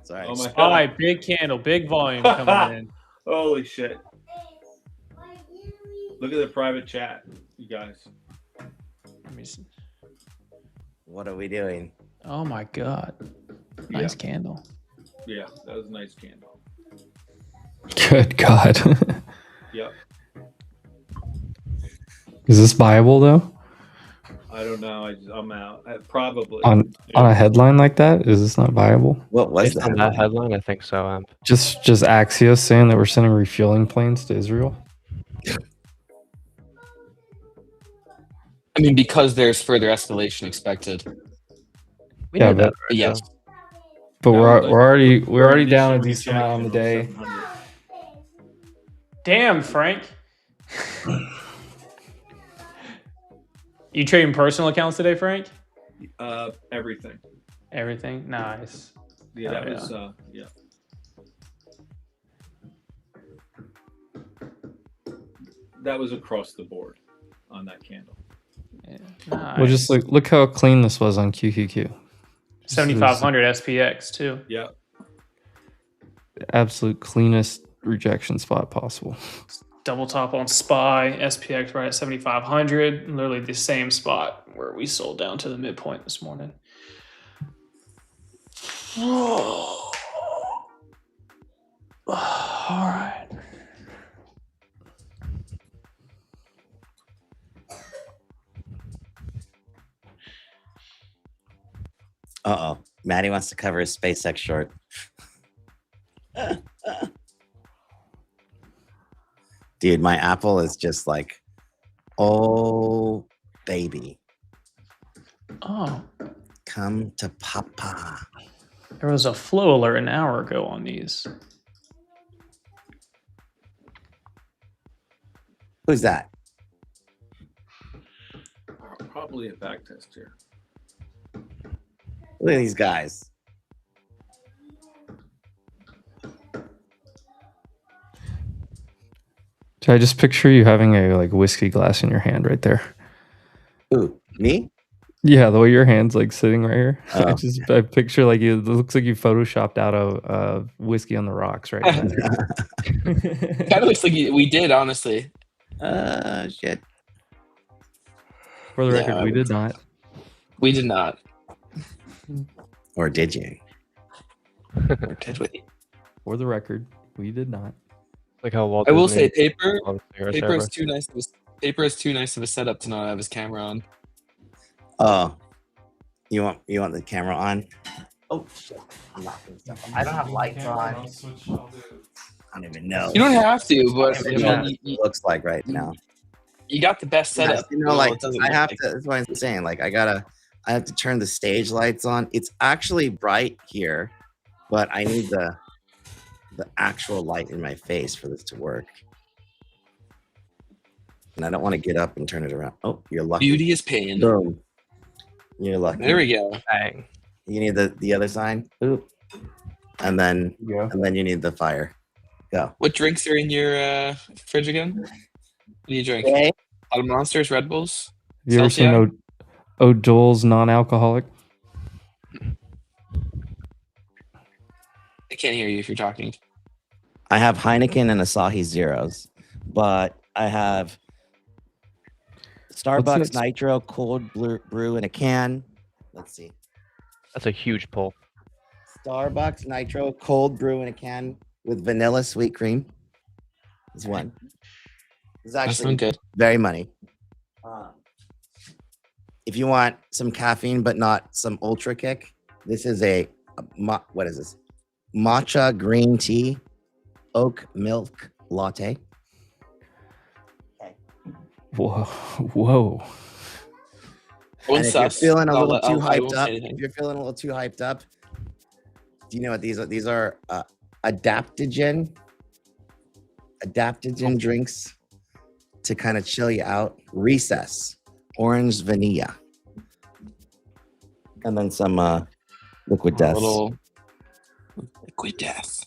G: Sorry.
C: Oh my
E: all
C: God.
E: right, big candle, big volume coming in.
C: Holy shit. Look at the private chat, you guys.
E: Let me see.
G: What are we doing?
E: Oh my God. Nice candle.
C: Yeah, that was a nice candle.
F: Good God.
C: Yep.
F: Is this viable though?
C: I don't know. I'm out. Probably.
F: On a headline like that, is this not viable?
G: What was
B: Based on that headline, I think so.
F: Just Axios saying that we're sending refueling planes to Israel?
I: I mean, because there's further escalation expected.
B: We
F: Yeah,
B: know that.
I: But yes.
F: But
C: That
F: we're
C: was
F: we're already down a
C: initial
F: decent amount on the day.
C: rejection of 700.
E: Damn, Frank. You trading personal accounts today, Frank?
C: Everything.
E: Everything? Nice.
C: Yeah, that was yeah. That was across the board on that candle.
E: Yeah, nice.
F: Well, just look how clean this was on QQQ.
E: 7,500 SPX too.
C: Yeah.
F: Absolute cleanest rejection spot possible.
E: Double top on SPY, SPX right at 7,500. Literally the same spot where we sold down to the midpoint this morning. All right.
G: Uh-oh. Maddie wants to cover his SpaceX short. Dude, my Apple is just like, oh, baby.
E: Oh,
G: Come to Papa.
E: There was a flow alert an hour ago on these.
G: Who's that?
C: Probably a back test here.
G: Look at these guys.
F: So I just picture you having a like whiskey glass in your hand right there.
G: Who? Me?
F: Yeah, the way your hand's like sitting right here.
G: Oh.
F: I picture like you. It looks like you photoshopped out a whiskey on the rocks right now.
I: Kind of looks like we did, honestly.
G: Shit.
F: For the
I: Yeah,
F: record, we did not.
I: We did not.
G: Or did you?
I: Or did we?
F: For the record, we did not.
B: Like how Walt
I: I will
B: Disney
I: say, paper
B: all the cigarettes
I: is
B: ever.
I: too nice. Paper is too nice of a setup to not have his camera on.
G: Oh. You want the camera on? Oh shit. I'm knocking stuff. I don't have lights on. I don't even know.
I: You don't have to, but
G: I
I: I
G: don't know
I: mean,
G: what it looks like right now.
I: you got the best setup.
G: You know,
I: Well,
G: like
I: it doesn't
G: I
I: look
G: have
I: like-
G: to. That's what I'm saying. Like I have to turn the stage lights on. It's actually bright here, but I need the actual light in my face for this to work. And I don't want to get up and turn it around. Oh, you're lucky.
I: Beauty is pain.
G: Boom. You're lucky.
I: There we go.
B: Bang.
G: You need the other sign. Oop. And then you need the fire. Go.
I: What drinks are in your fridge again? What do you drink?
G: Okay.
I: A lot of Monsters, Red Bulls.
F: You ever seen
I: Celsius?
F: O'Doul's non-alcoholic?
I: I can't hear you if you're talking.
G: I have Heineken and Asahi Zeros, but I have Starbucks
F: that?
G: Nitro cold brew in a can. Let's see.
B: That's a huge pull.
G: Starbucks Nitro cold brew in a can with vanilla sweet cream. Is one. It's
I: That
G: actually
I: sounds good.
G: very money. If you want some caffeine but not some ultra kick, this is what is this? Matcha green tea, oat milk latte.
F: Whoa.
G: And if you're feeling a little too
I: I
G: hyped
I: won't
G: up,
I: say anything.
G: do you know what these are? Adaptogen drinks to kind of chill you out. Recess, orange vanilla, and then some liquid
I: A
G: death.
I: little liquid death.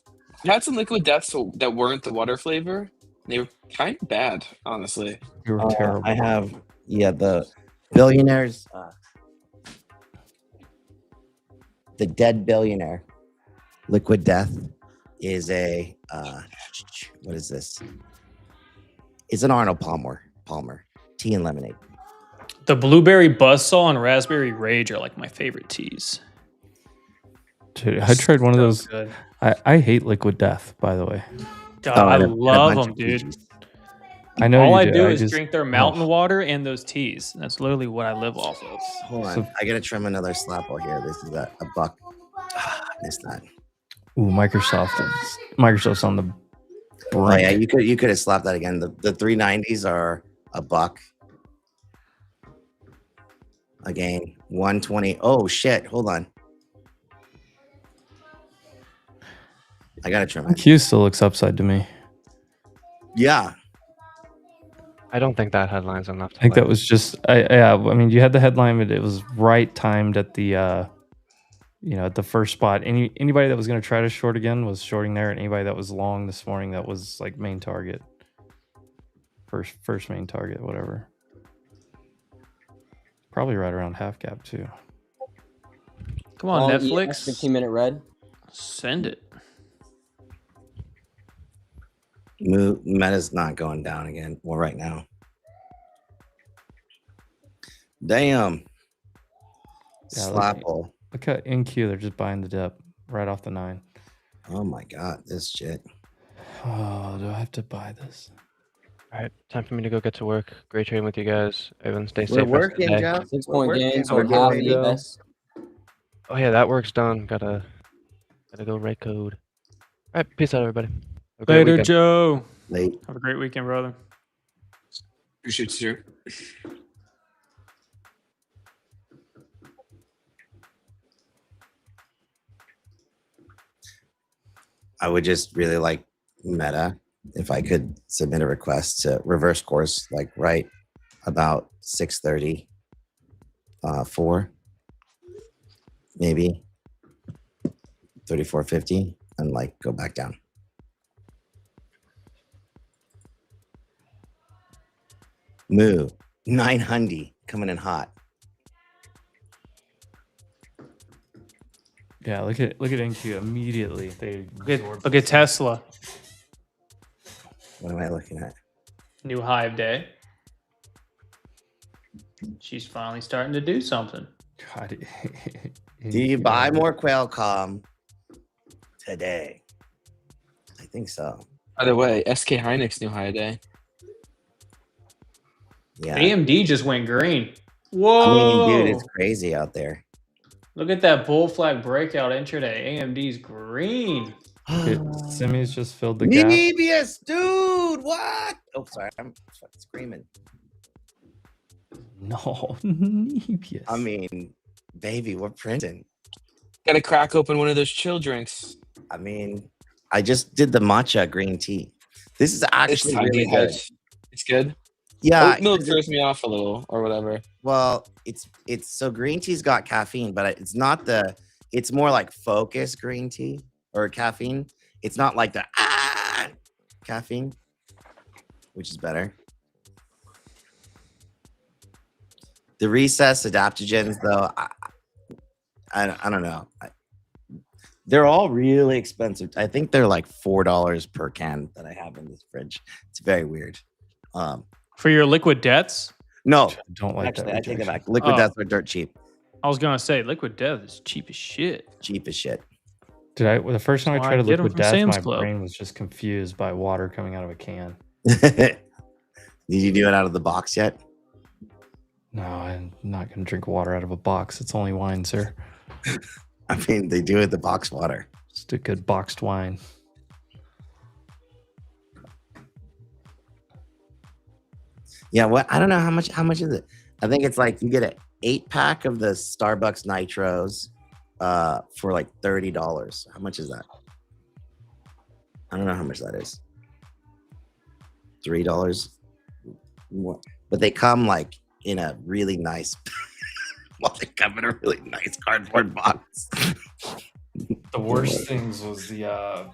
I: I had some liquid deaths that weren't the water flavor. They were kind of bad, honestly.
F: You were terrible.
G: I have the billionaires. The Dead Billionaire Liquid Death is a what is this? It's an Arnold Palmer tea and lemonade.
E: The blueberry buzzsaw and raspberry rage are like my favorite teas.
F: Dude, I tried one of those.
E: Good.
F: I hate Liquid Death, by the way.
E: God,
G: Oh,
E: I
G: and a
E: love
G: bunch
E: them,
G: of
E: dude.
G: peaches.
F: I know
E: All
F: you
E: I
F: do.
E: do
F: I
E: is
F: just-
E: drink their mountain water and those teas. That's literally what I live off of.
G: Hold on,
F: So-
G: I gotta trim another slapple here. This is a buck. Missed that.
F: Ooh, Microsoft's on the brink.
G: Oh yeah, you could have slapped that again. The 390s are a buck. Again, 120. Oh shit! Hold on. I gotta trim it.
F: Q still looks upside to me.
G: Yeah,
B: I don't think that headline's enough.
F: I think that was just. I mean, you had the headline, but it was right timed at the, at the first spot. Anybody that was going to try to short again was shorting there, and anybody that was long this morning that was like main target, first main target, whatever. Probably right around half gap too.
E: Come on,
D: Long
E: Netflix.
D: 15-minute red.
E: Send it.
G: Meta's not going down again. Well, right now. Damn.
F: Yeah,
G: Slapple.
F: Look at NQ. They're just buying the dip right off the 9.
G: Oh my god, this shit.
F: Oh, do I have to buy this?
B: All right, time for me to go get to work. Great trading with you guys. Everyone stay
G: We're
B: safe. rest of the
G: working,
B: day.
G: Joe.
D: 6-point gains
G: We're
D: or half
G: working.
D: ES.
B: Oh yeah, that work's done. Gotta go write code. All right, peace out, everybody. Have a great
E: Later,
B: weekend.
E: Joe.
G: Late.
E: Have a great weekend, brother.
I: Appreciate you.
G: I would just really like Meta if I could submit a request to reverse course, like right about 6:30, 4, maybe 34.50, and like go back down. Moo 900 coming in hot.
F: Yeah, look at NQ immediately. They
E: Look at Tesla.
G: What am I looking at?
E: New high of day. She's finally starting to do something.
F: God.
G: Do you buy more Qualcomm today? I think so.
I: By the way, SK Hynix new high of day.
G: Yeah.
E: AMD just went green.
G: I
E: Whoa!
G: mean, dude, it's crazy out there.
E: Look at that bull flag breakout intraday. AMD's green.
F: Simi's just filled the gap.
G: Nebius, dude, what? Oh, sorry, I'm fucking screaming.
F: No, Nebius.
G: I mean, baby, we're printing.
I: Gotta crack open one of those chill drinks.
G: I mean, I just did the matcha green tea. This is actually really good.
I: It's good.
G: Yeah,
I: oat milk throws me off a little, or whatever.
G: Well, it's so green tea's got caffeine, but it's not the. It's more like focus green tea or caffeine. It's not like the caffeine, which is better. The recess adaptogens, though, I don't know. They're all really expensive. I think they're like $4 per can that I have in this fridge. It's very weird.
E: For your liquid deaths?
G: No,
F: I don't like
G: actually,
F: that.
G: I take it back. Liquid deaths are dirt cheap.
E: I was gonna say liquid death is cheap as shit.
G: Cheap as shit.
F: The first time I tried a
E: get 'em
F: liquid
E: from
F: death,
E: Sam's
F: my
E: Club.
F: brain was just confused by water coming out of a can.
G: Did you do it out of the box yet?
F: No, I'm not gonna drink water out of a box. It's only wine, sir.
G: I mean, they do it the box water.
F: Just a good boxed wine.
G: Yeah, what? I don't know how much. How much is it? I think it's like you get an 8-pack of the Starbucks Nitros for like $30. How much is that? I don't know how much that is. $3 more, but they come like in a really nice. Well, they come in a really nice cardboard box.
F: The worst things was the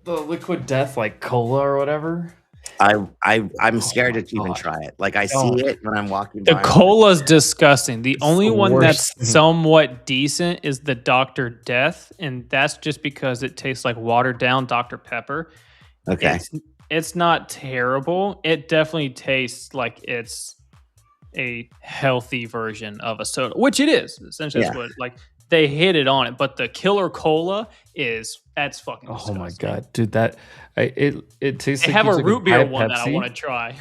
F: liquid death, like cola or whatever.
G: I'm scared to even try it. Like I see it when I'm walking
E: The
G: by.
E: cola's disgusting. The only
F: the
E: one
F: worst
E: that's somewhat decent is the Dr. Death, and that's just because it tastes like watered down Dr. Pepper.
G: Okay.
E: It's not terrible. It definitely tastes like it's a healthy version of a soda, which it is. Essentially, that's what like they hit it on it. But the killer cola that's fucking disgusting.
F: Oh my god, dude! It tastes.
E: They
F: like
E: have
F: you
E: a
F: took
E: root beer
F: Diet
E: one that I
F: Pepsi.
E: want to try.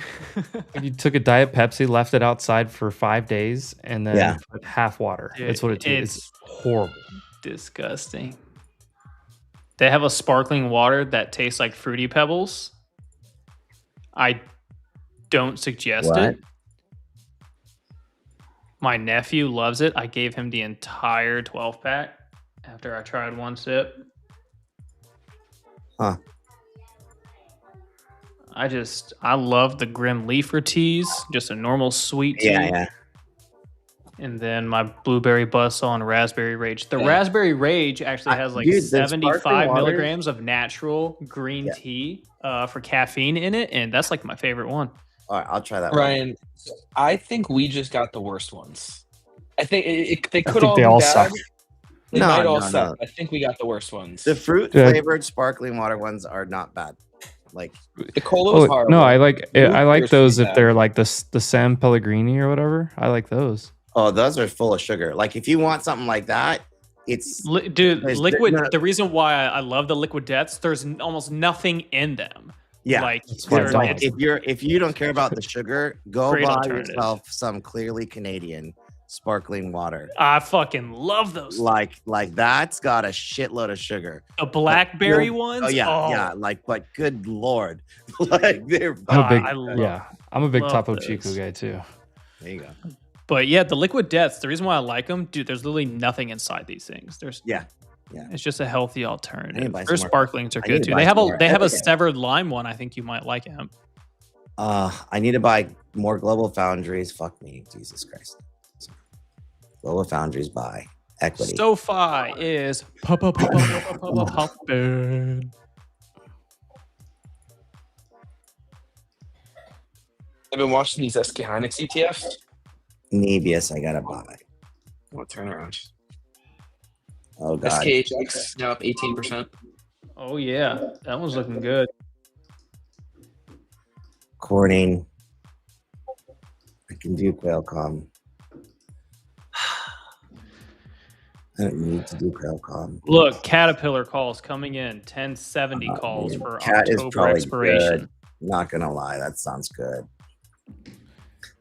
F: You took a Diet Pepsi, left it outside for 5 days, and then put half water.
E: Dude,
F: That's what it tastes. It's horrible.
E: Disgusting. They have a sparkling water that tastes like Fruity Pebbles. I don't suggest it. My nephew loves it. I gave him the entire 12-pack after I tried one sip.
G: Huh.
E: I love the Grim Leafer teas, just a normal sweet tea.
G: Yeah.
E: And then my Blueberry Bustle and Raspberry Rage. The Raspberry Rage actually has like 75 milligrams of natural green tea for caffeine in it, and that's like my favorite one.
G: All right, I'll try that.
I: Ryan, I think we just got the worst ones. I think they could
F: think
I: all
F: they
I: be
F: all
I: bad.
F: suck.
I: They
G: No,
I: might all
G: no,
I: suck.
G: no.
I: I think we got the worst ones.
G: The fruit flavored sparkling water ones are not bad. Like
I: the cola was horrible.
F: No, I like
I: beer's
F: those
I: pretty
F: if
I: bad.
F: they're like the San Pellegrini or whatever. I like those.
G: Oh, those are full of sugar. Like if you want something like that, it's
E: Dude, liquid.
G: no.
E: The reason why I love the liquid deaths, there's almost nothing in them.
G: Yeah.
E: Like
F: why I
E: they're-
F: don't.
E: it's-
G: if you don't care about the sugar, go
E: Great
G: buy
E: alternative.
G: yourself some clearly Canadian sparkling water.
E: I fucking love those.
G: Like that's got a shitload of sugar.
E: The blackberry
G: But-
E: ones.
G: Oh yeah. Like, but good lord, like they're.
F: I'm a big
E: love
F: Topo
E: those.
F: Chico guy too.
G: There you go.
E: But yeah, the liquid deaths. The reason why I like them, dude. There's literally nothing inside these things. There's
G: Yeah. Yeah.
E: It's just a healthy
G: I need to
E: alternative.
G: buy
E: Their
G: some more-
E: sparklings are
G: I need
E: good
G: to
E: too.
G: buy
E: They have
G: some
E: a
G: more
E: they have a
G: everything.
E: severed lime one. I think you might like it.
G: I need to buy more Global Foundries. Fuck me, Jesus Christ. Global Foundries buy equity.
E: SoFi is popping.
I: I've been watching these SK Hynix ETFs.
G: Nebius, I gotta buy.
I: What turnaround?
G: Oh god.
I: SKHX now up 18%.
E: Oh yeah, that one's looking good.
G: Corning. I can do Qualcomm. I don't need to do Qualcomm.
E: Look, Caterpillar calls coming in. 1070 calls for
G: Cat is
E: October
G: probably
E: expiration.
G: good. Not gonna lie, that sounds good.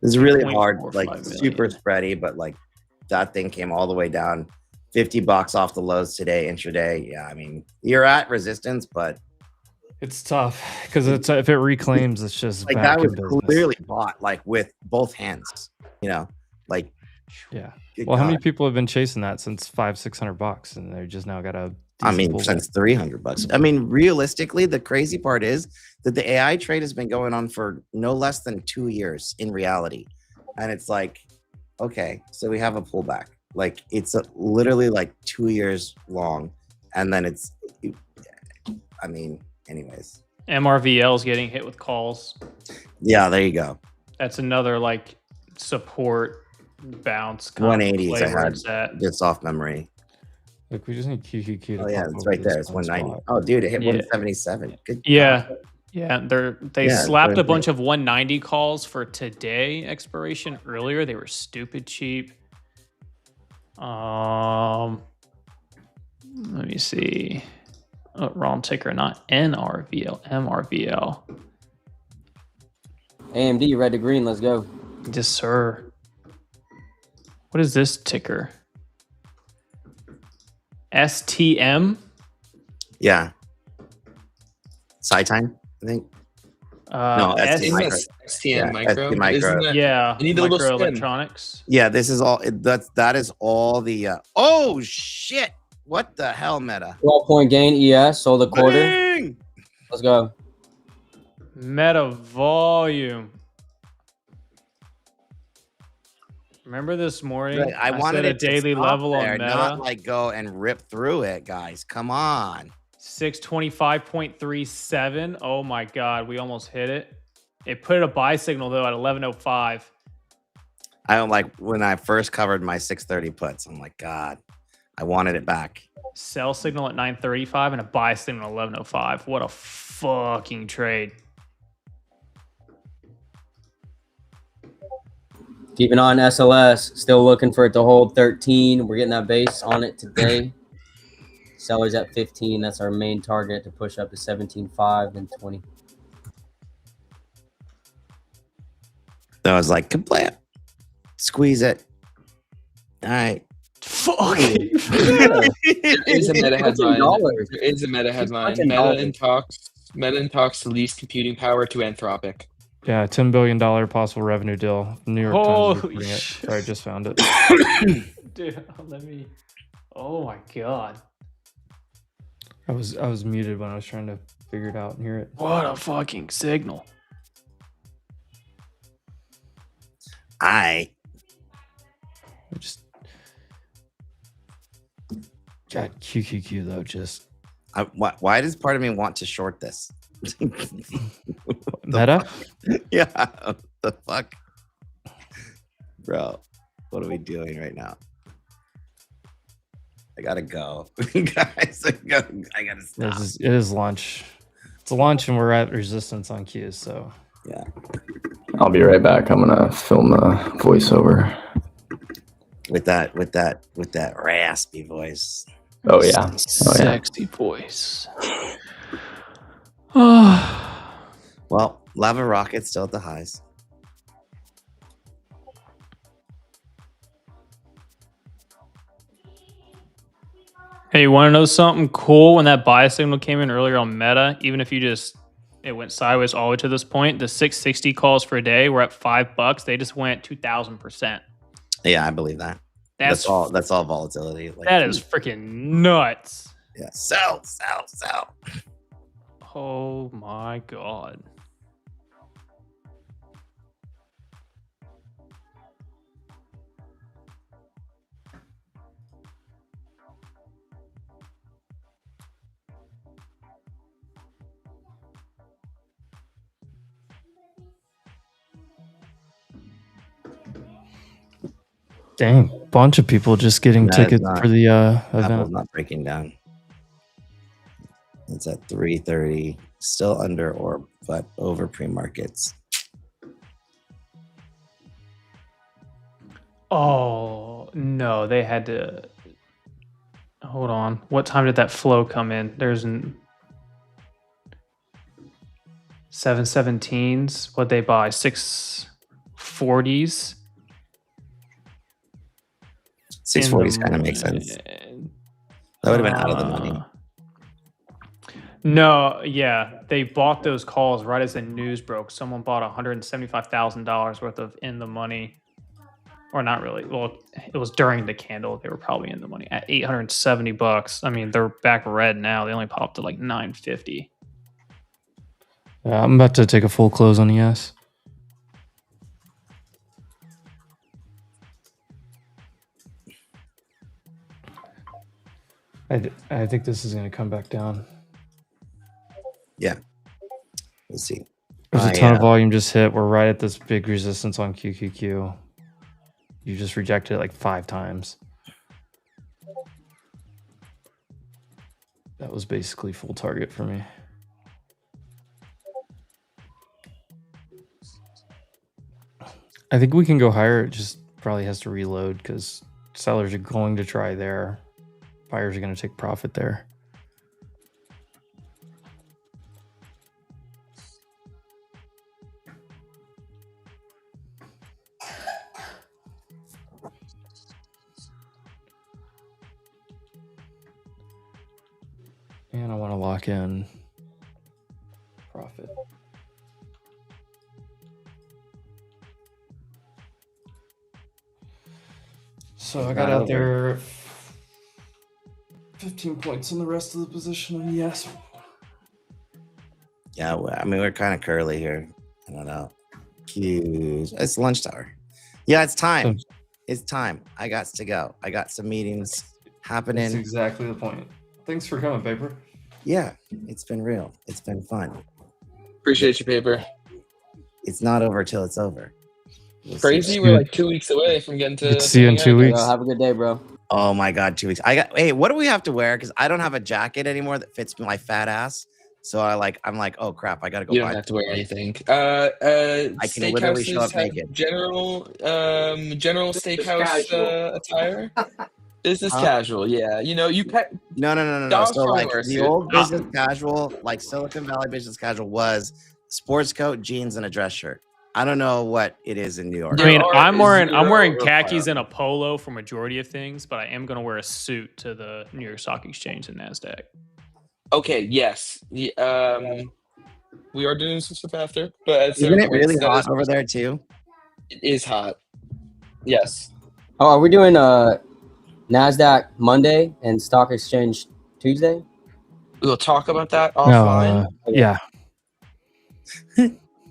G: This is really hard, like
E: 2.45
G: super spready, but like that thing came all the way down $50 off the lows today, intraday. Yeah, I mean, you're at resistance, but
F: It's tough because it's if it reclaims, it's just
G: like
F: back
G: that
F: in
G: was
F: business.
G: clearly bought like with both hands, you know, like
F: Yeah.
G: good
F: Well, how many
G: God.
F: people have been chasing that since $500-600, and they're just now got a.
G: I
F: decent
G: mean,
F: pullback?
G: since $300. I mean, realistically, the crazy part is that the AI trade has been going on for no less than 2 years in reality. And it's like, okay, so we have a pullback. Like it's literally like 2 years long. And then I mean, anyways.
E: MRVL is getting hit with calls.
G: Yeah, there you go.
E: That's another like support bounce. Kind
G: 180s
E: of
G: I
E: where
G: had
E: it's at.
G: just off memory.
F: Look, we just need QQQ to
G: Oh yeah,
F: pop
G: it's
F: over
G: right there.
F: this
G: It's
F: one
G: 190.
F: spot.
G: Oh dude, it hit
E: Yeah.
G: 177. Good
E: Yeah.
G: God.
E: Yeah, they
G: Yeah,
E: slapped
G: so
E: a bunch of 190 calls for today expiration earlier. They were stupid cheap. Let me see. Oh, wrong ticker, not NRVL, MRVL.
D: AMD, red to green. Let's go.
E: Yes, sir. What is this ticker? STM?
G: Yeah. Side time, I think. No,
E: S-
G: ST Micro.
I: STM
G: Yeah,
I: Micro.
G: ST Micro.
I: Isn't that,
E: yeah,
I: you need a little spin.
E: microelectronics.
G: Yeah, this is all. That is all the. Oh shit! What the hell, Meta?
D: 12-point gain. ES sold a quarter.
G: Bang!
D: Let's go.
E: Meta volume. Remember this morning?
G: Right, I wanted
E: said a
G: it to
E: daily
G: stop
E: level
G: there,
E: on Meta.
G: not like go and rip through it, guys. Come on.
E: 625.37. Oh my god, we almost hit it. It put a buy signal though at 11:05.
G: I don't like when I first covered my 630 puts. I'm like, God, I wanted it back.
E: Sell signal at 9:35 and a buy signal at 11:05. What a fucking trade.
D: Keeping on SLS. Still looking for it to hold 13. We're getting that base on it today. Sellers at 15. That's our main target to push up to 17.5 and 20.
G: So I was like, kablam. Squeeze it. All right.
E: Fuck.
I: There is a meta headline.
D: $14.
I: There is a meta headline.
D: fucking
I: Meta
D: dollars.
I: in talks to lease computing power to Anthropic.
F: Yeah, $10 billion possible revenue deal. New York Times
E: Holy
F: reporting it.
E: shit.
F: Sorry, I just found it.
E: Dude, let me. Oh my god.
F: I was muted when I was trying to figure it out and hear it.
E: What a fucking signal.
F: I just God, QQQ though. Just
G: why does part of me want to short this?
F: Meta.
G: Yeah. What the fuck, bro? What are we doing right now? I gotta go, guys. I gotta stop.
F: It is lunch. It's a lunch, and we're at resistance on Qs. So
G: Yeah.
A: I'll be right back. I'm gonna film the voiceover.
G: With that raspy voice.
A: Oh yeah. Oh yeah.
E: Sexy voice.
G: Well, Lava Rocket's still at the highs.
E: Hey, you want to know something cool? When that buy signal came in earlier on Meta, even if it went sideways all the way to this point, the 660 calls for a day were at $5. They just went 2,000%.
G: Yeah, I believe that. That's all volatility. Like,
E: That is freaking nuts.
G: yeah. Sell.
E: Oh my god.
F: Dang, bunch of people just getting
G: No, it's
F: tickets
G: not.
F: for the
G: Apple's
F: event.
G: not breaking down. It's at 3:30, still under or but over pre-markets.
E: Oh no, they had to. Hold on. What time did that flow come in? There's 717s. What they buy? 640s.
G: 640s kind of makes sense. That would have been out of the money.
E: No, yeah, they bought those calls right as the news broke. Someone bought $175,000 worth of in the money, or not really. Well, it was during the candle. They were probably in the money at $870. I mean, they're back red now. They only popped to like 950.
F: I'm about to take a full close on ES. I think this is going to come back down.
G: Yeah. We'll see.
F: There's a ton of volume just hit. We're right at this big resistance on QQQ. You just rejected it like 5 times. That was basically full target for me. I think we can go higher. It just probably has to reload because sellers are going to try there. Buyers are going to take profit there. And I want to lock in profit. So I got out there 15 points in the rest of the position on ES.
G: Yeah, I mean, we're kind of curly here. I don't know. Cues. It's lunch hour. Yeah, it's time. It's time. I got to go. I got some meetings happening.
F: That's exactly the point. Thanks for coming, Paper.
G: Yeah, it's been real. It's been fun.
I: Appreciate you, Paper.
G: It's not over till it's over.
I: Crazy. We're like 2 weeks away from getting to.
F: See you in 2 weeks.
D: Have a good day, bro.
G: Oh my God, 2 weeks. Hey, what do we have to wear? Because I don't have a jacket anymore that fits my fat ass. So I'm like, oh crap, I gotta go.
I: You don't have to wear anything.
G: I can literally show up naked.
I: General steakhouse attire. Business casual, yeah. You know, you
G: No. So like the old business casual, like Silicon Valley business casual, was sports coat, jeans, and a dress shirt. I don't know what it is in New York.
E: I mean, I'm wearing khakis and a polo for majority of things, but I am going to wear a suit to the New York Stock Exchange and NASDAQ.
I: Okay, yes. We are doing some stuff after, but
G: isn't it really hot over there too?
I: It is hot. Yes.
D: Oh, are we doing NASDAQ Monday and Stock Exchange Tuesday?
I: We'll talk about that offline.
F: Yeah.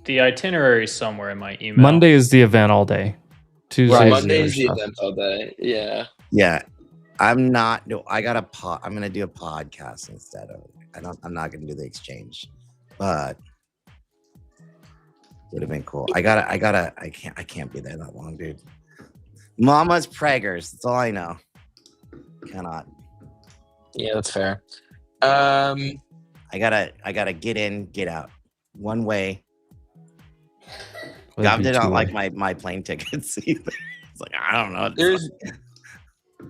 E: The itinerary is somewhere in my email.
F: Monday is the event all day. Tuesday
I: Right.
F: is
I: Monday
F: the
I: is the
F: other
I: event all day. Yeah.
G: Yeah. I'm not. No, I got I'm gonna do a podcast instead of. I'm not gonna do the exchange, but would have been cool. I can't be there that long, dude. Mama's preggers. That's all I know. Cannot.
I: Yeah, that's fair.
G: I gotta get in, get out. One way. Gav did not like my plane tickets either. It's like, I don't know.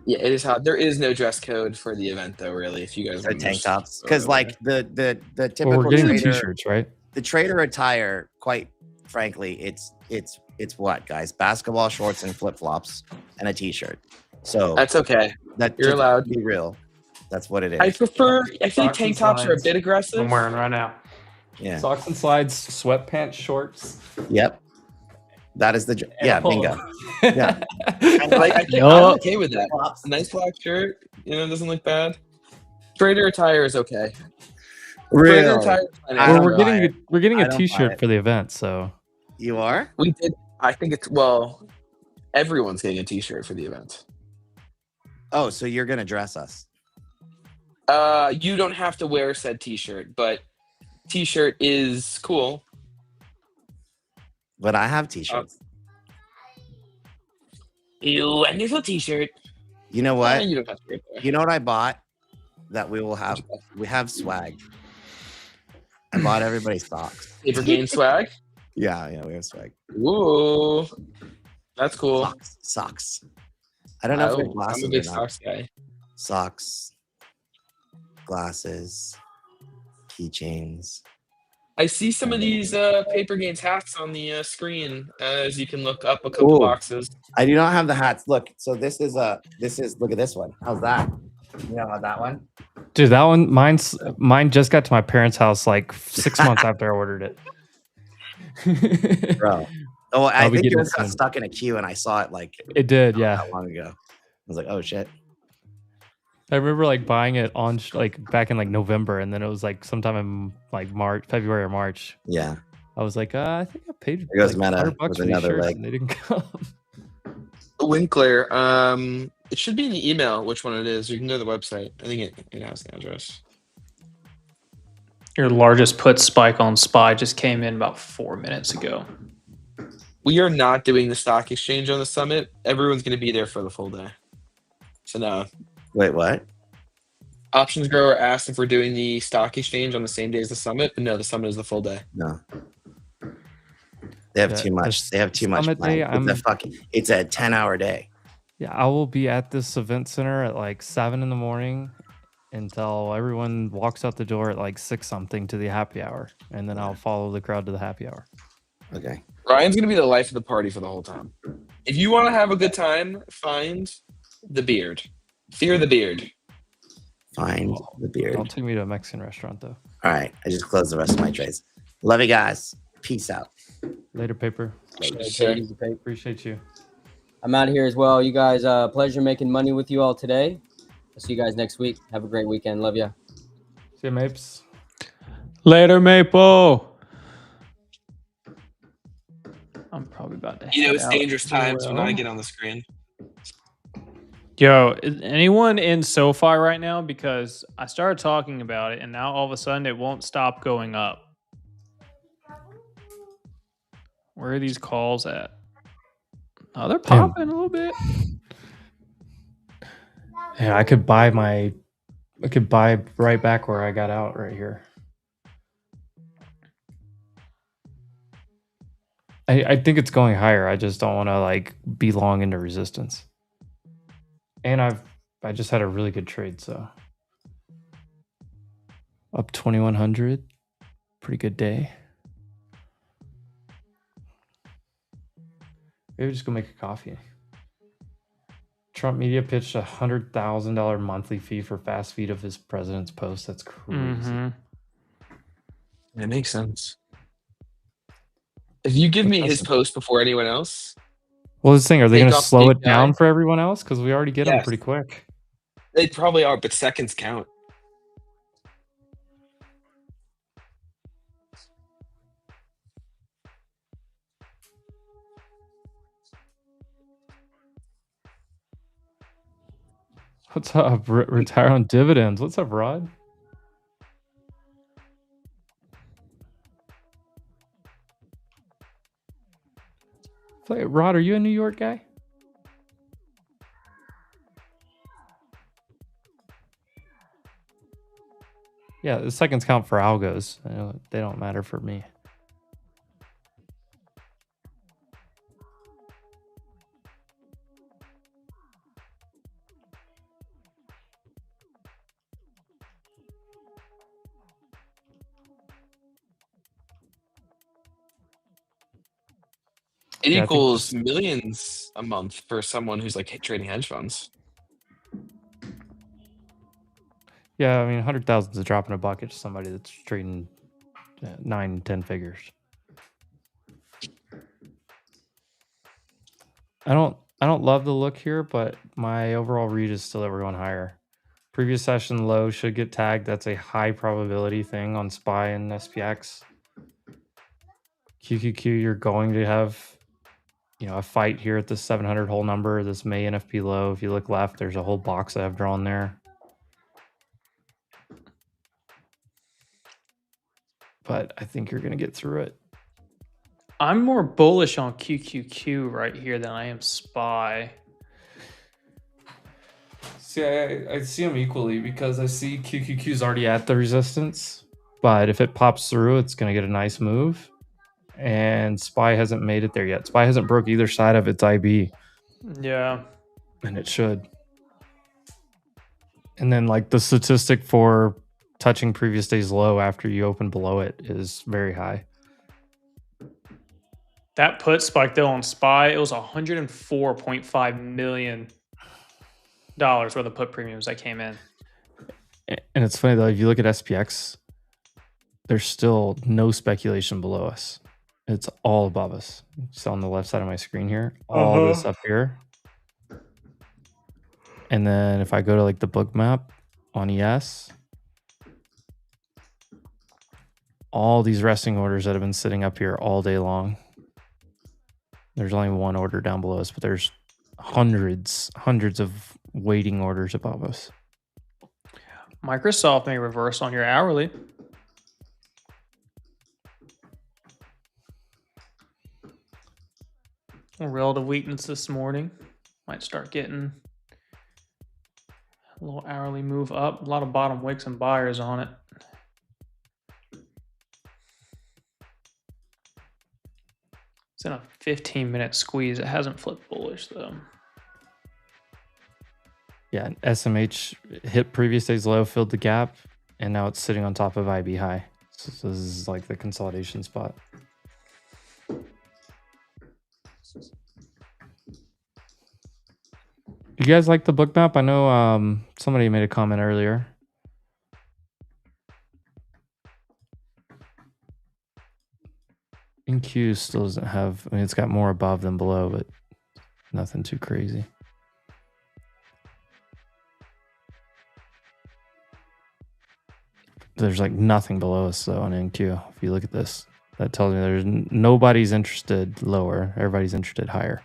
I: Yeah, it is hot. There is no dress code for the event, though. Really, if you guys
G: are tank tops, because like the typical
F: we're getting
G: trader,
F: t-shirts, right?
G: The trader attire, quite frankly, it's what, guys? Basketball shorts and flip flops and a t-shirt. So
I: that's okay. You're allowed
G: to be real. That's what it is.
I: I feel like tank tops are a bit aggressive.
E: I'm wearing right now.
G: Yeah.
F: Socks and slides, sweatpants, shorts.
G: Yep. That is the yeah, bingo. Yeah.
I: I'm okay with that.
G: Flops.
I: Nice black shirt, doesn't look bad. Trader attire is okay.
G: Really?
I: Trader attire is fine.
G: I
F: Well,
G: don't
F: we're
G: buy it.
F: getting
G: I
F: a
G: don't buy
F: T-shirt
G: it.
F: for the event, so
G: You are?
I: We did. I think everyone's getting a T-shirt for the event.
G: Oh, so you're gonna dress us?
I: You don't have to wear said T-shirt, but T-shirt is cool.
G: But I have T-shirts.
I: Wonderful T-shirt.
G: You know what?
I: You don't have to wear it.
G: You know what I bought that we will have? We have swag. I bought everybody socks.
I: Paper game swag.
G: Yeah, we have swag.
I: Ooh, that's cool.
G: Socks. I don't know if we have glasses
I: I'm a big
G: or not.
I: socks guy.
G: Socks, glasses, keychains.
I: I see some of these Paper Games hats on the screen as you can look up a couple boxes.
G: I do not have the hats. Look, so this is look at this one. How's that? You know about that one?
F: dude, that one mine just got to my parents' house like 6 months after I ordered it.
G: Bro. Oh, I
F: I'll be
G: think
F: getting
G: yours
F: it
G: got
F: soon.
G: stuck in a queue and I saw it like
F: It did, yeah.
G: not long ago. I was like, oh shit.
F: I remember like buying it on like back in like November, and then it was like sometime in like February or March.
G: Yeah.
F: I was like, I think I paid
G: There goes
F: like
G: Meta
F: $100
G: with
F: for these
G: another
F: shirts,
G: leg.
F: and they didn't come.
I: Winkler, it should be in the email which one it is. You can go to the website. I think it has the address.
E: Your largest put spike on SPY just came in about 4 minutes ago.
I: We are not doing the stock exchange on the summit. Everyone's going to be there for the full day. So no.
G: Wait, what?
I: Options Grower asked if we're doing the stock exchange on the same day as the summit, but no, the summit is the full day.
G: No. They have too much. They have too much.
F: Summit day,
G: It's a 10-hour day.
F: Yeah, I will be at this event center at like 7 in the morning until everyone walks out the door at like 6 something to the happy hour, and then I'll follow the crowd to the happy hour.
G: Okay.
I: Ryan's going to be the life of the party for the whole time. If you want to have a good time, find the beard. Fear the beard.
G: Find the beard.
F: Don't take me to a Mexican restaurant though.
G: All right. I just closed the rest of my trades. Love you guys. Peace out.
F: Later, paper. Appreciate you.
D: I'm out of here as well. You guys, pleasure making money with you all today. I'll see you guys next week. Have a great weekend. Love ya.
F: See you, Mapes.
E: Later, Maple. I'm probably about to.
I: It's dangerous times when I get on the screen.
E: Yo, is anyone in SoFi right now? Because I started talking about it, and now all of a sudden it won't stop going up. Where are these calls at? Oh, they're popping a little bit.
F: Yeah, I could buy right back where I got out right here. I think it's going higher. I just don't want to like be long into resistance. And I just had a really good trade, so up 2100. Pretty good day. Maybe just go make a coffee. Trump media pitched $100,000 monthly fee for fast feed of his president's post. That's crazy.
E: Mm-hmm.
I: It makes sense. If you give me his post before anyone else,
F: Well, this thing, are they
I: Take
F: going to
I: off
F: slow
I: big
F: it down
I: guy.
F: for everyone else? Because we already get them
I: Yes.
F: pretty quick.
I: they probably are, but seconds count.
F: What's up? Retire on dividends. What's up, Rod? Rod, are you a New York guy? Yeah, the seconds count for algos. They don't matter for me.
I: It
F: Yeah, I think
I: equals millions a month for someone who's like trading hedge funds.
F: Yeah, I mean, 100,000 is a drop in a bucket to somebody that's trading 9, 10 figures. I don't love the look here, but my overall read is still that we're going higher. Previous session low should get tagged. That's a high probability thing on SPY and SPX. QQQ, you're going to have, you know, a fight here at the 700 hole number, this May NFP low. If you look left, there's a whole box I have drawn there. But I think you're going to get through it.
E: I'm more bullish on QQQ right here than I am SPY.
F: See, I see them equally because I see QQQ's already at the resistance. But if it pops through, it's going to get a nice move. And SPY hasn't made it there yet. SPY hasn't broke either side of its IB.
E: Yeah.
F: And it should. And then like the statistic for touching previous day's low after you open below it is very high.
E: That put spike though on SPY, it was $104.5 million worth of put premiums that came in.
F: And it's funny though, if you look at SPX, there's still no speculation below us. It's all above us. It's on the left side of my screen here. All this up here. And then if I go to like the book map on ES, all these resting orders that have been sitting up here all day long. There's only one order down below us, but there's hundreds of waiting orders above us.
E: Microsoft may reverse on your hourly. A relative weakness this morning. Might start getting a little hourly move up. A lot of bottom wicks and buyers on it. It's in a 15-minute squeeze. It hasn't flipped bullish though.
F: Yeah, SMH hit previous day's low, filled the gap, and now it's sitting on top of IB high. So this is like the consolidation spot. You guys like the book map? I know somebody made a comment earlier. NQ still doesn't have, I mean, it's got more above than below, but nothing too crazy. There's like nothing below us though on NQ. If you look at this, that tells me there's nobody's interested lower. Everybody's interested higher.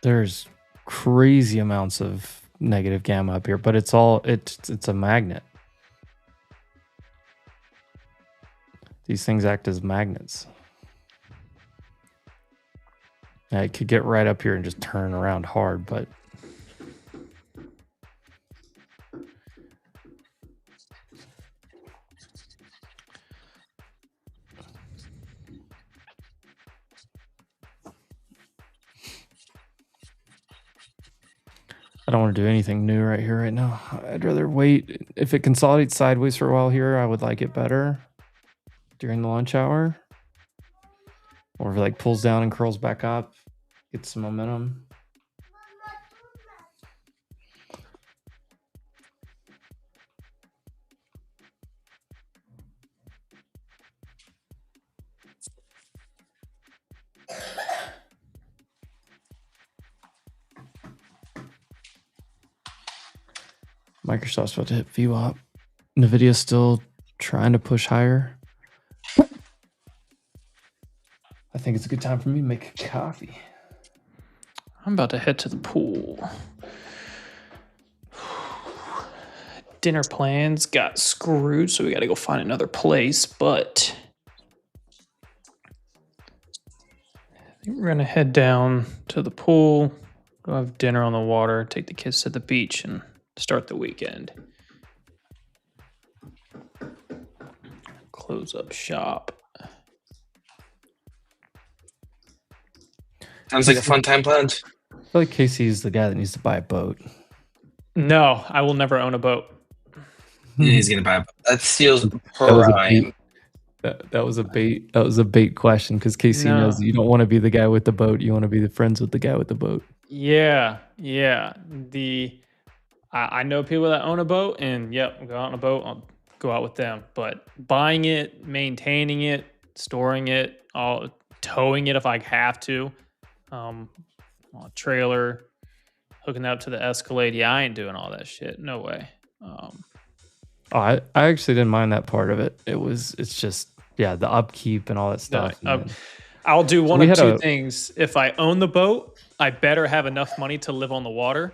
F: There's crazy amounts of negative gamma up here, but it's a magnet. These things act as magnets. Yeah, it could get right up here and just turn around hard, but I don't want to do anything new right here right now. I'd rather wait. If it consolidates sideways for a while here, I would like it better during the lunch hour. Or if it like pulls down and curls back up, gets some momentum. Microsoft's about to hit VWAP. NVIDIA's still trying to push higher. I think it's a good time for me to make a coffee.
E: I'm about to head to the pool. Dinner plans got screwed, so we got to go find another place, but I think we're going to head down to the pool, go have dinner on the water, take the kids to the beach, and start the weekend. Close up shop.
I: Sounds like a fun time planned.
F: feel like Casey's the guy that needs to buy a boat.
E: No, I will never own a boat.
I: He's gonna buy a boat. That steals
F: That was a bait.
I: prime.
F: That was a bait. That was a bait question because Casey knows
E: No.
F: that you don't want to be the guy with the boat. You want to be the friends with the guy with the boat.
E: Yeah. I know people that own a boat, and yep, go out on a boat. I'll go out with them. But buying it, maintaining it, storing it, towing it if I have to, on a trailer, hooking it up to the Escalade. Yeah, I ain't doing all that shit. No way.
F: I actually didn't mind that part of it. It's just the upkeep and all that stuff.
E: I'll do one
F: we
E: of
F: had
E: two
F: a-
E: things. If I own the boat, I better have enough money to live on the water,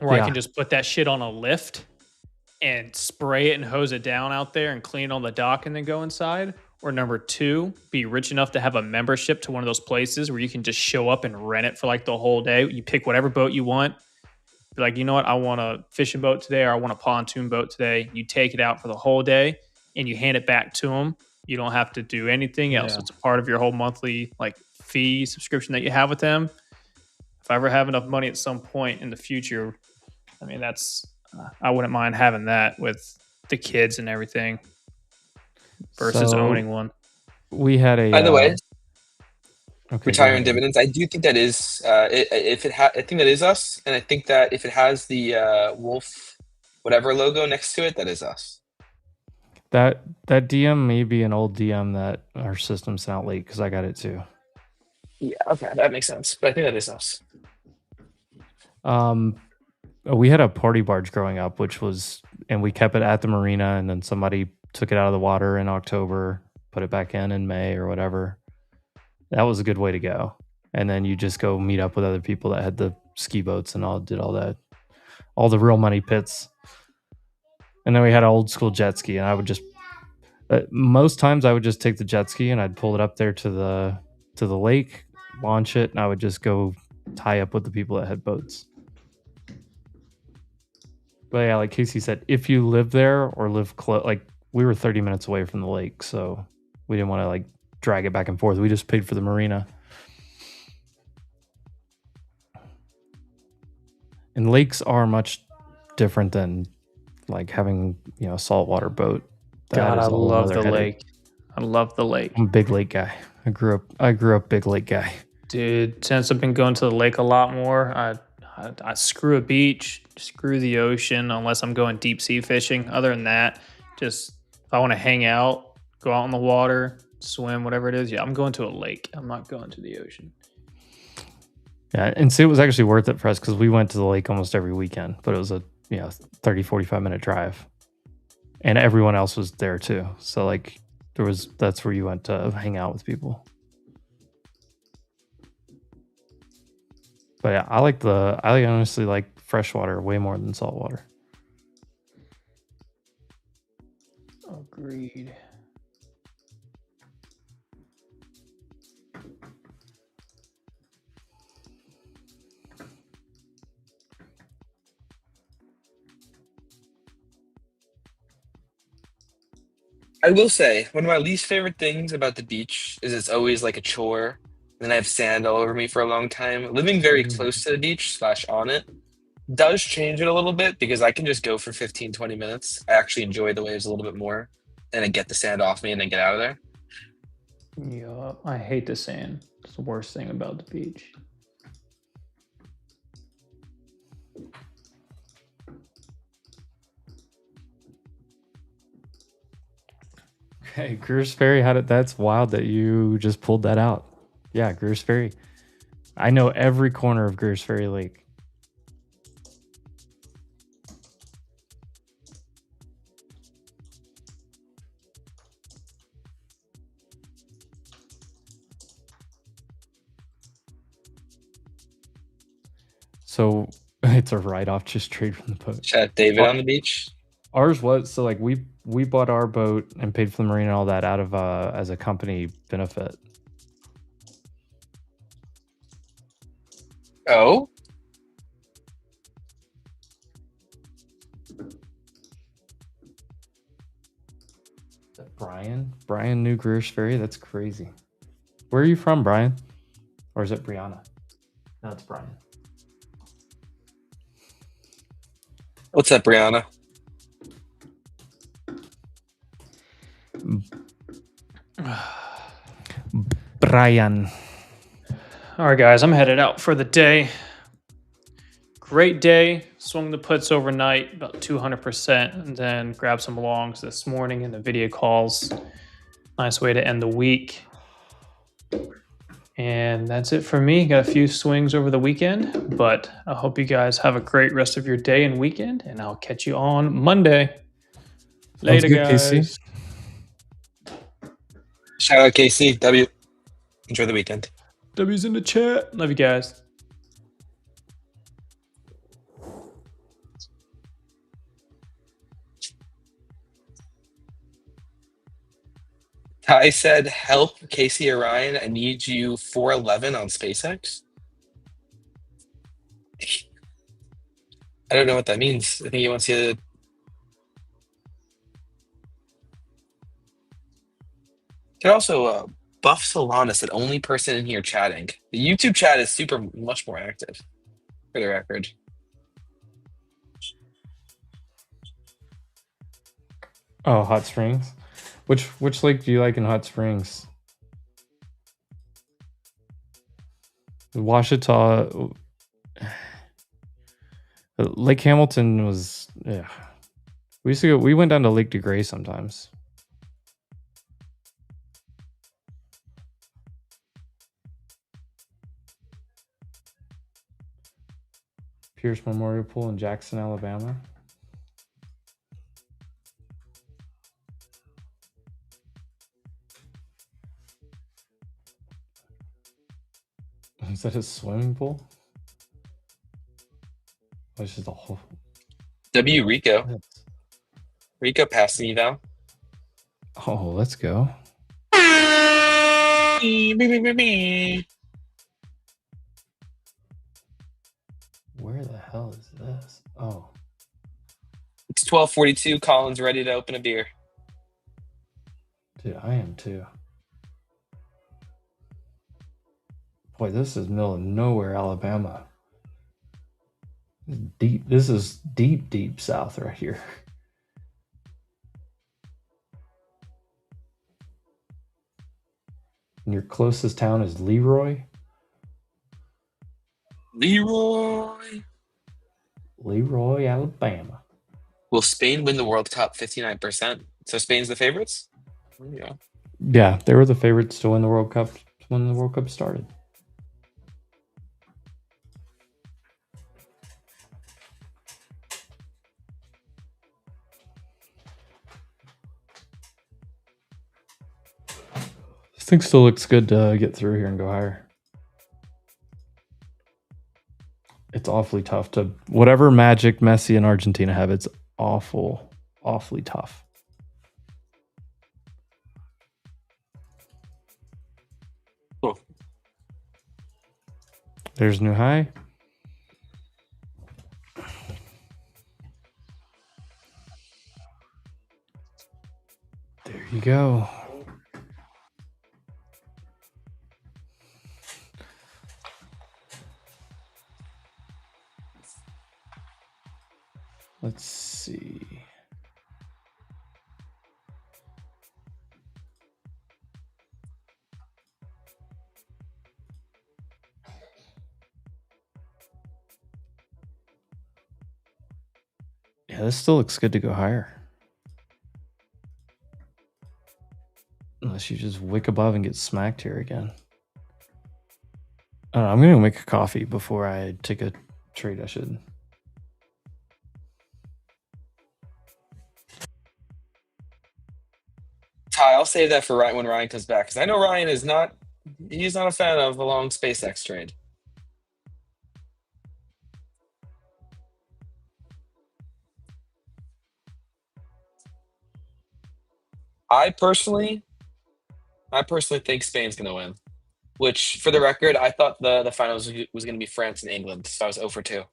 E: or I
F: Yeah.
E: can just put that shit on a lift and spray it and hose it down out there and clean it on the dock and then go inside. Or number two, be rich enough to have a membership to one of those places where you can just show up and rent it for like the whole day. You pick whatever boat you want. Be like, you know what? I want a fishing boat today, or I want a pontoon boat today. You take it out for the whole day and you hand it back to them. You don't have to do anything else.
F: Yeah.
E: It's a part of your whole monthly like fee subscription that you have with them. If I ever have enough money at some point in the future, I mean, I wouldn't mind having that with the kids and everything versus
F: So,
E: owning one.
F: We had a.
I: By the way,
F: okay, go
I: retiring
F: ahead.
I: dividends. I do think that is I think that is us, and I think that if it has the wolf whatever logo next to it, that is us.
F: That DM may be an old DM that our system sent out late because I got it too.
I: Yeah, okay, that makes sense. But I think that is us.
F: We had a party barge growing up, and we kept it at the marina, and then somebody took it out of the water in October, put it back in May or whatever. That was a good way to go. And then you just go meet up with other people that had the ski boats and did all that, all the real money pits. And then we had an old school jet ski, and I would just most times I would just take the jet ski and I'd pull it up there to the lake, launch it, and I would just go tie up with the people that had boats. But yeah, like Casey said, if you live there or live close, like we were 30 minutes away from the lake, so we didn't want to like drag it back and forth. We just paid for the marina. And lakes are much different than like having, a saltwater boat.
E: God, I
F: is a whole
E: love
F: other
E: the
F: headache.
E: lake. I love the lake.
F: I'm a big lake guy. I grew up big lake guy.
E: Dude, since I've been going to the lake a lot more, I screw a beach, screw the ocean, unless I'm going deep sea fishing. Other than that, just if I want to hang out, go out in the water, swim, whatever it is, I'm going to a lake. I'm not going to the ocean.
F: Yeah, and see, it was actually worth it for us because we went to the lake almost every weekend, but it was a 30, 45 minute drive. And everyone else was there too. So like that's where you went to hang out with people. But yeah, I honestly like freshwater way more than saltwater.
E: Agreed.
I: I will say, one of my least favorite things about the beach is it's always like a chore. And then I have sand all over me for a long time. Living very close to the beach / on it does change it a little bit because I can just go for 15, 20 minutes. I actually enjoy the waves a little bit more. And I get the sand off me and then get out of there.
E: Yeah, I hate the sand. It's the worst thing about the beach.
F: Hey, Greer's Ferry that's wild that you just pulled that out. Yeah, Greer's Ferry. I know every corner of Greer's Ferry Lake. So it's a write-off just straight from the boat.
I: Shout out David on the beach.
F: Ours was so like we bought our boat and paid for the marina and all that out of as a company benefit.
I: Oh?
F: Brian knew Greer's Ferry. That's crazy. Where are you from, Brian? Or is it Brianna? No, it's Brian.
I: What's up, Brianna?
F: Brian.
E: All right, guys, I'm headed out for the day. Great day. Swung the puts overnight about 200%, and then grabbed some longs this morning in the video calls. Nice way to end the week. And that's it for me. Got a few swings over the weekend, but I hope you guys have a great rest of your day and weekend, and I'll catch you on Monday. Later,
F: good,
E: guys.
F: Casey.
I: Shout out KC. W. Enjoy the weekend.
E: W's in the chat. Love you guys.
I: Ty said, help Casey Orion. I need you 411 on SpaceX. I don't know what that means. I think he wants you to. Could also Buff Solana said, only person in here chatting. The YouTube chat is much more active, for the record.
F: Oh, Hot Springs. Which lake do you like in Hot Springs? Washita. Lake Hamilton was, yeah. We went down to Lake DeGray sometimes. Pierce Memorial Pool in Jackson, Alabama. Is that a swimming pool? Oh, it's just a whole.
I: W Rico. Rico passed the eval.
F: Oh, let's go. Where the hell is this? Oh.
I: It's 12:42. Colin's ready to open a beer.
F: Dude, I am too. Boy, this is middle of nowhere, Alabama. Deep. This is deep south right here. And your closest town is Leroy?
I: Leroy,
F: Alabama.
I: will Spain win the World Cup? 59%. So Spain's the favorites? Yeah.
F: Yeah, they were the favorites to win the World Cup when the World Cup started. This thing still looks good to get through here and go higher. It's awfully tough to whatever magic Messi and Argentina have. It's awfully tough.
I: Cool.
F: There's new high. There you go. Let's see. Yeah, this still looks good to go higher. Unless you just wick above and get smacked here again. I don't know, I'm going to make a coffee before I take a trade. I should.
I: Ty, I'll save that for right when Ryan comes back, because I know Ryan is not. He's not a fan of a long SpaceX trade. I personally think Spain's going to win. Which, for the record, I thought the finals was going to be France and England, so I was 0 for 2.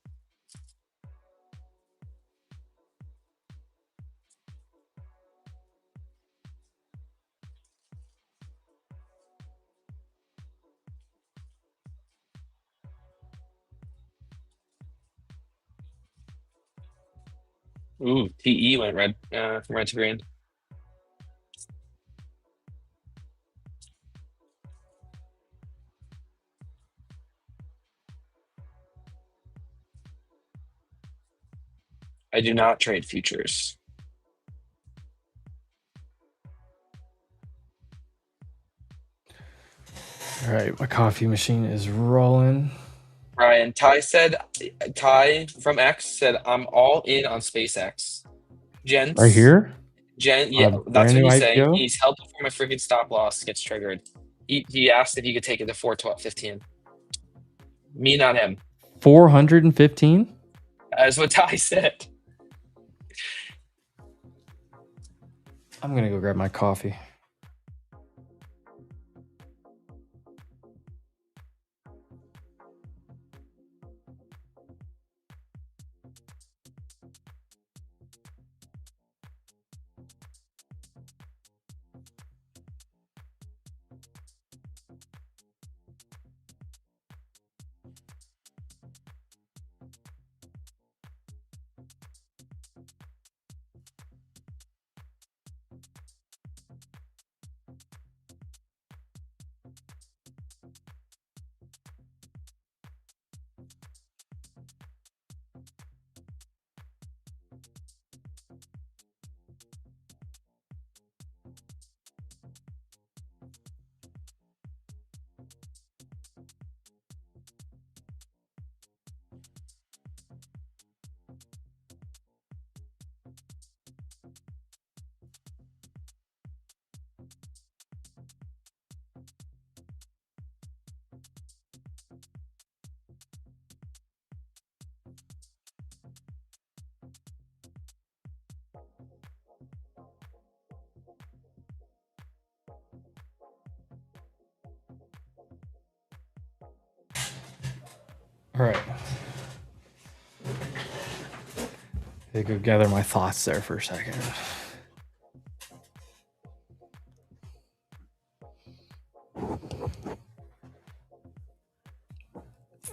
I: Ooh, TE went red from red to green. I do not trade futures.
F: All right, my coffee machine is rolling.
I: Ryan, Ty from X said, I'm all in on SpaceX. Gents.
F: Right here?
I: Yeah, that's
F: Brand
I: what
F: new
I: he's saying.
F: IPO?
I: He's held before my freaking stop loss gets triggered. He asked if he could take it to 4.15. Me, not him.
F: 415?
I: That's what Ty said.
F: I'm going to go grab my coffee. All right. I could gather my thoughts there for a second.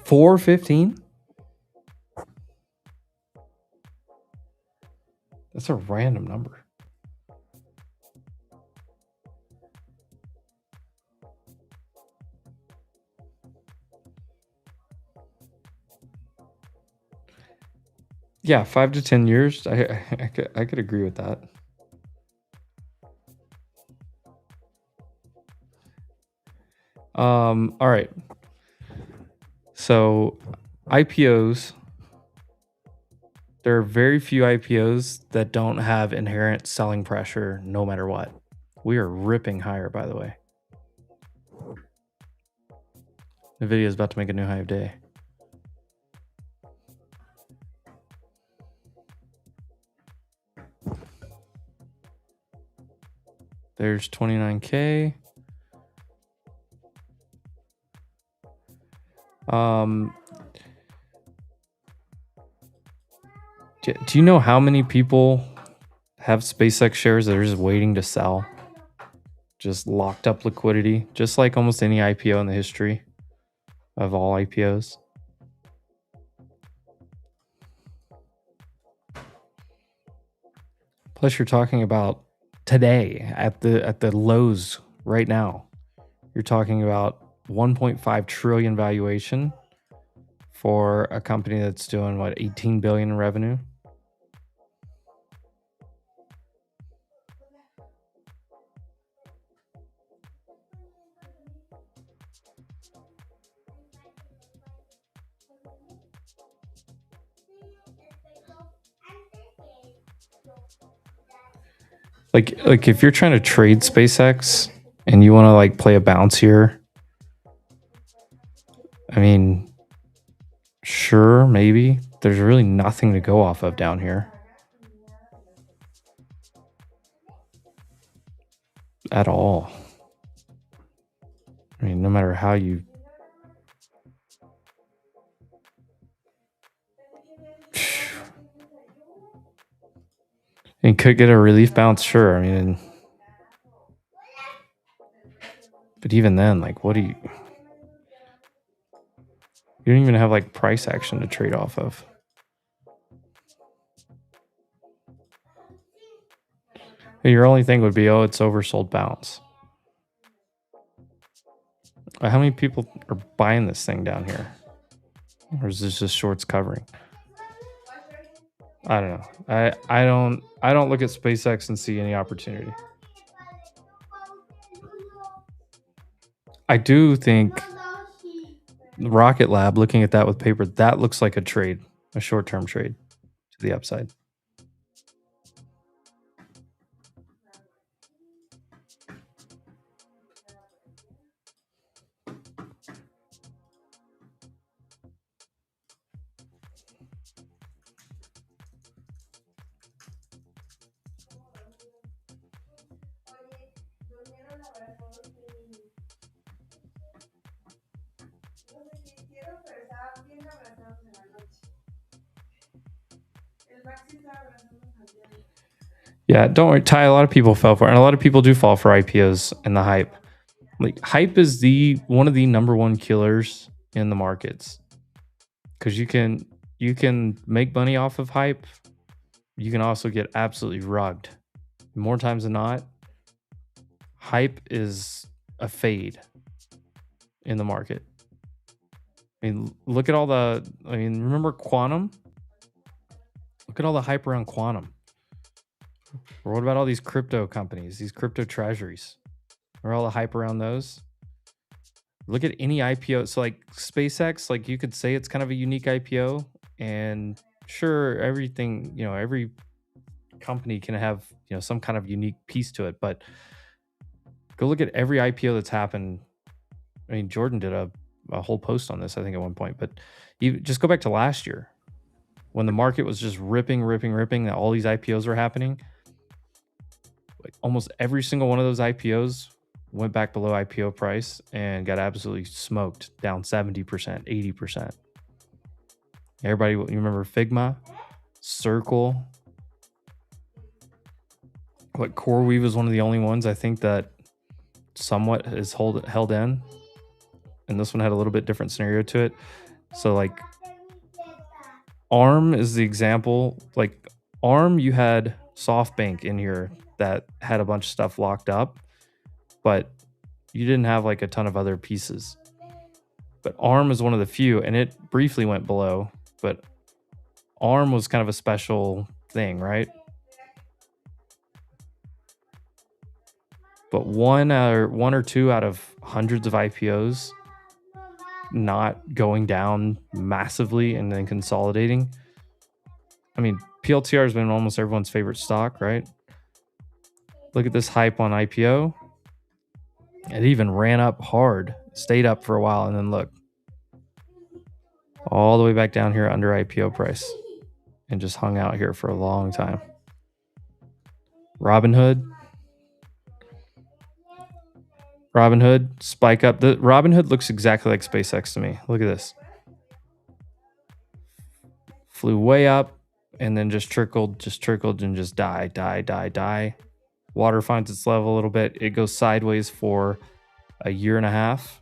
F: $4.15? That's a random number. Yeah, 5 to 10 years. I could agree with that. All right. So IPOs, there are very few IPOs that don't have inherent selling pressure no matter what. We are ripping higher, by the way. NVIDIA is about to make a new high of day. There's 29K. Do you know how many people have SpaceX shares that are just waiting to sell? Just locked up liquidity, just like almost any IPO in the history of all IPOs. Plus, you're talking about today at the lows right now. You're talking about 1.5 trillion valuation for a company that's doing what, 18 billion in revenue. Like if you're trying to trade SpaceX and you want to like play a bounce here, I mean, sure, maybe. There's really nothing to go off of down here at all. I mean, no matter how you and could get a relief bounce, sure. I mean, but even then, like, what do you don't even have like price action to trade off of. Your only thing would be, oh, it's oversold bounce. How many people are buying this thing down here? Or is this just shorts covering? I don't know. I don't look at SpaceX and see any opportunity. I do think Rocket Lab, looking at that with paper, that looks like a trade, a short-term trade to the upside. Yeah, don't worry, Ty. A lot of people fell for it, and a lot of people do fall for IPOs and the hype. Like, hype is one of the number one killers in the markets, because you can make money off of hype. You can also get absolutely rugged. More times than not, hype is a fade in the market. I mean, look at all the. I mean, remember Quantum? Look at all the hype around Quantum. Or what about all these crypto companies, these crypto treasuries? Or all the hype around those? Look at any IPO. So like SpaceX, like you could say it's kind of a unique IPO, and sure, everything, every company can have, some kind of unique piece to it, but go look at every IPO that's happened. I mean, Jordan did a whole post on this, I think, at one point, but you just go back to last year when the market was just ripping, that all these IPOs were happening. Like almost every single one of those IPOs went back below IPO price and got absolutely smoked, down 70%, 80%. Everybody, you remember Figma, Circle? Like CoreWeave is one of the only ones I think that somewhat is held in. And this one had a little bit different scenario to it. So like ARM is the example. Like ARM, you had SoftBank in here that had a bunch of stuff locked up, but you didn't have like a ton of other pieces. But ARM is one of the few, and it briefly went below, but ARM was kind of a special thing, right? But one or two out of hundreds of IPOs not going down massively and then consolidating. I mean, PLTR has been almost everyone's favorite stock, right? Look at this hype on IPO. It even ran up hard, stayed up for a while, and then look, all the way back down here under IPO price and just hung out here for a long time. Robinhood, spike up. The Robinhood looks exactly like SpaceX to me. Look at this. Flew way up and then just trickled and just die. Water finds its level a little bit. It goes sideways for a year and a half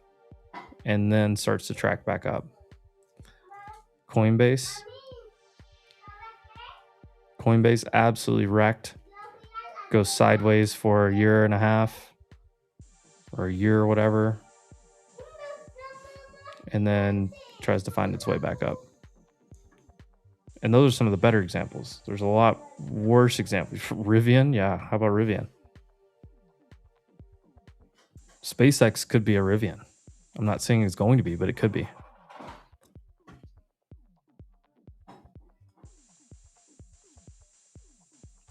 F: and then starts to track back up. Coinbase absolutely wrecked. Goes sideways for a year and a half or a year or whatever, and then tries to find its way back up. And those are some of the better examples. There's a lot worse examples. Rivian, yeah. How about Rivian? SpaceX could be a Rivian. I'm not saying it's going to be, but it could be.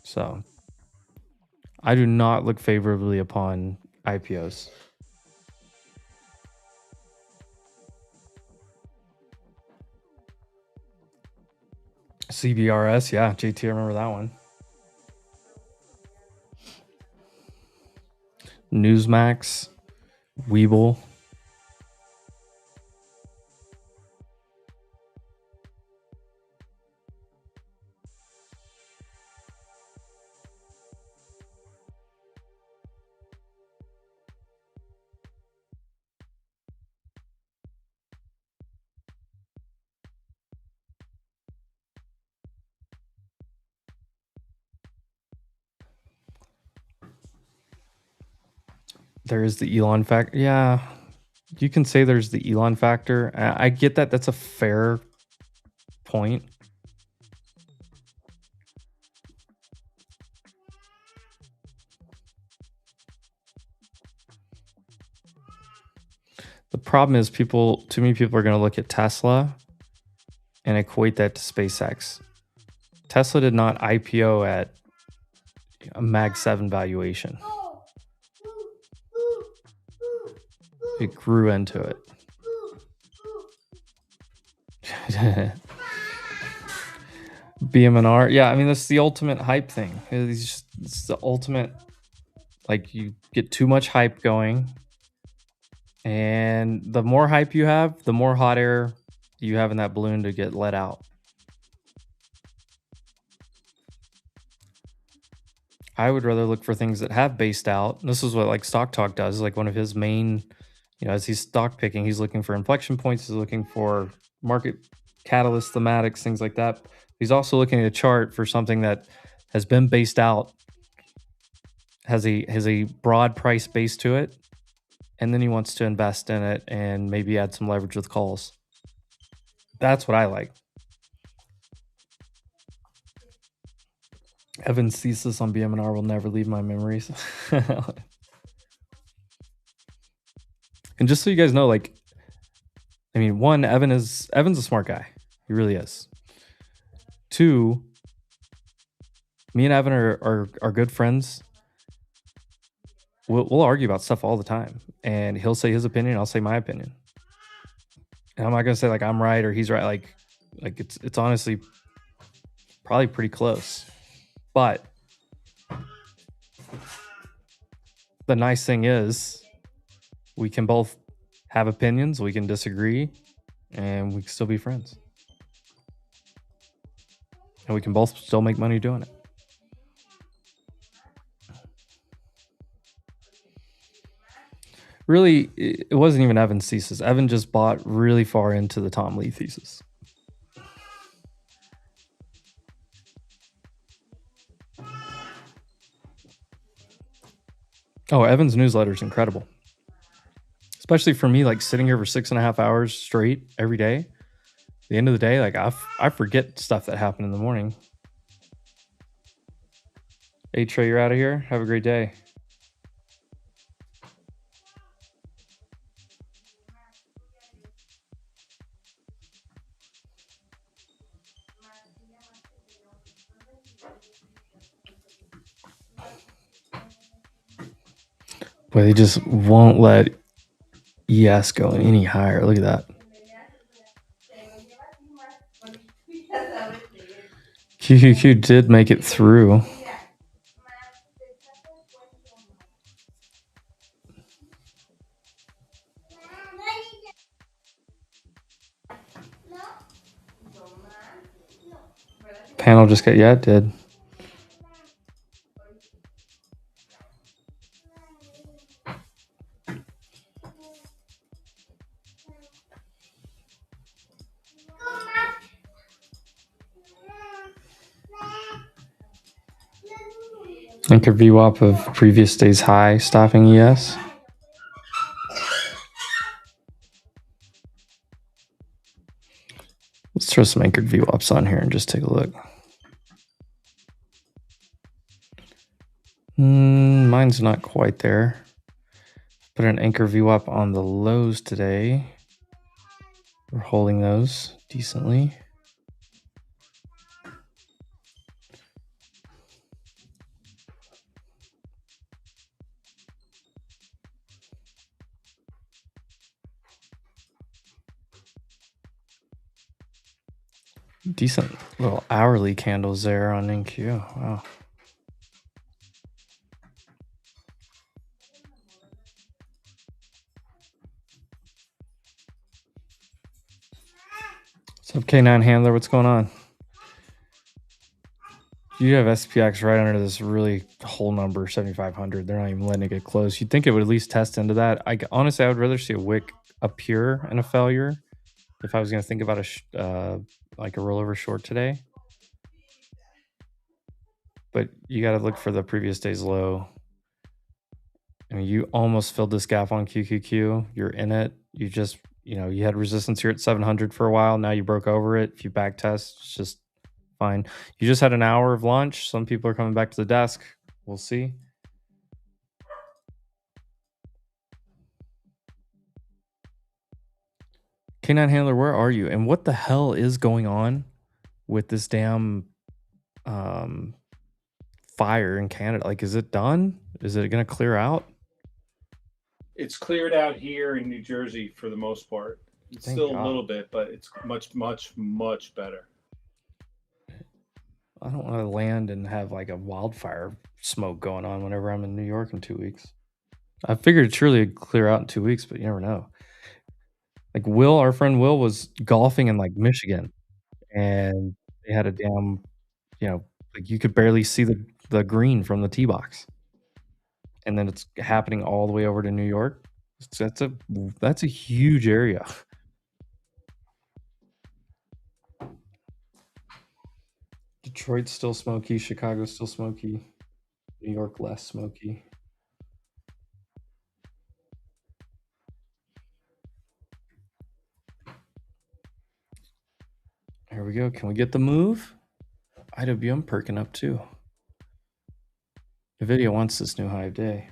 F: So I do not look favorably upon IPOs. CBRS, yeah, JT, I remember that one. Newsmax, Weeble. There is the Elon factor. Yeah, you can say there's the Elon factor. I get that. That's a fair point. The problem is too many people are going to look at Tesla and equate that to SpaceX. Tesla did not IPO at a Mag 7 valuation. It grew into it. BM&R, yeah, I mean, that's the ultimate hype thing. It's the ultimate, like, you get too much hype going, and the more hype you have, the more hot air you have in that balloon to get let out. I would rather look for things that have based out. This is what like Stock Talk does. Like one of his main, as he's stock picking, he's looking for inflection points. He's looking for market catalyst thematics, things like that. He's also looking at a chart for something that has been based out, has a broad price base to it, and then he wants to invest in it and maybe add some leverage with calls. That's what I like. Evan's thesis on BM&R will never leave my memories. And just so you guys know, like, I mean, one, Evan's a smart guy. He really is. Two, me and Evan are good friends. We'll argue about stuff all the time, and he'll say his opinion, I'll say my opinion. And I'm not gonna say like I'm right or he's right. Like it's honestly probably pretty close. But the nice thing is we can both have opinions, we can disagree, and we can still be friends. And we can both still make money doing it. Really, it wasn't even Evan's thesis. Evan just bought really far into the Tom Lee thesis. Oh, Evan's newsletter is incredible. Especially for me, like sitting here for 6.5 hours straight every day. At the end of the day, like I forget stuff that happened in the morning. Hey, Trey, you're out of here. Have a great day. Boy, they just won't let ES go any higher. Look at that. QQQ did make it through. Panel just got, yeah, it did. Anchor VWAP of previous day's high, stopping ES. Let's throw some anchored VWAPs on here and just take a look. Mine's not quite there. Put an anchor VWAP on the lows today. We're holding those decently. Decent little hourly candles there on NQ. Wow. What's up, K9 Handler? What's going on? You have SPX right under this really whole number, 7,500. They're not even letting it get close. You'd think it would at least test into that. Honestly, I would rather see a wick up here and a failure if I was going to think about like a rollover short today. But you got to look for the previous day's low. I mean, you almost filled this gap on QQQ. You're in it. You just, you had resistance here at 700 for a while. Now you broke over it. If you back test, it's just fine. You just had an hour of lunch. Some people are coming back to the desk. We'll see. K9 Handler, where are you? And what the hell is going on with this damn fire in Canada? Like, is it done? Is it going to clear out?
C: It's cleared out here in New Jersey for the most part. It's
F: Thank
C: still
F: God.
C: a little bit, but it's much, much, much better.
F: I don't want to land and have like a wildfire smoke going on whenever I'm in New York in 2 weeks. I figured it surely would clear out in 2 weeks, but you never know. Like Will, our friend Will, was golfing in like Michigan, and they had a damn, like you could barely see the green from the tee box, and then it's happening all the way over to New York. That's a huge area. Detroit's still smoky. Chicago's still smoky. New York less smoky. Here we go. Can we get the move? IWM perking up too. NVIDIA wants this new high of day.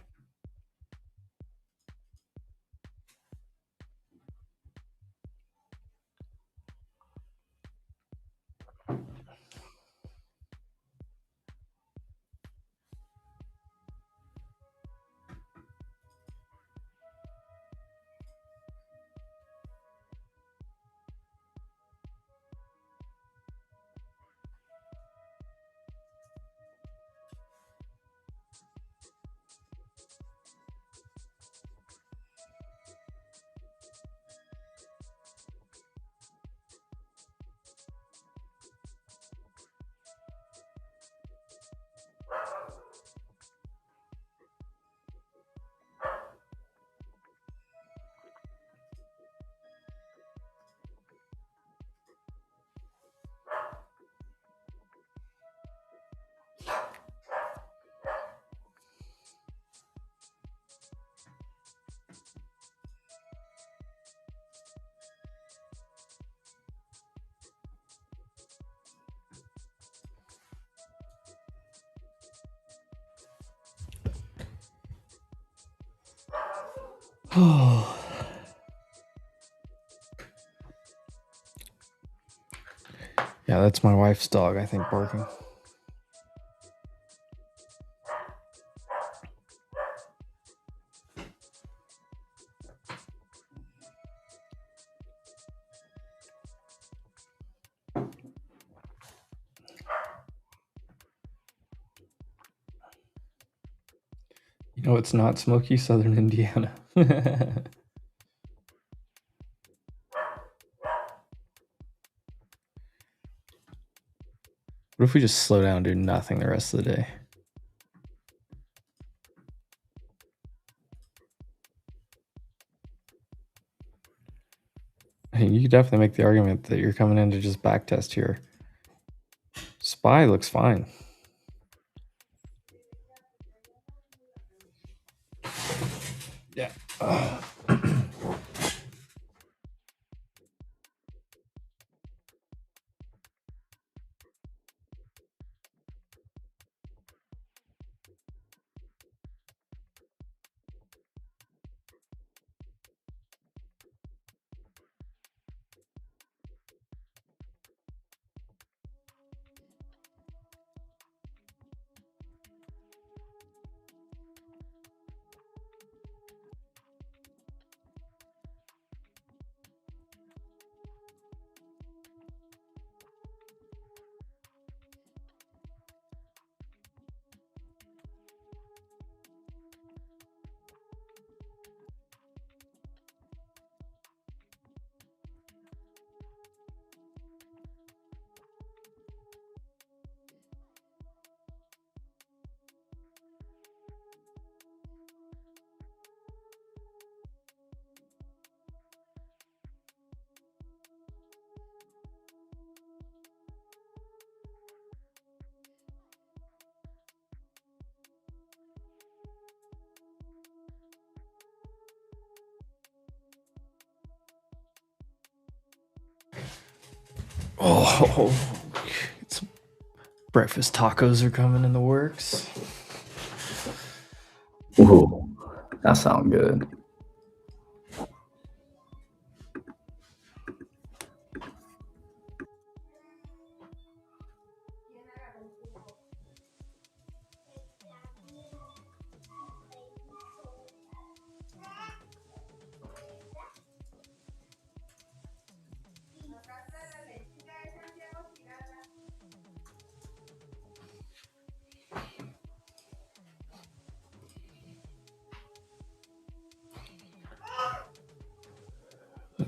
F: Yeah, that's my wife's dog, I think, barking. You know, it's not smoky, Southern Indiana. What if we just slow down and do nothing the rest of the day? I mean, you could definitely make the argument that you're coming in to just backtest here. SPY looks fine. Yeah. Oh, it's breakfast tacos are coming in the works.
A: Ooh, that sounds good.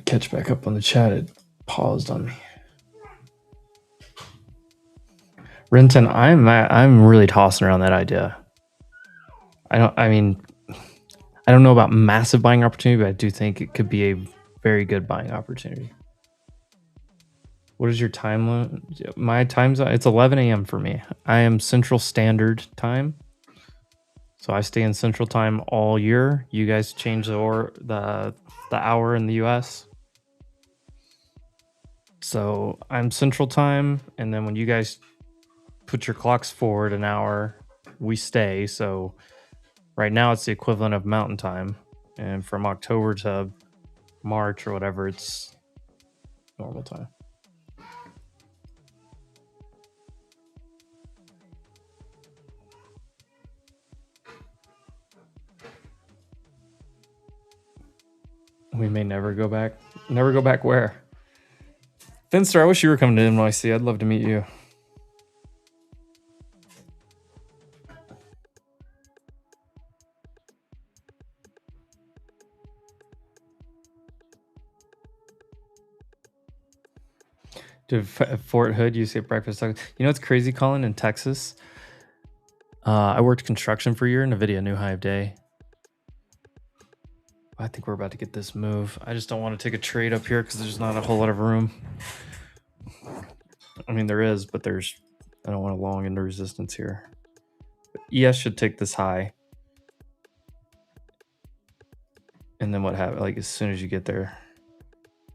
F: Catch back up on the chat. It paused on me. Renton, I'm really tossing around that idea. I don't know about massive buying opportunity, but I do think it could be a very good buying opportunity. What is your time? My time zone, it's 11 a.m. for me. I am Central Standard Time. So I stay in Central Time all year. You guys change the hour in the US. So I'm Central Time, and then when you guys put your clocks forward an hour, we stay. So right now it's the equivalent of Mountain Time, and from October to March or whatever, it's normal time. We may never go back. Never go back where? Finster, I wish you were coming to NYC. I'd love to meet you. Dude, Fort Hood, you see breakfast tacos. You know what's crazy, Colin? In Texas, I worked construction for a year. NVIDIA new high of day. I think we're about to get this move. I just don't want to take a trade up here because there's not a whole lot of room. I mean, there is, but I don't want to long into resistance here. But ES should take this high. And then what happens? Like as soon as you get there,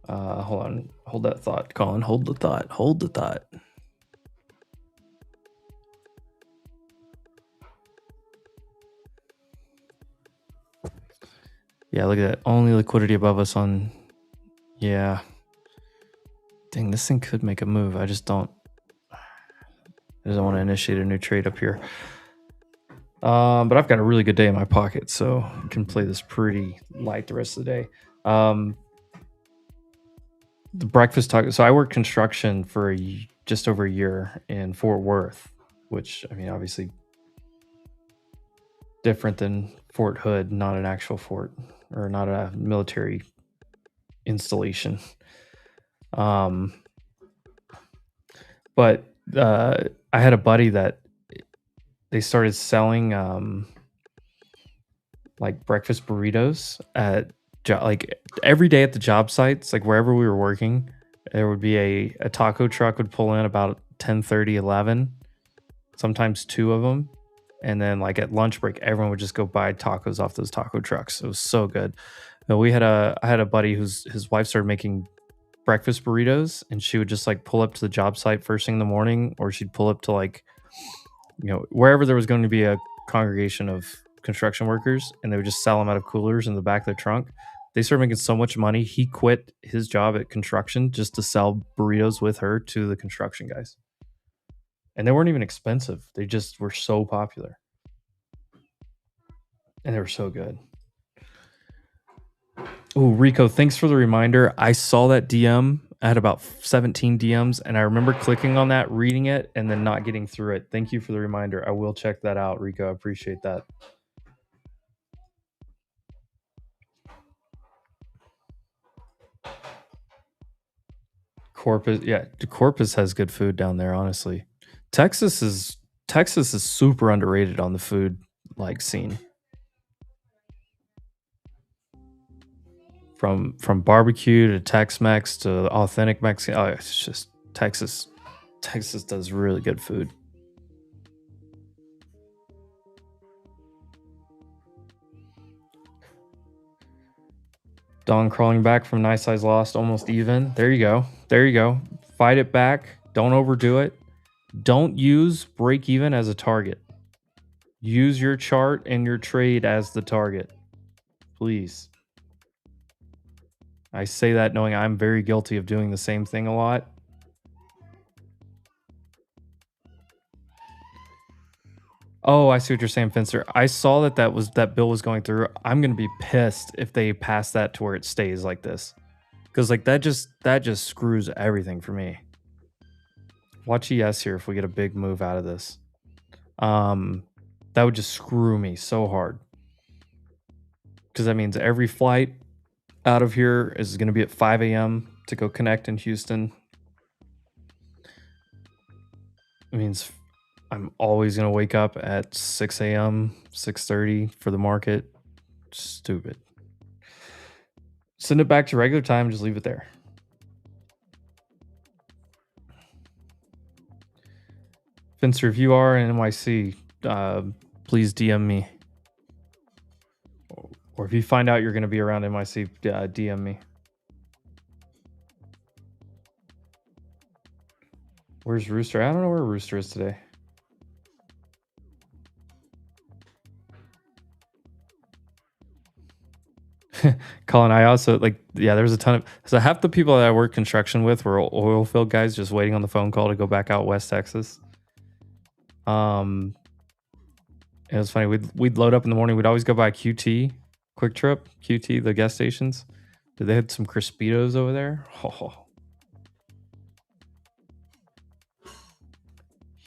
F: hold on, hold that thought, Colin. Hold the thought. Hold the thought. Yeah, look at that. Only liquidity above us on. Yeah. Dang, this thing could make a move. I just don't want to initiate a new trade up here. But I've got a really good day in my pocket, so I can play this pretty light the rest of the day. The breakfast talk. So I worked construction for just over a year in Fort Worth, which, I mean, obviously different than Fort Hood, not an actual fort or not a military installation. But I had a buddy that they started selling like breakfast burritos at like every day at the job sites, like wherever we were working, there would be a taco truck would pull in about 10:30, 11, sometimes two of them. And then like at lunch break, everyone would just go buy tacos off those taco trucks. It was so good. But I had a buddy his wife started making breakfast burritos, and she would just like pull up to the job site first thing in the morning, or she'd pull up to like, you know, wherever there was going to be a congregation of construction workers, and they would just sell them out of coolers in the back of their trunk. They started making so much money. He quit his job at construction just to sell burritos with her to the construction guys. And they weren't even expensive. They just were so popular. And they were so good. Oh, Rico, thanks for the reminder. I saw that DM. I had about 17 DMs, and I remember clicking on that, reading it, and then not getting through it. Thank you for the reminder. I will check that out, Rico. I appreciate that. Corpus, yeah, Corpus has good food down there, honestly. Texas is super underrated on the food like scene. From barbecue to Tex-Mex to authentic Mexican. Oh, it's just Texas does really good food. Don crawling back from nice size lost, almost even. There you go. Fight it back. Don't overdo it. Don't use break even as a target. Use your chart and your trade as the target. Please. I say that knowing I'm very guilty of doing the same thing a lot. Oh, I see what you're saying, Finster. I saw that bill was going through. I'm gonna be pissed if they pass that to where it stays like this, because like that just screws everything for me. Watch ES here if we get a big move out of this. That would just screw me so hard, because that means every flight out of here is going to be at 5 a.m. to go connect in Houston. It means I'm always going to wake up at 6 a.m., 6:30 for the market. Stupid. Send it back to regular time. Just leave it there. Finster, if you are in NYC, please DM me. Or if you find out you're going to be around NYC, DM me. Where's Rooster? I don't know where Rooster is today. Colin, I also there's a ton of, so half the people that I work construction with were oil field guys just waiting on the phone call to go back out West Texas. It was funny. We'd load up in the morning. We'd always go by QT, Quick Trip, QT, the gas stations. They had some Crispitos over there. Oh.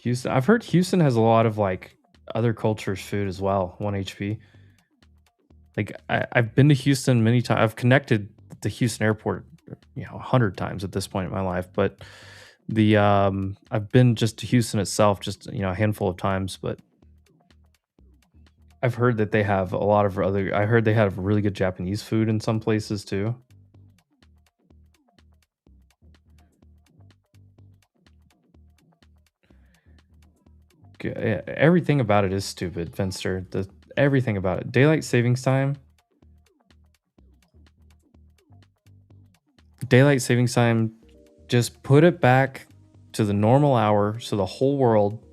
F: Houston. I've heard Houston has a lot of like other cultures food as well. 1HP. Like I've been to Houston many times. I've connected the Houston airport, 100 times at this point in my life. But the I've been just to Houston itself, just a handful of times. But I've heard that they have a lot of other. I heard they have really good Japanese food in some places too. Everything about it is stupid, Finster. Everything about it. Daylight savings time. Daylight savings time. Just put it back to the normal hour, so the whole world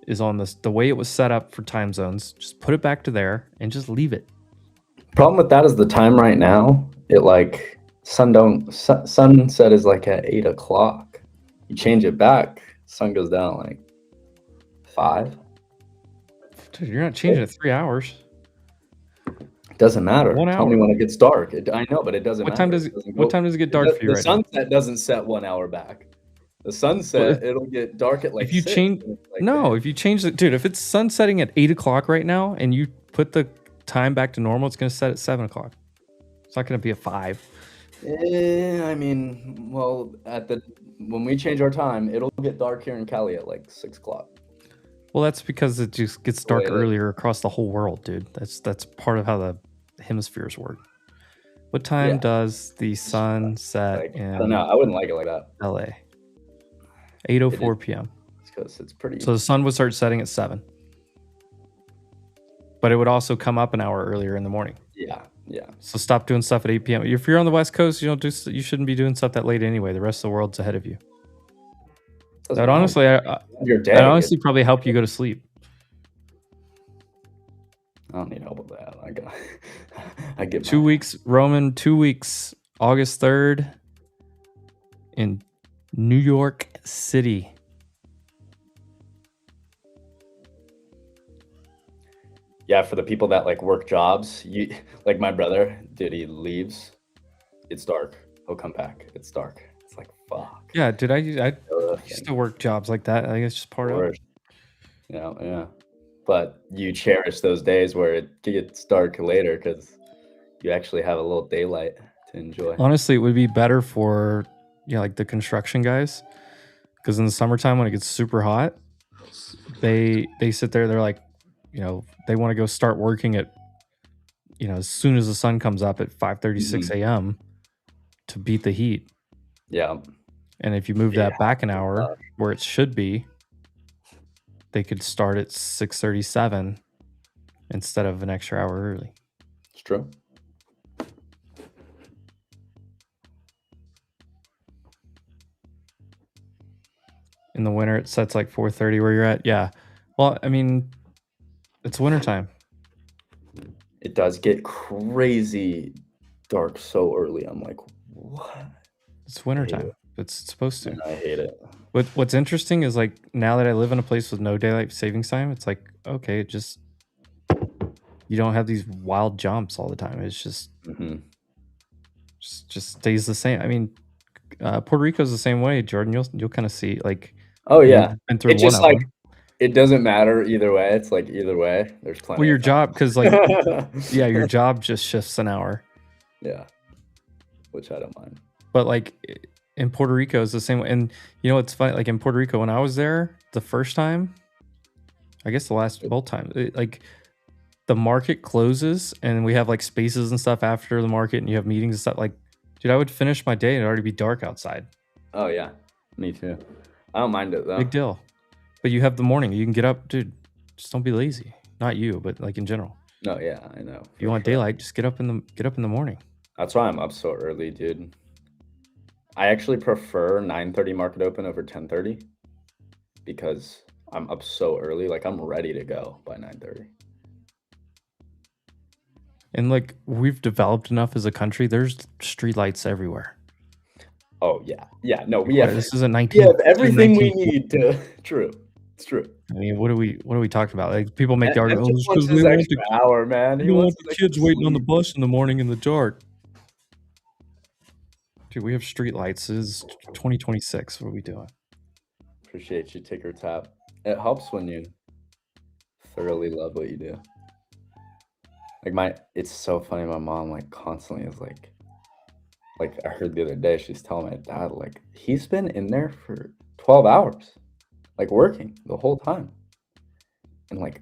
F: is on the way it was set up for time zones. Just put it back to there and just leave it.
A: Problem with that is the time right now. It like sunset is like at 8 o'clock. You change it back, sun goes down like 5.
F: Dude, you're not changing it 3 hours.
A: It doesn't matter.
F: 1
A: Tell
F: hour.
A: me when it gets dark. I know, but it doesn't matter.
F: What time does it get dark for you right now?
A: The sunset doesn't set 1 hour back. The sunset, it'll get dark at like
F: if you
A: 6.
F: change if you change it, dude, if it's sunsetting at 8 o'clock right now and you put the time back to normal, it's going to set at 7 o'clock. It's not going to be at 5.
A: I mean, well, when we change our time, it'll get dark here in Cali at like 6 o'clock.
F: Well, that's because it just gets dark earlier across the whole world, dude. That's part of how the hemispheres work. What time does the sun set in?
A: I don't know. I wouldn't like it like that.
F: LA. 8:04 p.m.
A: Because it's pretty.
F: So the sun would start setting at 7. But it would also come up an hour earlier in the morning.
A: Yeah.
F: So stop doing stuff at 8 p.m. If you're on the West Coast, you shouldn't be doing stuff that late anyway. The rest of the world's ahead of you. That honestly, that honestly probably help you go to sleep.
A: I don't need help with that. I get
F: 2 weeks, Roman. 2 weeks, August 3rd, in New York City.
A: Yeah, for the people that like work jobs, like my brother, dude, he leaves. It's dark. He'll come back. It's dark. It's like fuck.
F: Yeah, dude, I used to work jobs like that. I think it's just part of it.
A: Yeah. But you cherish those days where it gets dark later because you actually have a little daylight to enjoy.
F: Honestly, it would be better for like the construction guys, because in the summertime when it gets super hot, they sit there. They're like, they want to go start working at as soon as the sun comes up at 5:36 a.m. to beat the heat.
A: Yeah.
F: And if you move that back an hour where it should be, they could start at 6:37 instead of an extra hour early.
A: It's true.
F: In the winter, it sets like 4:30 where you're at. Yeah. Well, I mean, it's wintertime.
A: It does get crazy dark so early. I'm like, what?
F: It's wintertime. It's supposed to.
A: I hate it.
F: What's interesting is like now that I live in a place with no daylight savings time, it's like, okay, it just you don't have these wild jumps all the time. It's just just stays the same. I mean, Puerto Rico's the same way, Jordan. You'll kind of see like
A: Oh yeah.
F: you've been through
A: It's
F: one
A: just
F: of
A: like
F: them.
A: it doesn't matter either way. It's like either way, there's plenty.
F: Well, your
A: of
F: job,
A: time.
F: because like yeah, your job just shifts an hour.
A: Yeah. Which I don't mind.
F: But like in Puerto Rico is the same way. And you know what's funny? Like in Puerto Rico, when I was there the first time, I guess the last both times, like the market closes and we have like spaces and stuff after the market and you have meetings and stuff. Like, dude, I would finish my day and it'd already be dark outside.
A: Oh yeah. Me too. I don't mind it though.
F: Big deal. But you have the morning. You can get up, dude. Just don't be lazy. Not you, but like in general.
A: No, yeah, I know.
F: If you want daylight, just get up in the morning.
A: That's why I'm up so early, dude. I actually prefer 9:30 market open over 10:30 because I'm up so early. Like I'm ready to go by 9:30.
F: And like we've developed enough as a country. There's streetlights everywhere.
A: Oh yeah, yeah. No, we have.
F: This is a 19.
A: We have everything we need to. True, it's true.
F: I mean, what are we talking about? Like people make the
A: And
F: argument.
A: just wants his extra hour, man. He
F: You want
A: wants
F: the
A: his
F: kids
A: extra
F: waiting on the
A: sleep.
F: bus in the morning in the dark. Dude, we have streetlights. This is 2026. What are we doing?
A: Appreciate you, Ticker Tap. It helps when you thoroughly love what you do. Like it's so funny. My mom like constantly is like I heard the other day, she's telling my dad like he's been in there for 12 hours, like working the whole time, and like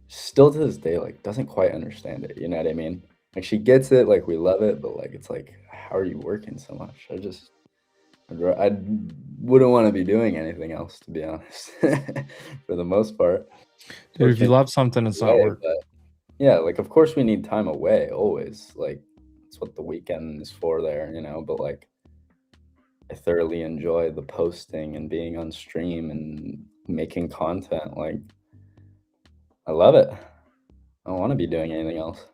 A: still to this day like doesn't quite understand it. You know what I mean? Like she gets it, like we love it, but like it's like, how are you working so much? I wouldn't want to be doing anything else, to be honest, for the most part.
F: Dude, if you love something, it's not work.
A: But yeah, like of course we need time away always. Like it's what the weekend is for there, you know, but like I thoroughly enjoy the posting and being on stream and making content. Like I love it. I don't want to be doing anything else.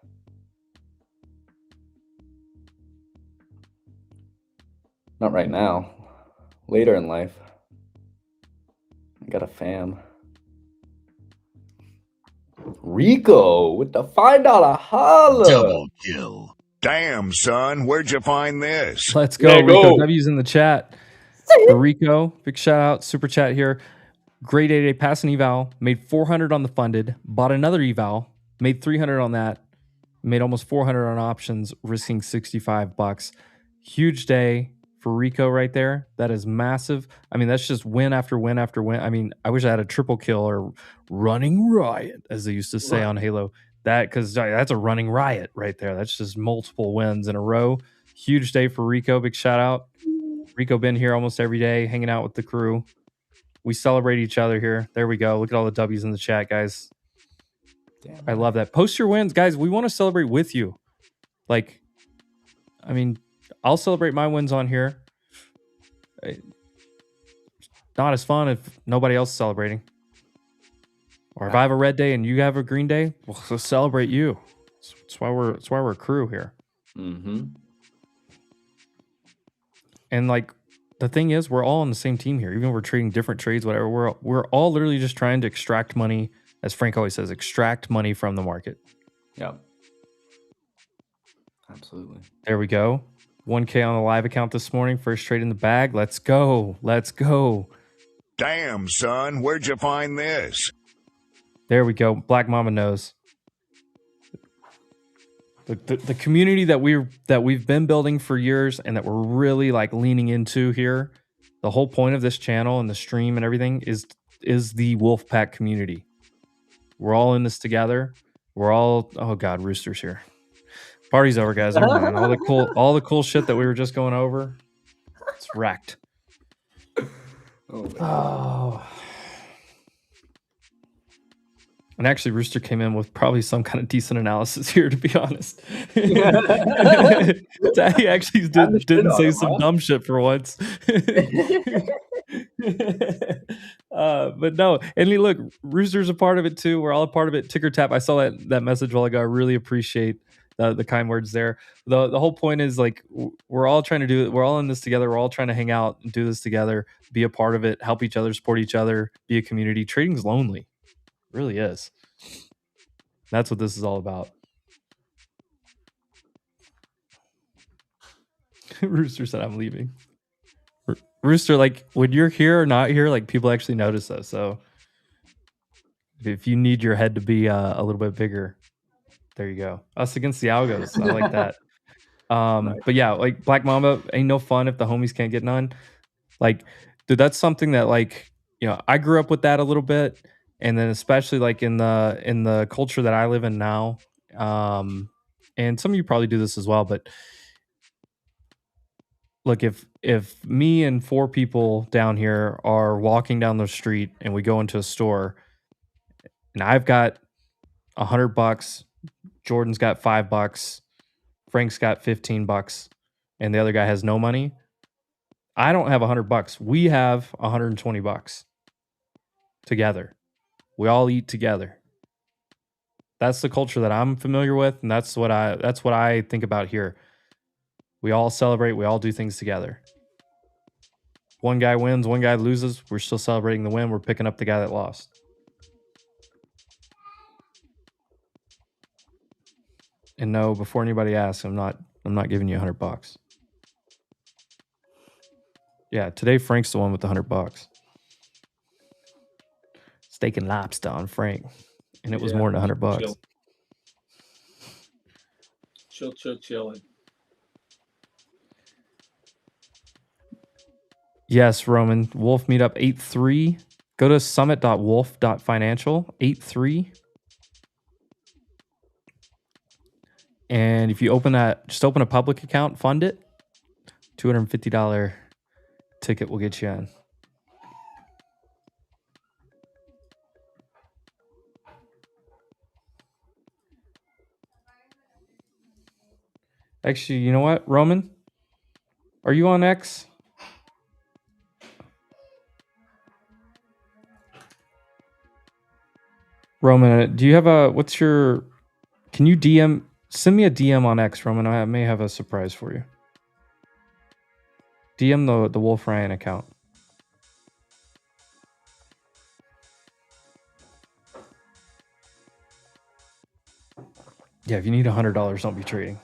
A: Not right now. Later in life. I got a fam. Rico with the $5 holla.
K: Double kill. Damn, son, where'd you find this?
F: Let's go,
A: Yeah,
F: Rico.
A: go.
F: W's in the chat. For Rico, big shout out, super chat here. Grade 8A pass an eval, made 400 on the funded, bought another eval, made 300 on that, made almost 400 on options, risking $65. Huge day for Rico right there. That is massive. I mean, that's just win after win after win. I mean, I wish I had a triple kill or running riot, as they used to say on Halo. Because that's a running riot right there. That's just multiple wins in a row. Huge day for Rico. Big shout out. Rico been here almost every day, hanging out with the crew. We celebrate each other here. There we go. Look at all the W's in the chat, guys.
A: Damn.
F: I love that. Post your wins, guys. We want to celebrate with you. Like, I mean, I'll celebrate my wins on here. Not as fun if nobody else is celebrating. Or if I have a red day and you have a green day, we'll celebrate you. That's why we're a crew here.
A: Mm-hmm.
F: And like the thing is, we're all on the same team here. Even if we're trading different trades, whatever, we're all literally just trying to extract money, as Frank always says, extract money from the market.
A: Yeah. Absolutely.
F: There we go. 1K on the live account this morning. First trade in the bag. Let's go. Let's go.
K: Damn, son, where'd you find this?
F: There we go. Black Mama knows. The community that we've been building for years and that we're really like leaning into here. The whole point of this channel and the stream and everything is the Wolfpack community. We're all in this together. We're all, oh God, Rooster's here. Party's over, guys. Never mind. All the cool shit that we were just going over, it's wrecked. Oh. And actually, Rooster came in with probably some kind of decent analysis here, to be honest. He actually didn't say some dumb shit for once. But no, and look, Rooster's a part of it too. We're all a part of it. Ticker tap. I saw that message while ago. I really appreciate the kind words there. The whole point is like we're all trying to do it. We're all in this together. We're all trying to hang out and do this together. Be a part of it. Help each other. Support each other. Be a community. Trading's lonely. It really is. That's what this is all about. Rooster said, "I'm leaving." Rooster, like when you're here or not here, like people actually notice us. So if you need your head to be a little bit bigger, there you go. Us against the algos. I like that.
A: Nice.
F: But yeah, like Black Mamba ain't no fun if the homies can't get none. Like, dude, that's something that like, you know, I grew up with that a little bit, and then especially like in the culture that I live in now. And some of you probably do this as well, but look, if me and 4 people down here are walking down the street and we go into a store and I've got $100, Jordan's got $5, Frank's got $15, and the other guy has no money, I don't have $100. We have $120 together. We all eat together. That's the culture that I'm familiar with, and that's what I think about here. We all celebrate, we all do things together. One guy wins, one guy loses, we're still celebrating the win, we're picking up the guy that lost. And no, before anybody asks, I'm not giving you $100. Yeah, today Frank's the one with the $100. Steak and lobster on Frank. And it was more than $100.
C: Chilling.
F: Yes, Roman. Wolf meetup 8-3. Go to summit.wolf.financial 8-3. And if you open that, just open a public account, fund it. $250 ticket will get you in. Actually, you know what, Roman? Are you on X? Roman, do you have can you send me a DM on X, Roman? I may have a surprise for you. DM the Wolf Ryan account. Yeah, if you need $100, don't be trading.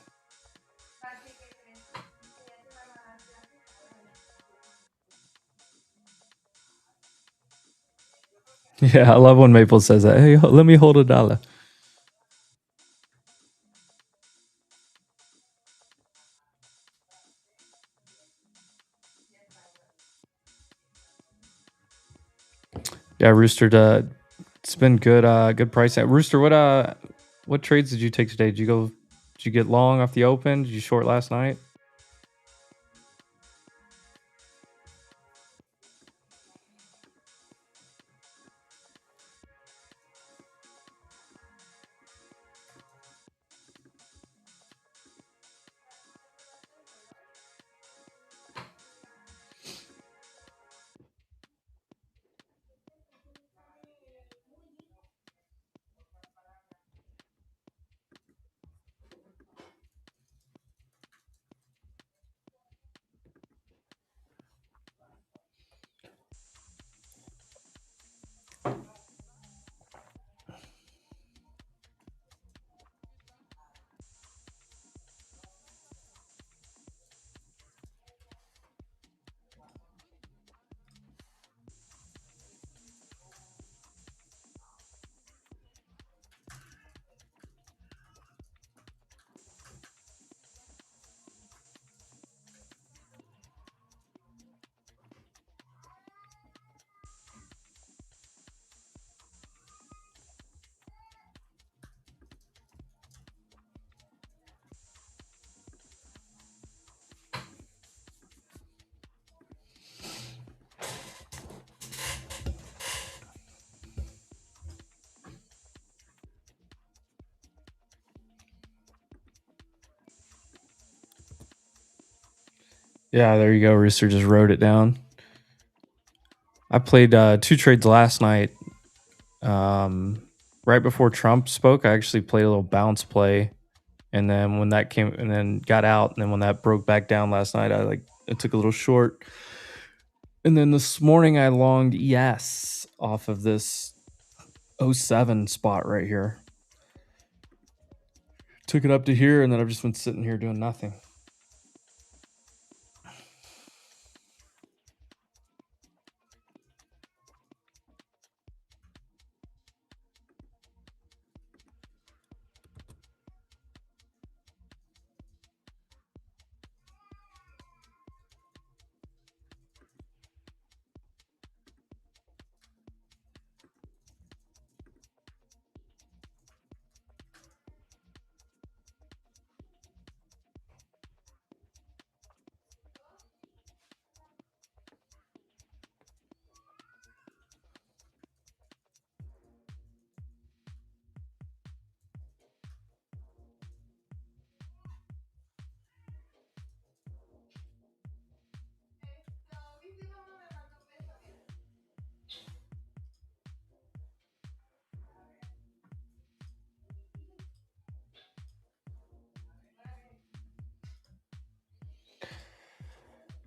F: Yeah, I love when Maple says that. Hey, let me hold $1. Yeah, Rooster, it's been good price. Rooster, what trades did you take today? Did you get long off the open? Did you short last night? Yeah, there you go. Rooster just wrote it down. I played 2 trades last night. Right before Trump spoke, I actually played a little bounce play, and then when that came, and then got out, and then when that broke back down last night, I took a little short, and then this morning I longed ES off of this 07 spot right here. Took it up to here, and then I've just been sitting here doing nothing.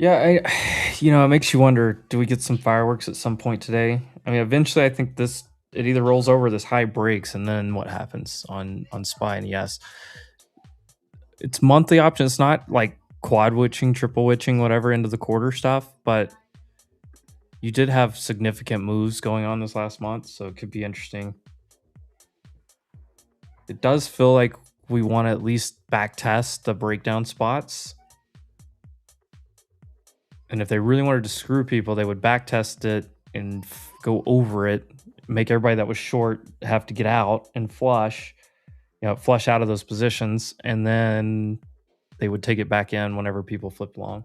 F: Yeah, it makes you wonder, do we get some fireworks at some point today? I mean, eventually I think it either rolls over, this high breaks, and then what happens on SPY and ES? It's monthly option. It's not like quad witching, triple witching, whatever into the quarter stuff, but you did have significant moves going on this last month, so it could be interesting. It does feel like we want to at least back test the breakdown spots. And if they really wanted to screw people, they would back test it and go over it, make everybody that was short have to get out and flush out of those positions, and then they would take it back in whenever people flipped long.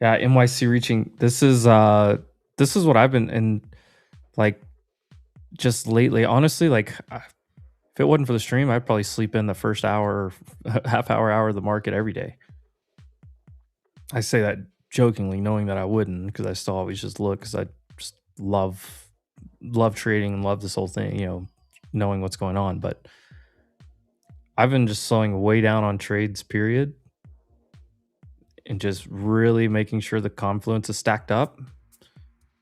F: Yeah, NYC reaching. This is what I've been in, like, just lately. Honestly, like, if it wasn't for the stream, I'd probably sleep in the first hour, half hour of the market every day. I say that jokingly, knowing that I wouldn't, because I still always just look, because I just love trading and love this whole thing, knowing what's going on. But I've been just slowing way down on trades, period, and just really making sure the confluence is stacked up.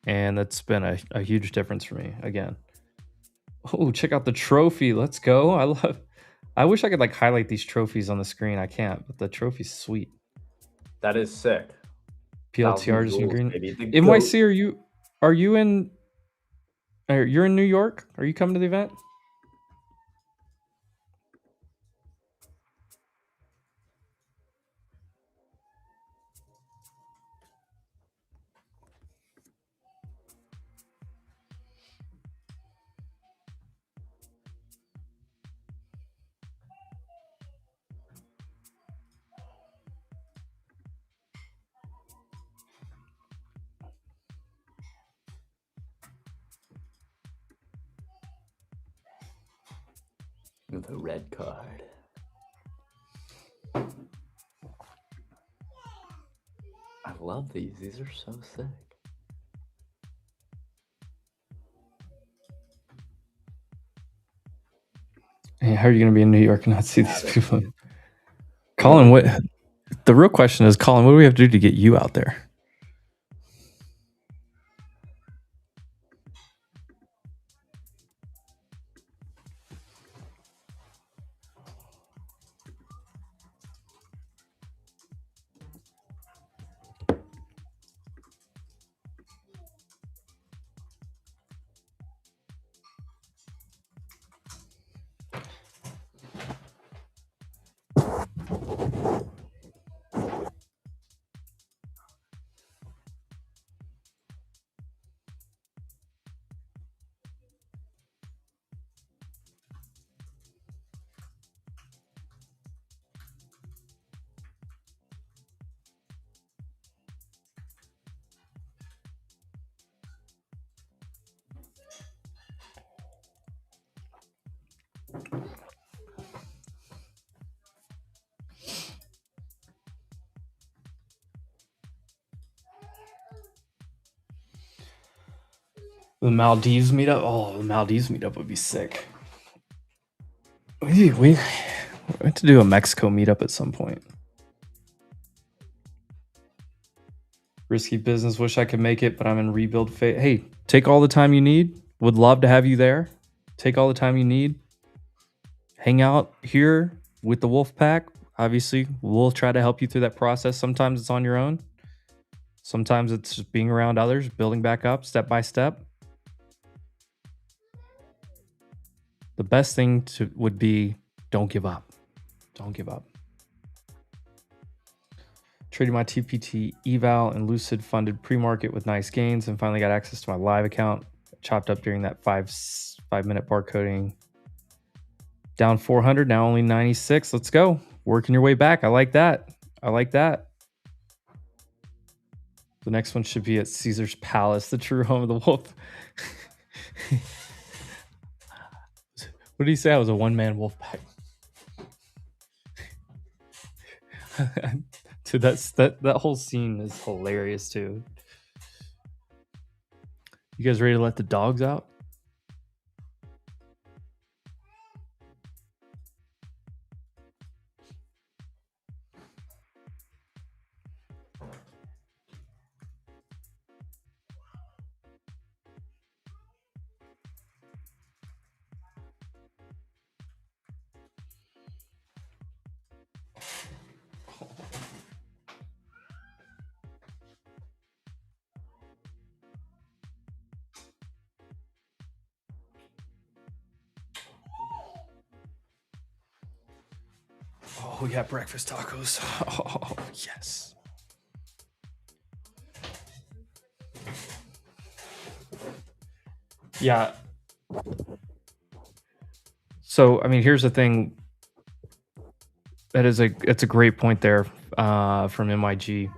F: And that's been a huge difference for me again. Oh, check out the trophy. Let's go. I wish I could like highlight these trophies on the screen. I can't, but the trophy's sweet.
A: That is sick.
F: PLTR just in green.
A: Baby. The
F: NYC, you're in New York? Are you coming to the event?
A: The red card. I love these. These are so sick.
F: Hey, how are you going to be in New York and not see these people? Colin, the real question is, Colin, what do we have to do to get you out there? The Maldives meetup. Oh, the Maldives meetup would be sick. We have to do a Mexico meetup at some point. Risky business. Wish I could make it, but I'm in rebuild phase. Hey, take all the time you need. Would love to have you there. Take all the time you need. Hang out here with the Wolf Pack. Obviously, we'll try to help you through that process. Sometimes it's on your own. Sometimes it's just being around others, building back up step by step. The best thing would be don't give up. Don't give up. Trading my TPT eval and Lucid funded pre-market with nice gains and finally got access to my live account. Chopped up during that 5-minute barcoding. Down 400, now only 96. Let's go. Working your way back. I like that. I like that. The next one should be at Caesar's Palace, the true home of the wolf. What did he say? I was a one-man wolf pack. Dude, that whole scene is hilarious too. You guys ready to let the dogs out? Oh, yeah, breakfast tacos. Oh, yes. Yeah. So, I mean, here's the thing. It's a great point there from MIG.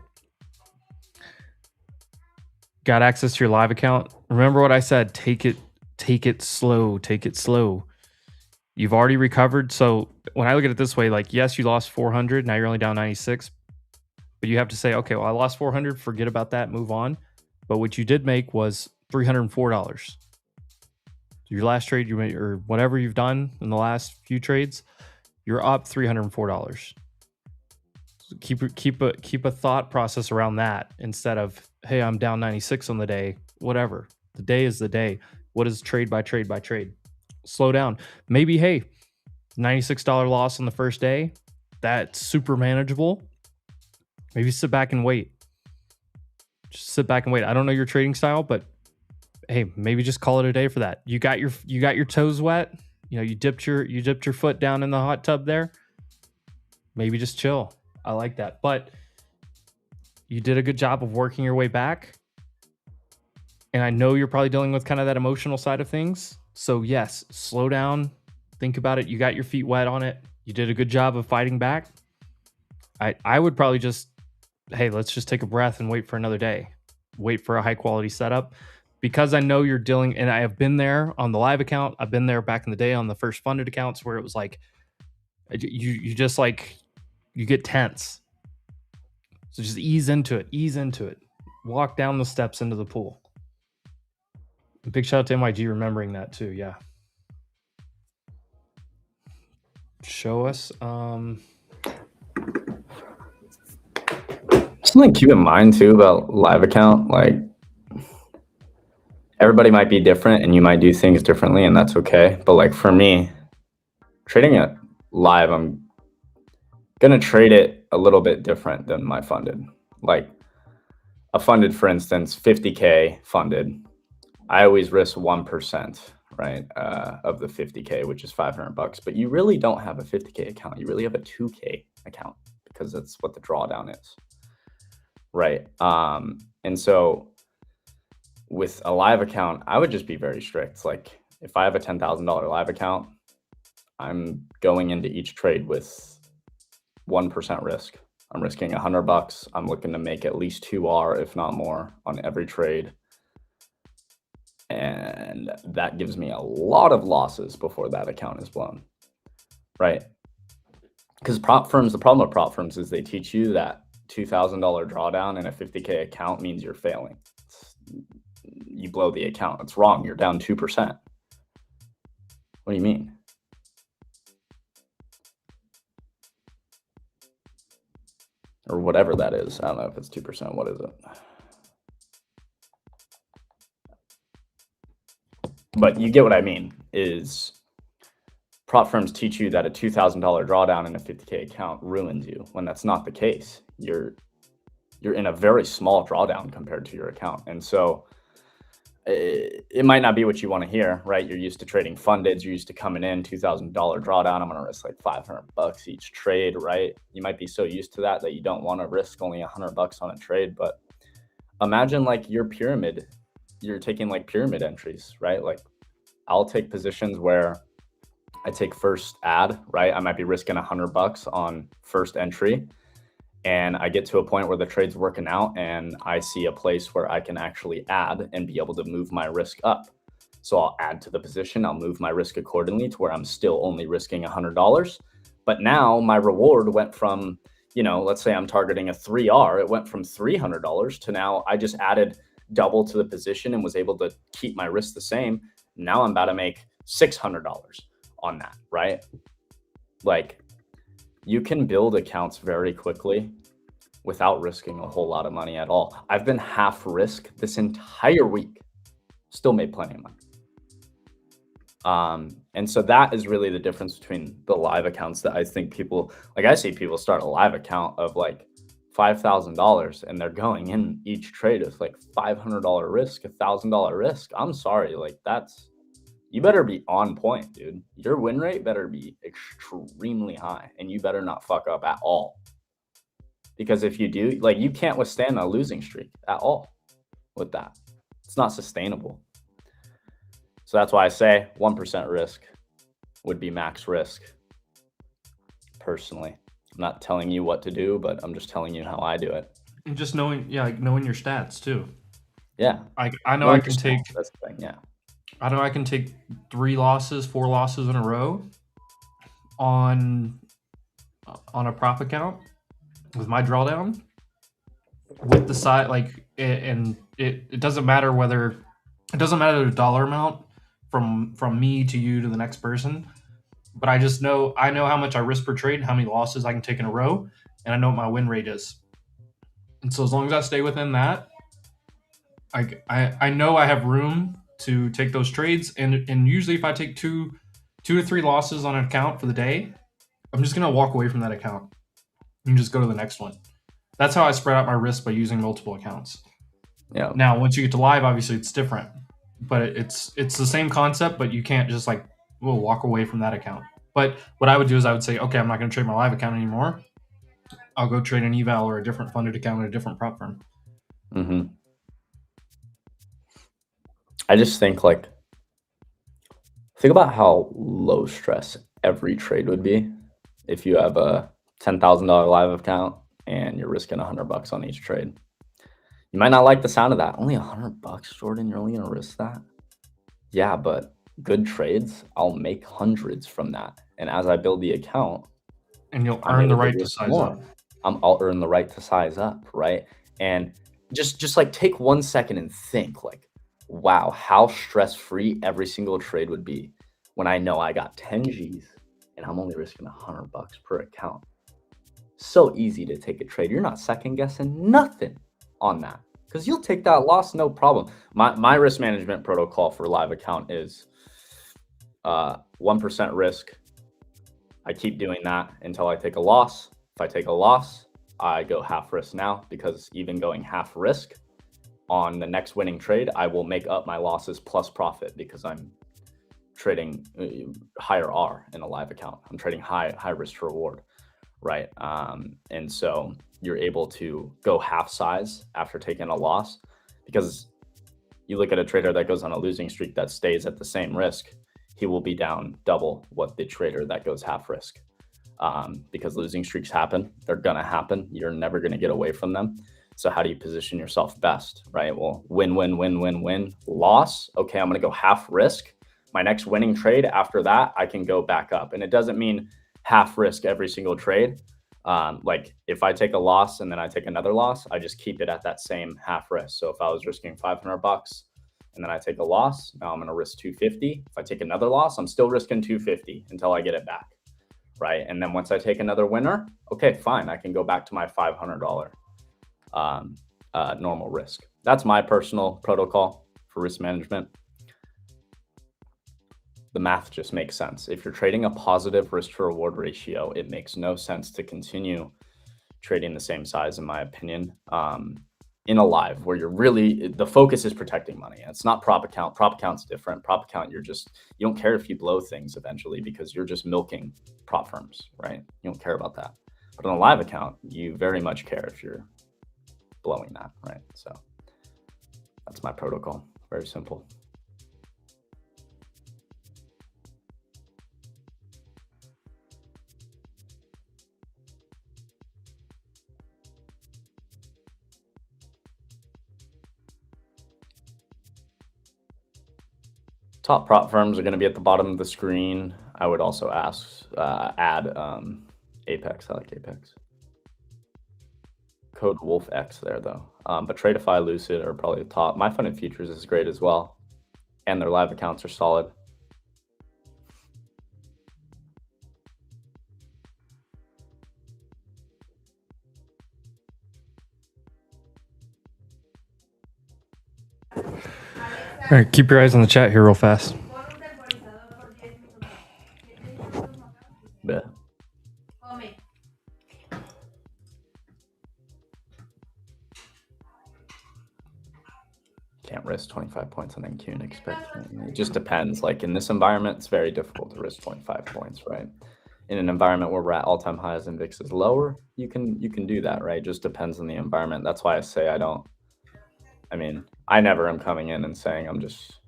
F: Got access to your live account. Remember what I said. Take it slow. Take it slow. You've already recovered. So when I look at it this way, like, yes, you lost 400. Now you're only down 96. But you have to say, okay, well, I lost 400. Forget about that. Move on. But what you did make was $304. Your last trade you made, or whatever you've done in the last few trades, you're up $304. So keep a thought process around that instead of, hey, I'm down 96 on the day. Whatever. The day is the day. What is trade by trade by trade? Slow down. Maybe, hey, $96 loss on the first day. That's super manageable. Maybe sit back and wait. Just sit back and wait. I don't know your trading style, but hey, maybe just call it a day for that. You got your toes wet. You know, you dipped your foot down in the hot tub there. Maybe just chill. I like that. But you did a good job of working your way back. And I know you're probably dealing with kind of that emotional side of things. So yes, slow down. Think about it. You got your feet wet on it. You did a good job of fighting back. I would probably just, hey, let's just take a breath and wait for another day. Wait for a high quality setup. Because I know you're dealing, and I have been there on the live account. I've been there back in the day on the first funded accounts where it was like, you just like, you get tense. So just ease into it. Walk down the steps into the pool. Big shout out to MIG remembering that too. Yeah. Show us.
A: Something to keep in mind too about live account, like everybody might be different and you might do things differently, and that's okay. But like for me, trading it live, I'm gonna trade it a little bit different than my funded. Like a funded, for instance, 50K funded, I always risk 1%, right, of the 50K, which is $500. But you really don't have a 50K account. You really have a 2K account because that's what the drawdown is, right? And so with a live account, I would just be very strict. Like if I have a $10,000 live account, I'm going into each trade with 1% risk. I'm risking $100. I'm looking to make at least 2R, if not more, on every trade. And that gives me a lot of losses before that account is blown, right? Because prop firms, the problem with prop firms is they teach you that $2,000 drawdown in a 50K account means you're failing. you blow the account. It's wrong. You're down 2%. What do you mean? Or whatever that is. I don't know if it's 2%. What is it? But you get what I mean, is prop firms teach you that a $2,000 drawdown in a 50K account ruins you, when that's not the case. You're in a very small drawdown compared to your account. And so it might not be what you want to hear, right? You're used to trading funded. You're used to coming in $2,000 drawdown. I'm going to risk like $500 each trade, right? You might be so used to that you don't want to risk only $100 on a trade. But imagine like your pyramid, you're taking like pyramid entries, right? Like I'll take positions where I take first add, right? I might be risking $100 on first entry. And I get to a point where the trade's working out and I see a place where I can actually add and be able to move my risk up. So I'll add to the position. I'll move my risk accordingly to where I'm still only risking $100. But now my reward went from, let's say I'm targeting a 3R. It went from $300 to now I just added double to the position and was able to keep my risk the same. Now I'm about to make $600 on that, right? Like, you can build accounts very quickly without risking a whole lot of money at all. I've been half risk this entire week, still made plenty of money. And so that is really the difference between the live accounts that I think people, like I see people start a live account of like $5,000 and they're going in each trade with like $500 risk, $1,000 risk. I'm sorry, like you better be on point, dude. Your win rate better be extremely high and you better not fuck up at all. Because if you do, like, you can't withstand a losing streak at all with that. It's not sustainable. So that's why I say 1% risk would be max risk. Personally, I'm not telling you what to do, but I'm just telling you how I do it.
F: And just knowing your stats too.
A: Yeah.
F: I know I can take,
A: that's the thing, yeah.
F: I know I can take 4 losses in a row on a prop account with my drawdown with the side, like, and it doesn't matter the dollar amount from me to you to the next person, but I know how much I risk per trade and how many losses I can take in a row, and I know what my win rate is. And so as long as I stay within that, I know I have room to take those trades, and usually if I take two to 3 losses on an account for the day, I'm just gonna walk away from that account and just go to the next one. That's how I spread out my risk, by using multiple accounts.
A: Yeah.
F: Now, once you get to live, obviously it's different, but it's the same concept, but you can't just walk away from that account. But what I would do is I would say, okay, I'm not going to trade my live account anymore. I'll go trade an eval or a different funded account at a different prop firm.
A: Mm-hmm. I just think think about how low stress every trade would be if you have a $10,000 live account and you're risking $100 on each trade. You might not like the sound of that. Only $100, Jordan? You're only going to risk that? Yeah, but good trades, I'll make hundreds from that. And as I build the account,
F: and you'll earn the right to size up.
A: I'll earn the right to size up, right? And just like take 1 second and think wow, how stress-free every single trade would be when I know I got 10 G's and I'm only risking $100 per account. So easy to take a trade. You're not second guessing nothing on that, because you'll take that loss, no problem. My risk management protocol for live account is 1% risk. I keep doing that until I take a loss. If I take a loss, I go half risk now, because even going half risk on the next winning trade, I will make up my losses plus profit, because I'm trading higher R in a live account. I'm trading high risk to reward, right? And so you're able to go half size after taking a loss, because you look at a trader that goes on a losing streak that stays at the same risk, he will be down double what the trader that goes half risk, because losing streaks happen. They're gonna happen. You're never gonna get away from them. So how do you position yourself best, right? Well, win, loss. Okay, I'm gonna go half risk. My next winning trade after that, I can go back up. And it doesn't mean half risk every single trade. Like if I take a loss and then I take another loss, I just keep it at that same half risk. So if I was risking $500 and then I take a loss. Now I'm going to risk 250. If I take another loss, I'm still risking 250 until I get it back, right? And then once I take another winner, okay, fine, I can go back to my $500 normal risk. That's my personal protocol for risk management. The math just makes sense. If you're trading a positive risk to reward ratio, it makes no sense to continue trading the same size, in my opinion, in a live where you're really, the focus is protecting money. It's not prop account. Prop account's different. Prop account, you don't care if you blow things eventually because you're just milking prop firms, right? You don't care about that. But on a live account, you very much care if you're blowing that, right? So that's my protocol. Very simple. Top prop firms are going to be at the bottom of the screen. I would also add Apex. I like Apex. Code WolfX there though. But Tradify, Lucid are probably the top. My Funded Futures is great as well, and their live accounts are solid.
F: All right, keep your eyes on the chat here real fast.
A: Yeah. Can't risk 25 points on NQ and expect. It just depends. Like in this environment, it's very difficult to risk 25 points, right? In an environment where we're at all-time highs and VIX is lower, you can do that, right? Just depends on the environment. That's why I say I never am coming in and saying I'm just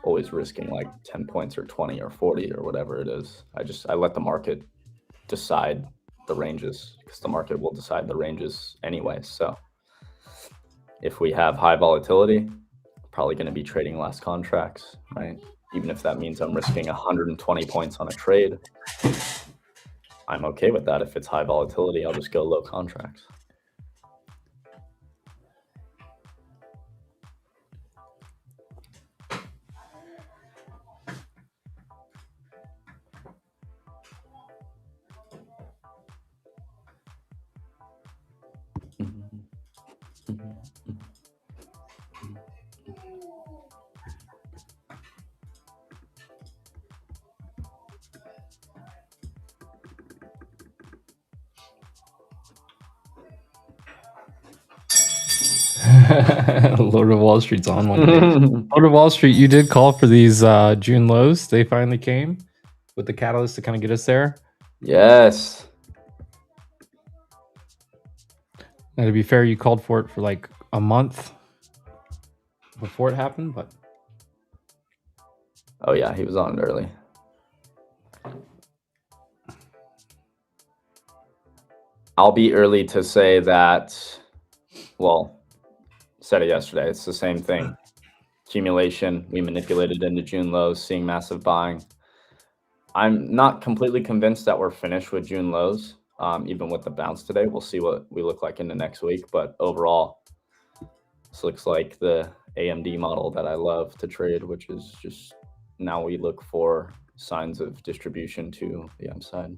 A: always risking like 10 points or 20 or 40 or whatever it is. I let the market decide the ranges because the market will decide the ranges anyway. So if we have high volatility, probably going to be trading less contracts, right? Even if that means I'm risking 120 points on a trade, I'm okay with that. If it's high volatility, I'll just go low contracts.
F: Lord of Wall Street's on one day. Lord of Wall Street, you did call for these June lows. They finally came with the catalyst to kind of get us there.
A: Yes.
F: Now, to be fair, you called for it for like a month before it happened, but
A: Oh yeah, he was on it early. I'll be early to say that, well, said it yesterday. It's the same thing. Accumulation, we manipulated into June lows, seeing massive buying. I'm not completely convinced that we're finished with June lows, even with the bounce today. We'll see what we look like in the next week. But overall, this looks like the AMD model that I love to trade, which is just now we look for signs of distribution to the upside.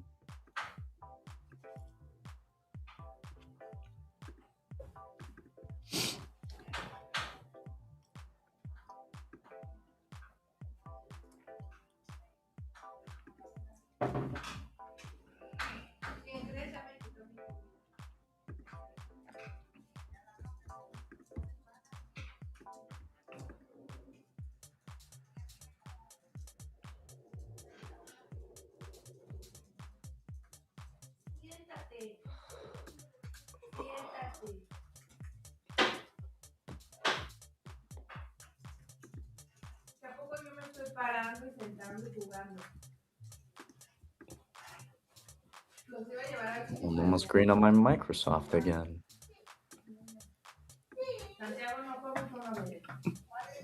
A: I'm almost green on my Microsoft again.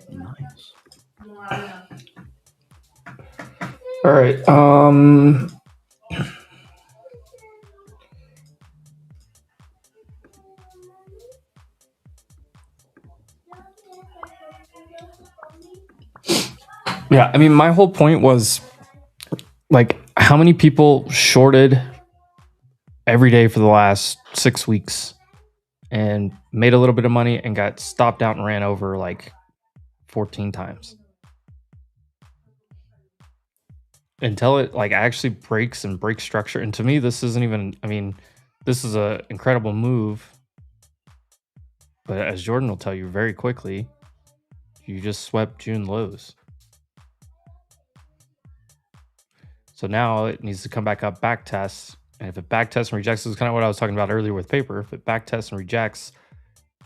A: Nice.
F: all right. Yeah, I mean, my whole point was like, how many people shorted every day for the last 6 weeks and made a little bit of money and got stopped out and ran over like 14 times until it like actually breaks and breaks structure. And to me, this isn't even, I mean, this is an incredible move. But as Jordan will tell you very quickly, you just swept June lows. So now it needs to come back up, back tests. And if it back tests and rejects, this is kind of what I was talking about earlier with paper. If it back tests and rejects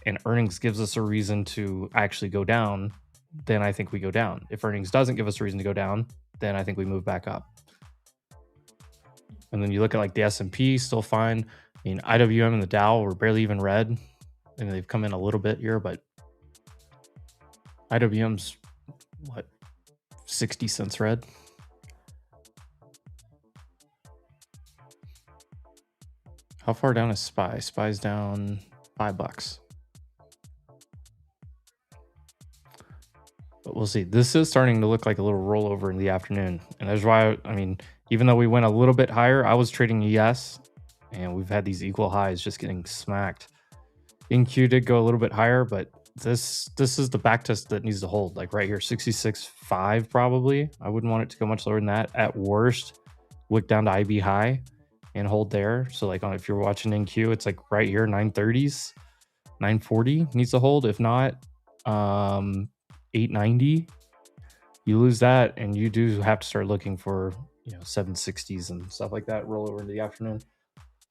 F: and earnings gives us a reason to actually go down, then I think we go down. If earnings doesn't give us a reason to go down, then I think we move back up. And then you look at like the S&P, still fine. I mean, IWM and the Dow were barely even red. And they've come in a little bit here, but IWM's what, 60 cents red? How far down is SPY? SPY's down $5. But we'll see. This is starting to look like a little rollover in the afternoon. And that's why, I mean, even though we went a little bit higher, I was trading ES, and we've had these equal highs just getting smacked. NQ did go a little bit higher, but this is the back test that needs to hold. Like right here, 66.5 probably. I wouldn't want it to go much lower than that. At worst, look down to IB high and hold there. So like if you're watching NQ, it's like right here, 930s, 940 needs to hold. If not, 890. You lose that, and you do have to start looking for 760s and stuff like that. Roll over into the afternoon.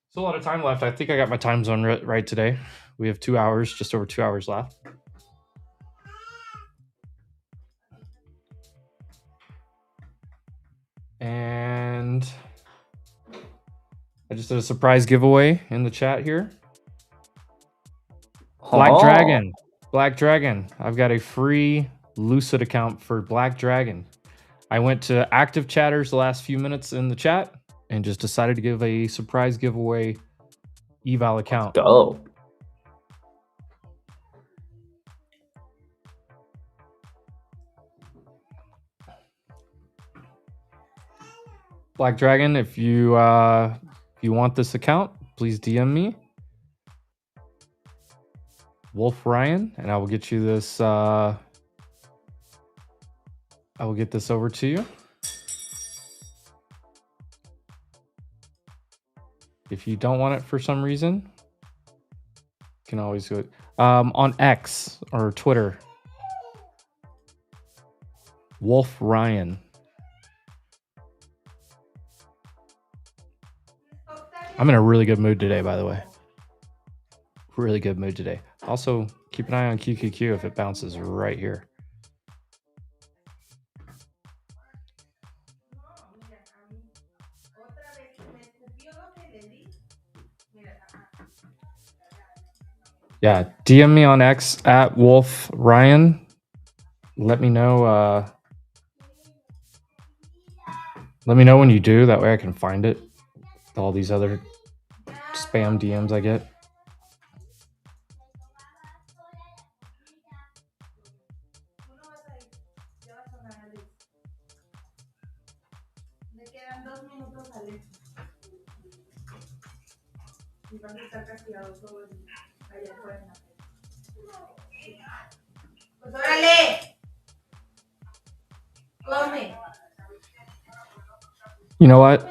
F: So a lot of time left. I think I got my time zone right today. We have 2 hours, just over 2 hours left. And I just did a surprise giveaway in the chat here. Black Dragon. I've got a free Lucid account for Black Dragon. I went to active chatters the last few minutes in the chat and just decided to give a surprise giveaway eval account.
A: Dope.
F: Black Dragon, if you want this account, please DM me, Wolf Ryan, and I will get you this. I will get this over to you. If you don't want it for some reason, you can always do it on X or Twitter. Wolf Ryan. I'm in a really good mood today, by the way. Really good mood today. Also, keep an eye on QQQ if it bounces right here. Yeah, DM me on X at Wolf Ryan. Let me know. Let me know when you do. That way I can find it. All these other spam DMs I get. You know what?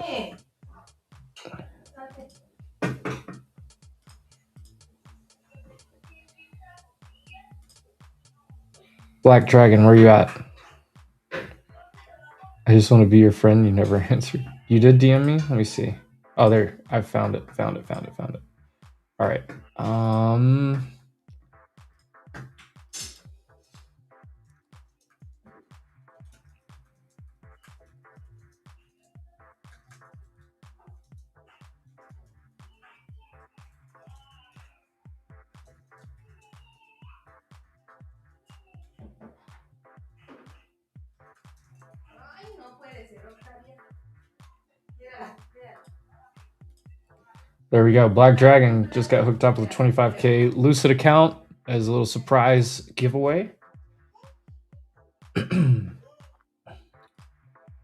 F: Black Dragon, where you at? I just want to be your friend. You never answered. You did DM me? Let me see. Oh, there. I found it. Found it. All right. There we go. Black Dragon just got hooked up with a 25K Lucid account as a little surprise giveaway.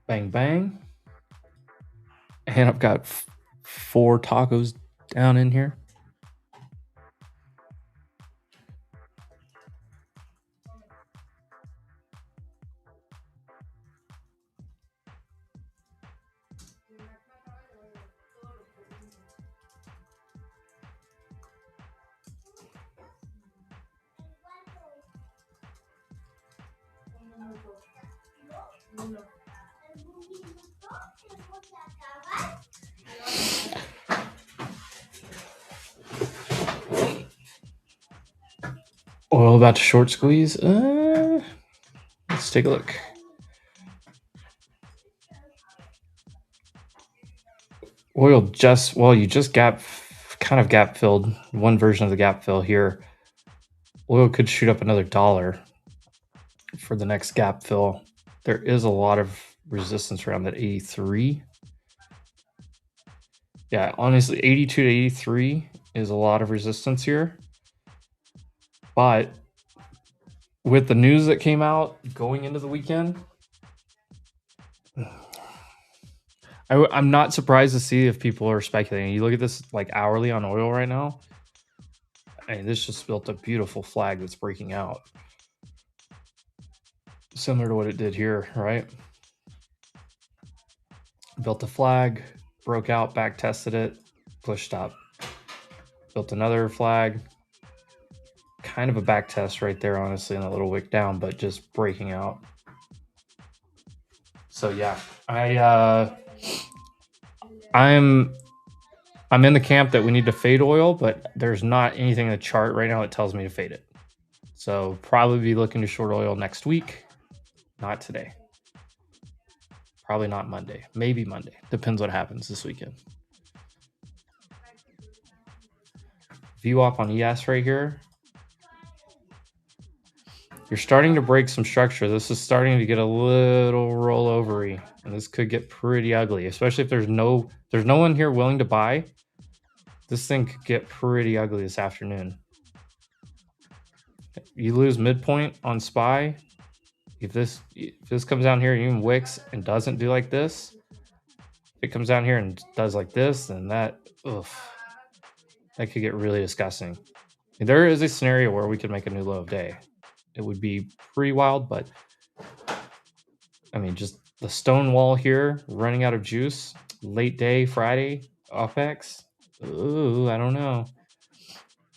F: Bang, bang. And I've got 4 tacos down in here. Oil about to short squeeze. Let's take a look. Oil you just gap filled one version of the gap fill here. Oil could shoot up another $1 for the next gap fill. There is a lot of resistance around that 83. Yeah, honestly, 82 to 83 is a lot of resistance here. But with the news that came out going into the weekend, I'm not surprised to see if people are speculating. You look at this like hourly on oil right now. I mean, this just built a beautiful flag that's breaking out. Similar to what it did here, right? Built a flag, broke out, back tested it, pushed up. Built another flag. Kind of a back test right there, honestly, and a little wick down, but just breaking out. So yeah, I'm in the camp that we need to fade oil, but there's not anything in the chart right now that tells me to fade it. So probably be looking to short oil next week, not today. Probably not Monday, maybe Monday. Depends what happens this weekend. VWAP on ES right here. You're starting to break some structure. This is starting to get a little rollovery, and this could get pretty ugly, especially if there's no one here willing to buy. This thing could get pretty ugly this afternoon. You lose midpoint on SPY. If this comes down here and even wicks and doesn't do like this, if it comes down here and does like this, then that could get really disgusting. There is a scenario where we could make a new low of day. It would be pretty wild, but I mean, just the stone wall here running out of juice, late day Friday, OPEX. Ooh, I don't know.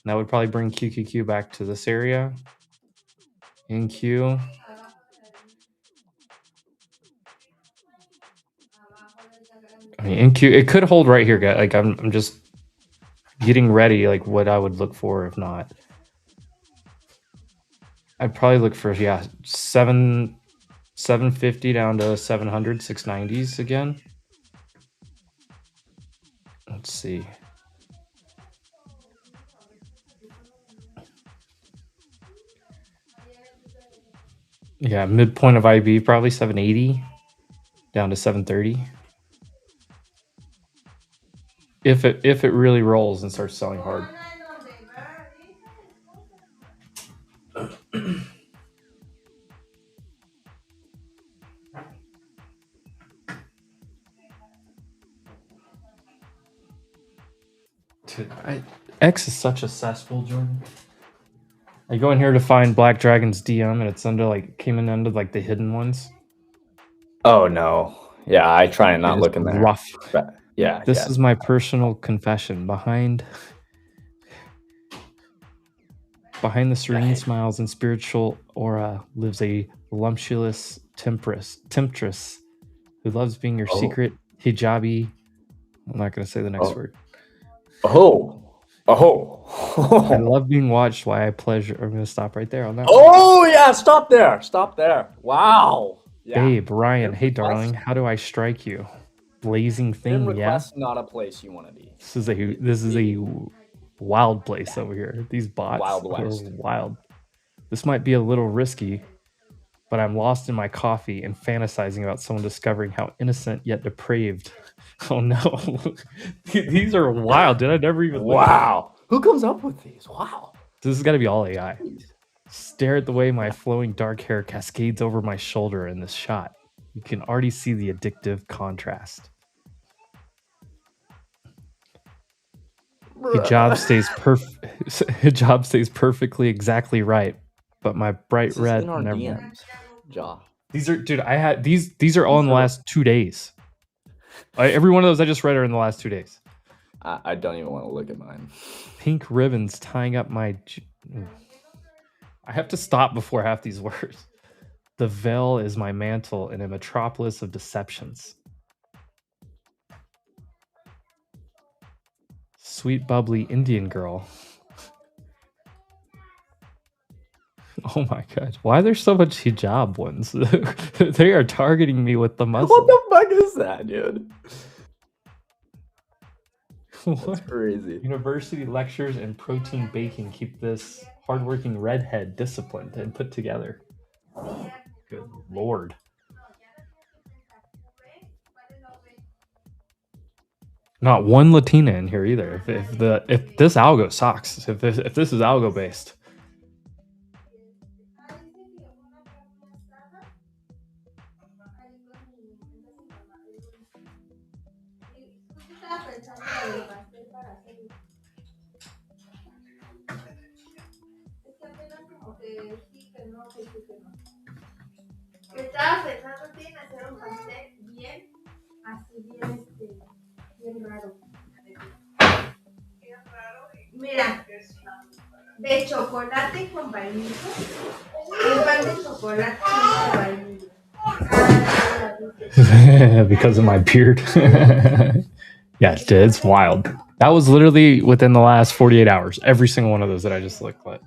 F: That would probably bring QQQ back to this area. NQ. I mean, NQ, it could hold right here, guys. Like, I'm just getting ready, like what I would look for if not. I'd probably look for 750 down to 700, 690s again. Let's see. Yeah, midpoint of IB probably 780 down to 730. If it really rolls and starts selling hard. Dude, X is such a cesspool, Jordan. I go in here to find Black Dragon's DM, and it's came in under like the hidden ones.
A: Oh no! Yeah, I try and not look in there.
F: Rough.
A: But, yeah,
F: This is my personal confession. Behind the serene smiles and spiritual aura lives a voluptuous temptress who loves being your secret hijabi. I'm not going to say the next word. I love being watched. Why I pleasure. I'm going to stop right there on that.
A: Oh yeah, stop there. Wow. Yeah.
F: Babe, Ryan, hey darling, how do I strike you? Blazing thing,
A: request, not a place you want to be.
F: This is a wild place over here. These bots are wild. This might be a little risky, but I'm lost in my coffee and fantasizing about someone discovering how innocent yet depraved. Oh no. These are wild, dude. I never even
A: Wow. Who comes up with these? Wow.
F: This has got to be all AI. Stare at the way my flowing dark hair cascades over my shoulder in this shot. You can already see the addictive contrast. Hijab stays perfectly exactly right, but my bright
A: This is
F: red
A: in our
F: never.
A: DMs, Ja.
F: These are, dude. I had these are all in the last 2 days. Every one of those I just read are in the last 2 days.
A: I don't even want to look at mine.
F: Pink ribbons tying up my. I have to stop before half these words. The veil is my mantle in a metropolis of deceptions. Sweet bubbly Indian girl. Oh my god. Why are there so much hijab ones? They are targeting me with the muzzle.
A: What the fuck is that, dude? That's
F: What?
A: crazy.
F: University lectures and protein baking keep this hardworking redhead disciplined and put together. Good lord. Not one Latina in here either. If this algo sucks, if this is algo based.
L: Estaba pensando en hacer un pastel bien, así bien raro. Mira, de chocolate con vainilla, un pan de chocolate con vainilla.
F: Because of my beard. Yeah, it's wild. That was literally within the last 48 hours. Every single one of those that I just looked at.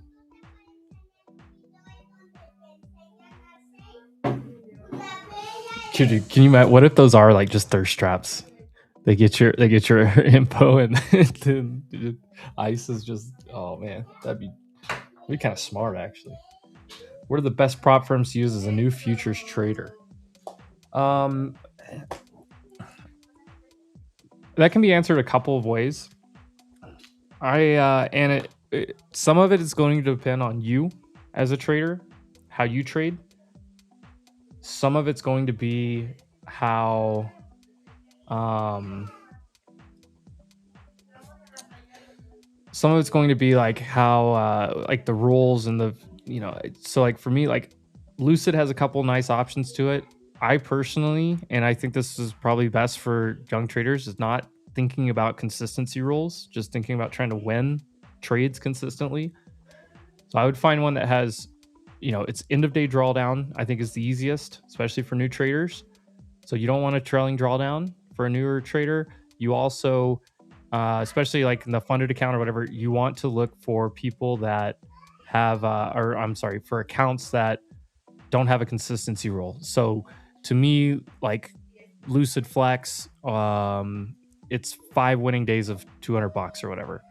F: Can you imagine? What if those are like just thirst traps? They get your info and then ICE is just, oh man, that'd be kind of smart actually. What are the best prop firms to use as a new futures trader? That can be answered a couple of ways. Some of it is going to depend on you as a trader, how you trade. Some of it's going to be how some of it's going to be like how like the rules and the, so like for me, like Lucid has a couple nice options to it. I personally, and I think this is probably best for young traders, is not thinking about consistency rules, just thinking about trying to win trades consistently. So I would find one that has, it's end of day drawdown, I think is the easiest, especially for new traders. So you don't want a trailing drawdown for a newer trader. You also, especially like in the funded account or whatever, you want to look for people that have, for accounts that don't have a consistency rule. So to me, like Lucid Flex, it's 5 winning days of $200 or whatever.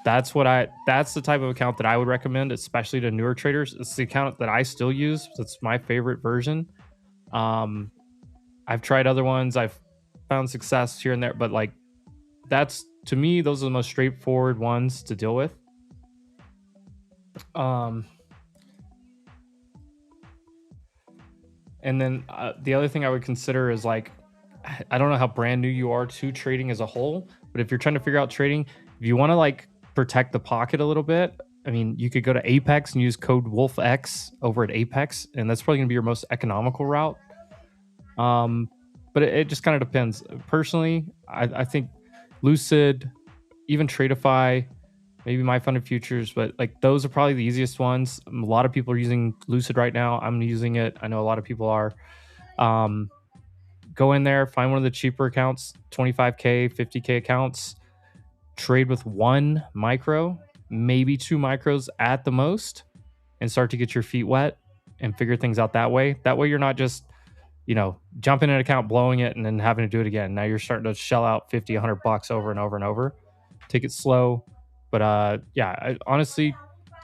F: That's the type of account that I would recommend, especially to newer traders. It's the account that I still use. That's my favorite version. I've tried other ones. I've found success here and there, but like that's, to me, those are the most straightforward ones to deal with. And then the other thing I would consider is like, I don't know how brand new you are to trading as a whole, but if you're trying to figure out trading, if you want to like protect the pocket a little bit, I mean, you could go to Apex and use code WolfX over at Apex, and that's probably going to be your most economical route. But it just kind of depends. Personally, I think Lucid, even Tradify, maybe My Funded Futures, but like those are probably the easiest ones. A lot of people are using Lucid right now. I'm using it. I know a lot of people are. Go in there, find one of the cheaper accounts, 25K, 50K accounts, trade with one micro, maybe 2 micros at the most, and start to get your feet wet and figure things out that way. That way you're not just, jumping in an account, blowing it, and then having to do it again. Now you're starting to shell out $50, $100 over and over and over. Take it slow. But honestly,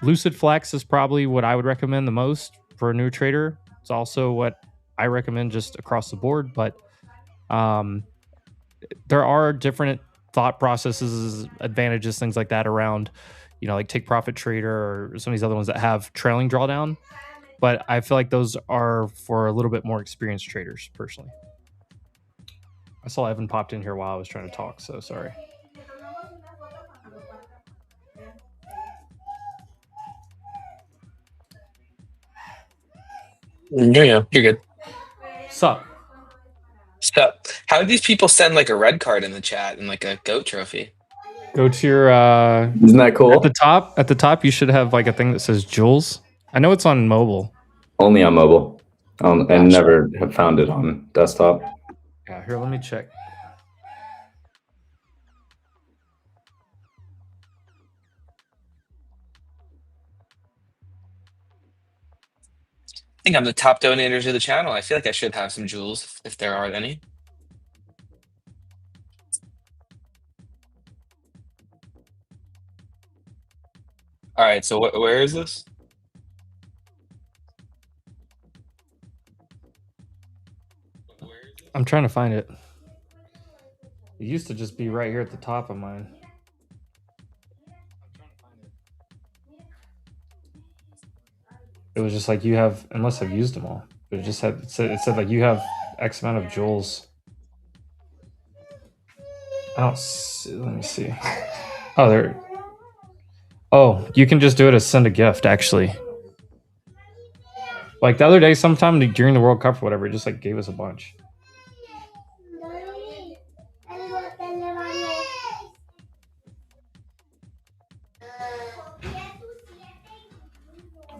F: Lucid Flex is probably what I would recommend the most for a new trader. It's also what I recommend just across the board, but there are different thought processes, advantages, things like that around, like Take Profit Trader or some of these other ones that have trailing drawdown. but I feel like those are for a little bit more experienced traders, personally. I saw Evan popped in here while I was trying to talk, so sorry.
I: Yeah, you're good.
F: Sup?
I: So, how do these people send like a red card in the chat and like a goat trophy?
F: Go to your
A: Isn't that cool?
F: at the top you should have like a thing that says Jules. I know it's on mobile.
A: Only on mobile. I
I: Gotcha.
A: never have found it on desktop.
F: Yeah, here, let me check.
I: I think I'm the top donators of the channel. I feel like I should have some jewels if there are any. All right, so where is this?
F: I'm trying to find it. It used to just be right here at the top of mine. It was just like you have, unless I've used them all. But it just had it said like you have X amount of jewels. I don't see, let me see. Oh, there. Oh, you can just do it as send a gift, actually. Like the other day, sometime during the World Cup or whatever, it just like gave us a bunch.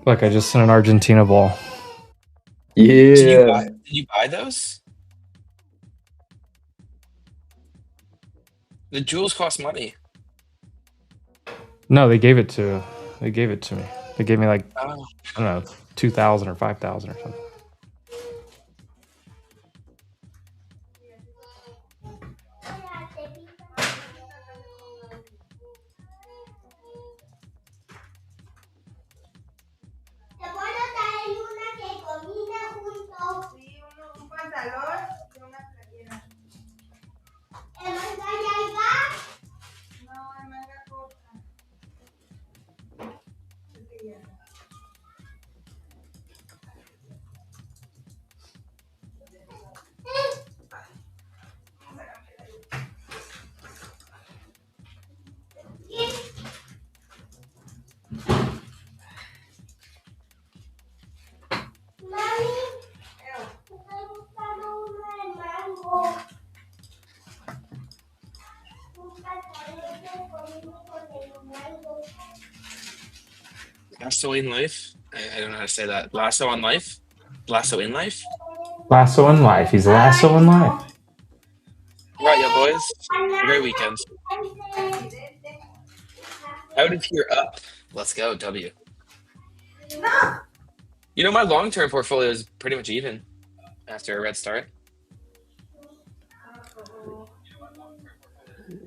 F: Look, I just sent an Argentina ball.
A: Yeah.
I: Did you buy those? The jewels cost money.
F: No, they gave it to me. They gave me like
I: Oh.
F: I don't know, 2,000 or 5,000 or something.
I: Lasso in life? I don't know how to say that. Lasso on life? Lasso in life?
F: Lasso in life. He's lasso in life.
I: Right, yo, boys. Great weekend. Out of here up. Let's go, W. You know, my long-term portfolio is pretty much even after a red start.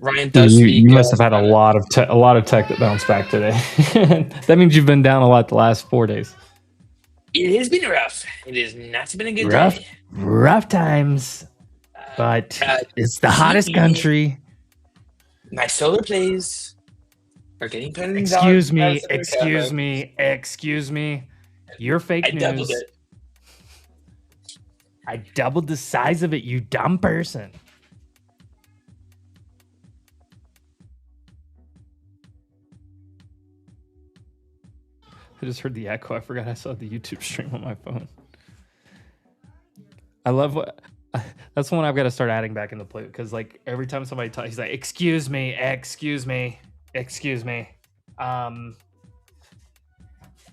I: Ryan does speak.
F: You must have had a lot of tech that bounced back today. That means you've been down a lot the last 4 days.
I: It has been rough. It has not been a good day.
F: Rough times. But it's the hottest country.
I: My solar plays are getting $10.
F: Excuse me. You're fake news.
I: Doubled it.
F: I doubled the size of it, you dumb person. I just heard the echo. I forgot I saw the YouTube stream on my phone. I love what... That's the one I've got to start adding back in the play, because like every time somebody talks, he's like, excuse me.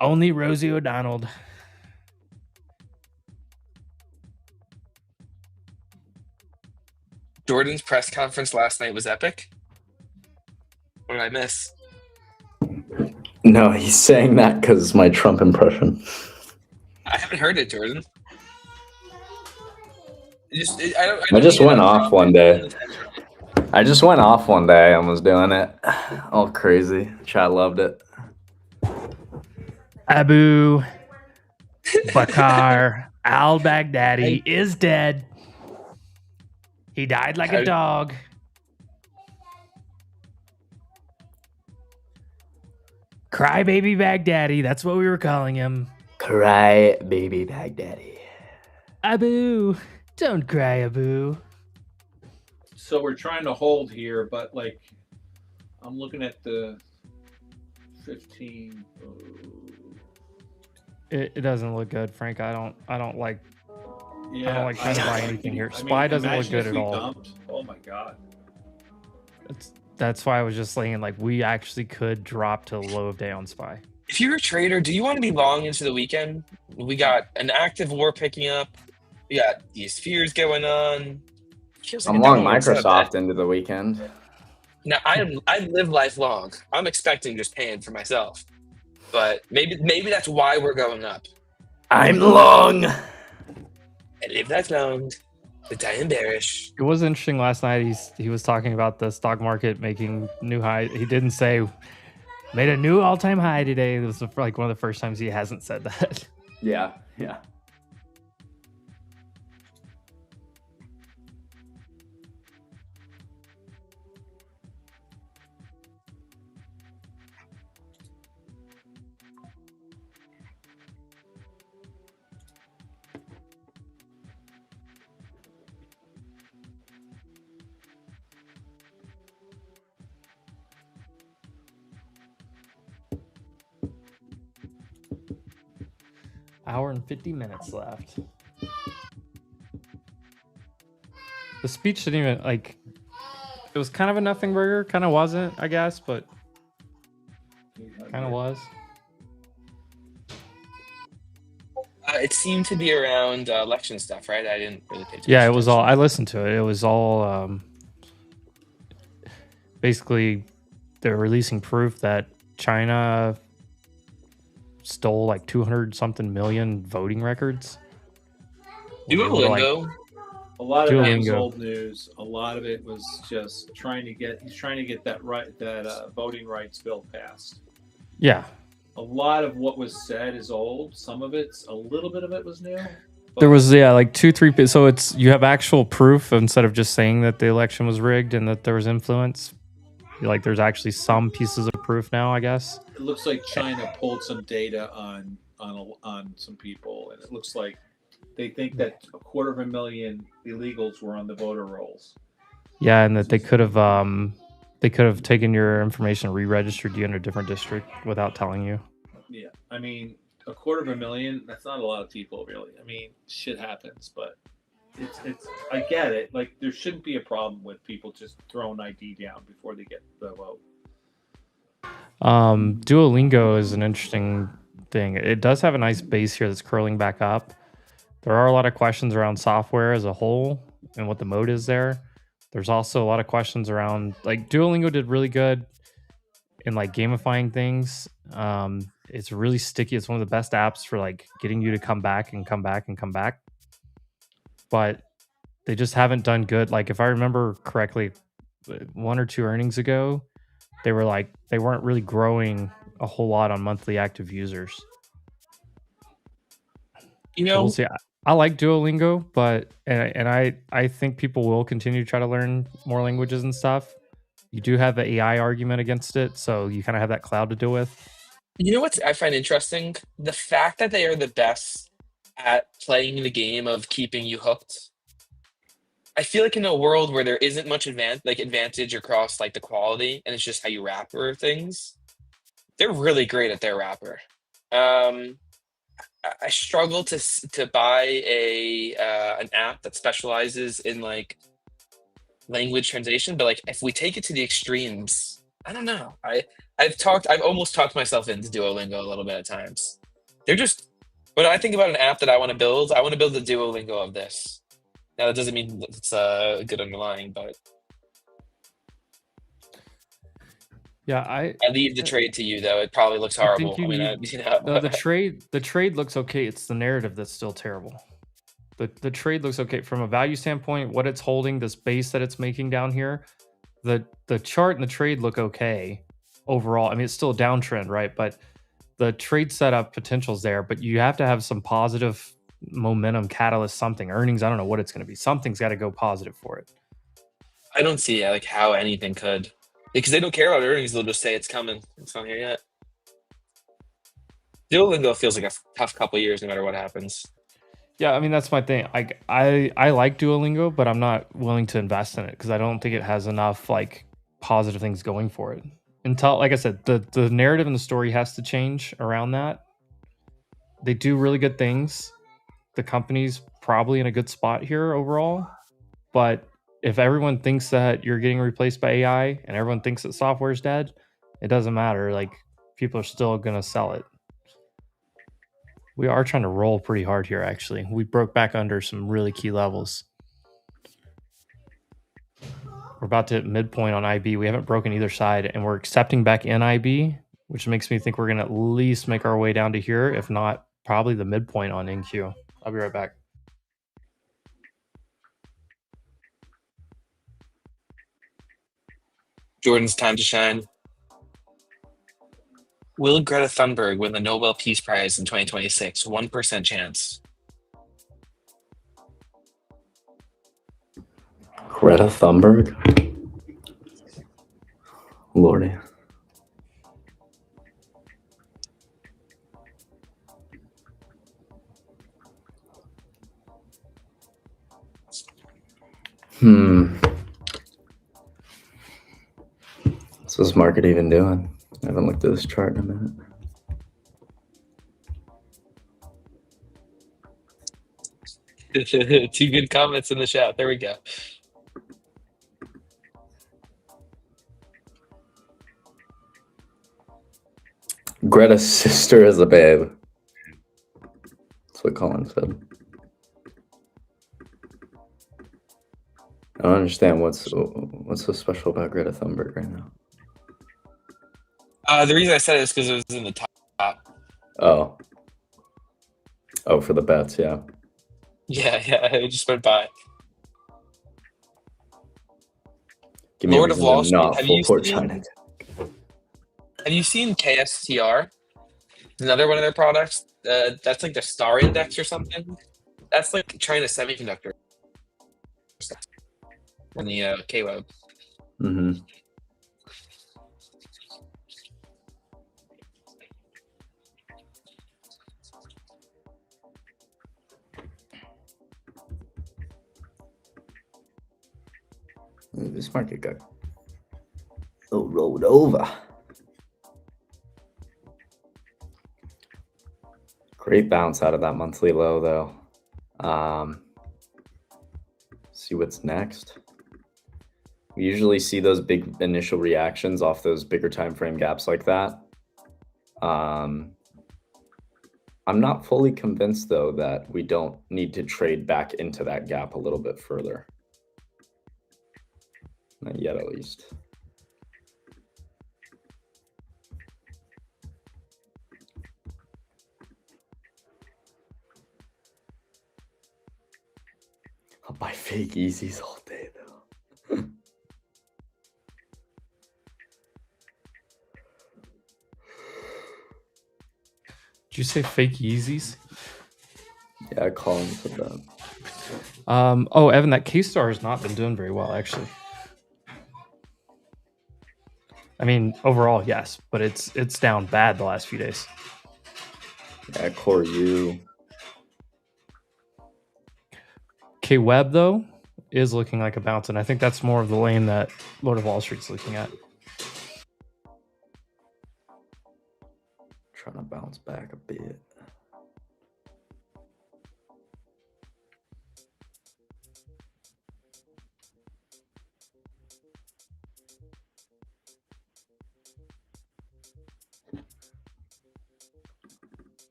F: Only Rosie O'Donnell.
I: Jordan's press conference last night was epic. What did I miss?
A: No, he's saying that because it's my Trump impression.
I: I haven't heard it, Jordan.
A: I just went off one day. I just went off one day and was doing it all crazy. Chat loved it.
F: Abu Bakr al-Baghdadi is dead. He died like a dog. Crybaby Baghdadi, that's what we were calling him.
A: Cry, baby Baghdaddy.
F: Abu, don't cry, Abu.
C: So we're trying to hold here, but like I'm looking at the 15.
F: It doesn't look good, Frank. I don't like.
C: Yeah,
F: I don't like trying to buy anything here.
C: I mean,
F: SPY doesn't look
C: imagine
F: good
C: if
F: at
C: we
F: all.
C: dumped. Oh my god.
F: That's why I was just saying, like, we actually could drop to the low of day on SPY.
I: If you're a trader, do you want to be long into the weekend? We got an active war picking up. We got these fears going on. Feels like
A: I'm
I: a
A: long
I: double setup day.
A: Microsoft into the weekend.
I: Now I live life long. I'm expecting just paying for myself, but maybe that's why we're going up.
A: I'm long.
I: I live that long. But I am bearish.
F: It was interesting last night. He was talking about the stock market making new high. He didn't say made a new all-time high today. This was like one of the first times he hasn't said that.
A: Yeah.
F: Hour and 50 minutes left. The speech didn't even, like, it was kind of a nothing burger. Kind of wasn't, I guess, but kind of was.
I: It seemed to be around election stuff, right? I didn't really pay attention.
F: Yeah, it was all, I listened to it. It was all, basically, they're releasing proof that China stole like 200 something million voting records.
I: Duolingo.
C: A lot of it was
F: Duolingo.
C: old news. A lot of it was just he's trying to get that voting rights bill passed.
F: Yeah.
C: A lot of what was said is old. Some of it's a little bit of it was new.
F: There was, yeah, like 2-3. So it's, you have actual proof instead of just saying that the election was rigged and that there was influence. Like there's actually some pieces of proof now, I guess.
C: It looks like China pulled some data on some people, and it looks like they think that 250,000 illegals were on the voter rolls.
F: Yeah, and that they could have taken your information, re-registered you in a different district without telling you.
C: Yeah, I mean, 250,000. That's not a lot of people, really. I mean, shit happens, but it's. I get it. Like, there shouldn't be a problem with people just throwing ID down before they get the vote.
F: Duolingo is an interesting thing. It does have a nice base here that's curling back up. There are a lot of questions around software as a whole and what the mode is there. There's also a lot of questions around, like, Duolingo did really good in like gamifying things. It's really sticky. It's one of the best apps for like getting you to come back and come back and come back. But they just haven't done good. Like, if I remember correctly, 1 or 2 earnings ago, they weren't really growing a whole lot on monthly active users.
I: You know,
F: So we'll see. I like Duolingo, but and I think people will continue to try to learn more languages and stuff. You do have the AI argument against it, so you kind of have that cloud to deal with.
I: you know what I find interesting? The fact that they are the best at playing the game of keeping you hooked. I feel like in a world where there isn't much advantage across like the quality, and it's just how you wrapper things, they're really great at their wrapper. I struggle to buy an app that specializes in like language translation, but like if we take it to the extremes, I don't know. I've almost talked myself into Duolingo a little bit at times. They're just, when I think about an app that I want to build the Duolingo of this. Now that doesn't mean it's a good underlying, but
F: Yeah,
I: I leave the trade to you though. It probably looks
F: I
I: horrible.
F: think you need
I: know.
F: the trade looks okay. It's the narrative that's still terrible. The trade looks okay from a value standpoint. What it's holding, this base that it's making down here, the chart and the trade look okay overall. I mean, it's still a downtrend, right? But the trade setup potential's there. But you have to have some positive momentum catalyst, something earnings. I don't know what it's going to be. Something's got to go positive for it.
I: I don't see like how anything could, because they don't care about earnings. They'll just say it's coming. It's not here yet. Duolingo feels like a tough couple years no matter what happens.
F: Yeah, I mean that's my thing. I like Duolingo, but I'm not willing to invest in it because I don't think it has enough like positive things going for it. Until, like I said, the narrative and the story has to change around that. They do really good things. The company's probably in a good spot here overall, but if everyone thinks that you're getting replaced by AI and everyone thinks that software's dead, it doesn't matter. Like, people are still gonna sell it. We are trying to roll pretty hard here, actually. We broke back under some really key levels. We're about to hit midpoint on IB. We haven't broken either side, and we're accepting back in IB, which makes me think we're going to at least make our way down to here, if not probably the midpoint on NQ. I'll be right back.
I: Jordan's time to shine. Will Greta Thunberg win the Nobel Peace Prize in 2026? 1% chance.
A: Greta Thunberg? Lordy. What's this market even doing? I haven't looked at this chart in a minute.
I: Two good comments in the chat. There we go.
A: Greta's sister is a babe. That's what Colin said. I don't understand what's so special about Greta Thunberg right now.
I: The reason I said it is because it was in the top.
A: Oh, for the bets, yeah.
I: Yeah, it just went by.
A: Give me
I: Lord of Wall Street.
A: not full port China.
I: Have you seen KSTR? Another one of their products. That's like the Star Index or something. That's like China Semiconductor. On the K-Web.
A: Mm-hmm. This market got rolled over. Great bounce out of that monthly low, though. See what's next. We usually see those big initial reactions off those bigger time frame gaps like that. I'm not fully convinced, though, that we don't need to trade back into that gap a little bit further. Not yet, at least. I'll buy fake Yeezys all day, though.
F: Did you say fake Yeezys?
A: Yeah, Colin said that.
F: Oh, Evan, that K-Star has not been doing very well, actually. I mean, overall, yes, but it's down bad the last few days.
A: Yeah, Core U.
F: K-Web, though, is looking like a bounce, and I think that's more of the lane that Lord of Wall Street's looking at.
A: Trying to bounce back a bit.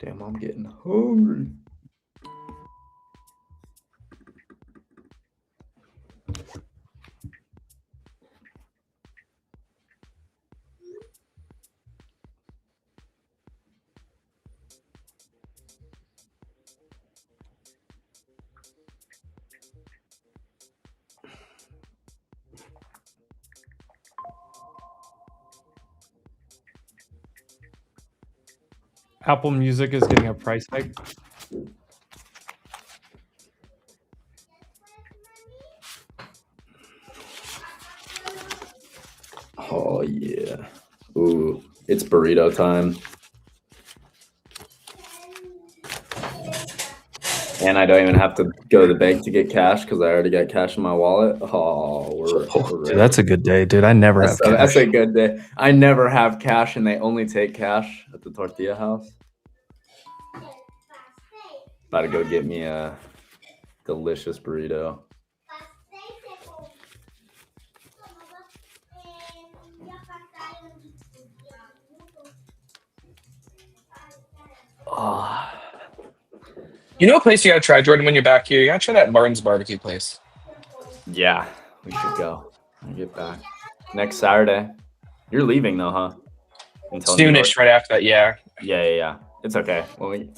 A: Damn, I'm getting hungry.
F: Apple Music is getting a price hike.
A: Oh yeah. Ooh, it's burrito time. And I don't even have to go to the bank to get cash because I already got cash in my wallet. Oh, we're
F: Dude,
A: ready.
F: that's a good day, dude. I never have cash.
A: That's a good day. I never have cash, and they only take cash at the tortilla house. About to go get me a delicious burrito. Oh.
I: You know a place you gotta try, Jordan, when you're back here? You gotta try that Martin's barbecue place.
A: Yeah, we should go. When we get back next Saturday. You're leaving though, huh? Until New York.
I: Soonish, right after that, yeah.
A: Yeah. It's okay. When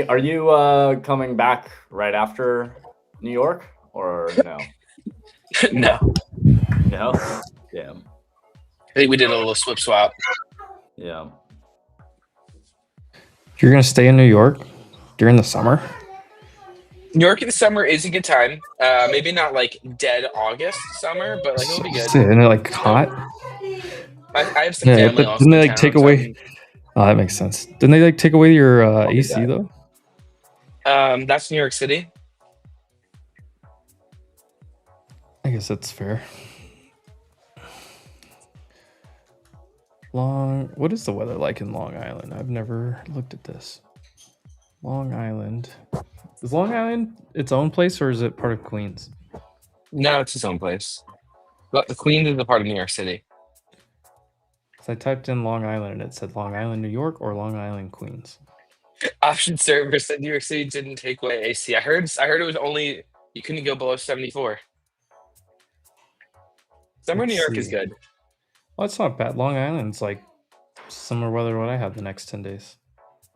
A: are you coming back right after New York or no?
I: No.
A: No? Damn.
I: I think we did a little swap.
A: Yeah.
F: You're gonna stay in New York during the summer?
I: New York in the summer is a good time. Maybe not like dead August summer, but like it'll be good.
F: Isn't it like hot?
I: I have some family also.
F: Didn't they
I: in
F: like
I: town,
F: take
I: so
F: away? Oh, that makes sense. Didn't they like take away your AC though?
I: That's New York City.
F: I guess that's fair. What is the weather like in Long Island? I've never looked at this. Long Island. Is Long Island its own place or is it part of Queens?
I: No, it's its own place. But the Queens is a part of New York City.
F: So I typed in Long Island and it said Long Island, New York or Long Island, Queens.
I: Option server said New York City didn't take away AC. I heard it was only you couldn't go below 74. Summer in New York is good.
F: Well, it's not bad. Long Island's like summer weather what I have the next 10 days.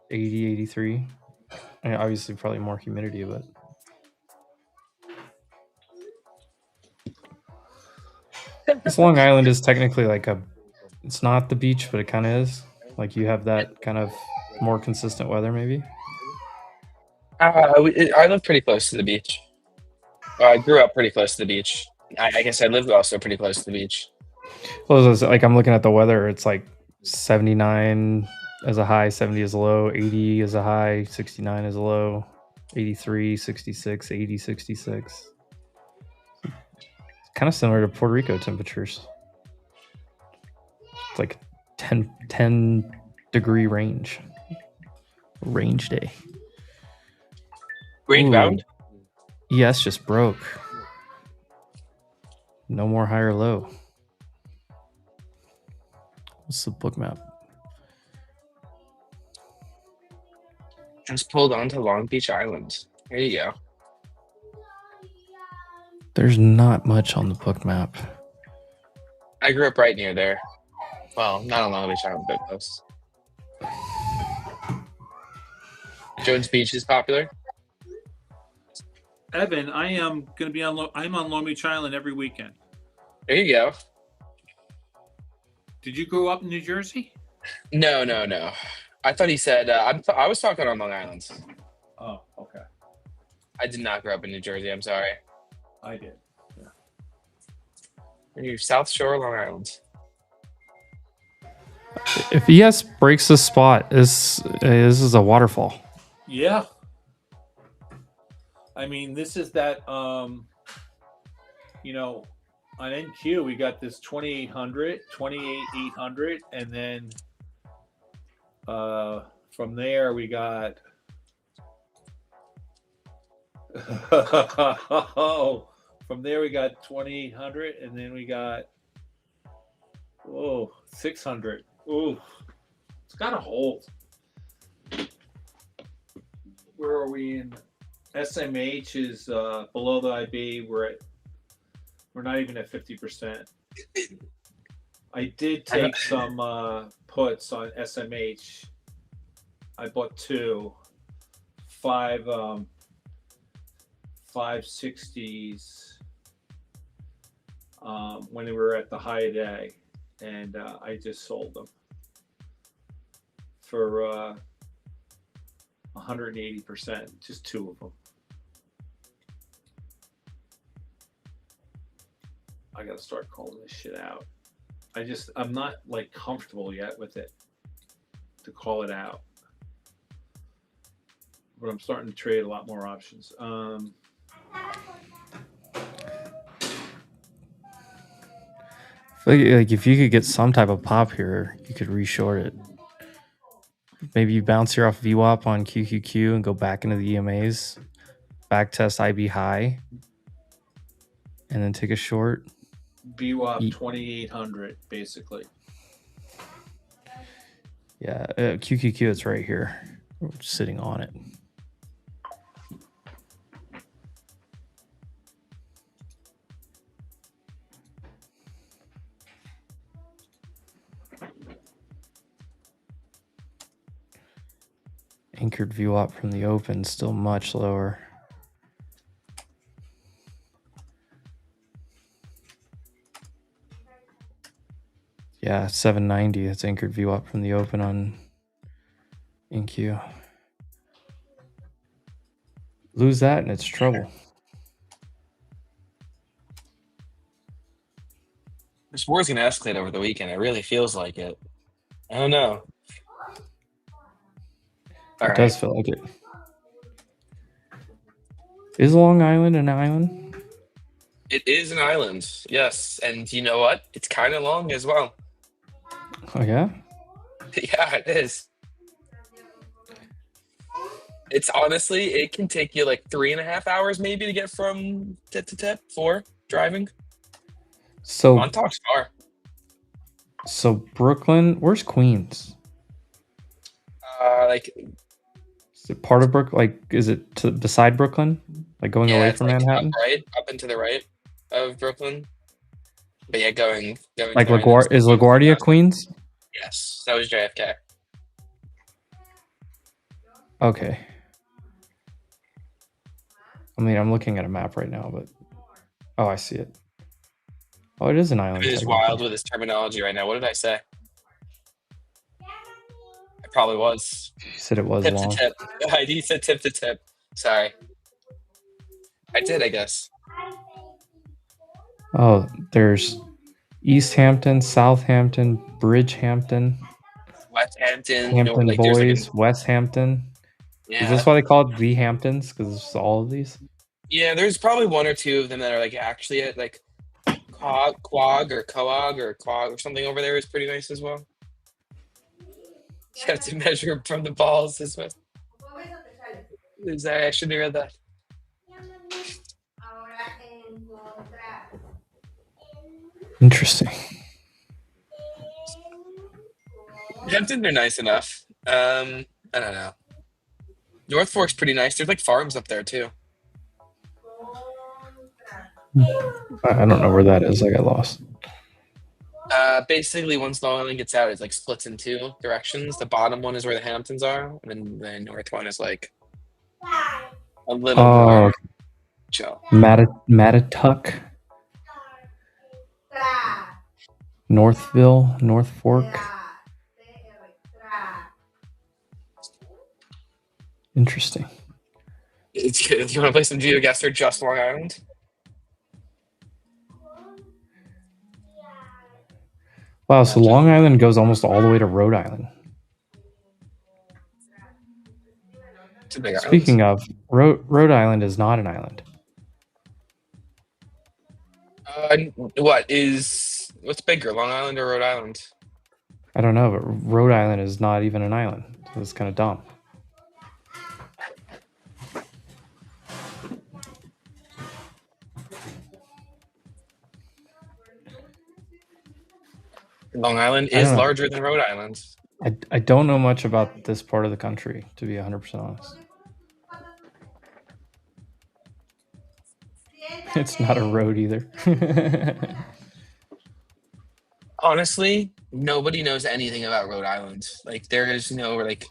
F: 80, 83. I mean, obviously probably more humidity, but this Long Island is technically like it's not the beach, but it kind of is. Like you have that kind of more consistent weather, maybe.
I: I live pretty close to the beach. I grew up pretty close to the beach. I guess I lived also pretty close to the beach.
F: Well, it's like I'm looking at the weather. It's like 79 as a high, 70 as a low, 80 as a high, 69 as a low, 83, 66, 80, 66. It's kind of similar to Puerto Rico temperatures. It's like 10 degree range. Range day.
I: Range bound?
F: ES just broke. No more high or low. What's the book map?
I: Just pulled onto Long Beach Island. There you go.
F: There's not much on the book map.
I: I grew up right near there. Well, not on Long Beach Island, but close. Jones Beach is popular.
C: Evan, I am going to be I'm on Long Beach Island every weekend.
I: There you go.
C: Did you grow up in New Jersey?
I: No. I thought he said I was talking on Long Island.
C: Oh, okay.
I: I did not grow up in New Jersey. I'm sorry.
C: I did. Yeah.
I: Are you South Shore, Long Island?
F: If ES breaks the spot, this is a waterfall.
C: Yeah. I mean, this is that, on NQ, we got this 2800, 28800, and then from there we got from there we got 2800, and then we got 600. Ooh, it's got to hold. Where are we in? SMH is below the IB. We're not even at 50%. I did take some puts on SMH. I bought 560s when we were at the high day, and I just sold them for 180%, just 2 of them. I gotta start calling this shit out. I'm not like comfortable yet with it to call it out. But I'm starting to trade a lot more options.
F: Like if you could get some type of pop here, you could reshort it. Maybe you bounce here off VWAP on QQQ and go back into the EMAs, back test IB high, and then take a short.
C: VWAP 2800 basically.
F: Yeah, QQQ is right here. We're sitting on it. Anchored VWAP from the open, still much lower. Yeah, 790. That's anchored VWAP from the open on InQ. Lose that and it's trouble.
I: This war's gonna escalate over the weekend. It really feels like it. I don't know.
F: It does feel like it. Is Long Island an island?
I: It is an island, yes. And you know what? It's kind of long as well.
F: Oh, yeah?
I: Yeah, it is. It's honestly, it can take you like 3.5 hours maybe to get from tip to tip, 4 driving.
F: So
I: Montauk's far.
F: So Brooklyn, where's Queens?
I: Like,
F: Is it part of Brooklyn? Like, is it beside Brooklyn? Like going away
I: it's
F: from
I: like
F: Manhattan?
I: up and to the right of Brooklyn. But yeah, going
F: Like
I: to the right,
F: is LaGuardia Queens?
I: yes, that was JFK.
F: Okay. I mean, I'm looking at a map right now, but oh, I see it. Oh, it is an island.
I: It is
F: technically.
I: wild with his terminology right now. What did I say? I probably was.
F: You said it was
I: Tip
F: long.
I: to tip. He said tip to tip. Sorry. I did, I guess.
F: Oh, there's East Hampton, Southampton, Bridgehampton,
I: West Hampton,
F: Hampton
I: like, there's, like,
F: Boys, West Hampton.
I: Yeah.
F: Is this why they call it the Hamptons? Because it's all of these?
I: Yeah, there's probably 1 or 2 of them that are like actually at like Quag or Coag or Quag or something over there is pretty nice as well. You have to measure from the balls this way. I shouldn't have read that.
F: Interesting.
I: Hampton, they're nice enough. I don't know. North Fork's pretty nice. There's like farms up there too.
F: I don't know where that is. I got lost.
I: Basically, once Long Island gets out, it's like splits in 2 directions. The bottom one is where the Hamptons are, and then the north one is like a little more chill.
F: Mattituck, Northville, North Fork. Interesting.
I: It's good. You want to play some GeoGuessr just Long Island?
F: Wow, so Long Island goes almost all the way to Rhode Island. Speaking of, Rhode Island is not an island.
I: What's bigger, Long Island or Rhode Island?
F: I don't know, but Rhode Island is not even an island. So it's kind of dumb.
I: Long Island is larger than Rhode Island.
F: I don't know much about this part of the country, to be 100% honest. It's not a road either.
I: Honestly, nobody knows anything about Rhode Island. Like, there is no like.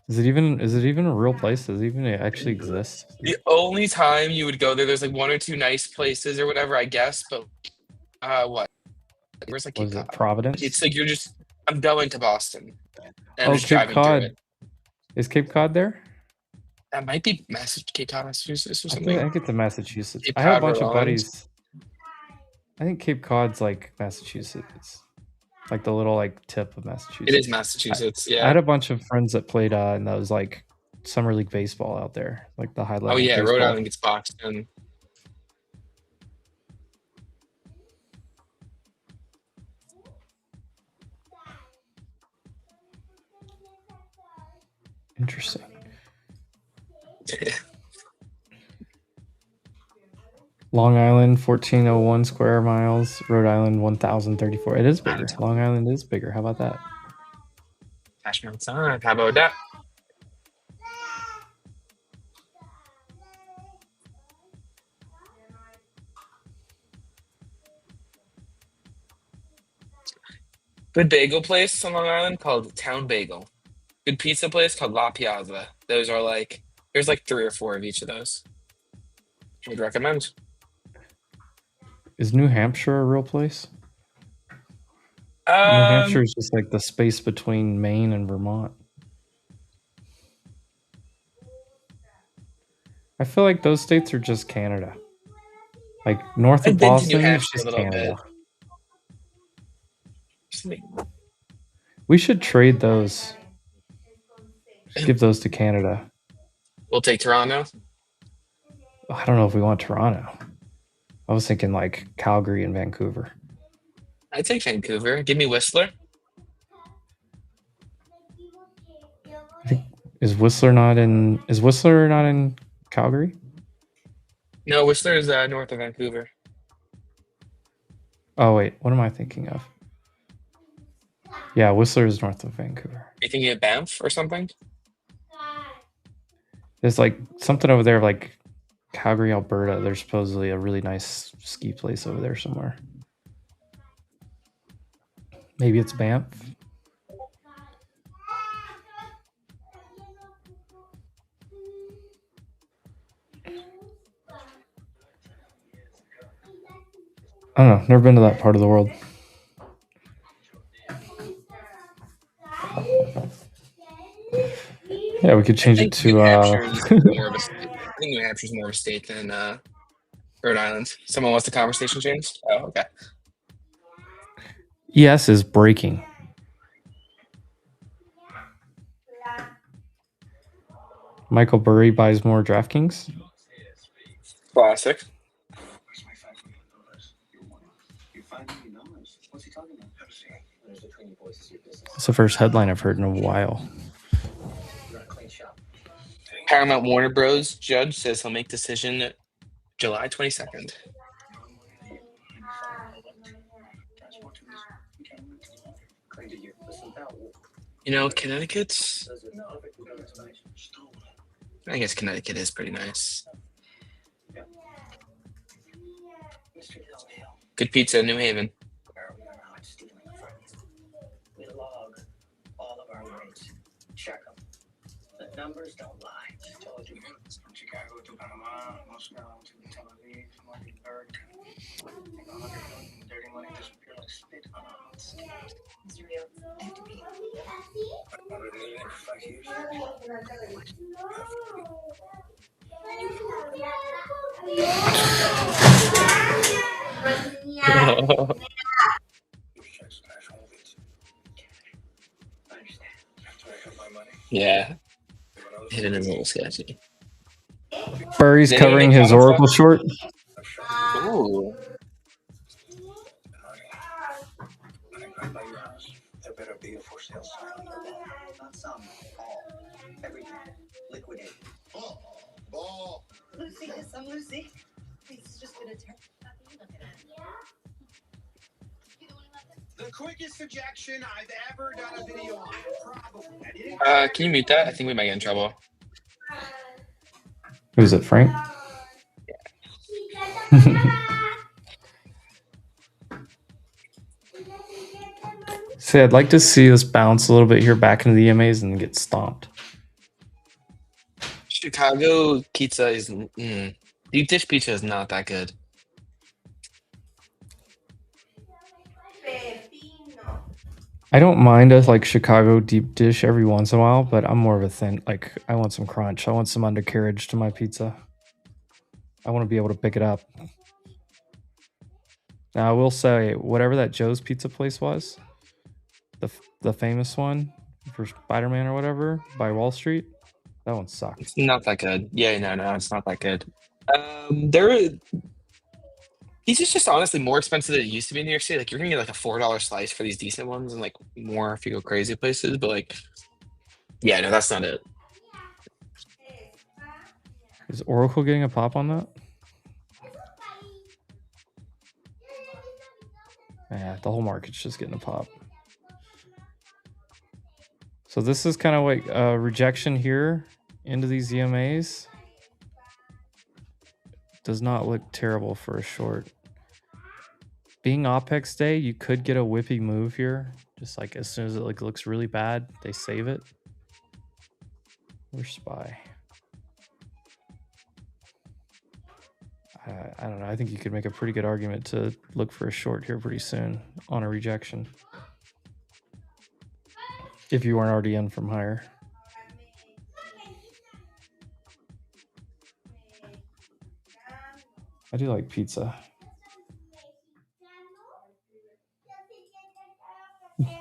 F: Is it even a real place? Does it even actually exist?
I: The only time you would go there, there's like 1 or 2 nice places or whatever, I guess. But what? Where's like
F: Was it Providence?
I: It's like I'm going to Boston. And I'm just
F: Cape
I: driving
F: Cod.
I: through it.
F: Is Cape Cod there?
I: That might be Cape Cod, Massachusetts or something.
F: I think it's in Massachusetts.
I: Cape
F: I have a
I: Cod,
F: bunch
I: Rhode
F: of
I: Island.
F: buddies. I think Cape Cod's like Massachusetts. like the little like tip of Massachusetts.
I: It is Massachusetts.
F: I
I: Yeah.
F: had a bunch of friends that played in those like summer league baseball out there, like the high level.
I: Oh yeah,
F: baseball.
I: Rhode Island gets boxed in.
F: Interesting. Long Island 1401 square miles. Rhode Island 1034. It is bigger. Long Island is bigger. How about that?
I: Cash outside. How about that? Good bagel place on Long Island called Town Bagel. Good pizza place called La Piazza. Those are like, there's like 3 or 4 of each of those. Would recommend.
F: Is New Hampshire a real place? New Hampshire is just like the space between Maine and Vermont. I feel like those states are just Canada. Like north of Boston is just Canada. We should trade those. Just give those to Canada.
I: We'll take Toronto.
F: I don't know if we want Toronto. I was thinking like Calgary and Vancouver.
I: I'd take Vancouver. Give me Whistler.
F: Is Whistler not in Calgary?
I: No, Whistler is north of Vancouver.
F: Oh wait, what am I thinking of? Yeah, Whistler is north of Vancouver.
I: Are you thinking of Banff or something?
F: There's like something over there like Calgary, Alberta. There's supposedly a really nice ski place over there somewhere. Maybe it's Banff. I don't know. Never been to that part of the world. Yeah, we could change it to.
I: I think New Hampshire's more of a state than Rhode Island. Someone wants the conversation changed? Oh, okay.
F: ES is breaking. Michael Burry buys more DraftKings.
I: Classic.
F: It's the first headline I've heard in a while.
I: Paramount Warner Bros. Judge says he'll make decision July 22nd. You know, Connecticut's... I guess Connecticut is pretty nice. Good pizza in New Haven.
J: We log all of our rates. Check them. The numbers don't lie. Told you. From Chicago to Panama, Moscow to Tel Aviv, Mockingbird. 100 dirty money disappear like spit on a hot stick. It's real. I have to pee. 100 million for 5 years.
I: Yeah. Hidden is a little sketchy.
F: Burry's covering his Oracle short.
I: Ooh.
J: There better be a for sale sign on the wall. Not some, all. Everything. Liquidate. Ball.
M: Lucy, is some Lucy? This is just gonna turn.
J: The quickest ejection I've ever done a video on. Probably.
I: Can you mute that? I think we might get in trouble.
F: Who's it, Frank? See, I'd like to see us bounce a little bit here back into the EMAs and get stomped.
I: Chicago pizza is... Deep dish pizza is not that good.
F: I don't mind a like Chicago deep dish every once in a while, but I'm more of a thin. Like I want some crunch. I want some undercarriage to my pizza. I want to be able to pick it up. Now I will say, whatever that Joe's Pizza place was, The famous one for Spider-Man or whatever by Wall Street. That one sucked.
I: It's not that good. Yeah, no, it's not that good. These is just honestly more expensive than it used to be in New York City. Like you're gonna get like a $4 slice for these decent ones, and like more if you go crazy places. But like, yeah, no, that's not it.
F: Is Oracle getting a pop on that? Yeah, the whole market's just getting a pop. So this is kind of like a rejection here into these EMAs. Does not look terrible for a short. Being OPEX day, you could get a whippy move here. Just like as soon as it like looks really bad, they save it. Where's SPY? I don't know. I think you could make a pretty good argument to look for a short here pretty soon on a rejection. If you weren't already in from higher. I do like pizza.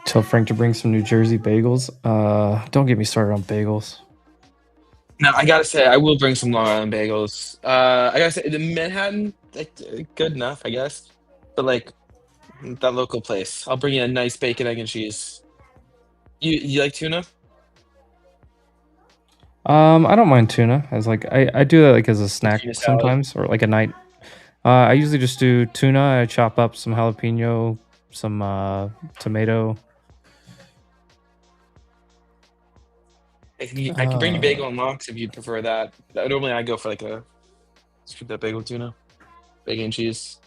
F: Tell Frank to bring some New Jersey bagels. Don't get me started on bagels.
I: No, I gotta say, I will bring some Long Island bagels. I gotta say, the Manhattan, good enough, I guess. But like that local place, I'll bring you a nice bacon, egg, and cheese. You like tuna?
F: I don't mind tuna. As like I do that like as a snack
I: Tuna salad.
F: sometimes, or like a night. I usually just do tuna. I chop up some jalapeno, some tomato.
I: I can bring you bagel and lox if you prefer that. Normally, I go for like a scoop that bagel tuna, bacon and cheese.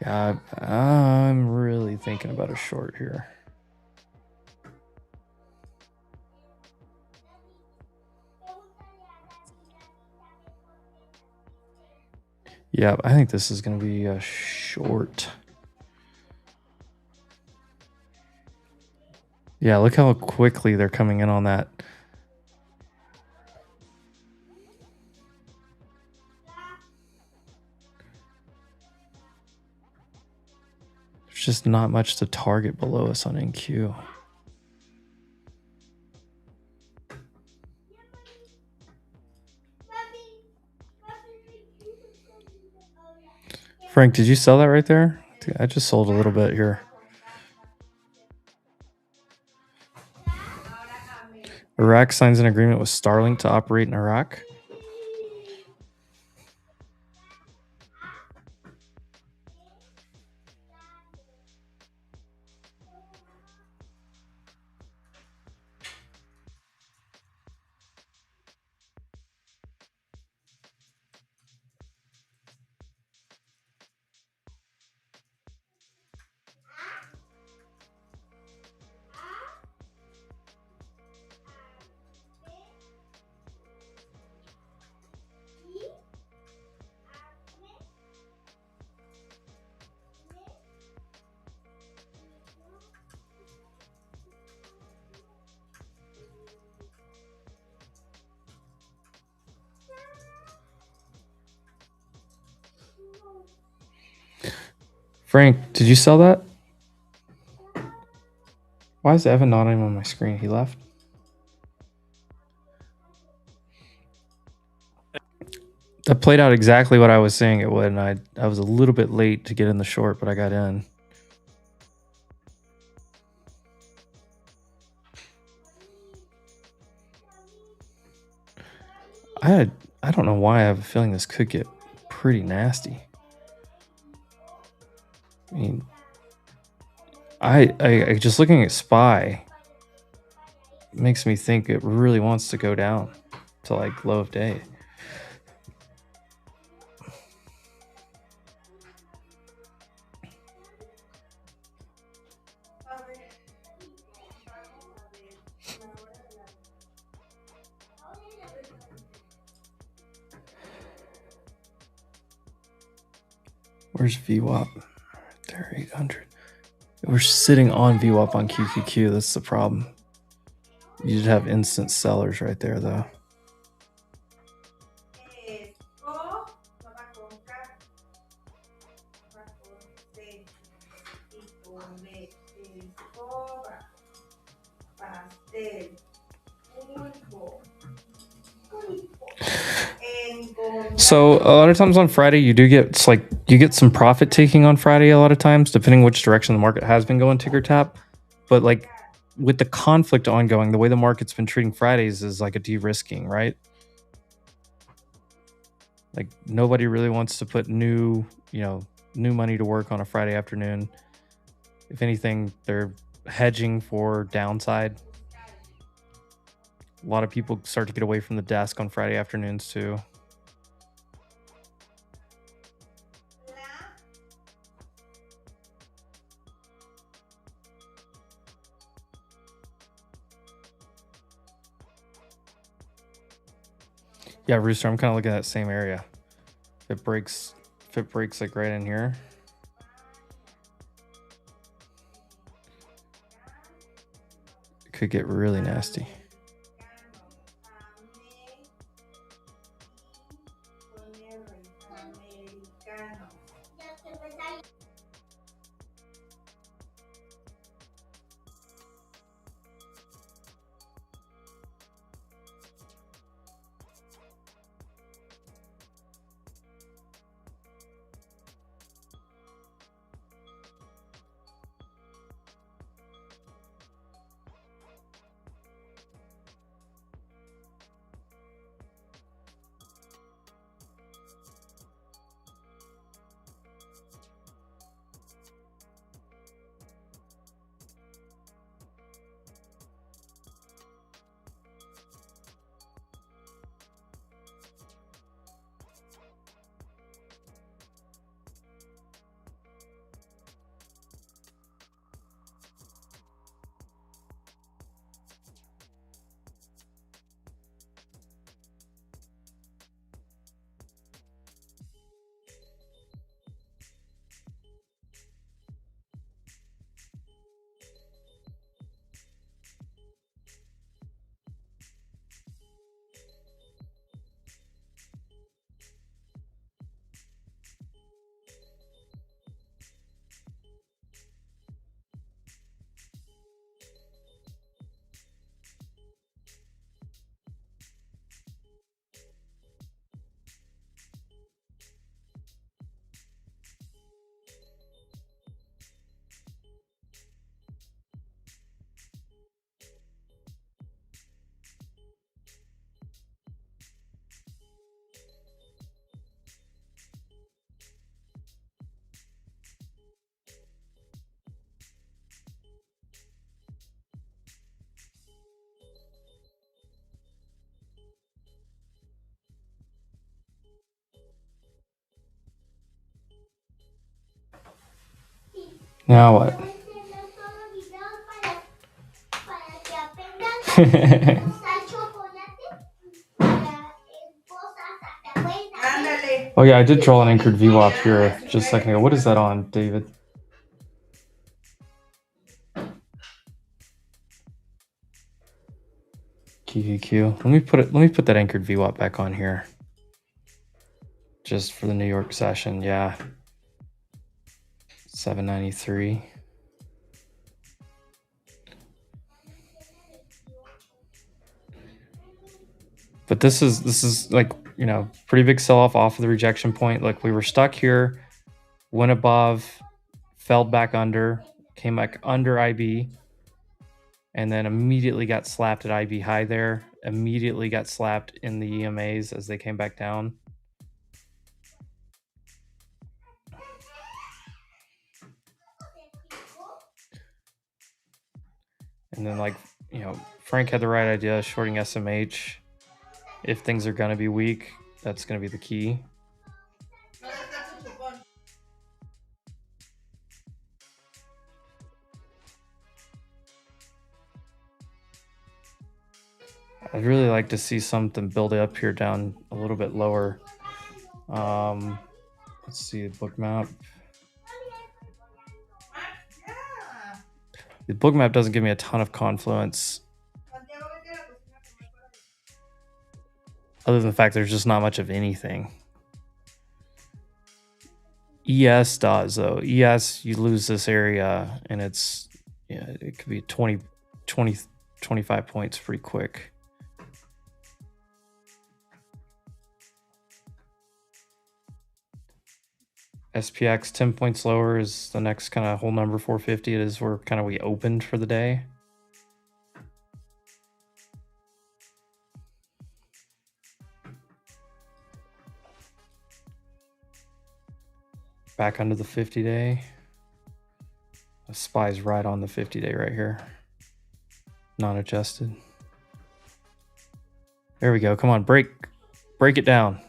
F: Yeah, I'm really thinking about a short here. Yeah, I think this is going to be a short. Yeah, look how quickly they're coming in on that. There's just not much to target below us on NQ. Frank, did you sell that right there? I just sold a little bit here. Iraq signs an agreement with Starlink to operate in Iraq. Frank, did you sell that? Why is Evan not even on my screen? He left. That played out exactly what I was saying it would, and I was a little bit late to get in the short, but I got in. I don't know why I have a feeling this could get pretty nasty. I mean, I just looking at SPY makes me think it really wants to go down to like low of day. Where's VWAP? There, 800. We're sitting on VWAP on QQQ. That's the problem. You just have instant sellers right there, though. So a lot of times on Friday, you do get, it's like you get some profit taking on Friday a lot of times, depending which direction the market has been going ticker tap. But like with the conflict ongoing, the way the market's been treating Fridays is like a de-risking, right? Like nobody really wants to put new money to work on a Friday afternoon. If anything, they're hedging for downside. A lot of people start to get away from the desk on Friday afternoons too. Yeah, Rooster, I'm kind of looking at that same area. If it breaks like right in here. It could get really nasty. Now what? Oh yeah, I did draw an anchored VWAP here just a second ago. What is that on, David? QQQ. Let me put that anchored VWAP back on here. Just for the New York session, yeah. 793. But this is like, pretty big sell-off off of the rejection point. Like we were stuck here, went above, fell back under, came back under IB, and then immediately got slapped at IB high there, immediately got slapped in the EMAs as they came back down. And then Frank had the right idea, shorting SMH. If things are going to be weak, that's going to be the key. I'd really like to see something build up here down a little bit lower. Let's see the book map. The book map doesn't give me a ton of confluence. Other than the fact there's just not much of anything. ES does though. ES, you lose this area and it's, yeah, it could be 20, 25 points pretty quick. SPX 10 points lower is the next kind of whole number 450. It is where kind of we opened for the day. Back under the 50-day. The SPY's right on the 50-day right here. Non-adjusted. There we go. Come on, break it down.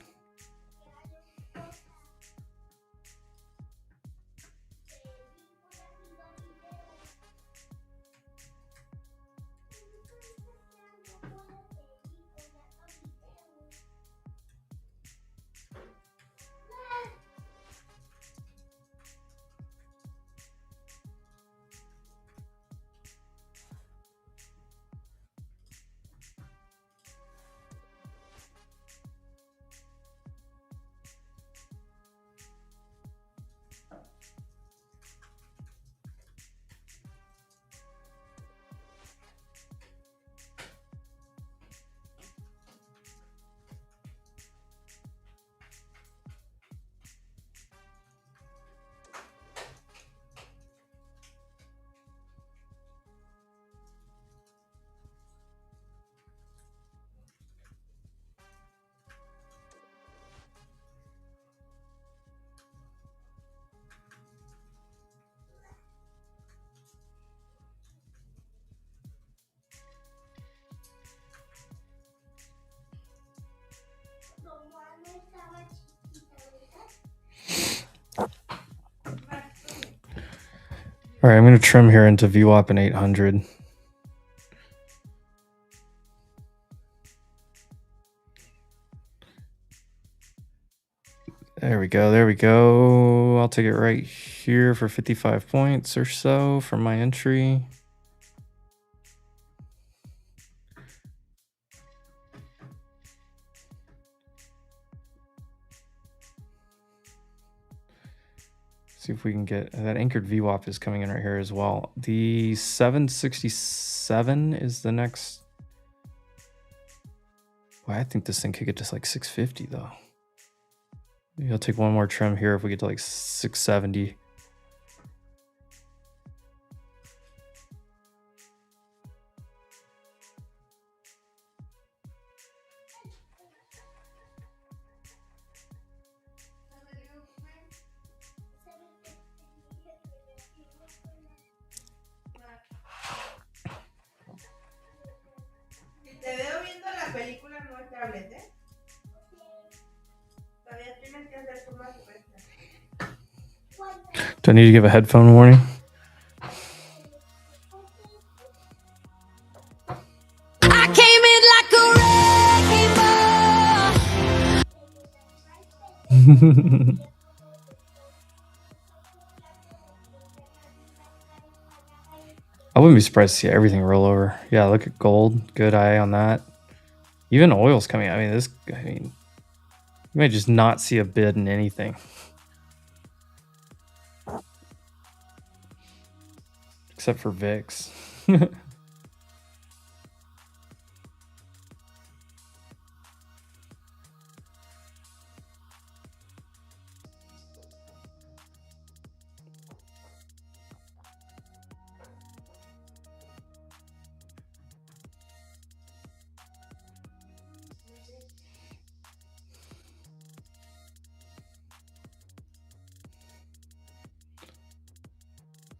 F: All right, I'm going to trim here into VWAP and 800. There we go. There we go. I'll take it right here for 55 points or so for my entry. See if we can get that anchored VWAP is coming in right here as well. The 767 is the next. Well, I think this thing could get to like 650 though. Maybe I'll take one more trim here if we get to like 670.
L: Te veo viendo la película, no el tablet, ¿eh? Todavía tienes que hacer tu más supuesta.
F: Do I need to give a headphone warning?
N: I came in like a wrecking ball.
F: I wouldn't be surprised to see everything roll over. Yeah, look at gold. Good eye on that. Even oil's coming. I mean, you may just not see a bid in anything. Except for VIX.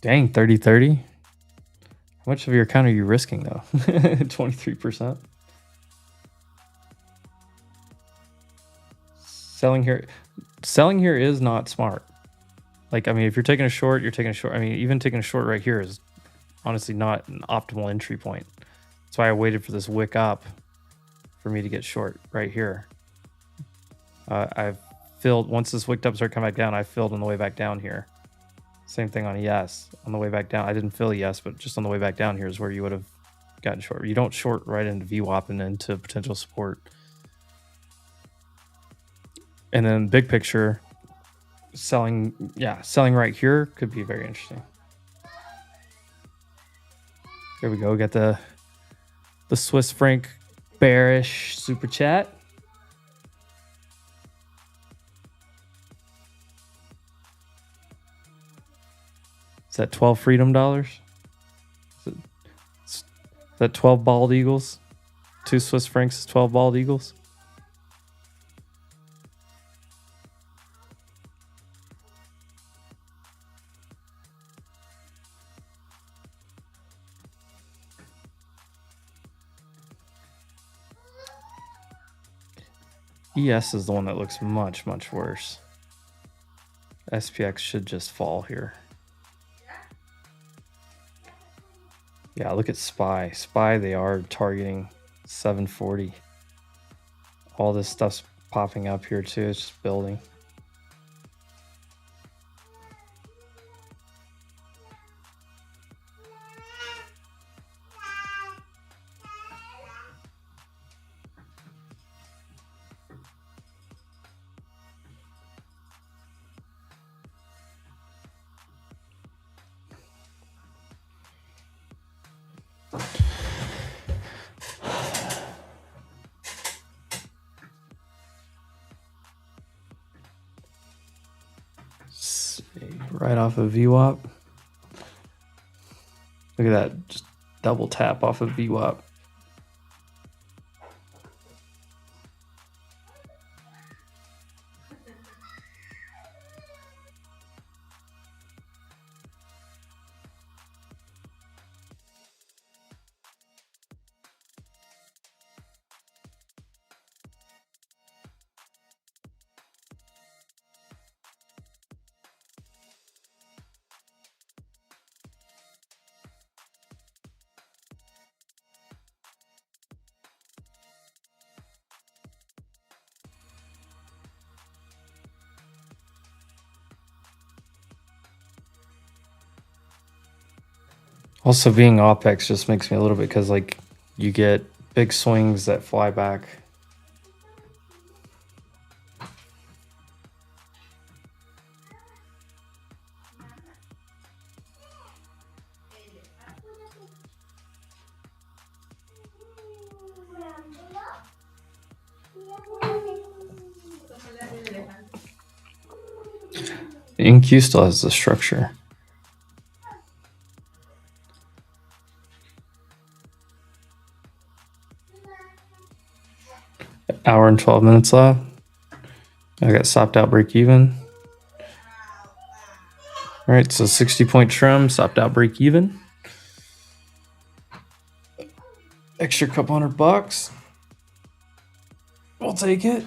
F: Dang, 30-30. How much of your account are you risking though? 23%. Selling here is not smart. Like, I mean, if you're taking a short, you're taking a short. I mean, even taking a short right here is honestly not an optimal entry point. That's why I waited for this wick up for me to get short right here. I've filled, once this wicked up started coming back down, I filled on the way back down here. Same thing on ES. On the way back down, I didn't fill ES, but just on the way back down here is where you would have gotten short. You don't short right into VWAP and into potential support. And then big picture, selling right here could be very interesting. Here we go. We got the Swiss franc bearish super chat. Is that 12 freedom dollars? Is that 12 bald eagles? 2 Swiss francs is 12 bald eagles. ES is the one that looks much, much worse. SPX should just fall here. Yeah, look at SPY. SPY, they are targeting 740. All this stuff's popping up here too. It's just building. Right off of VWAP. Look at that. Just double tap off of VWAP. Also, being OPEX just makes me a little bit, because like you get big swings that fly back. InQ still has the structure. Hour and 12 minutes left. I got stopped out break even. All right, so 60-point trim, stopped out break even. Extra couple $100. We'll take it.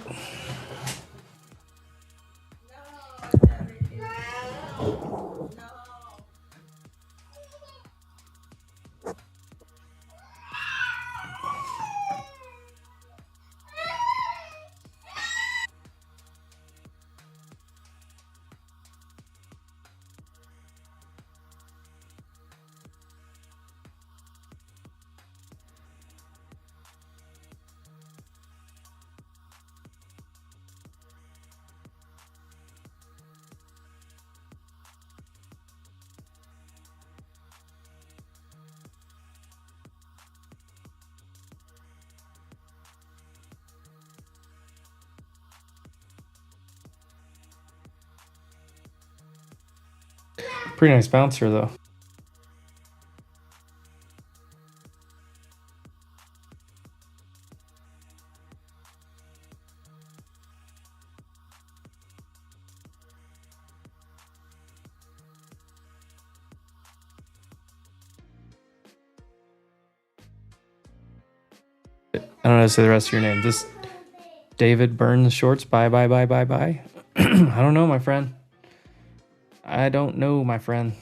F: Pretty nice bounce here, though. I don't know how to say the rest of your name. This David Burns Shorts. Bye. I don't know, my friend. I don't know, my friend.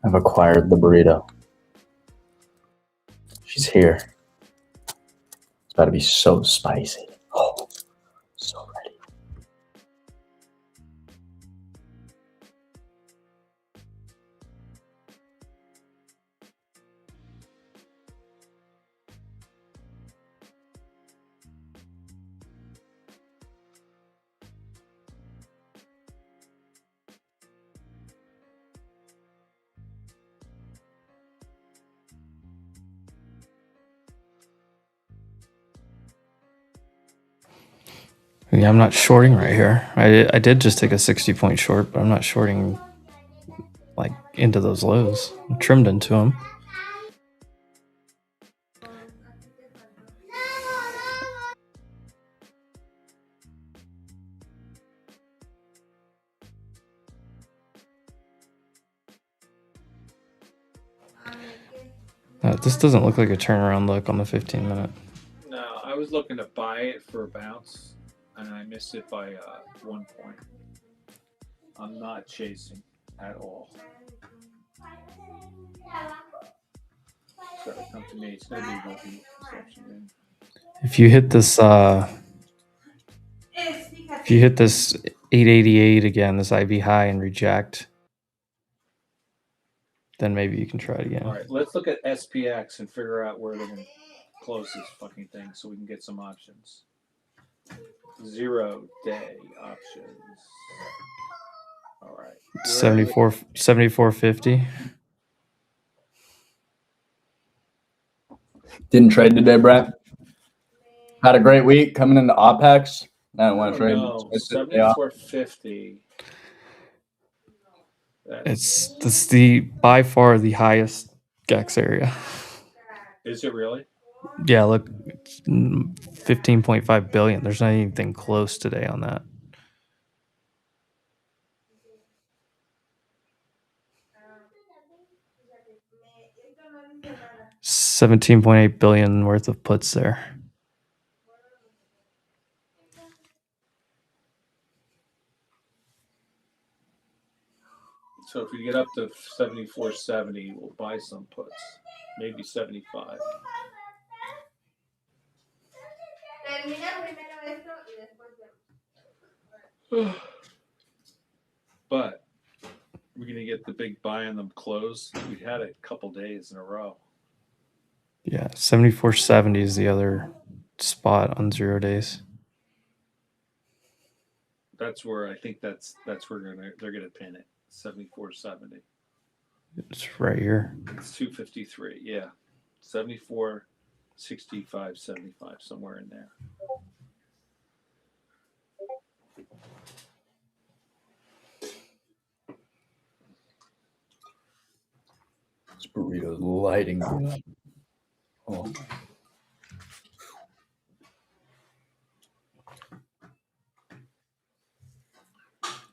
A: I've acquired the burrito. She's here. It's about to be so spicy. Oh, so ready.
F: Yeah, I'm not shorting right here. I did just take a 60-point short, but I'm not shorting like into those lows. I'm trimmed into them. This doesn't look like a turnaround look on the 15-minute.
C: No, I was looking to buy it for a bounce, and I missed it by 1 point. I'm not chasing at all. Sorry, come to me. It's going to be multi-exception.
F: If you hit this, if you hit this 888 again, this IV high and reject, then maybe you can try it again.
C: All right, let's look at SPX and figure out where they're going to close this fucking thing so we can get some options. 0-day options. All right.
F: 74.50.
A: Didn't trade today, Brett. Had a great week coming into OPEX. I don't want to trade.
C: No, 74.50.
F: That's the by far the highest GEX area.
C: Is it really?
F: Yeah, look, it's 15.5 billion. There's not anything close today on that. $17.8 billion worth of puts there.
C: So if we get up to 74.70, we'll buy some puts. Maybe 75. But we're going to get the big buy on them close. We had it a couple days in a row.
F: Yeah, 74.70 is the other spot on 0 days.
C: That's where I think that's where they're gonna pin it. 74.70.
F: It's right here.
C: It's 253. Yeah, 74, 65, 75, somewhere in there.
A: This burrito's lighting me up. Oh.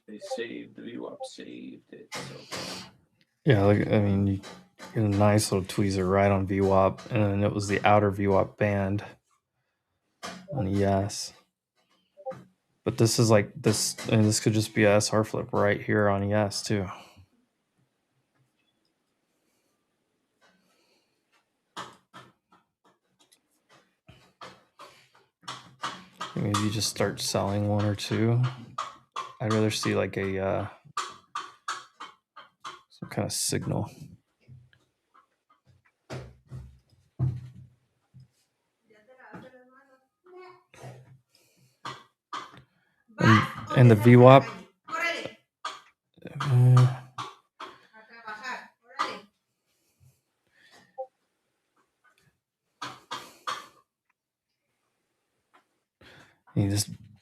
C: They saved the VWAP, saved it. So.
F: Yeah, look, I mean, you get a nice little tweezer right on VWAP, and then it was the outer VWAP band on ES. But this is like this, and this could just be a SR flip right here on ES too. Maybe you just start selling one or two. I'd rather see like a some kind of signal. And the VWAP.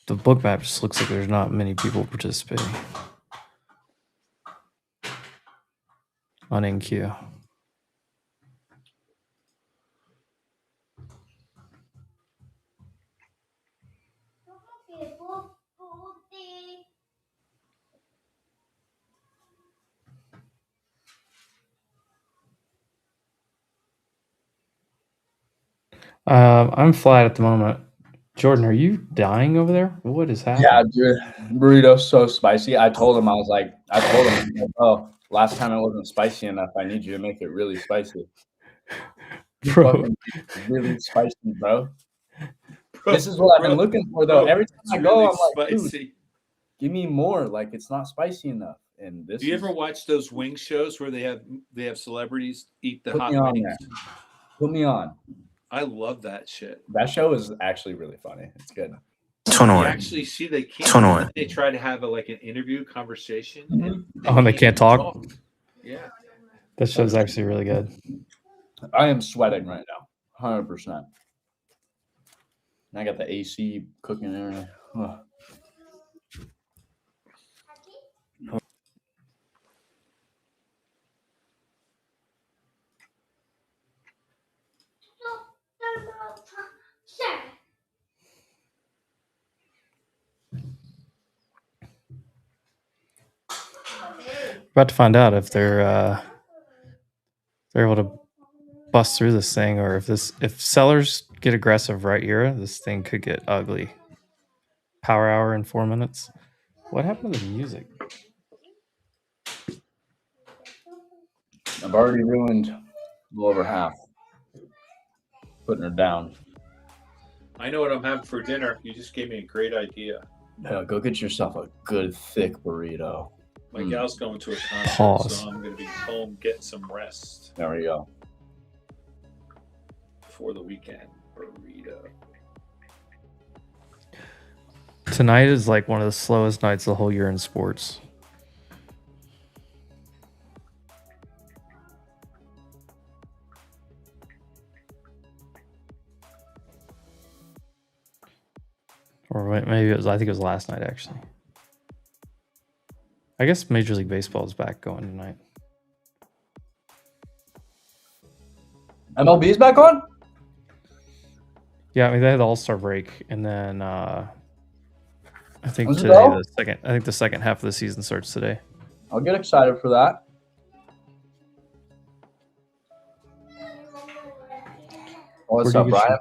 F: The book map just looks like there's not many people participating on NQ. I'm flat at the moment. Jordan, are you dying over there? What is happening?
A: Yeah, dude, burrito's so spicy. I told him, oh, Last time it wasn't spicy enough. I need you to make it really spicy.
F: Bro.
A: Fucking really spicy, bro. This is what I've been looking for, though. Every time I go, I'm like, dude, give me more. Like, it's not spicy enough. And this.
C: Do you ever watch those wing shows where they have celebrities eat the hot
A: Put me on
C: wings?
A: there. Put me on.
C: I love that shit.
A: That show is actually really funny. It's good.
C: You actually see they can't. They try to have like an interview conversation.
F: Oh, and they can't talk?
C: Yeah.
F: That show's actually really good.
A: I am sweating right now. 100%. I got the AC cooking area. Ugh.
F: About to find out if they're able to bust through this thing, or if sellers get aggressive right here, this thing could get ugly. Power hour in 4 minutes. What happened to the music?
A: I've already ruined a little over half. Putting her down.
C: I know what I'm having for dinner. You just gave me a great idea.
A: Yeah, go get yourself a good thick burrito.
C: My gal's going to a concert,
F: Pause.
C: so I'm going to be home getting some rest
A: There we go.
C: for the weekend. Burrito.
F: Tonight is like one of the slowest nights the whole year in sports. Or maybe it was, I think it was last night, actually. I guess Major League Baseball is back going tonight.
A: MLB is back on?
F: Yeah, I mean they had the All-Star break, and then I think
A: Was it
F: today
A: though?
F: the second half of the season starts today.
A: I'll get excited for that. What's up, Brian?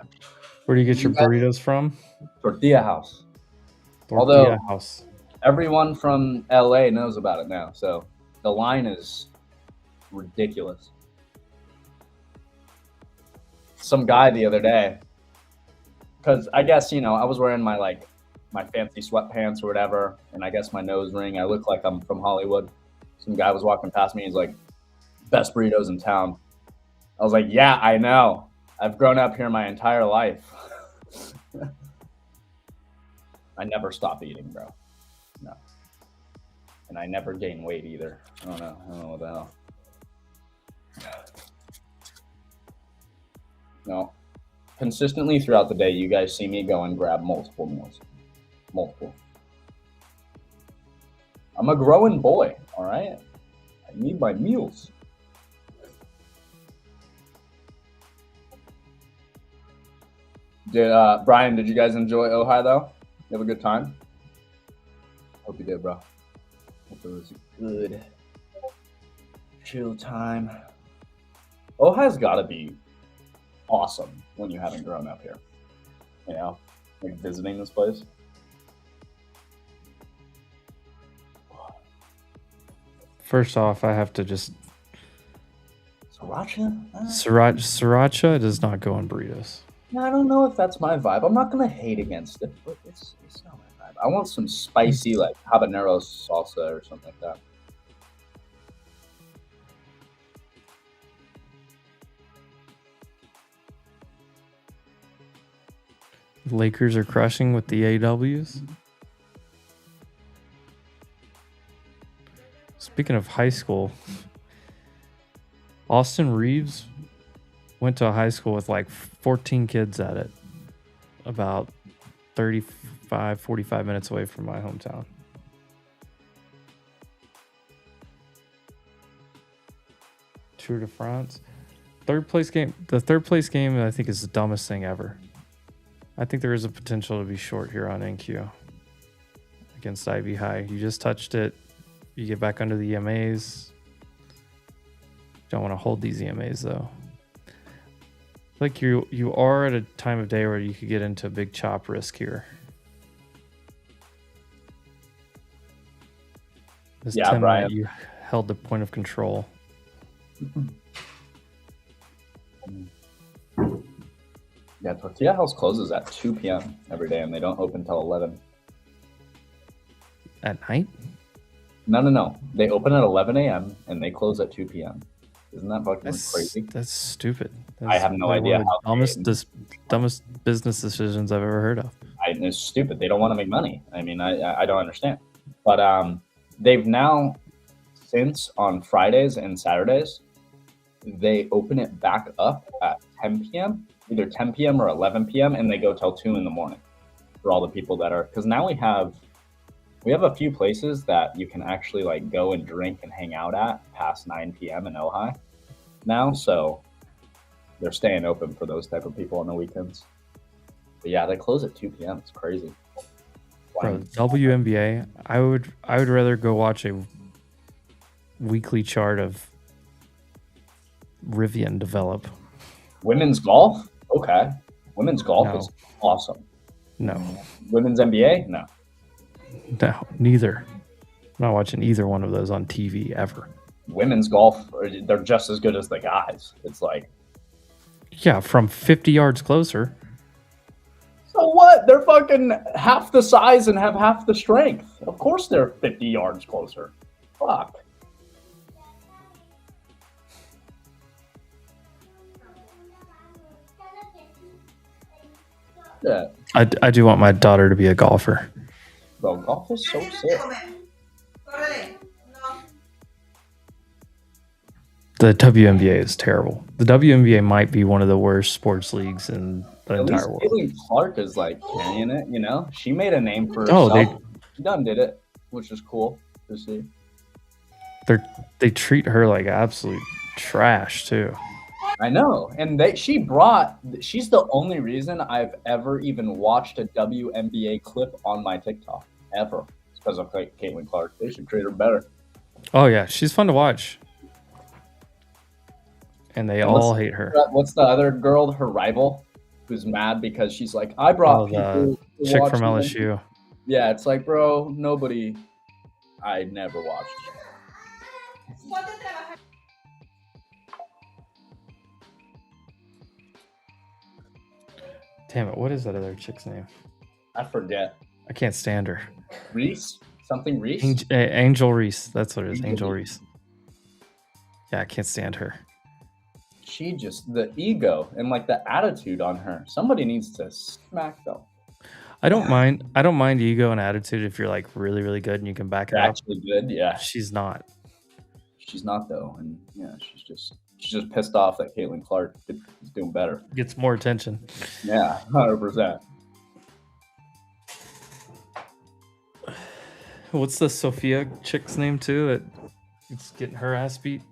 F: Where do you get your burritos from?
A: Tortilla House.
F: Tortilla House.
A: Everyone from LA knows about it now, so the line is ridiculous. Some guy the other day, because I guess, you know, I was wearing my fancy sweatpants or whatever, and I guess my nose ring, I look like I'm from Hollywood. Some guy was walking past me, he's like, best burritos in town. I was like, yeah, I know. I've grown up here my entire life. I never stop eating, bro. No. And I never gain weight either. I don't know what the hell. No. Consistently throughout the day, you guys see me go and grab multiple meals. Multiple. I'm a growing boy, all right? I need my meals. Brian, did you guys enjoy Ojai, though? You have a good time? Hope you did, bro. Hope it was a good, chill time. Ojai's got to be awesome when you haven't grown up here. You know, like visiting this place.
F: First off, I have to just
A: Sriracha?
F: Sriracha does not go on burritos.
A: I don't know if that's my vibe. I'm not gonna hate against it, but it's not my vibe. I want some spicy, like habanero salsa or something like that.
F: Lakers are crushing with the AWs. Speaking of high school, Austin Reeves went to a high school with like 14 kids at it, about 45 minutes away from my hometown. Tour de France. Third place game. The third place game, I think, is the dumbest thing ever. I think there is a potential to be short here on NQ against Ivy High. You just touched it. You get back under the EMAs. Don't want to hold these EMAs though. Like you are at a time of day where you could get into a big chop risk here. This
A: Yeah,
F: 10
A: Brian.
F: minute, you held the point of control.
A: Yeah, Tortilla House closes at 2 p.m. every day, and they don't open till 11.
F: At night?
A: No. They open at 11 a.m. and they close at 2 p.m. Isn't that fucking
F: That's
A: crazy?
F: That's stupid.
A: I have no idea
F: one
A: how
F: of the dumbest business decisions I've ever heard of.
A: It's stupid. They don't want to make money. I mean, I don't understand. But they've now, since on Fridays and Saturdays, they open it back up at 10 p.m., either 10 p.m. or 11 p.m., and they go till 2 in the morning for all the people that are, because now we have a few places that you can actually like go and drink and hang out at past 9 p.m. in Ojai now, so they're staying open for those type of people on the weekends. But yeah, they close at 2 p.m. It's crazy.
F: Bro, WNBA, I would rather go watch a weekly chart of Rivian develop.
A: Women's golf? Okay. Women's golf is awesome.
F: No.
A: Women's NBA? No.
F: No, neither. I'm not watching either one of those on TV ever.
A: Women's golf, they're just as good as the guys. It's like,
F: yeah, from 50 yards closer.
A: so what? They're fucking half the size and have half the strength. Of course they're 50 yards closer. Fuck. Yeah.
F: I do want my daughter to be a golfer.
A: Bro, golf is so sick.
F: The WNBA is terrible. The WNBA might be one of the worst sports leagues in the entire world.
A: Caitlin Clark is like carrying it, you know? She made a name for herself. She done did it, which is cool to see.
F: They treat her like absolute trash too.
A: I know, and she's the only reason I've ever even watched a WNBA clip on my TikTok ever. It's because of Caitlin Clark. They should treat her better.
F: Oh yeah, she's fun to watch. And they all hate her.
A: What's the other girl, her rival, who's mad because she's like, I brought people
F: the chick from LSU.
A: Yeah, it's like, bro, I never watched.
F: Damn it, what is that other chick's name?
A: I forget.
F: I can't stand her.
A: Reese? Something Reese?
F: Angel Reese. That's what it is. Angel Reese. Yeah, I can't stand her.
A: She just, the ego and like the attitude on her. Somebody needs to smack them.
F: I don't mind ego and attitude if you're like really, really good and you can back it up.
A: Actually good, yeah.
F: She's not.
A: She's not though, and yeah, she's just pissed off that Caitlin Clark is doing better.
F: Gets more attention.
A: Yeah, 100%.
F: What's the Sophia chick's name too? That it's getting her ass beat.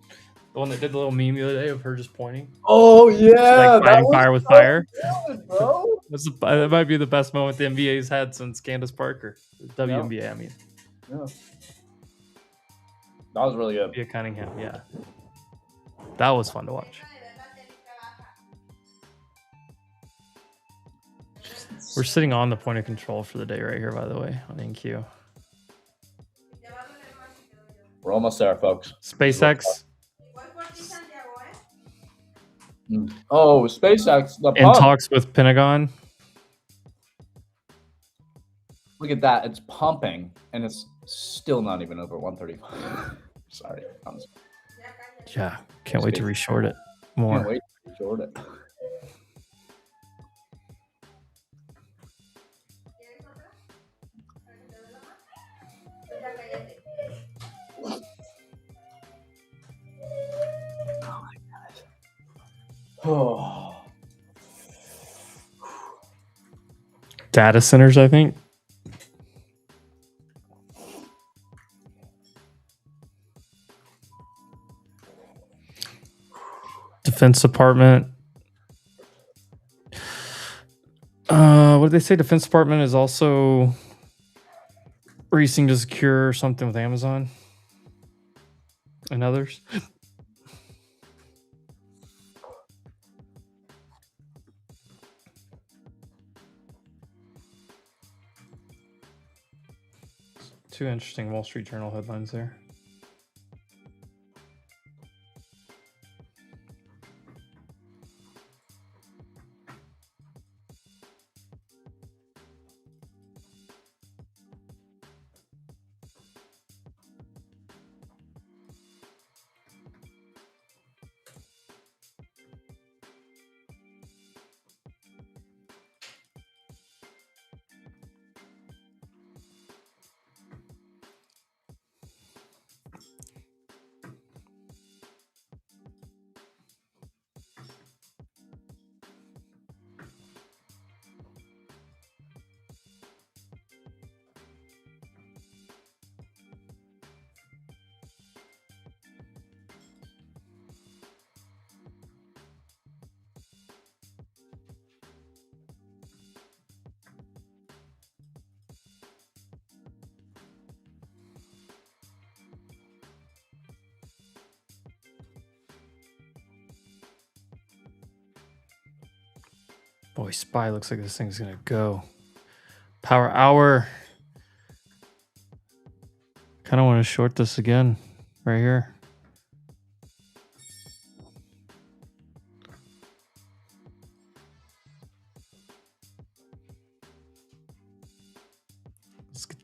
F: The one that did the little meme the other day of her just pointing.
A: Oh yeah,
F: like fighting fire with fire.
A: Good, bro.
F: That might be the best moment the NBA's had since Candace Parker. WNBA, I mean.
A: Yeah. That was really good.
F: Sophia Cunningham, yeah. That was fun to watch. We're sitting on the point of control for the day right here, by the way, on NQ.
A: We're almost there, folks.
F: SpaceX.
A: Oh, SpaceX. The
F: in talks with Pentagon.
A: Look at that. It's pumping, and it's still not even over 135. Sorry.
F: Yeah. Can't wait to reshort it more.
A: Can't wait to reshort it.
F: Oh. Data centers, I think. Defense Department. What did they say? Defense Department is also racing to secure something with Amazon and others. Two interesting Wall Street Journal headlines there. Boy, SPY looks like this thing's gonna go. Power hour. Kind of want to short this again, right here.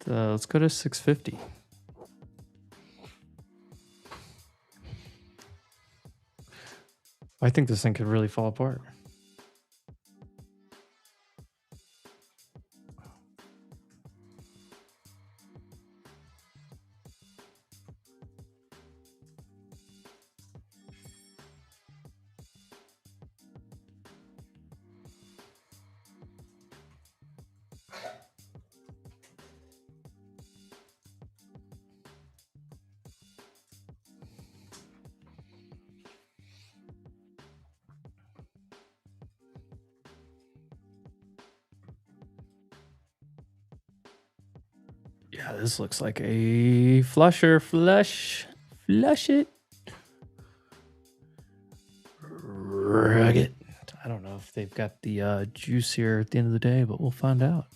F: Let's go to 650. I think this thing could really fall apart. Yeah, this looks like a flusher. Flush it. Rugged. I don't know if they've got the juice here at the end of the day, but we'll find out.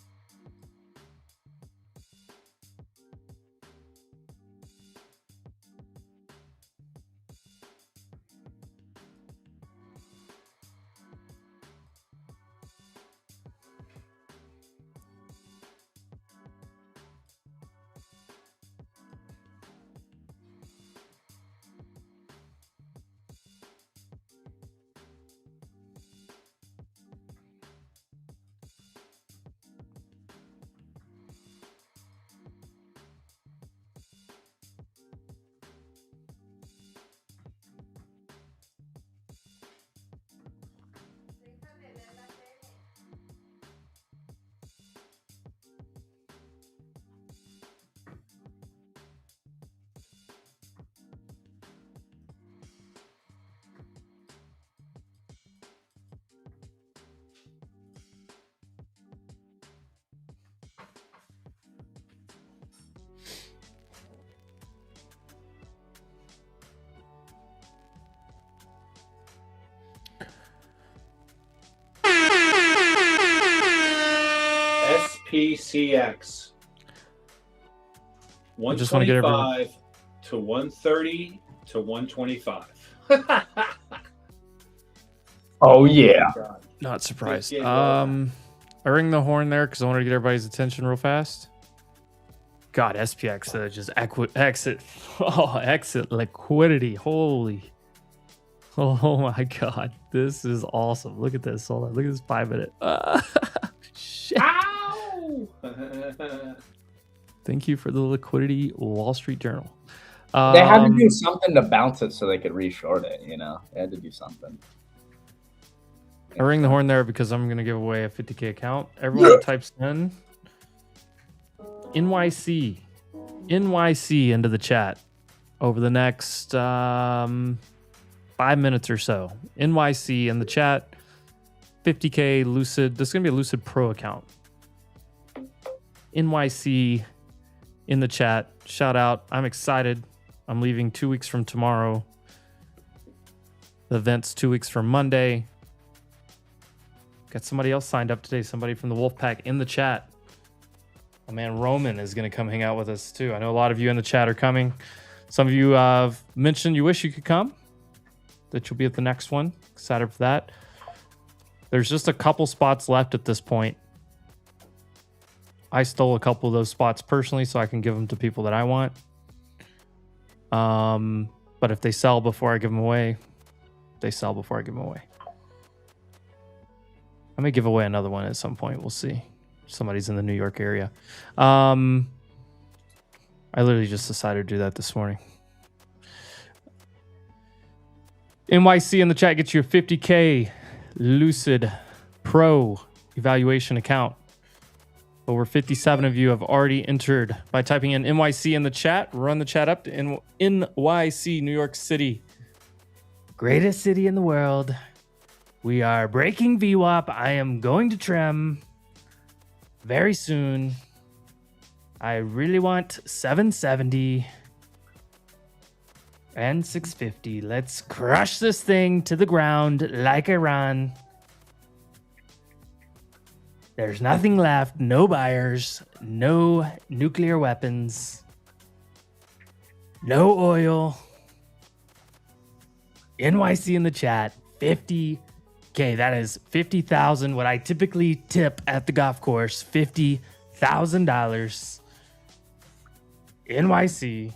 C: SPCX.
F: I just want to get everyone.
C: 125 to 130 to 125.
H: Oh yeah.
F: Not surprised.
C: Big well
F: I ring the horn there because I want to get everybody's attention real fast. God, SPX just exit. Oh, exit liquidity. Holy. Oh my God. This is awesome. Look at this. Hold on. Look at this 5 minute. Shit.
C: Ow!
F: Thank you for the liquidity, Wall Street Journal.
A: They had to do something to bounce it so they could reshort it, you know? They had to do something.
F: I ring the horn there because I'm going to give away a 50K account. Everyone types in NYC into the chat over the next 5 minutes or so. NYC in the chat, 50K Lucid. This is going to be a Lucid Pro account. NYC in the chat. Shout out. I'm excited. I'm leaving 2 weeks from tomorrow. The event's 2 weeks from Monday. Got somebody else signed up today. Somebody from the Wolfpack in the chat. Oh man, Roman is going to come hang out with us too. I know a lot of you in the chat are coming. Some of you have mentioned you wish you could come. That you'll be at the next one. Excited for that. There's just a couple spots left at this point. I stole a couple of those spots personally so I can give them to people that I want. But if they sell before I give them away, they sell before I give them away. I may give away another one at some point. We'll see. Somebody's in the New York area. I literally just decided to do that this morning. NYC in the chat gets you a 50K Lucid Pro evaluation account. Over 57 of you have already entered by typing in NYC in the chat. Run the chat up to NYC, New York City. Greatest city in the world. We are breaking VWAP. I am going to trim very soon. I really want 770 and 650. Let's crush this thing to the ground like Iran. There's nothing left. No buyers. No nuclear weapons. No oil. NYC in the chat. 50. Okay, that is 50,000. What I typically tip at the golf course. $50,000. NYC.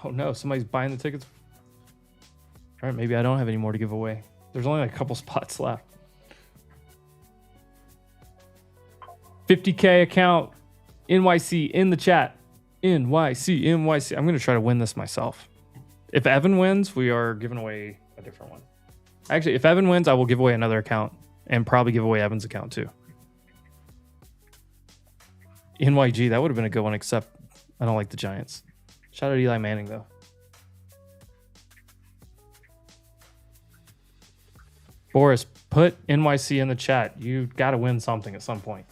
F: Oh no, somebody's buying the tickets. All right, maybe I don't have any more to give away. There's only like a couple spots left. 50K account. NYC in the chat. NYC. I'm going to try to win this myself. If Evan wins, we are giving away a different one. Actually, if Evan wins, I will give away another account and probably give away Evan's account too. NYG, that would have been a good one, except I don't like the Giants. Shout out Eli Manning, though. Boris, put NYC in the chat. You got to win something at some point.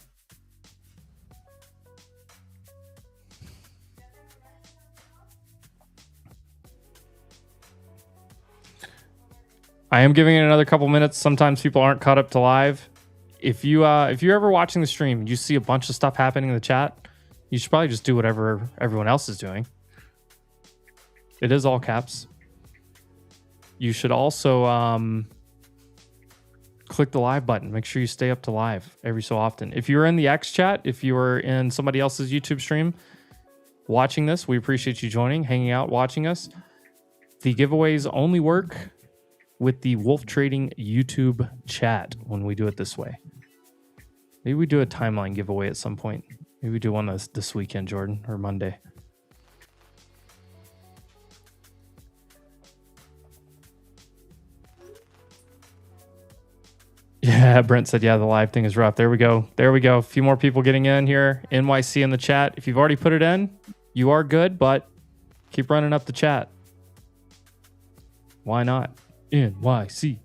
F: I am giving it another couple minutes. Sometimes people aren't caught up to live. If you're ever watching the stream and you see a bunch of stuff happening in the chat, you should probably just do whatever everyone else is doing. It is all caps. You should also click the live button. Make sure you stay up to live every so often. If you're in the X chat, if you are in somebody else's YouTube stream watching this, we appreciate you joining, hanging out, watching us. The giveaways only work with the Wolf Trading YouTube chat when we do it this way. Maybe we do a timeline giveaway at some point. Maybe we do one this weekend, Jordan, or Monday. Yeah, Brent said, yeah, the live thing is rough. There we go. There we go. A few more people getting in here. NYC in the chat. If you've already put it in, you are good, but keep running up the chat. Why not? NYC.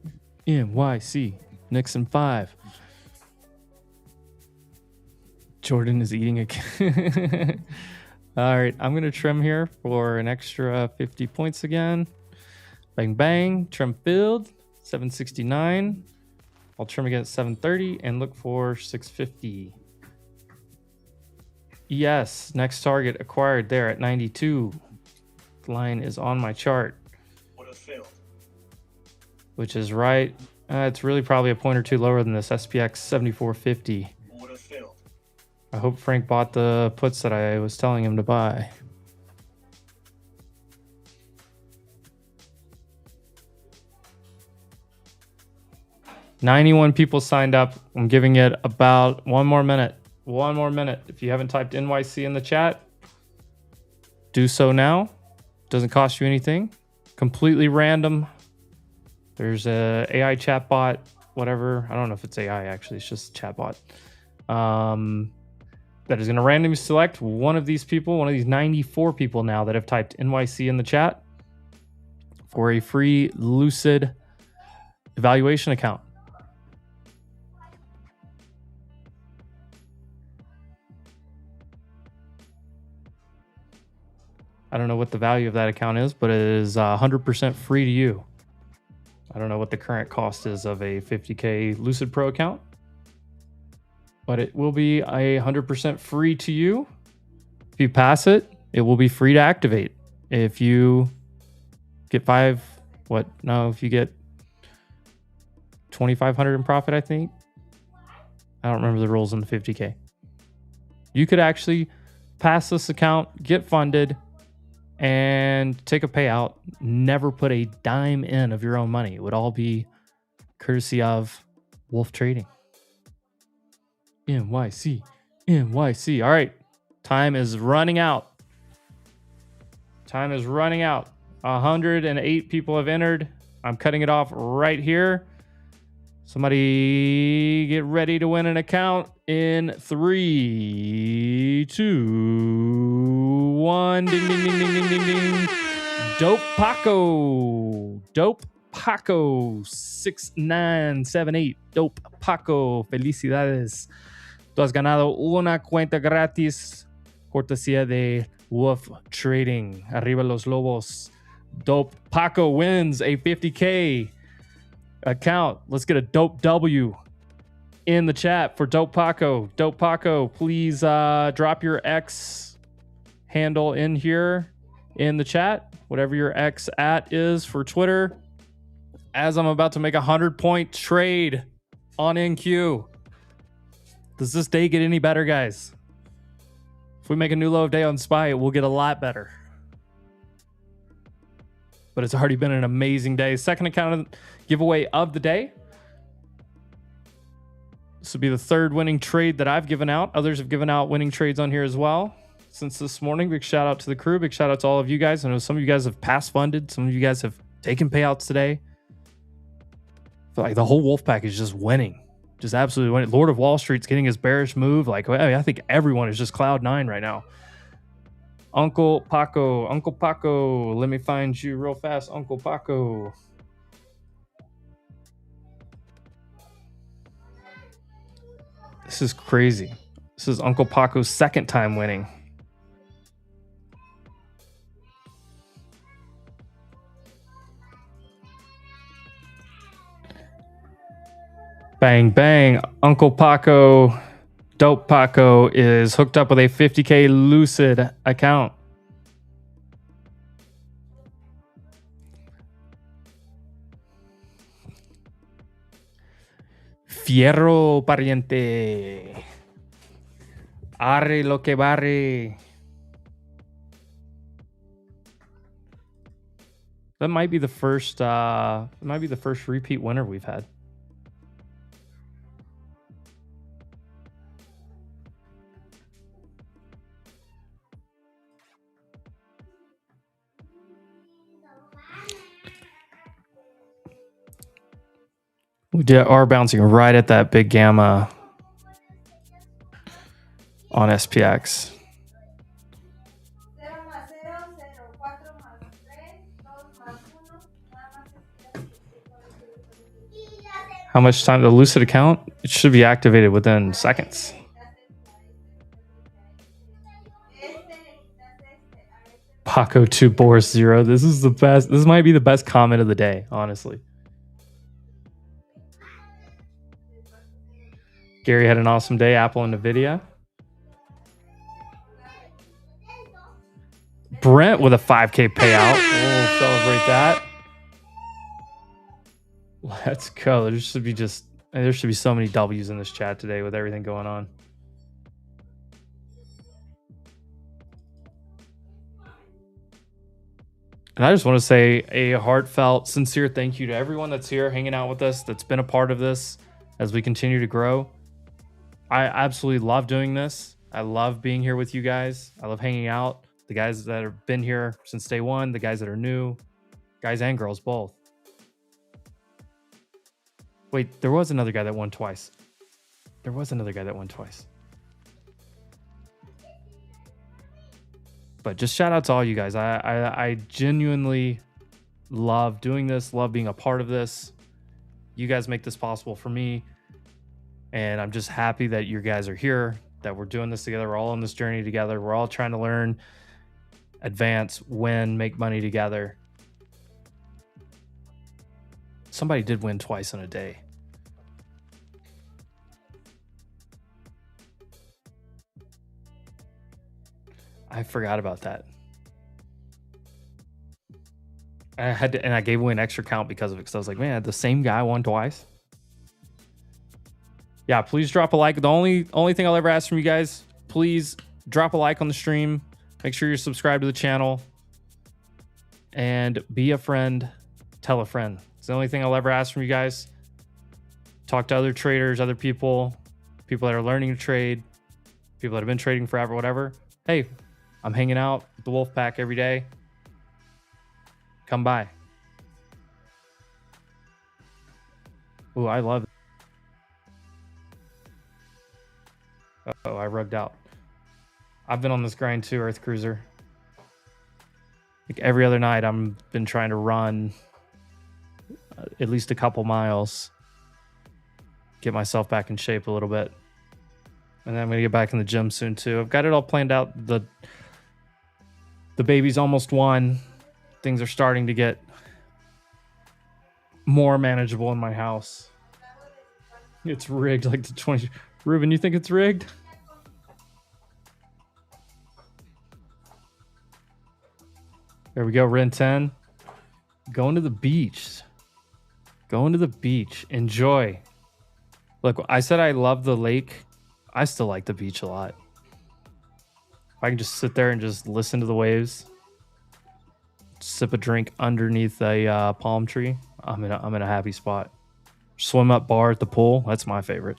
F: NYC. Nixon 5. Jordan is eating a... All right, I'm going to trim here for an extra 50 points again. Bang, bang. Trim filled. 769. I'll trim again at 730 and look for 650. Yes, next target acquired there at 92. The line is on my chart. Which is right. It's really probably a point or two lower than this SPX 7450. I hope Frank bought the puts that I was telling him to buy. $91 people signed up. I'm giving it about one more minute. One more minute. If you haven't typed NYC in the chat, do so now. Doesn't cost you anything. Completely random. There's a AI chatbot, whatever. I don't know if it's AI actually. It's just chatbot. That is going to randomly select one of these people, one of these 94 people now that have typed NYC in the chat for a free Lucid evaluation account. I don't know what the value of that account is, but it is 100% free to you. I don't know what the current cost is of a 50K Lucid Pro account, but it will be 100% free to you. If you pass it, it will be free to activate. If you get if you get 2,500 in profit, I think. I don't remember the rules on the 50K. You could actually pass this account, get funded, and take a payout. Never put a dime in of your own money. It would all be courtesy of Wolf Trading. NYC. NYC. All right. Time is running out. Time is running out. 108 people have entered. I'm cutting it off right here. Somebody get ready to win an account in 3, 2, 1. Ding, ding, ding, ding, ding, ding, ding. Dope Paco. Dope Paco. 6978. Dope Paco. Felicidades. Tú has ganado una cuenta gratis. Cortesía de Wolf Trading. Arriba los Lobos. Dope Paco wins a 50K account. Let's get a dope W in the chat for Dope Paco. Dope Paco, please drop your X handle in here in the chat. Whatever your X at is for Twitter. As I'm about to make a 100-point trade on NQ. Does this day get any better, guys? If we make a new low of day on SPY, it will get a lot better. But it's already been an amazing day. Second account giveaway of the day. This will be the third winning trade that I've given out. Others have given out winning trades on here as well since this morning. Big shout out to the crew. Big shout out to all of you guys. I know some of you guys have pass funded. Some of you guys have taken payouts today. I feel like the whole wolf pack is just winning. Just absolutely winning. Lord of Wall Street's getting his bearish move. Like, I think everyone is just cloud nine right now. Uncle Paco, let me find you real fast, Uncle Paco. This is crazy. This is Uncle Paco's second time winning. Bang, bang. Uncle Paco, Dope Paco is hooked up with a 50K Lucid account. Fierro pariente. Arre lo que barre. That might be the first repeat winner we've had. We are bouncing right at that big gamma on SPX. How much time? The Lucid account? It should be activated within seconds. Paco 2 Boris 0. This is the best. This might be the best comment of the day, honestly. Gary had an awesome day. Apple and NVIDIA. Brent with a 5K payout. We'll celebrate that. Let's go. There should be so many W's in this chat today with everything going on. And I just want to say a heartfelt, sincere thank you to everyone that's here hanging out with us, that's been a part of this as we continue to grow. I absolutely love doing this. I love being here with you guys. I love hanging out. The guys that have been here since day one, the guys that are new, guys and girls both. Wait, there was another guy that won twice. But just shout out to all you guys. I genuinely love doing this, love being a part of this. You guys make this possible for me. And I'm just happy that you guys are here, that we're doing this together. We're all on this journey together. We're all trying to learn, advance, win, make money together. Somebody did win twice in a day. I forgot about that. I gave away an extra count because of it. Because I was like, man, the same guy won twice. Yeah, please drop a like. The only thing I'll ever ask from you guys, please drop a like on the stream. Make sure you're subscribed to the channel. And be a friend. Tell a friend. It's the only thing I'll ever ask from you guys. Talk to other traders, other people that are learning to trade, people that have been trading forever, whatever. Hey, I'm hanging out with the Wolf Pack every day. Come by. Ooh, I love it. Uh-oh, I rugged out. I've been on this grind too, Earth Cruiser. Like every other night, I've been trying to run at least a couple miles. Get myself back in shape a little bit. And then I'm going to get back in the gym soon too. I've got it all planned out. The baby's almost 1. things are starting to get more manageable in my house. It's rigged like the 20. Ruben, you think it's rigged? There we go. Ren 10. Going to the beach. Going to the beach. Enjoy. Look, I said I love the lake. I still like the beach a lot. If I can just sit there and just listen to the waves, sip a drink underneath a palm tree, I'm in a happy spot. Swim up bar at the pool. That's my favorite.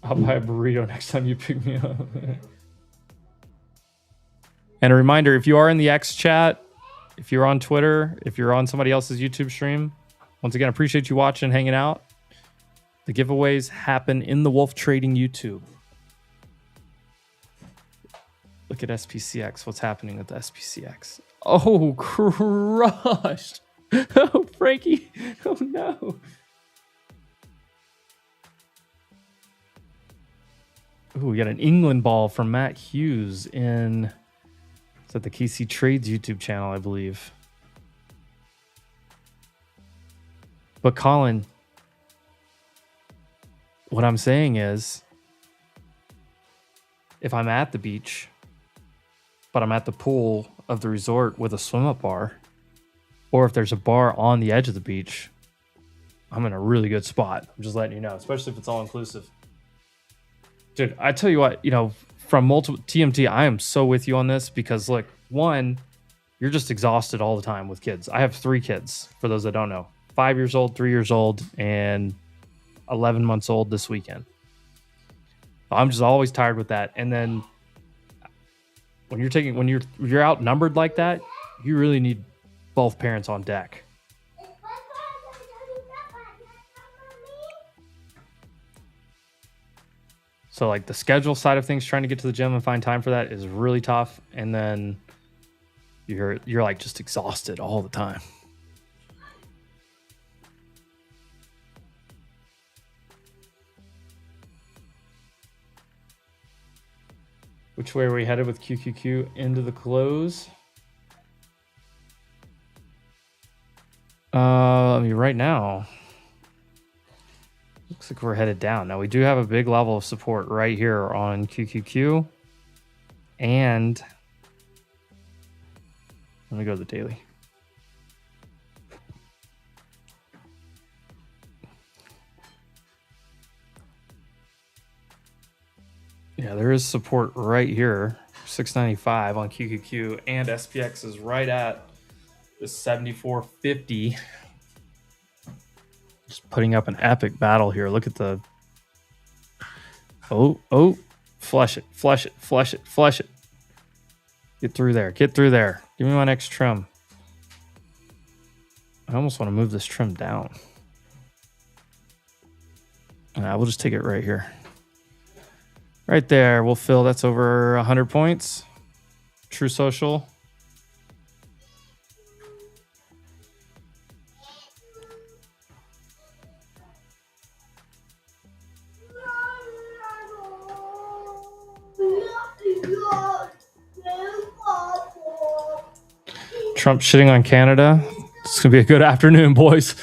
F: I'll buy a burrito next time you pick me up. And a reminder, if you are in the X chat, if you're on Twitter, if you're on somebody else's YouTube stream, once again, appreciate you watching, hanging out. The giveaways happen in the Wolf Trading YouTube. Look at SPCX. What's happening with the SPCX? Oh, crushed. Oh, Frankie. Oh, no. Ooh, we got an England ball from Matt Hughes in... It's at the KC Trades YouTube channel, I believe. But Colin, what I'm saying is, if I'm at the beach, but I'm at the pool of the resort with a swim-up bar, or if there's a bar on the edge of the beach, I'm in a really good spot. I'm just letting you know, especially if it's all-inclusive. Dude, I tell you what, you know, from multiple TMT, I am so with you on this because, look, one, you're just exhausted all the time with kids. I have 3 kids, for those that don't know. 5 years old, 3 years old, and 11 months old this weekend. I'm just always tired with that. And then when you're outnumbered like that, you really need both parents on deck. So like the schedule side of things, trying to get to the gym and find time for that is really tough. And then you're like just exhausted all the time. Which way are we headed with QQQ into the close? I mean, right now, looks like we're headed down. Now, we do have a big level of support right here on QQQ. And let me go to the daily. Yeah, there is support right here, 695 on QQQ, and SPX is right at the 7450. Just putting up an epic battle here. Look at the... Oh, flush it, flush it, flush it, flush it. Get through there, get through there. Give me my next trim. I almost want to move this trim down. We'll just take it right here. Right there, we'll fill. That's over 100 points. True Social. Trump shitting on Canada. It's going to be a good afternoon, boys.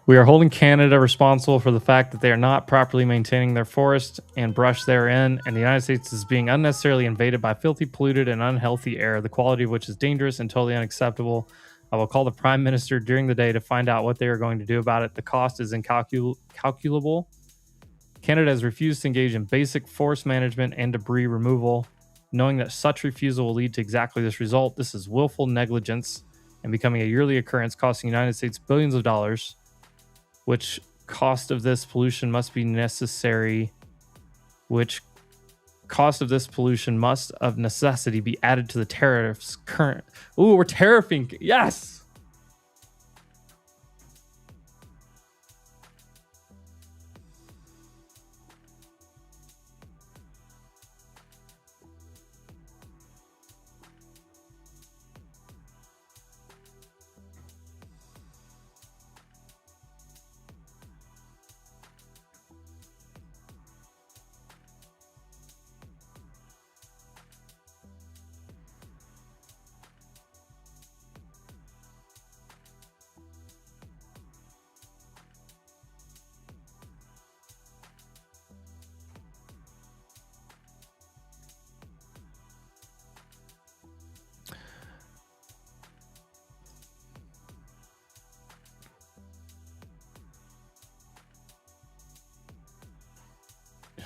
F: We are holding Canada responsible for the fact that they are not properly maintaining their forest and brush therein, and the United States is being unnecessarily invaded by filthy, polluted, and unhealthy air, the quality of which is dangerous and totally unacceptable. I will call the Prime Minister during the day to find out what they are going to do about it. The cost is incalculable. Canada has refused to engage in basic forest management and debris removal, knowing that such refusal will lead to exactly this result. This is willful negligence and becoming a yearly occurrence, costing the United States billions of dollars. Which cost of this pollution must be necessary, which cost of this pollution must of necessity be added to the tariffs current. Ooh, we're tariffing. Yes.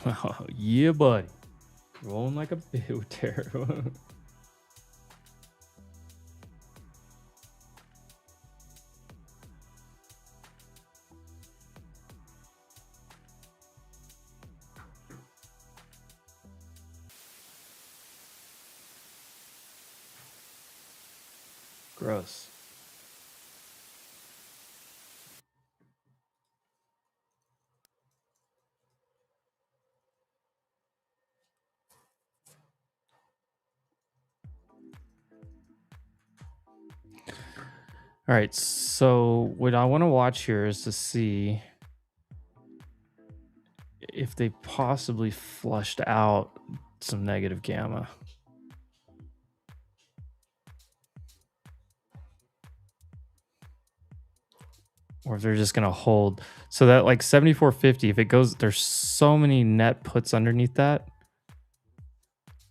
F: Oh, yeah, buddy. Rolling like a big terror. Gross. All right, so what I want to watch here is to see if they possibly flushed out some negative gamma. Or if they're just going to hold. So that like 74.50, if it goes, there's so many net puts underneath that.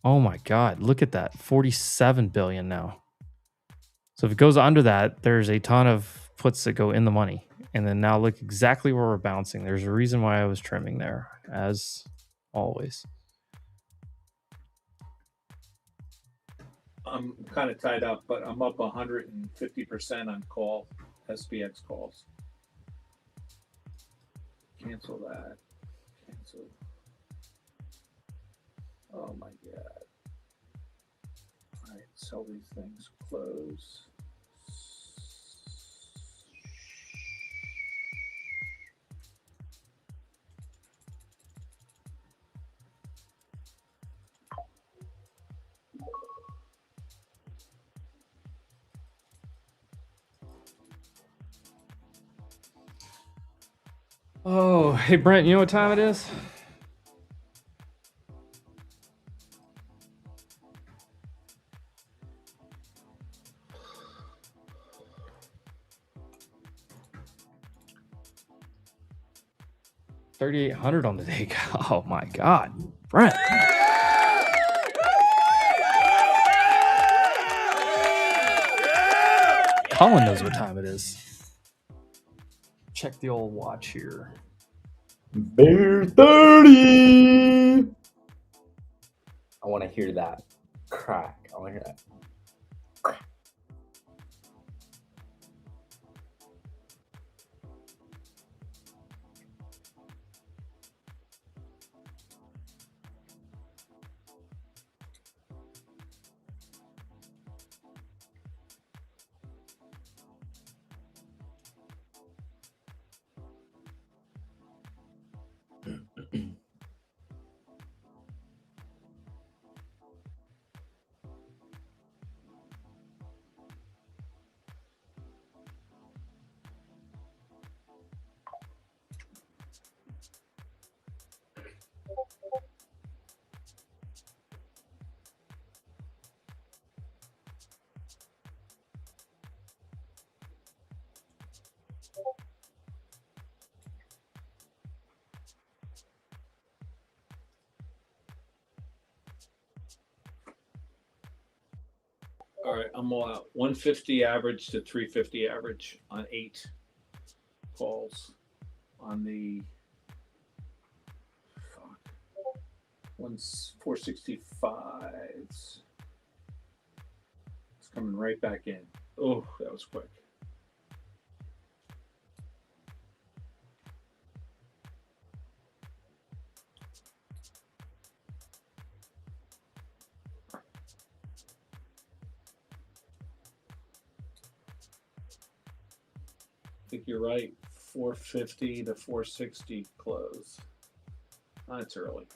F: Oh my God, look at that. 47 billion now. So if it goes under that, there's a ton of puts that go in the money. And then now look exactly where we're bouncing. There's a reason why I was trimming there, as always.
C: I'm kind of tied up, but I'm up 150% on call SPX calls. Cancel that. Cancel. Oh my God. All right, sell these things. Close.
F: Oh, hey Brent, you know what time it is? $3,800 on the day. Oh my God, Brent. Colin knows what time it is. Check the old watch here.
A: Bear 30. I want to hear that crack. I want to hear that.
C: All right, I'm all out. 150 average to 350 average on 8 calls on the 465s. It's coming right back in. Oh, that was quick. I think you're right. 450 to 460 close. That's early.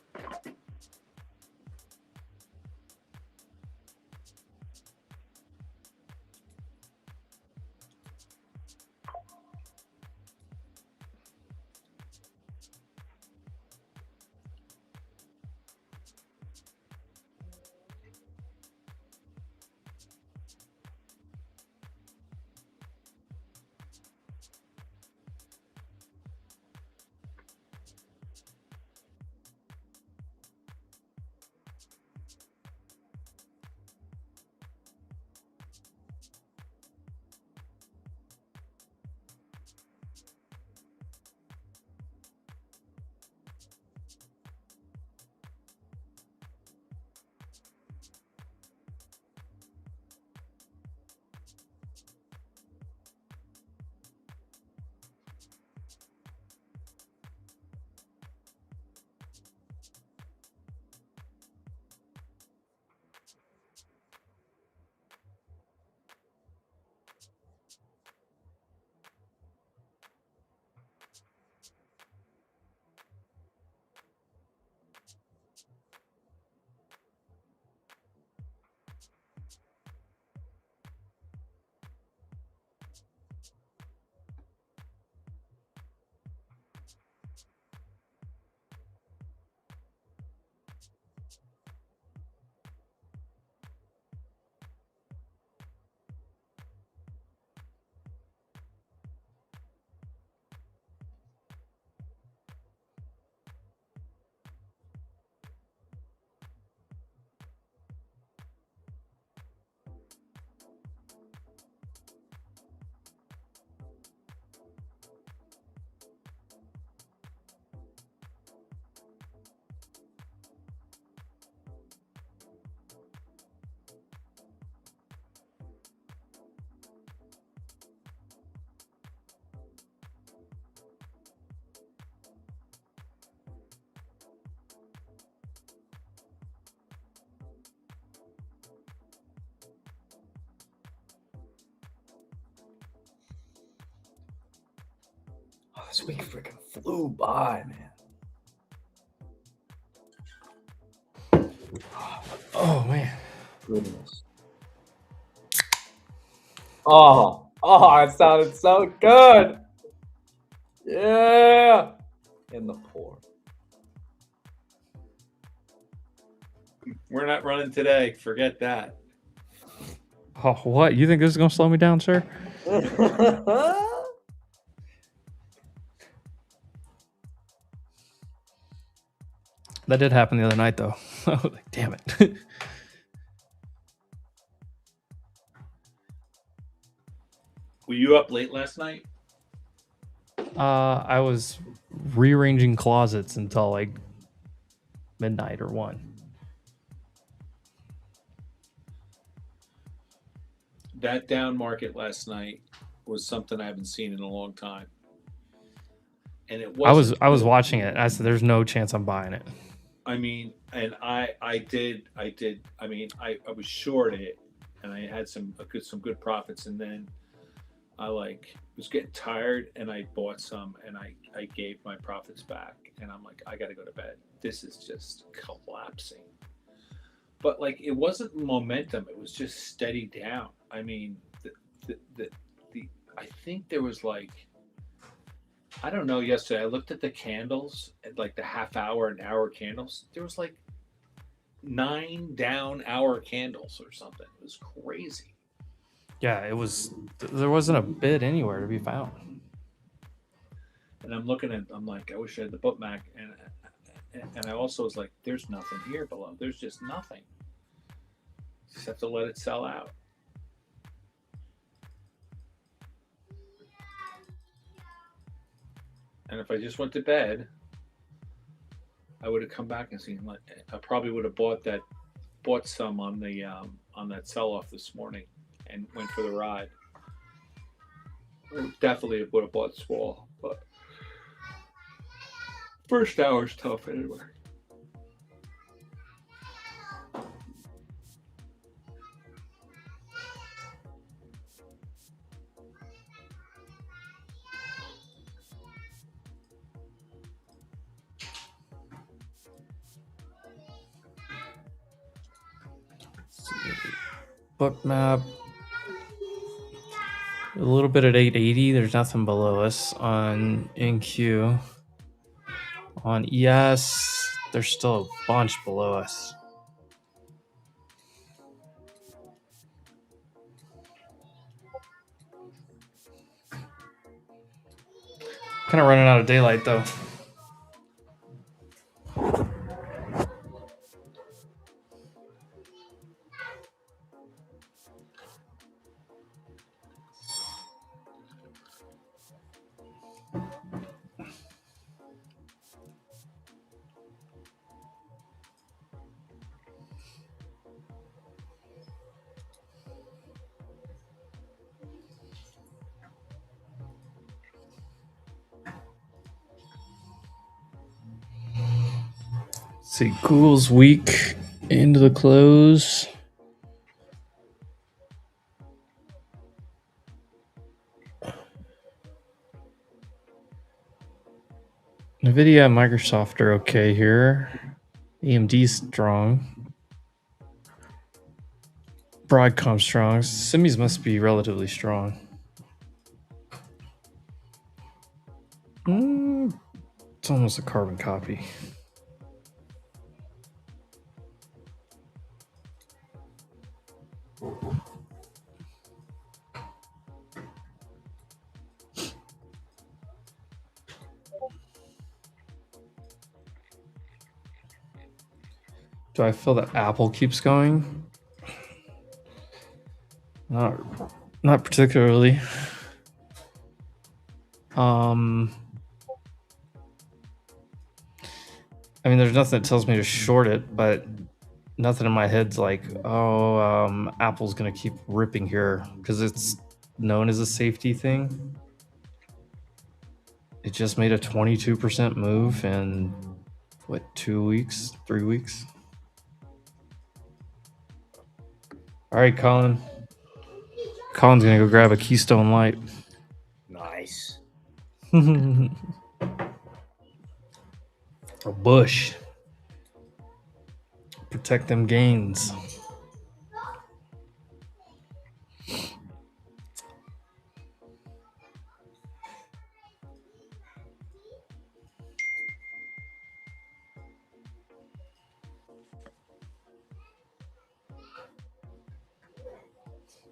A: Oh, this week freaking flew by, man.
F: Oh man.
A: Goodness. Oh, it sounded so good. Yeah. In the pour.
C: We're not running today. Forget that.
F: Oh, what? You think this is gonna slow me down, sir? That did happen the other night, though. Like, damn it.
C: Were you up late last night?
F: I was rearranging closets until like midnight or 1.
C: That down market last night was something I haven't seen in a long time. And it was
F: I was watching it. I said, "There's no chance I'm buying it."
C: I mean, and I did. I mean, I was short it, and I had some good profits, and then I was getting tired, and I bought some, and I gave my profits back, and I'm like, I got to go to bed. This is just collapsing. But like, it wasn't momentum; it was just steady down. I mean, the I think there was like, I don't know. Yesterday, I looked at the candles, at like the half hour and hour candles. There was like 9 down hour candles or something. It was crazy.
F: Yeah, it was. There wasn't a bid anywhere to be found.
C: And I'm looking at, I'm like, I wish I had the bookmark, and I also was like, there's nothing here below. There's just nothing. Just have to let it sell out. And if I just went to bed, I would have come back and seen. Like, I probably would have bought some on the on that sell-off this morning, and went for the ride. I definitely would have bought small, but first hour's tough anyway.
F: Book map. A little bit at 880. There's nothing below us on NQ. On ES, there's still a bunch below us. Kind of running out of daylight though. See, Google's week into the close. Nvidia and Microsoft are okay here. AMD's strong. Broadcom strong. Semis must be relatively strong. It's almost a carbon copy. Do I feel that Apple keeps going? Not particularly. I mean, there's nothing that tells me to short it, but nothing in my head's like, oh, Apple's gonna keep ripping here because it's known as a safety thing. It just made a 22% move in what, 2 weeks, 3 weeks? All right, Colin. Colin's gonna go grab a Keystone Light.
A: Nice.
F: A bush. Protect them gains.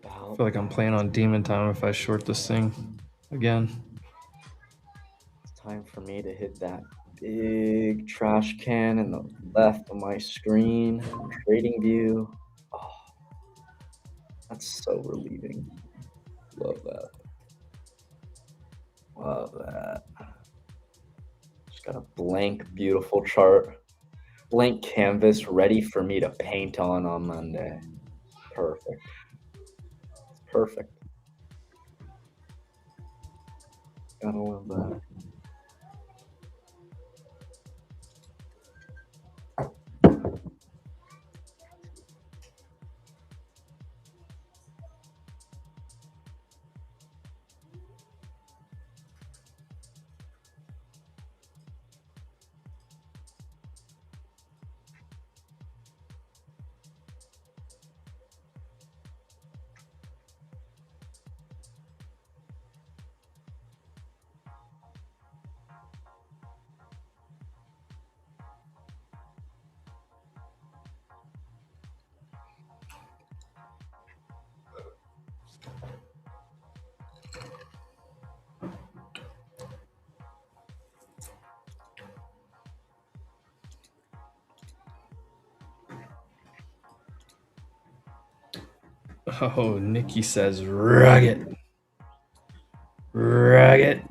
F: I feel like I'm playing on demon time if I short this thing again.
A: It's time for me to hit that big trash can in the left of my screen. Trading view. Oh, that's so relieving. Love that. Love that. Just got a blank, beautiful chart. Blank canvas ready for me to paint on Monday. Perfect. Perfect. Gotta love that.
F: Oh, Nikki says rugged. Rugged.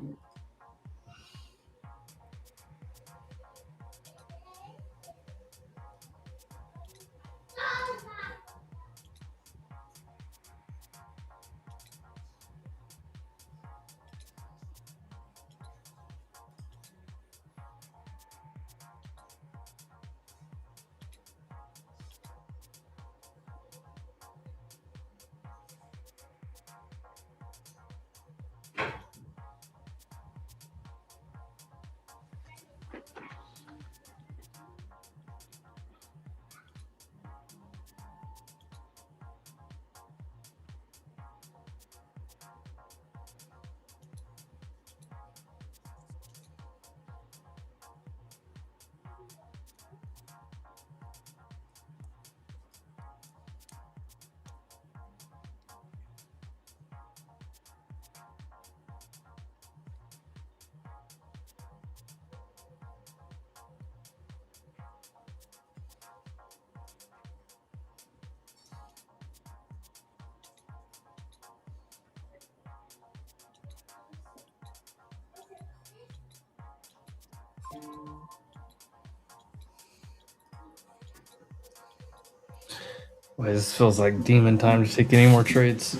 F: Boy, this feels like demon time to take any more trades.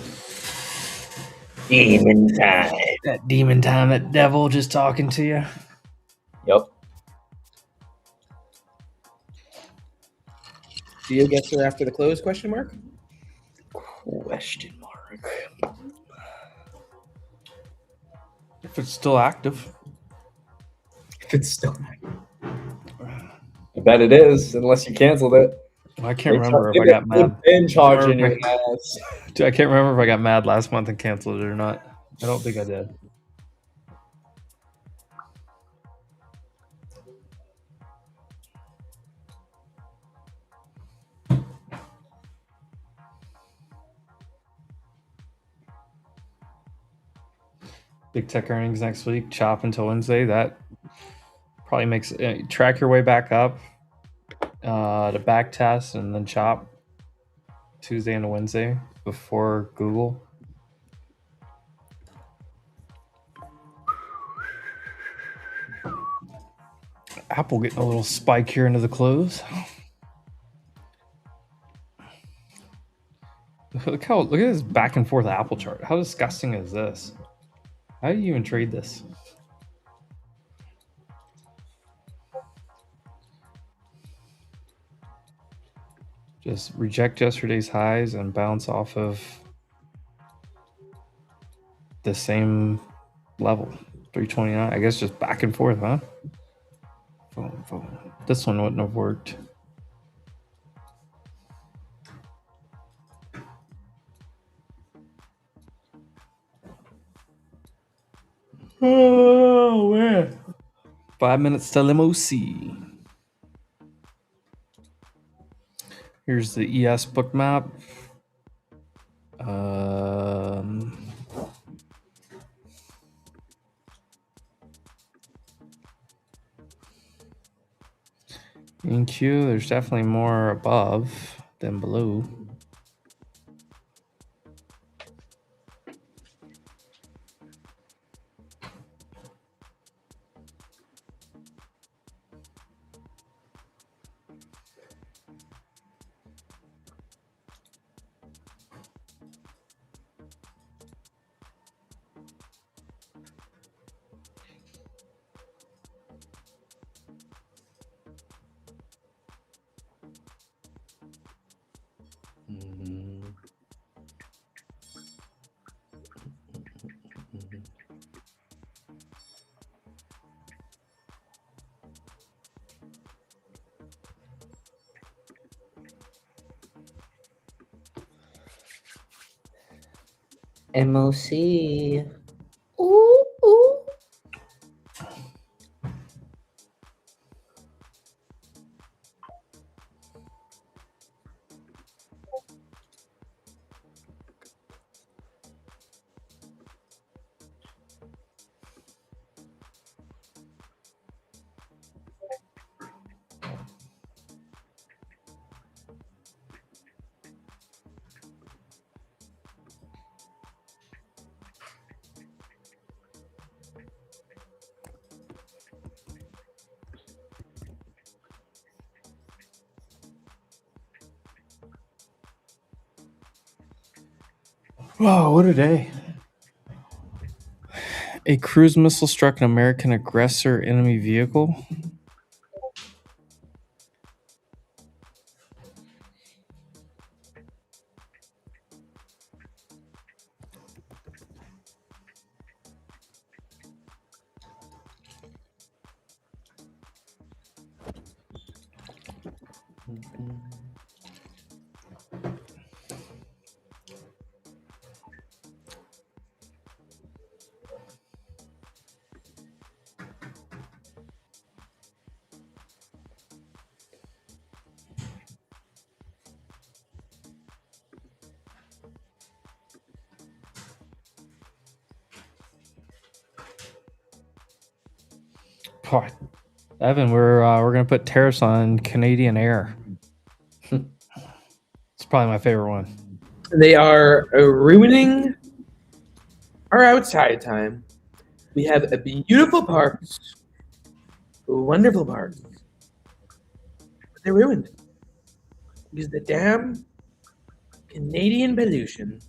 A: Demon time.
F: That demon time, that devil just talking to you.
A: Yep.
H: Do you guess her after the close? Question mark.
A: Question mark.
F: If it's still active.
A: If it's still active. I bet it is, unless you canceled it.
F: I can't remember if I got mad.
A: In charging your ass.
F: Dude, I can't remember if I got mad last month and canceled it or not. I don't think I did. Big tech earnings next week. Chop until Wednesday. That probably makes track your way back up to back test and then chop Tuesday and Wednesday before Google. Apple getting a little spike here into the close. Look at this back and forth Apple chart. How disgusting is this? How do you even trade this? Just reject yesterday's highs and bounce off of the same level. 329. I guess just back and forth, huh? This one wouldn't have worked. Oh man. 5 minutes till MOC. Here's the ES book map. In Q, there's definitely more above than below.
D: MOC. Ooh, ooh.
F: Wow, what a day. A cruise missile struck an American aggressor enemy vehicle. God. Evan, we're gonna put tariffs on Canadian Air. It's probably my favorite one.
H: They are ruining our outside time. We have a beautiful parks, wonderful parks, but they're ruined because the damn Canadian pollution.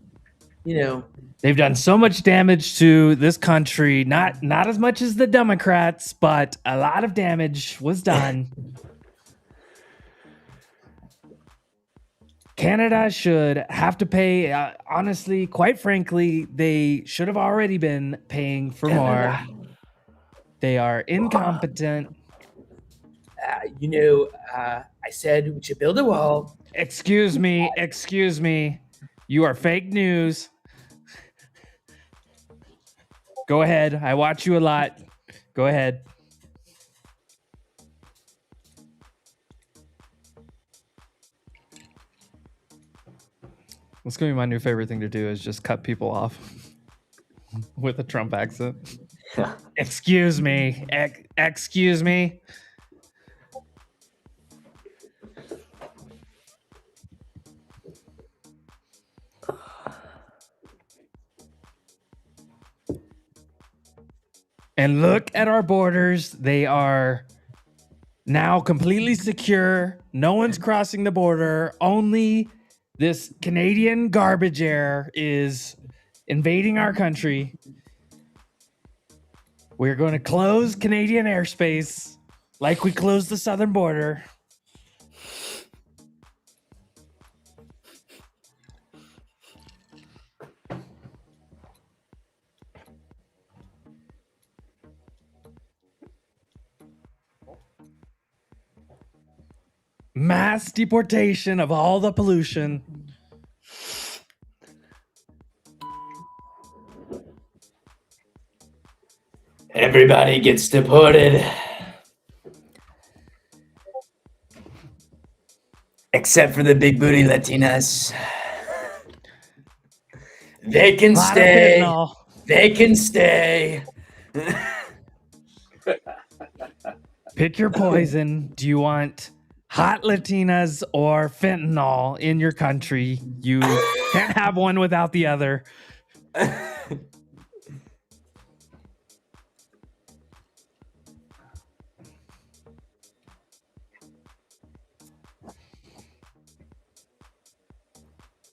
H: You know,
F: They've done so much damage to this country. Not as much as the Democrats, but a lot of damage was done. Canada should have to pay. Honestly, quite frankly, they should have already been paying for more. They are incompetent.
H: I said we should build a wall.
F: Excuse me. You are fake news. Go ahead. I watch you a lot. Go ahead. What's going to be my new favorite thing to do is just cut people off with a Trump accent. Excuse me. Excuse me. And look at our borders. They are now completely secure. No one's crossing the border. Only this Canadian garbage air is invading our country. We're going to close Canadian airspace like we closed the southern border. Mass deportation of all the pollution.
A: Everybody gets deported. Except for the big booty Latinas. They can
F: Lot of
A: stay.
F: fentanyl.
A: They can stay.
F: Pick your poison. Do you want hot Latinas or fentanyl in your country? You can't have one without the other.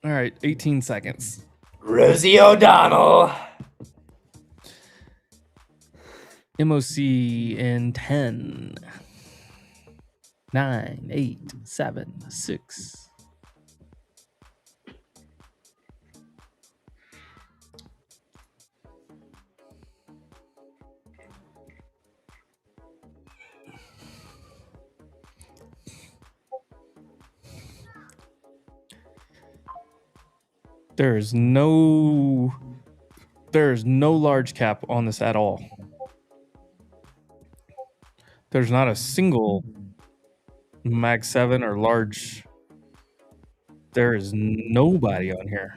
F: All right, 18 seconds.
A: Rosie O'Donnell.
F: MOC in 10, 9, 8, 7, 6. There's no large cap on this at all. There's not a single Mag 7 or large. There is nobody on here.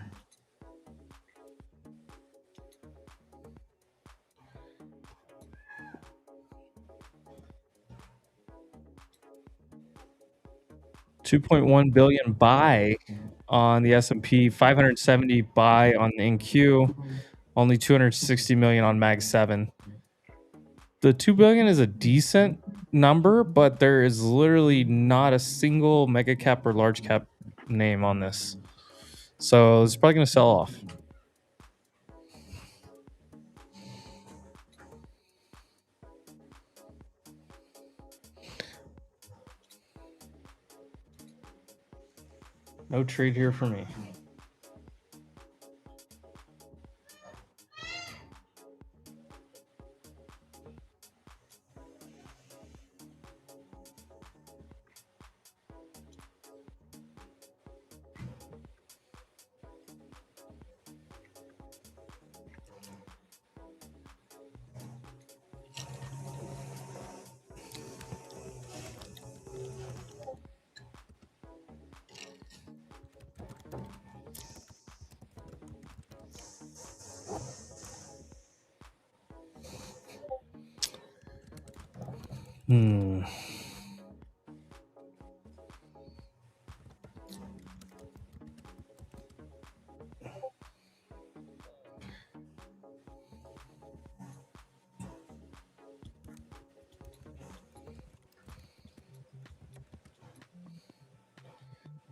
F: $2.1 billion buy on the S&P, 570 buy on the NQ, only 260 million on Mag 7. The 2 billion is a decent number, but there is literally not a single mega cap or large cap name on this. So it's probably going to sell off. No trade here for me.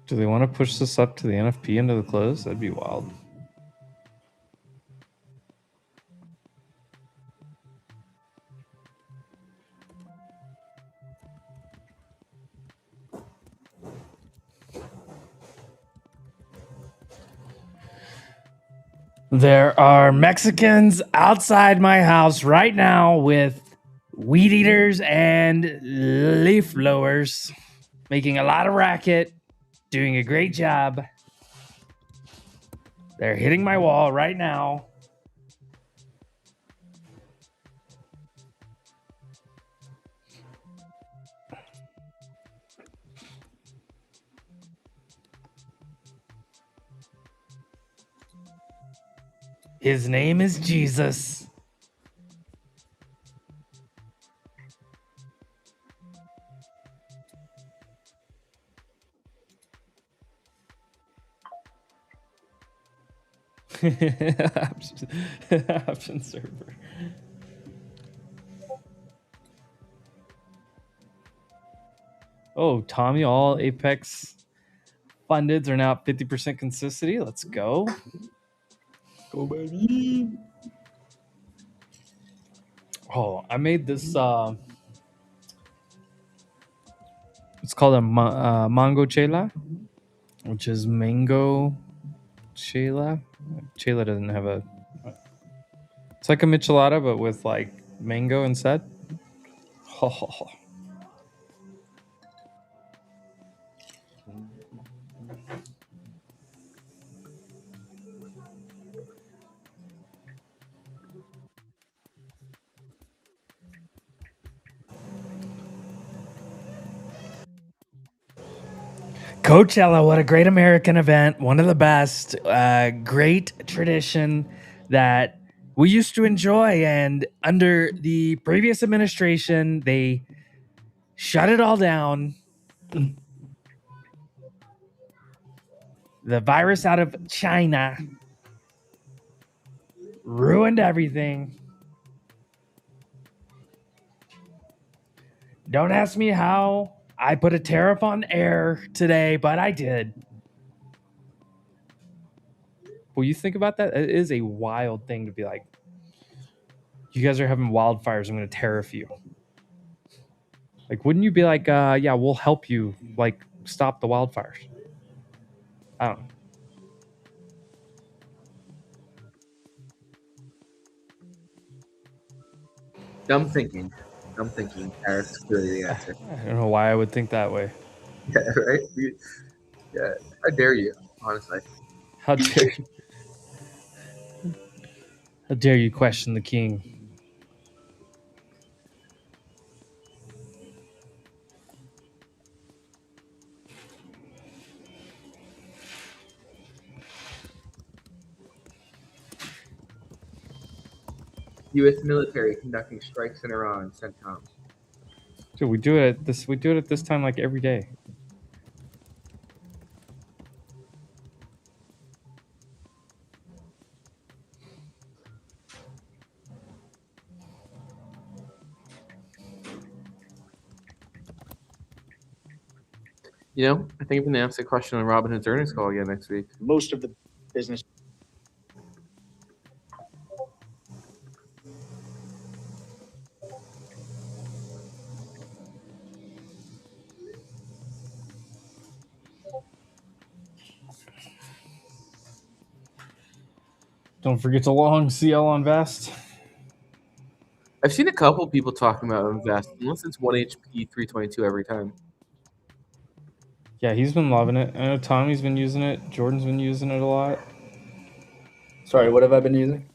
F: Do they want to push this up to the NFP into the close? That'd be wild. There are Mexicans outside my house right now with weed eaters and leaf blowers, making a lot of racket, doing a great job. They're hitting my wall right now. His name is Jesus. Option server. Oh, Tommy, all Apex fundeds are now at 50% consistency. Let's go. Go, baby. Oh, I made this. It's called a mango chela, which is mango chela. Chela doesn't have a. It's like a michelada, but with like mango instead. Oh.
O: Coachella, what a great American event. One of the best. Great tradition that we used to enjoy. And under the previous administration, they shut it all down. The virus out of China ruined everything. Don't ask me how I put a tariff on air today, but I did.
F: Well, you think about that? It is a wild thing to be like, you guys are having wildfires. I'm going to tariff you. Like, wouldn't you be like, yeah, we'll help you, like, stop the wildfires? I don't know.
H: Dumb thinking. Dumb thinking. Tariffs clearly the answer.
F: I don't know why I would think that way.
H: Yeah, right? Yeah. How dare you, honestly?
F: How dare you? How dare you question the king?
H: U.S. military conducting strikes in Iran. CENTCOM.
F: Dude, we do it at this time like every day.
H: You know, I think I'm going to ask a question on Robinhood's earnings call again next week.
K: Most of the business.
F: Don't forget to long CL on Vest.
H: I've seen a couple people talking about Invest, unless it's 1 HP 322 every time.
F: Yeah, he's been loving it. I know Tommy's been using it. Jordan's been using it a lot.
A: Sorry, what have I been using?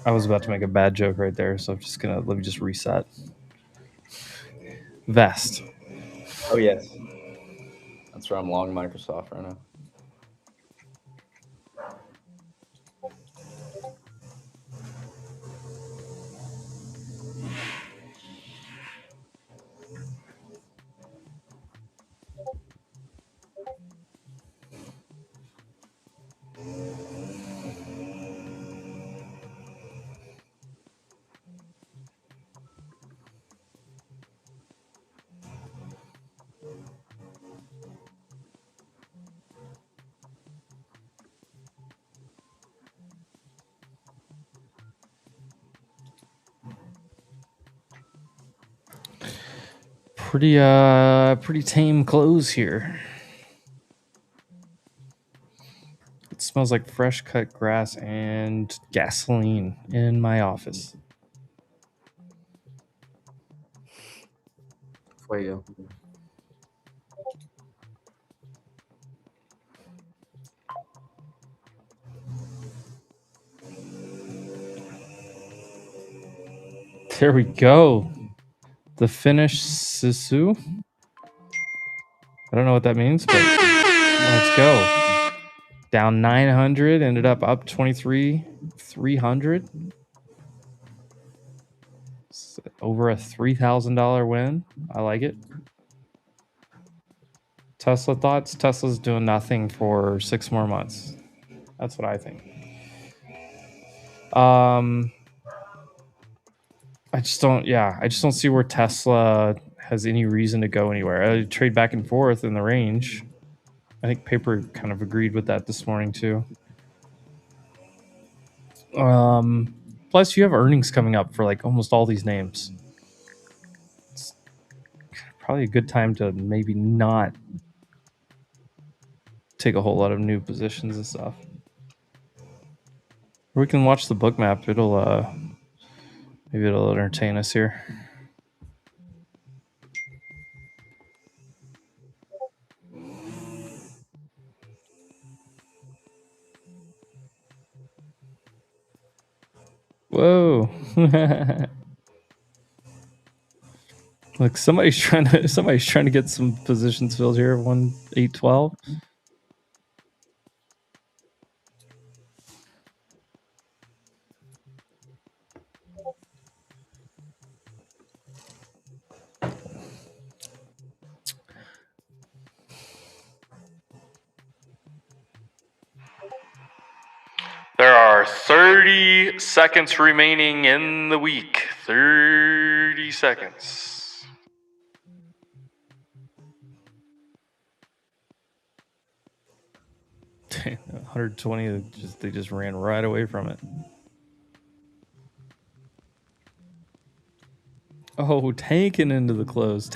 F: I was about to make a bad joke right there, so I'm just gonna let me just reset. Vest.
A: Oh yes, that's where I'm long Microsoft right now.
F: Pretty tame clothes here. It smells like fresh cut grass and gasoline in my office.
H: Fuego.
F: There we go. The Finnish Sisu. I don't know what that means, but let's go. Down 900, ended up 23,300. Over a $3,000 win. I like it. Tesla thoughts? Tesla's doing nothing for 6 more months. That's what I think. I just don't see where Tesla has any reason to go anywhere. I trade back and forth in the range. I think paper kind of agreed with that this morning too. Plus you have earnings coming up for like almost all these names. It's probably a good time to maybe not take a whole lot of new positions and stuff. Or we can watch the book map. Maybe it'll entertain us here. Whoa. Look, somebody's trying to get some positions filled here. 1-8-12.
P: There are 30 seconds remaining in the week. 30 seconds.
F: Damn, 120. They just ran right away from it. Oh, tanking into the close.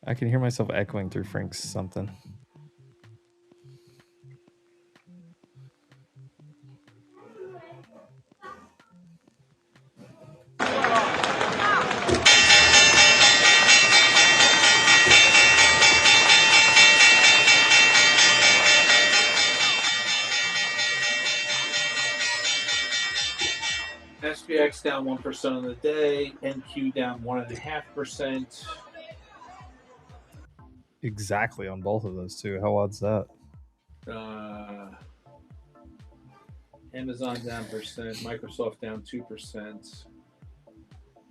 F: I can hear myself echoing through Frank's something.
C: SPX down 1% on the day. NQ down 1.5%.
F: Exactly on both of those two. How odd's that?
C: Amazon down percent. Microsoft down 2%.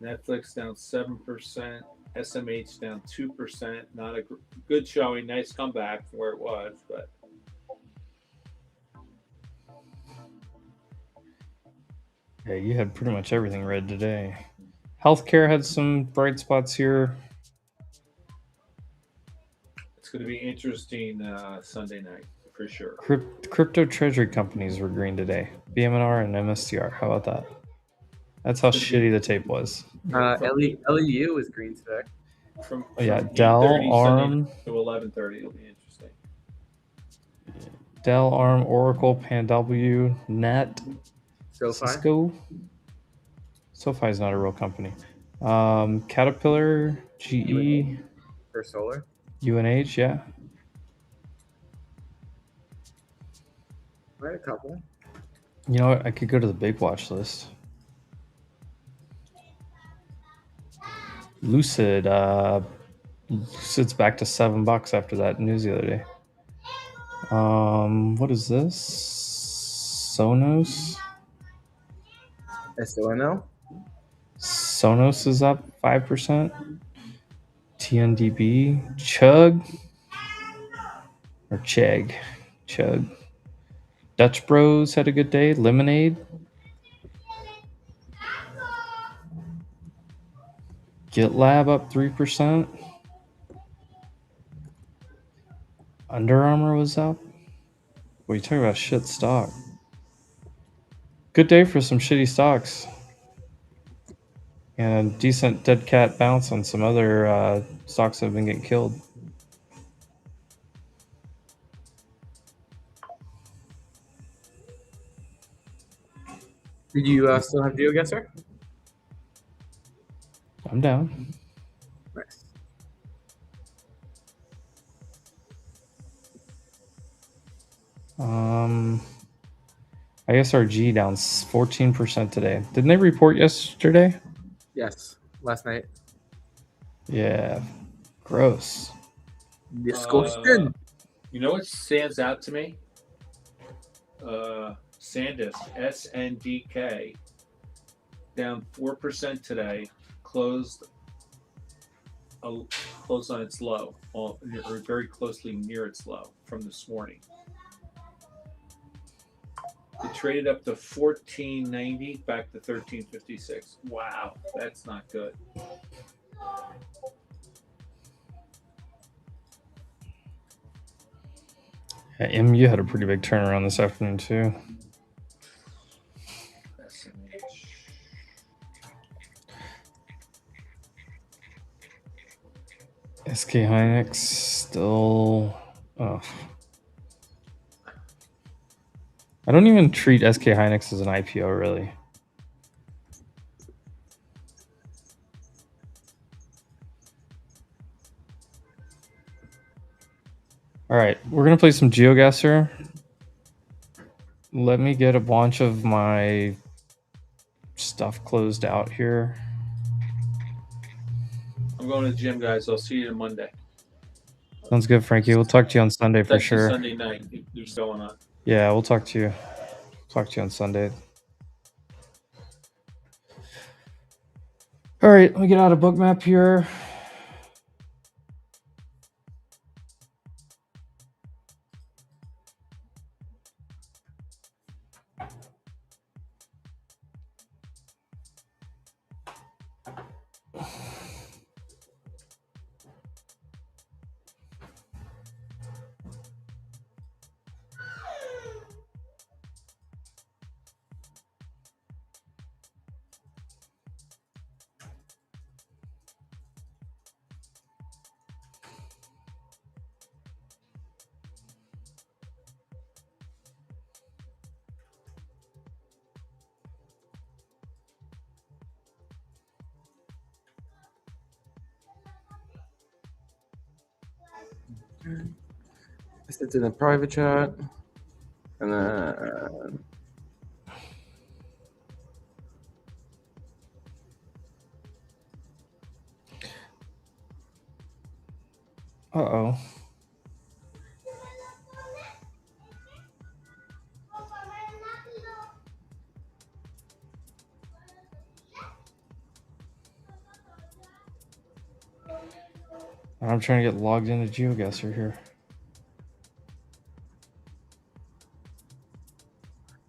C: Netflix down 7%. SMH down 2%. Not a good showing. Nice comeback from where it was, but.
F: Yeah, you had pretty much everything red today. Healthcare had some bright spots here.
C: It's going to be interesting Sunday night for sure.
F: Crypto treasury companies were green today. BMNR and MSTR. How about that? That's how shitty the tape was.
H: LEU was green today.
C: From
F: Dell,
C: 8:30
F: ARM,
C: to 11:30. It'll be interesting.
F: Dell, ARM, Oracle, PanW, Net,
H: SoFi.
F: Cisco. SoFi is not a real company. Caterpillar, GE,
H: First Solar.
F: UNH, yeah.
H: Right, a couple.
F: You know what? I could go to the big watch list. Lucid, Lucid's back to $7 after that news the other day. What is this? Sonos.
H: SONO.
F: Sonos is up 5%. TNDB, Chug, or Chegg, Chug. Dutch Bros had a good day. Lemonade. GitLab up 3%. Under Armour was up. What are you talking about? Shit stock. Good day for some shitty stocks. And a decent dead cat bounce on some other stocks that have been getting killed.
H: Did you still have GeoGuessr?
F: I'm down.
H: Nice.
F: ISRG down 14% today. Didn't they report yesterday?
H: Yes, last night.
F: Yeah, gross.
H: Disgusting.
C: You know what stands out to me? SanDisk, SNDK, down 4% today, closed on its low, or very closely near its low from this morning. It traded up to 1490, back to 1356. Wow, that's not good.
F: Yeah, MU had a pretty big turnaround this afternoon too. SK Hynix still. Oh. I don't even treat SK Hynix as an IPO really. All right, we're gonna play some GeoGuessr. Let me get a bunch of my stuff closed out here.
C: I'm going to the gym, guys. I'll see you on Monday.
F: Sounds good, Frankie. We'll talk to you on Sunday for
C: Text you
F: sure.
C: Sunday night. What's going on?
F: Yeah, we'll talk to you. Talk to you on Sunday. All right, let me get out a bookmap here.
H: I sent in a private chat, and then
F: Uh-oh. I'm trying to get logged into GeoGuessr here.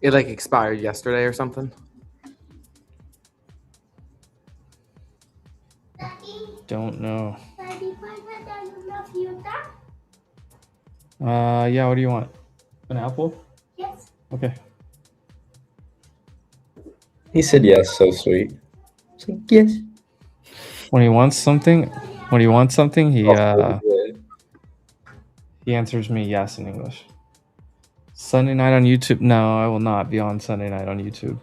H: it like expired yesterday or something.
F: Don't know. Yeah, what do you want? An apple?
A: Yes.
F: Okay.
A: He said yes, so sweet. It's like, yes.
F: When he wants something, he answers me yes in English. Sunday night on YouTube? No, I will not be on Sunday night on YouTube.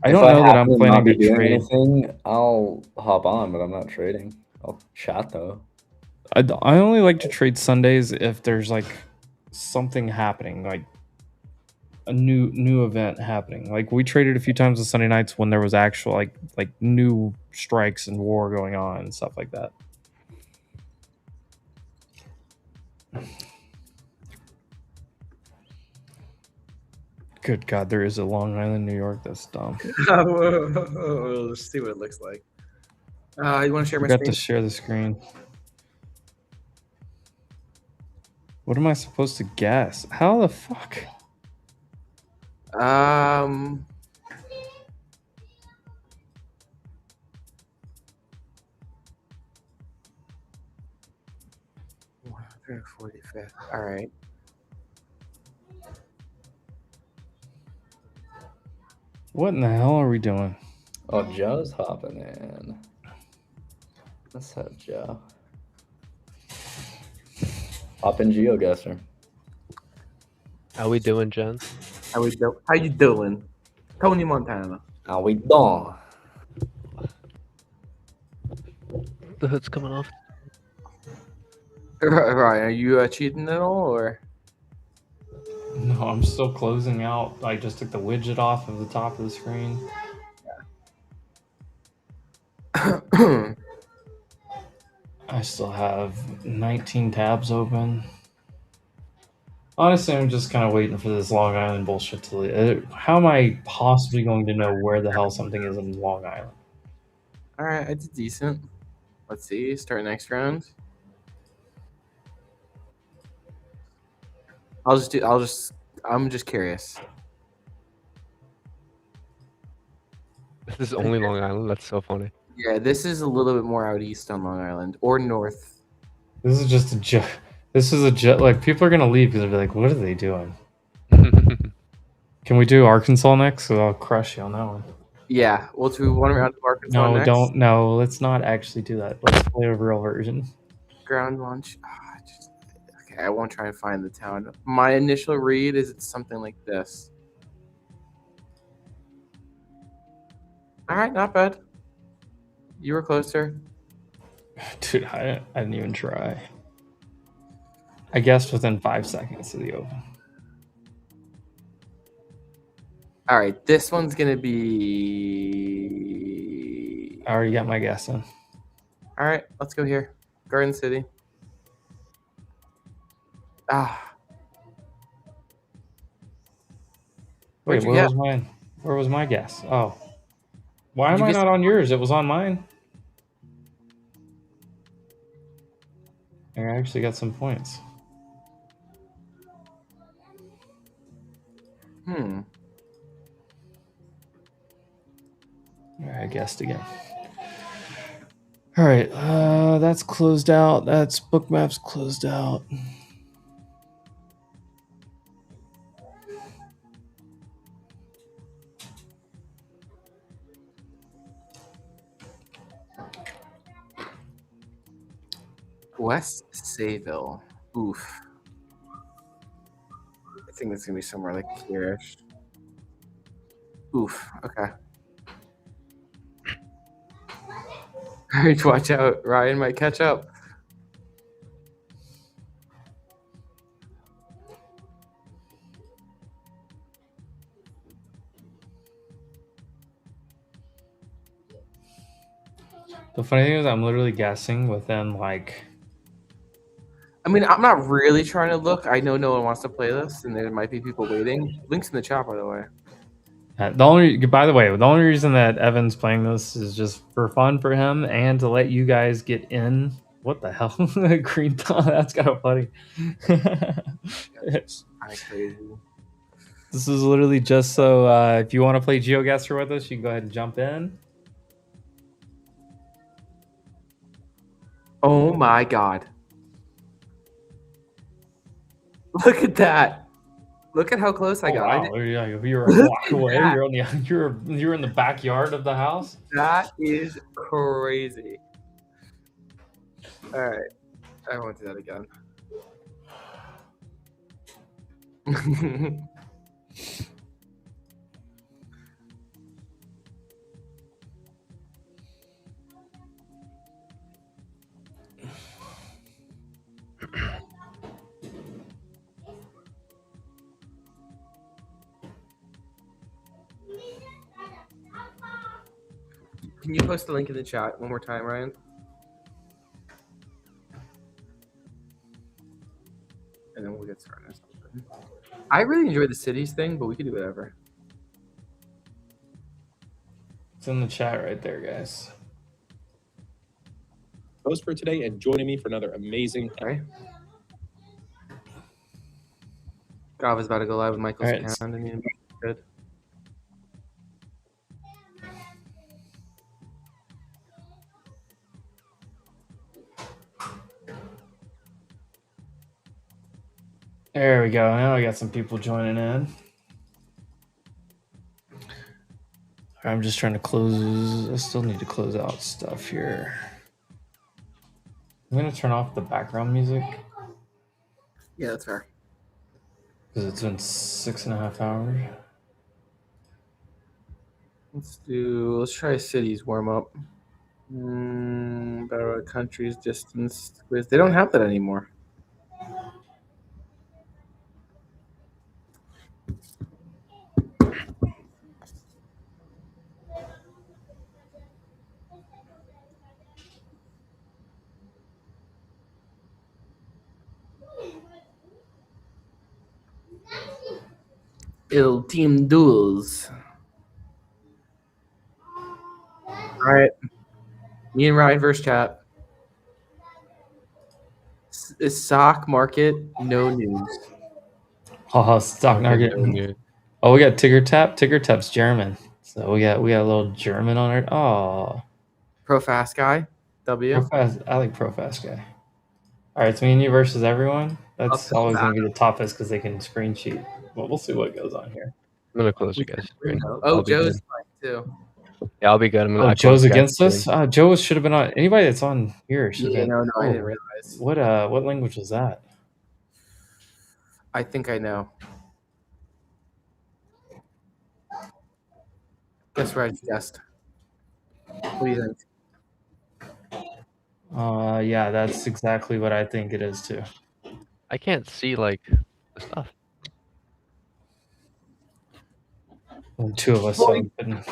F: I don't know that I'm planning to trade.
A: Anything, I'll hop on, but I'm not trading. I'll chat though.
F: I only like to trade Sundays if there's like something happening, like a new event happening. Like we traded a few times on Sunday nights when there was actual like new strikes and war going on and stuff like that. Good God, there is a Long Island, New York. That's dumb.
H: Let's see what it looks like. You want to share my
F: Forgot
H: screen?
F: to share the screen. What am I supposed to guess? How the fuck?
H: Um, 145th. All right.
F: What in the hell are we doing?
A: Oh, Joe's hopping in. Let's have Joe. Hop in GeoGuessr.
B: How we doing, Jen?
H: How you doing? Tony Montana.
A: How we doing?
B: The hood's coming off.
H: Right. Are you cheating at all, or?
F: No, I'm still closing out. I just took the widget off of the top of the screen. I still have 19 tabs open. Honestly, I'm just kind of waiting for this Long Island bullshit to leave. How am I possibly going to know where the hell something is in Long Island?
H: All right, I did decent. Let's see. Start next round. I'm just curious.
B: This is only Long Island. That's so funny.
H: Yeah, this is a little bit more out east on Long Island or north.
F: This is just a joke. This is a joke. Like, people are going to leave because they'll be like, what are they doing? Can we do Arkansas next? So I'll crush you on that one.
H: Yeah, we'll do one round of Arkansas
F: No,
H: next.
F: don't. No, let's not actually do that. Let's play a real version.
H: Ground launch. Okay, I won't try and find the town. My initial read is it's something like this. All right, not bad. You were closer.
F: Dude, I didn't even try. I guessed within 5 seconds of the open.
H: All right, this one's gonna be.
F: I already got my guess in.
H: All right, let's go here. Garden City. Ah.
F: Wait,
H: Where'd you
F: where
H: get?
F: was mine? Where was my guess? Oh. Why
H: Did
F: am
H: you
F: I
H: get
F: not on yours? It was on mine. I actually got some points.
H: Hmm.
F: I guessed again. All right, that's closed out. That's Bookmaps closed out.
H: West Sayville. Oof. I think it's gonna be somewhere like here-ish. Oof. Okay. All right, watch out. Ryan might catch up.
F: The funny thing is, I'm literally guessing within like.
H: I mean, I'm not really trying to look. I know no one wants to play this, and there might be people waiting. Links in the chat, by the way.
F: By the way, the only reason that Evan's playing this is just for fun for him and to let you guys get in. What the hell? Green Thought, that's kind of funny.
H: It's kind of crazy.
F: This is literally just so if you want to play GeoGuessr with us, you can go ahead and jump in.
H: Oh my god. Look at that. Look at how close I got.
F: Wow, you're a block away. You're on the you're in the backyard of the house.
H: That is crazy. All right, I won't do that again. Can you post the link in the chat one more time, Ryan? And then we'll get started. I really enjoyed the cities thing, but we could do whatever.
F: It's in the chat right there, guys.
Q: Host for today and joining me for another amazing.
H: Okay. Gav is about to go live with Michael's
F: All right.
H: account. I mean, good.
F: There we go. Now I got some people joining in. I'm just trying to close. I still need to close out stuff here. I'm going to turn off the background music.
H: Yeah, that's fair.
F: Because it's been 6.5 hours.
H: Let's try cities warm up. Better countries, distance quiz. They don't have that anymore. Il team duels. All right. Me and Ryan versus chat. Is stock market no news?
F: Oh, stock market. Oh, we got Tigger Tap. Tigger Tap's German. So we got a little German on it. Oh.
H: Pro Fast Guy. W.
F: I like Pro Fast Guy. All right, it's me and you versus everyone. That's always going to be the toughest because they can screen cheat. But we'll see what goes on here.
B: I'm gonna close you guys.
H: Oh, Joe's fine too.
B: Yeah, I'll be good.
F: Oh, Joe's against us. Joe should have been on. Anybody that's on here should have been.
H: No, I didn't realize.
F: What language was that?
H: I think I know. Guess where I guessed. What do you think?
F: Yeah, that's exactly what I think it is too.
B: I can't see like the stuff.
F: And two of us have been.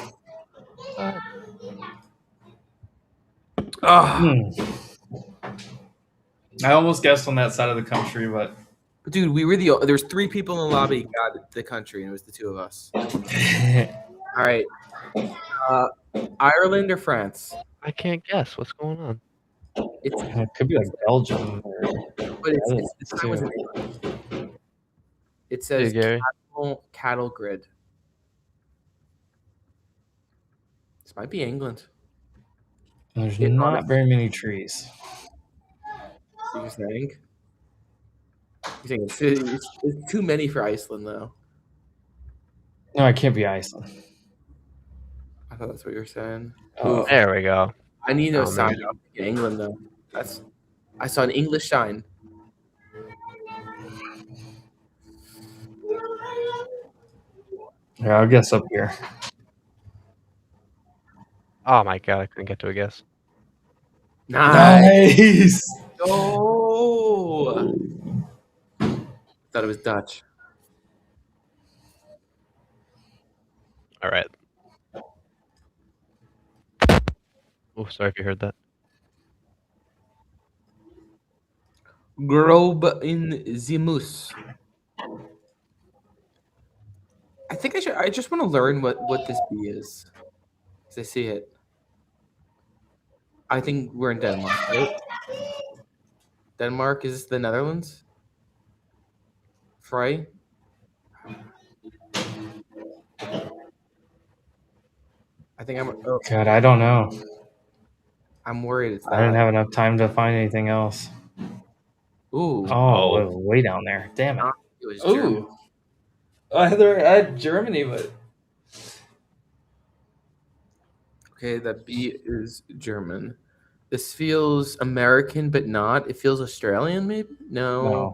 F: I almost guessed on that side of the country, but
H: Dude, we were there's 3 people in the lobby got the country, and it was the 2 of us. All right. Ireland or France?
B: I can't guess what's going on.
F: It could be like Belgium or
H: But it's this time was in
F: too.
H: England. It says
B: Gary.
H: cattle grid. This might be England.
F: There's not very many trees.
H: You're saying? You think it's too many for Iceland, though?
F: No, it can't be Iceland.
H: I thought that's what you were saying.
F: Oh.
B: There we go.
H: I need no
B: Oh,
H: sign
B: man.
H: up in England, though. I saw an English sign.
F: Yeah, I'll guess up here.
B: Oh my god, I couldn't get to a guess.
F: Nice.
H: Oh. Thought it was Dutch.
B: All right. Oh, sorry if you heard that.
H: Grob in Zimus. I think I just want to learn what this B is. Because I see it. I think we're in Denmark, right? Denmark is the Netherlands? Frey? I think I'm. Oh,
F: God, I don't know.
H: I'm worried it's that.
F: I didn't have enough time to find anything else.
H: Ooh.
F: Oh, way down there. Damn it.
H: It was Germany.
F: I had Germany, but
H: Okay, that B is German. This feels American, but not. It feels Australian, maybe? No.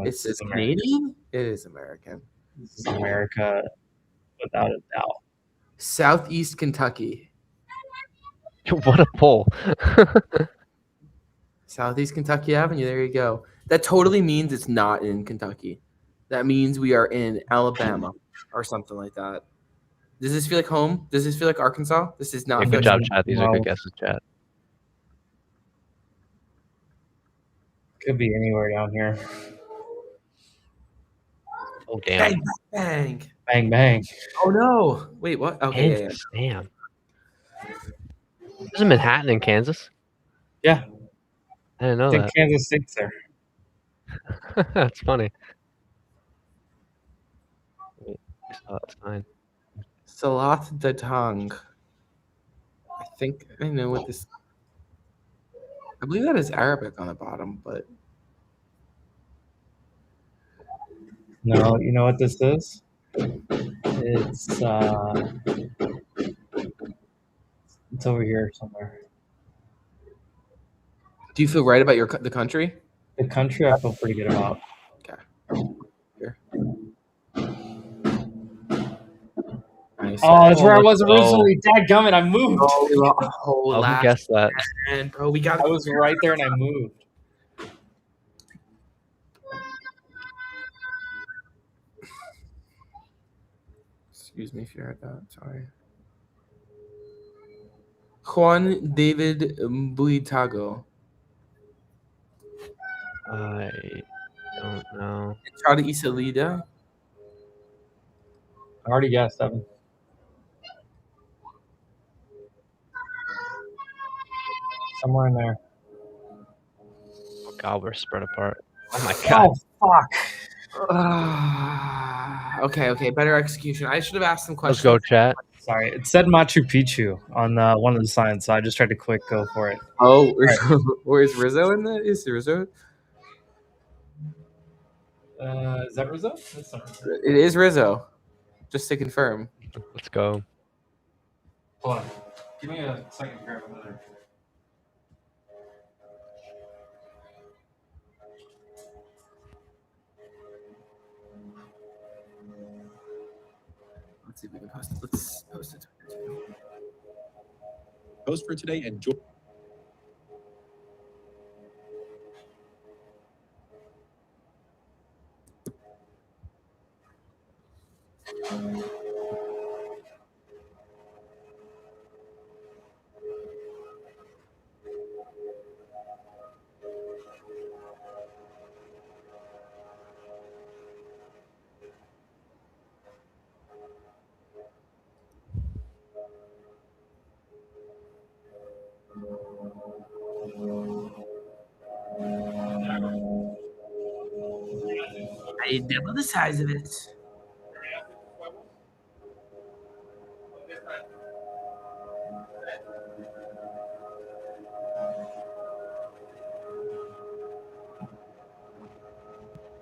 H: It says Canadian? It is American.
F: This is America without a doubt.
H: Southeast Kentucky.
B: What a pull.
H: Southeast Kentucky Avenue. There you go. That totally means it's not in Kentucky. That means we are in Alabama or something like that. Does this feel like home? Does this feel like Arkansas? This is not.
B: Yeah, good job, chat. These are good guesses, chat.
F: Could be anywhere down here.
B: Oh, damn.
H: Bang, bang.
F: Bang, bang.
H: Oh, no. Wait, what? Okay.
B: Kansas, damn. Isn't Manhattan in Kansas?
F: Yeah.
B: I didn't know
F: I think
B: that.
F: Kansas State's there.
B: That's funny. Wait, I saw that sign.
H: Salat Datang. I think I know what this. I believe that is Arabic on the bottom, but
F: No, you know what this is? It's over here somewhere.
H: do you feel right about the country?
F: The country I feel pretty good about.
H: Okay. Here. Nice.
F: Oh, that's where I was originally. Dadgummit, I moved.
B: Who guessed that?
H: And bro, we got.
F: I was right there and I moved.
H: Excuse me if you heard that. Sorry. Juan David Buitago.
B: I don't know.
H: Entrada y salida.
F: I already guessed, Evan. Somewhere in there.
B: Oh god, we're spread apart. Oh my god.
F: Oh fuck.
H: Okay. Better execution. I should have asked some
B: Let's
H: questions.
B: go, chat.
F: Sorry, it said Machu Picchu on one of the signs, so I just tried to quick go for it.
H: Oh, where's Rizzo in that? Is Rizzo?
F: Is that Rizzo? That's not Rizzo.
H: It is Rizzo. Just to confirm.
B: Let's go.
F: Hold on. Give me a second to grab another.
H: Let's see if we can post it. Let's post it.
Q: Post for today and join.
H: I double the size of it.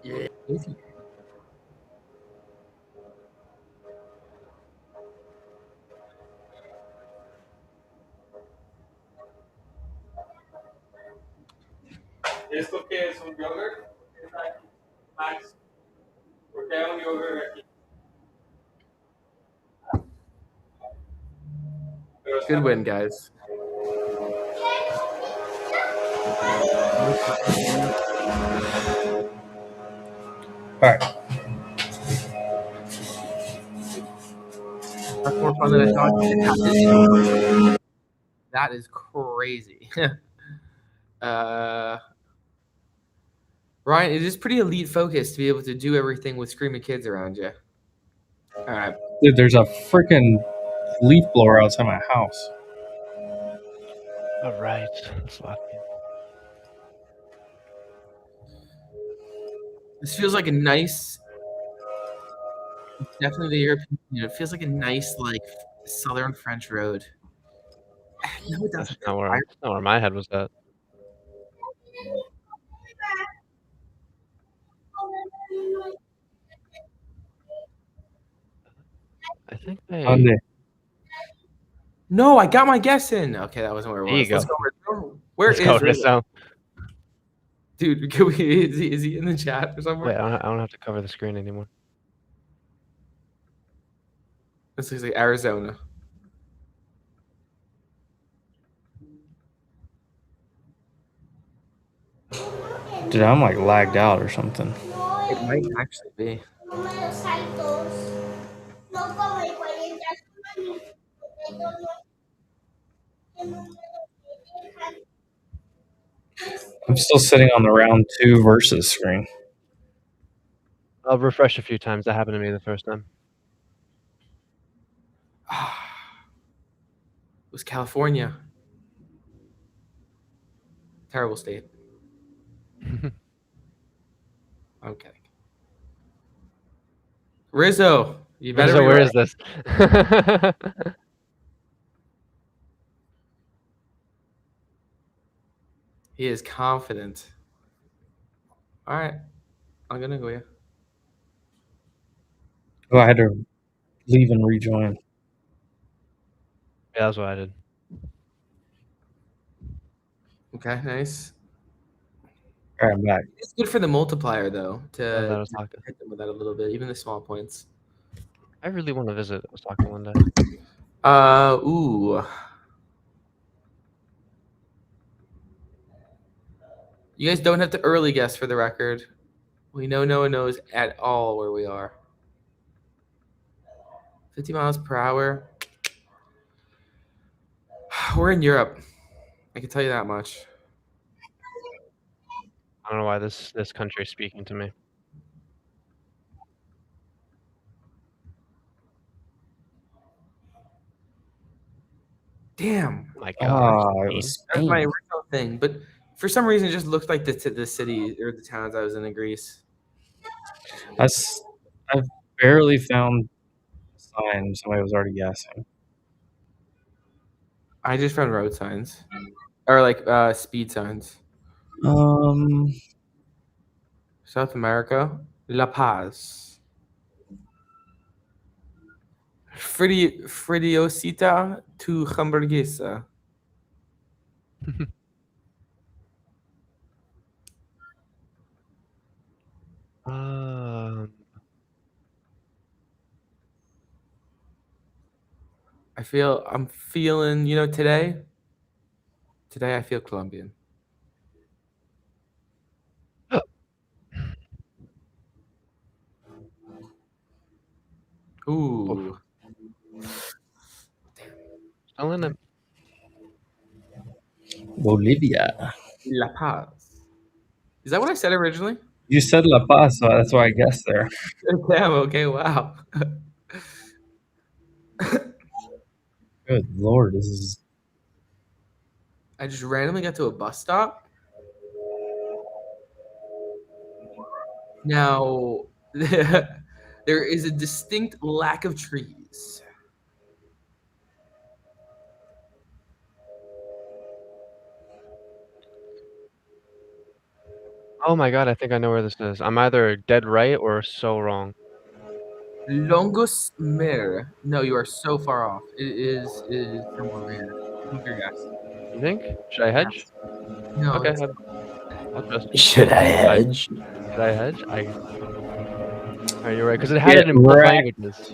H: Yeah.
C: ¿Esto qué es? ¿Un yogurt? Max, ¿por qué hay un yogurt aquí?
H: Good win, guys.
F: All right.
H: That's more fun than I thought. That is crazy. Ryan, it is pretty elite focus to be able to do everything with screaming kids around you. All right.
F: Dude, there's a freaking leaf blower outside my house.
B: All right. Let's lock in.
H: This feels like a nice, definitely the European. It feels like a nice, like southern French road. No, it doesn't.
B: That's not where my head was at. I think they.
H: No, I got my guess in. Okay, that wasn't where it
B: There you
H: was. Let's
B: go.
H: go. Rizzo. Where
B: Let's
H: is
B: go,
H: Rizzo?
B: Rizzo.
H: Dude, can we, is he in the chat or somewhere?
B: Wait, I don't have to cover the screen anymore.
H: This looks like Arizona.
F: Dude, I'm like lagged out or something.
H: It might actually be.
F: I'm still sitting on the round 2 versus screen.
B: I'll refresh a few times. That happened to me the first time.
H: It was California. Terrible state. I'm kidding. Rizzo, you better
B: Rizzo,
H: be
B: where
H: right.
B: is this?
H: He is confident. All right. I'm going to go, yeah.
F: Oh, I had to leave and rejoin.
B: Yeah, that's what I did.
H: Okay, nice.
F: All right, I'm back.
H: It's good for the multiplier, though, to
B: Osaka.
H: hit them with that a little bit, even the small points.
B: I really want to visit Osaka one day.
H: Ooh. You guys don't have to early guess for the record. We know no one knows at all where we are. 50 miles per hour. We're in Europe. I can tell you that much.
B: I don't know why this country is speaking to me.
H: Damn.
B: Oh my God.
F: It was
H: That's
F: Spain.
H: my original thing. But for some reason, it just looked like the city or the towns I was in Greece.
F: I've barely found a sign. Somebody was already guessing.
H: I just found road signs. Or like speed signs. South America. La Paz. Fridiosita to hamburguesa. I'm feeling, today I feel Colombian. Ooh.
B: Still in it.
F: Bolivia.
H: La Paz. Is that what I said originally?
F: You said La Paz, so that's why I guessed there.
H: Damn, okay, wow.
F: Good Lord, this is
H: I just randomly got to a bus stop. Now, there is a distinct lack of trees.
B: Oh my god, I think I know where this is. I'm either dead right or so wrong.
H: Longus Mer. No, you are so far off. It is somewhere over here. Move your guess.
B: You think? Should I hedge?
H: No,
B: Okay,
H: it's
B: I'll trust you.
A: Should I hedge?
B: Should I hedge? Are you right? Because it had
F: Get
B: it in both
F: wrecked.
B: languages.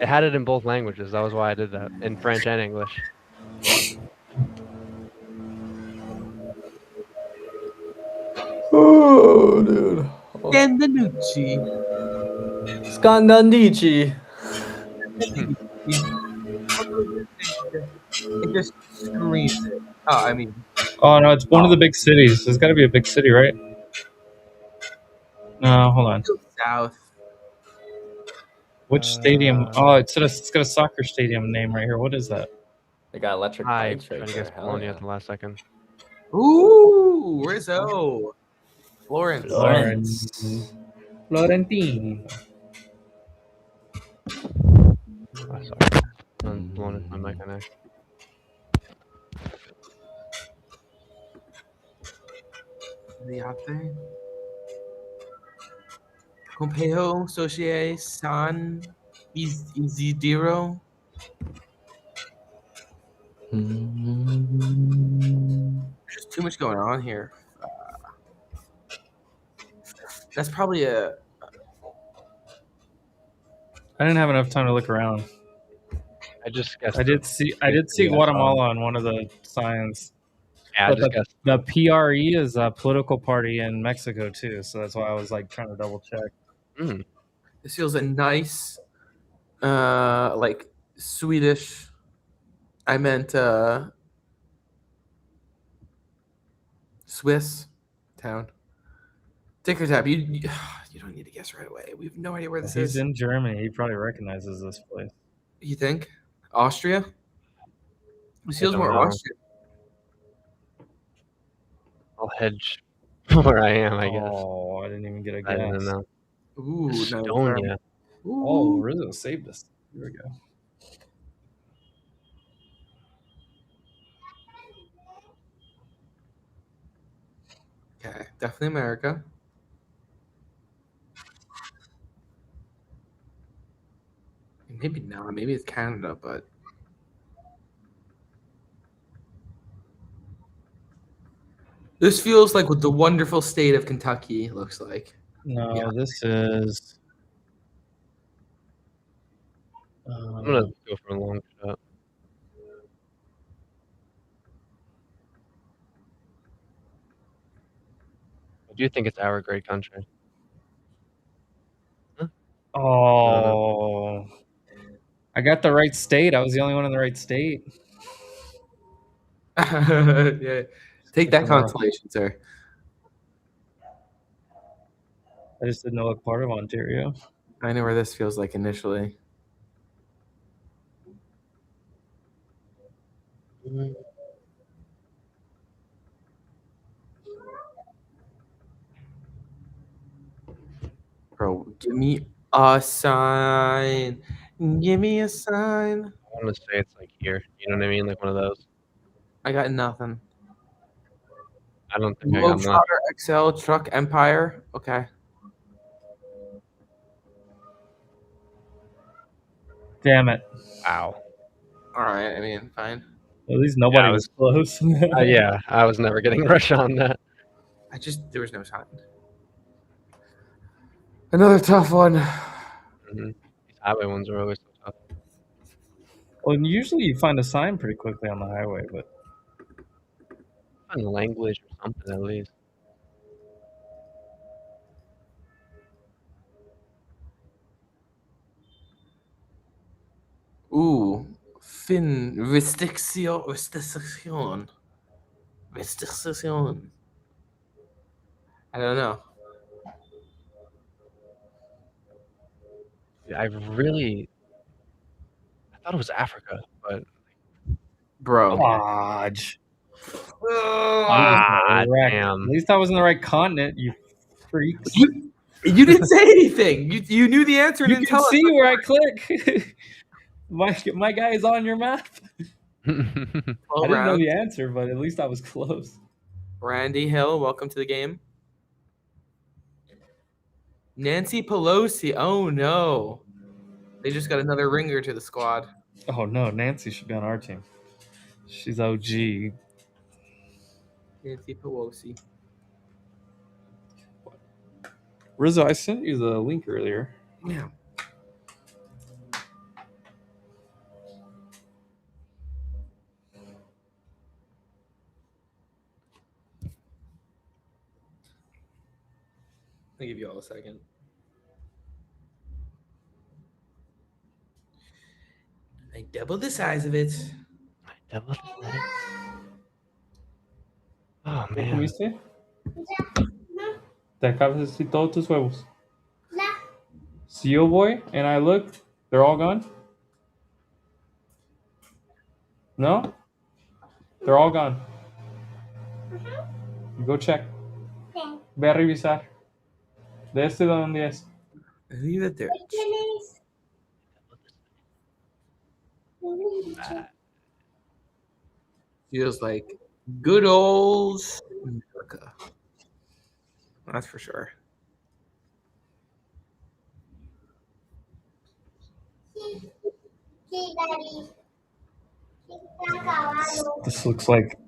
B: It had it in both languages. That was why I did that. In French and English.
A: Oh, dude.
H: Scandanucci.
A: Scandandici.
H: It just screams it. Oh, I mean,
F: Oh no, it's one of the big cities. There's got to be a big city, right? No, hold on.
H: south.
F: Which stadium? Oh, it's got a soccer stadium name right here. What is that?
A: They got electric
B: I
A: bikes right
B: tried to
A: there.
B: guess
A: Hell
B: Bologna
A: yeah.
B: at the last second.
H: Ooh, Rizzo. Florence.
F: Florence. Florentine.
B: Oh, sorry. I'm blowing on my connection.
H: Riate. Compeo Societe San Isidro. There's too much going on here. That's probably a.
F: I didn't have enough time to look around.
B: I just guessed.
F: I did see Guatemala on one of the signs.
B: Yeah,
F: But
B: I just guessed.
F: the PRE is a political party in Mexico too, so that's why I was like trying to double check.
H: This feels a nice, like Swedish. I meant Swiss town. Ticker tap. You don't need to guess right away. We have no idea where this is.
F: He's in Germany. He probably recognizes this place.
H: You think? Austria? This feels
B: don't
H: more
B: know.
H: Austrian.
B: I'll hedge where I am, I guess.
F: Oh, I didn't even get a
B: I don't
F: guess.
B: know.
H: Ooh,
B: Estonia.
F: Oh, Rizzo saved us. Here we go.
H: Okay, definitely America. Maybe not. Maybe it's Canada, but this feels like what the wonderful state of Kentucky looks like.
F: No, this is.
B: I'm gonna go for a long shot. I do think it's our great country. Huh?
F: Oh, I got the right state. I was the only one in the right state.
H: Yeah, take that consolation, sir.
F: I just didn't know what part of Ontario.
H: I know where this feels like initially. Bro, give me a sign. Give me a sign.
B: I want to say it's like here. You know what I mean? Like one of those.
H: I got nothing.
B: I don't think I got much.
H: Globetrotter XL Truck Empire. Okay.
F: Damn it.
B: Wow.
H: All right. I mean, fine.
F: At least nobody was close.
B: Yeah, I was never getting a rush on that.
H: There was no sign. Another tough one.
B: These highway ones are always so tough.
F: Well, usually you find a sign pretty quickly on the highway, but
B: Find language or something at least.
H: Ooh, Finn restriction. I don't know.
B: Yeah, I thought it was Africa, but
H: bro.
F: Lodge.
O: Correct.
B: Damn.
F: At least I was in the right continent, you freaks.
H: You didn't say anything. You knew the answer and
F: You
H: didn't
F: can
H: tell us.
F: see where I click. my guy is on your map. I didn't know the answer, but at least I was close.
H: Randy Hill, welcome to the game. Nancy Pelosi. Oh no. They just got another ringer to the squad.
F: Oh no, Nancy should be on our team. She's OG.
H: Nancy Pelosi.
F: Rizzo, I sent you the link earlier.
H: Yeah. I'll give you all a second. I double the size of it.
B: Double the size. Oh
F: ¿Ya
B: man.
F: comiste? Te acabas de todos tus huevos. Si yo voy and I look, they're all gone? No? They're all gone. Go check. Ve a revisar. De este de dónde es.
H: Leave it there. Feels like good old America. That's for sure.
F: This looks like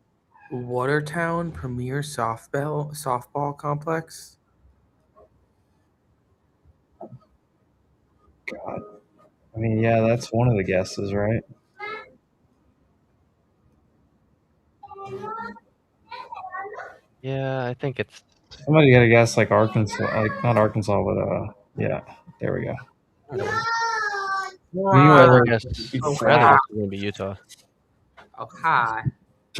H: Watertown Premier Softball Complex.
F: God. I mean, yeah, that's one of the guesses, right?
B: Yeah, I think it's.
F: Somebody got to guess like Arkansas, like not Arkansas, but yeah, there we go.
B: I guess
F: It's
B: rather
F: sad.
B: guess it's gonna be Utah.
H: Oh, hi.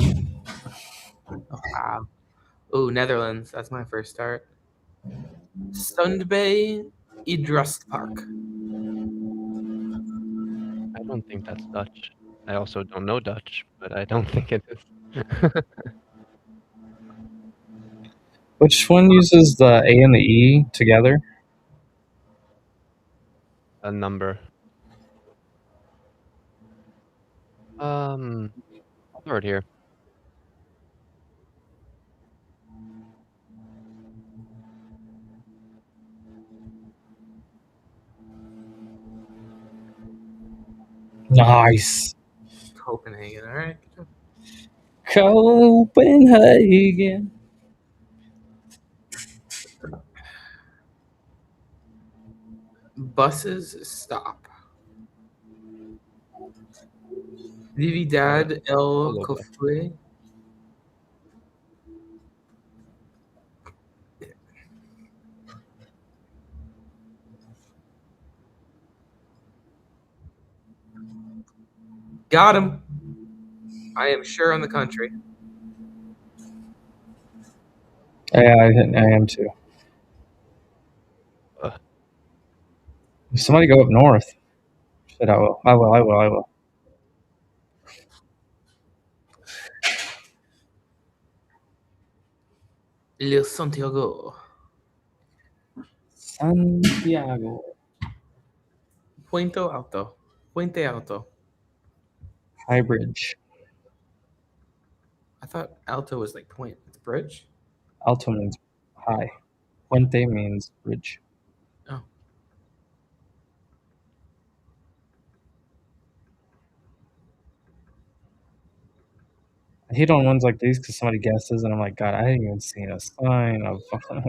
H: Oh, wow. Ooh, Netherlands. That's my first start. Sundby Idrust Park.
B: I don't think that's Dutch. I also don't know Dutch, but I don't think it is.
F: Which one uses the A and the E together?
B: A number. I'll throw it here.
F: Nice.
H: Copenhagen. All right.
F: Copenhagen.
H: Buses stop. Vividad El Cofre. Got him. I am sure on the country.
F: Yeah, I am too. Somebody go up north. Shit, I will.
H: Le Santiago.
F: Santiago.
H: Puente Alto. Puente Alto.
F: High Bridge.
H: I thought Alto was like point. It's bridge.
F: Alto means high. Puente means bridge.
H: Oh.
F: I hate on ones like these because somebody guesses and I'm like, God, I didn't even see a sign of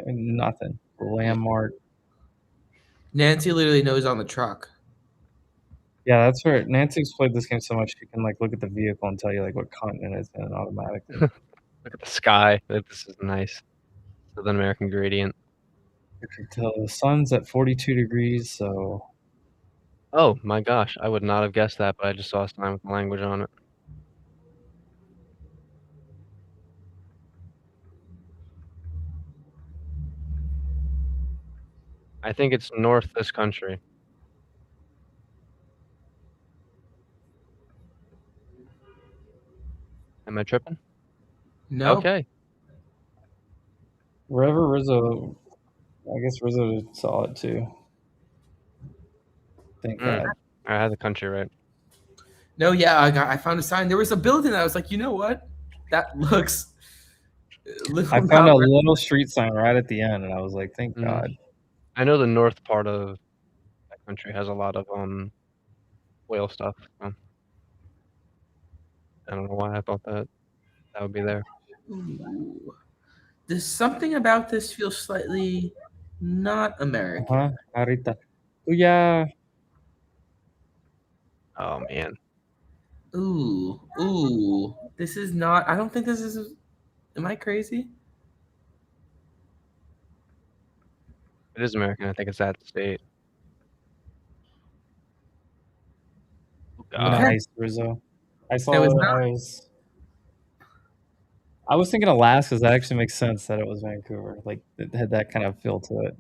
F: nothing. Landmark.
H: Nancy literally knows on the truck.
F: Yeah, that's where Nancy's played this game so much she can like look at the vehicle and tell you like what continent it's in automatically.
B: Look at the sky. This is nice. Southern American gradient.
F: You can tell the sun's at 42 degrees, so
B: Oh my gosh, I would not have guessed that, but I just saw a sign with the language on it. I think it's north this country. Am I tripping?
H: No.
B: Okay.
F: Wherever Rizzo, I guess Rizzo saw it too. Thank God.
B: I had the country right.
H: No, yeah, I found a sign. There was a building that I was like, you know what? That looks.
F: I found a little street sign right at the end, and I was like, thank God.
B: I know the north part of that country has a lot of oil stuff. So I don't know why I thought that would be there.
H: Ooh. There's something about this feels slightly not American.
F: Ahorita. Yeah.
B: Oh man.
H: Ooh. This is not. I don't think this is. Am I crazy?
B: It is American. I think it's that state.
F: Nice, Rizzo. I saw
H: It was
F: it.
H: not.
F: I was thinking Alaska. That actually makes sense that it was Vancouver. Like it had that kind of feel to it,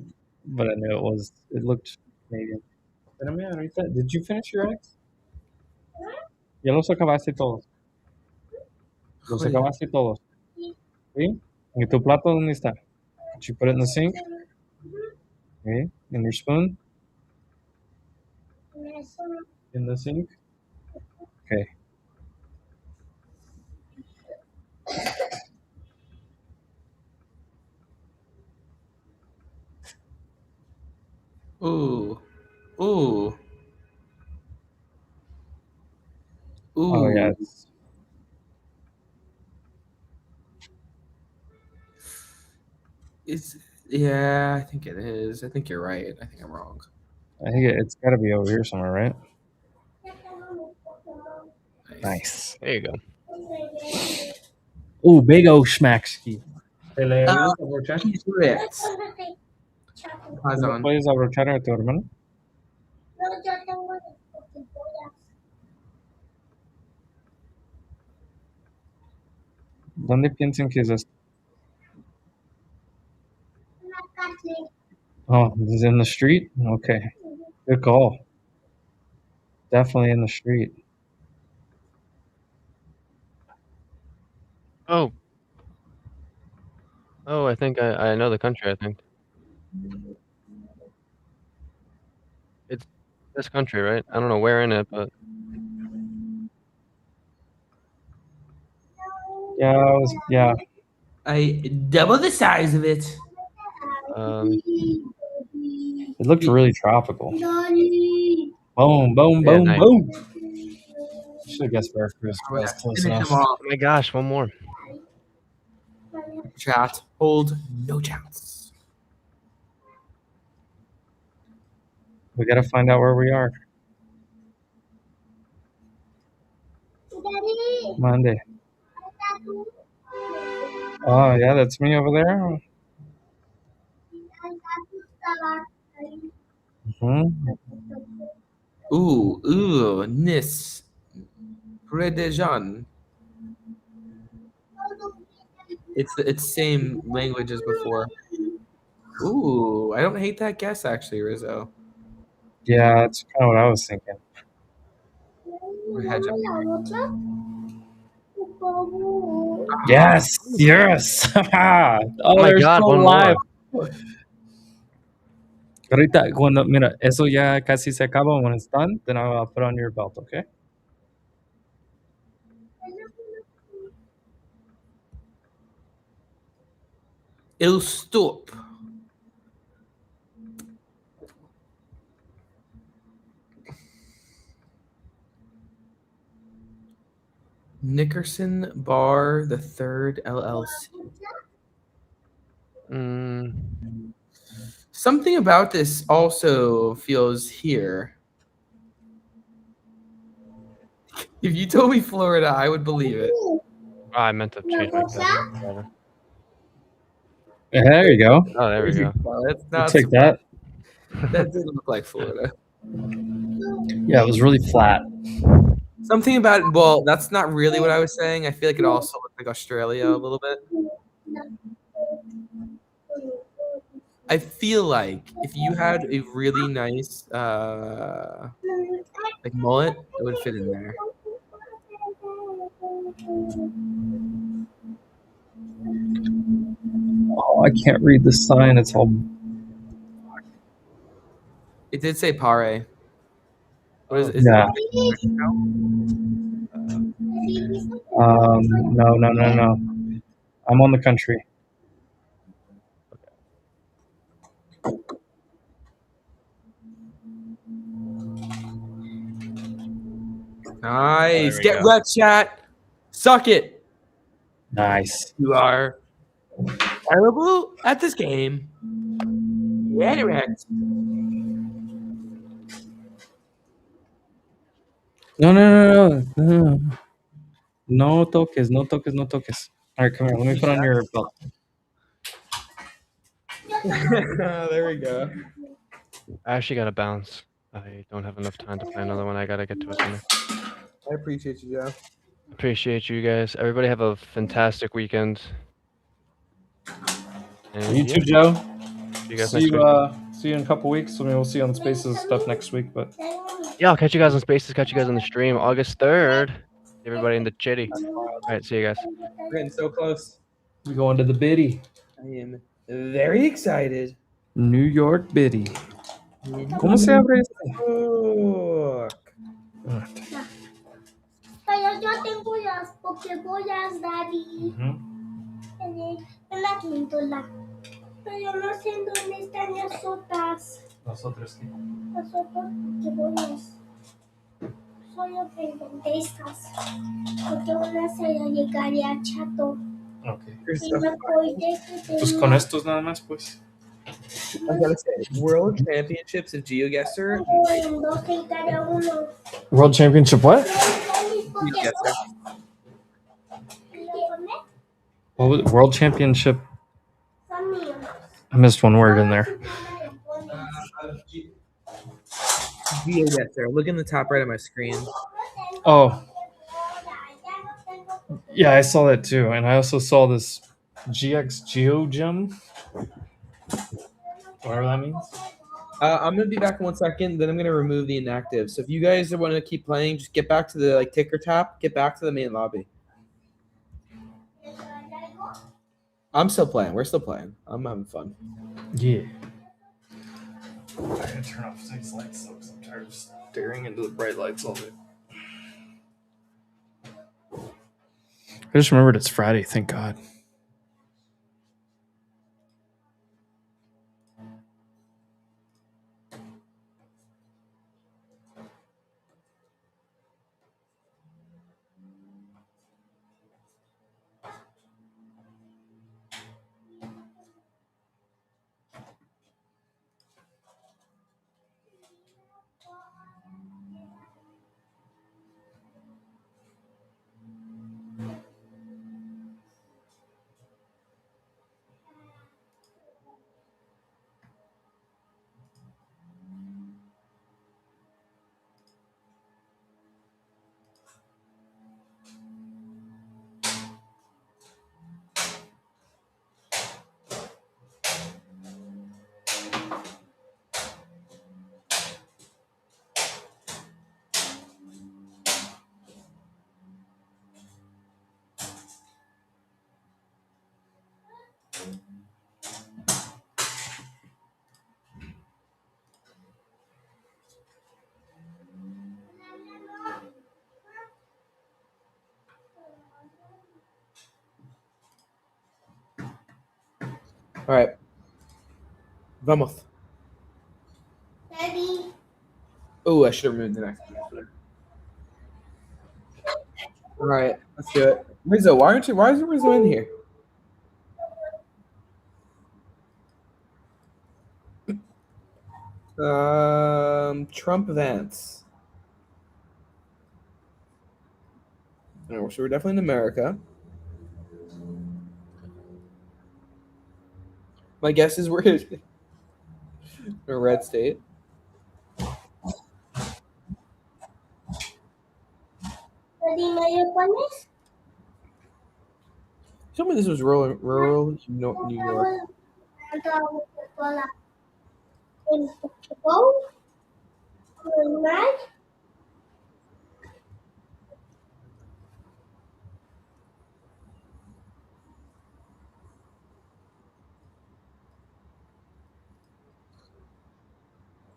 F: but I knew it was. It looked Canadian. Espérame, ahorita. Did you finish your eggs? Ya los acabaste todos. Los
H: Joder.
F: acabaste todos. ¿Sí? ¿Y tu plato dónde está? Did you put it in the sink? Okay. And your spoon? In the sink? Okay.
H: Ooh.
F: Oh yeah.
H: Yeah, I think it is. I think you're right. I think I'm wrong.
F: I think it's got to be over here somewhere, right? Nice.
B: There you go.
F: Ooh, big O schmacksky. ¿Le
H: Uh,
F: ayudas a abrochar?
H: he's correct.
F: ¿No puedes abrochar a tu hermano? ¿Dónde piensan que es esto? Oh, is it in the street? Okay. Good call. Definitely in the street.
B: Oh, I think I know the country. I think it's this country, right? I don't know where in it, but
F: Yeah.
H: I double the size of it.
F: It looks really tropical. Boom, boom,
B: Yeah,
F: boom,
B: nice.
F: boom. Should have guessed Veracruz. That's close
H: Finish
F: enough.
H: him off.
B: Oh my gosh, one more.
H: Chat. Hold no chance.
F: We got to find out where we are. Monday. Oh, yeah, that's me over there.
H: Nis. Predejan. It's same language as before. Ooh, I don't hate that guess actually, Rizzo.
F: Yeah, that's kind of what I was thinking.
H: Hedge up.
F: Yes, yes. Oh,
B: my
F: they're
B: God,
F: still
B: one
F: alive.
B: more.
F: Ahorita, cuando, mira, eso ya casi se acaba. When it's done, then I'll put on your belt, okay?
H: It'll stop. Nickerson Bar the Third LLC. Something about this also feels here. If you told me Florida, I would believe it.
B: Oh, I meant to change my guess. Whatever.
F: There you go.
B: Oh, there we go.
H: That's
F: I'll
H: not
F: take that.
H: That didn't look like Florida.
F: Yeah, it was really flat.
H: Something about it, well, that's not really what I was saying. I feel like it also looked like Australia a little bit. I feel like if you had a really nice like mullet, it would fit in there.
F: I can't read the sign. It's all.
H: It did say pare. What is
F: Yeah. No. I'm on the country.
H: Nice.
B: we
H: Get
B: go.
H: wrecked, chat. Suck it.
F: Nice.
H: You are terrible at this game. Get wrecked.
F: No. No toques. All right, come here. Let me put on your belt.
H: There we go.
B: I actually gotta bounce. I don't have enough time to play another one. I gotta get to a dinner.
H: I appreciate you, Joe.
B: Appreciate you guys. Everybody have a fantastic weekend. And
F: You
B: yeah,
F: too, Joe.
B: see you guys
F: See
B: next week.
F: you in a couple weeks. I mean, we'll see you on Spaces stuff next week. But
B: Yeah, I'll catch you guys on Spaces. Catch you guys on the stream August 3rd. Everybody in the chitty. All right, see you guys.
H: We're getting so close.
F: we go into the biddy.
H: I am very excited.
F: New York biddy. ¿Cómo se abre este?
N: Pero yo tengo las pokebolas, Daddy. En la quintola. Pero no sé en dónde están las otras.
F: Las otras qué.
N: Las otras pokebolas. Solo tengo de estas. Porque una se la llegaría a Chato.
F: Ok.
N: Y me acordé que
F: Pues con estos nada más, pues.
H: I gotta say, World Championships of GeoGuessr.
N: en dos en cada uno.
F: World Championship what?
H: GeoGuessr.
F: What was it? World Championship?
N: Son míos.
F: I missed one word in there.
H: GeoGuessr. Look in the top right of my screen.
F: Oh. Yeah, I saw that too. And I also saw this GX GeoGem. Whatever that means.
H: I'm gonna be back in 1 second. Then I'm gonna remove the inactive. So if you guys want to keep playing, just get back to the ticker tap. Get back to the main lobby. I'm still playing. We're still playing. I'm having fun.
F: Yeah. I gotta turn off these lights though, because I'm tired of staring into the bright lights all day. I just remembered it's Friday. Thank God.
H: All right. Vamos.
N: Daddy.
H: Oh, I should have removed the next one. All right, let's do it. Rizzo, why is Rizzo in here? Trump Vance. All right, so we're definitely in America. My guess is we're in a red state.
N: Daddy, ¿me lo pones?
H: Tell me this was rural New York.
N: En Pokeball. Normal.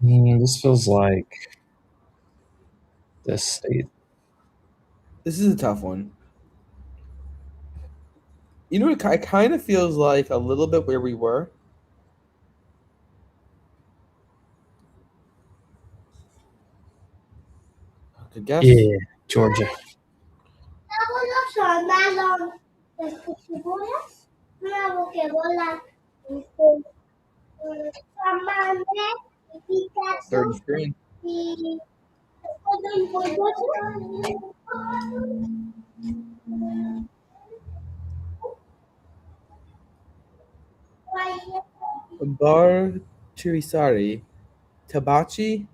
F: This feels like this state.
H: This is a tough one. You know, it kind of feels like a little bit where we were. Good guess.
F: Yeah, Georgia.
H: Third screen. Bar Chirisari, Tabachi,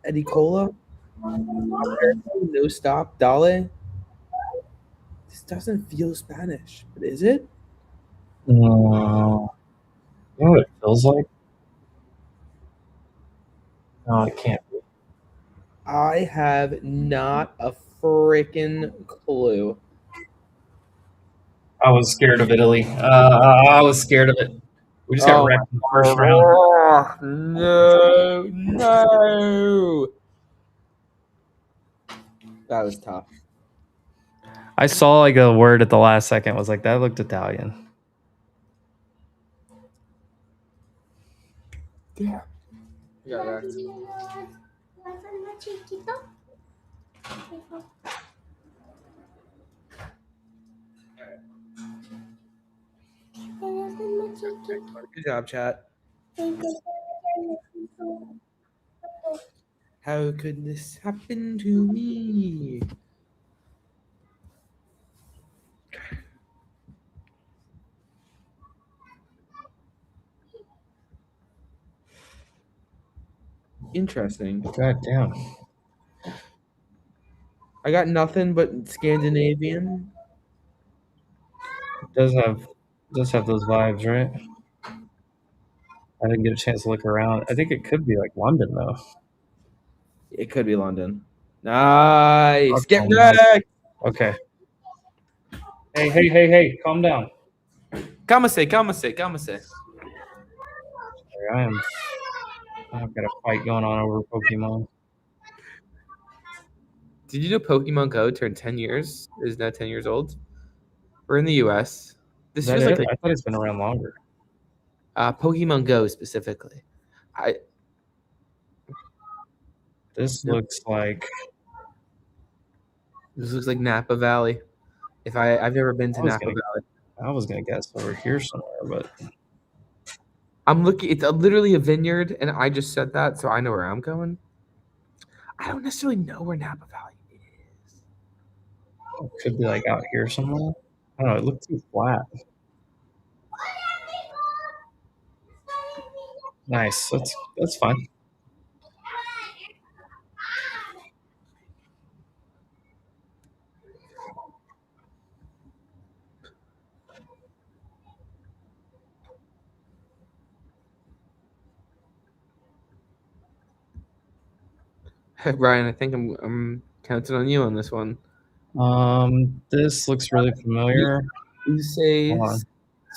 H: Edicola, No Stop, Dale. This doesn't feel Spanish, but is it?
F: No. You know what it feels like? No, it can't be.
H: I have not a freaking clue.
F: I was scared of Italy. I was scared of it. We just got wrecked in the first round.
H: Oh, no. That was tough.
F: I saw like a word at the last second. Was like, that looked Italian.
H: Yeah. Yeah. Good job, chat. How could this happen to me? Interesting.
F: God damn.
H: I got nothing but Scandinavian.
F: It does have those vibes, right? I didn't get a chance to look around. I think it could be like London though.
H: It could be London. Nice. Get
F: Okay.
H: wrecked.
F: Okay. Hey, calm down.
H: Kamase.
F: I've got a fight going on over Pokemon.
H: Did you know Pokemon Go turned 10 years? Is now 10 years old. We're in the US. This
F: Is that
H: feels
F: it?
H: like
F: I thought it's been around longer.
H: Pokemon Go specifically.
F: This looks like
H: Napa Valley. I've never been to Napa Valley.
F: I was gonna guess over here somewhere, but
H: I'm looking. It's literally a vineyard, and I just said that, so I know where I'm going. I don't necessarily know where Napa Valley is.
F: it could be like out here somewhere. I don't know. It looked too flat. Nice. That's fine.
H: Brian, I think I'm counting on you on this one.
F: This looks really familiar.
H: You say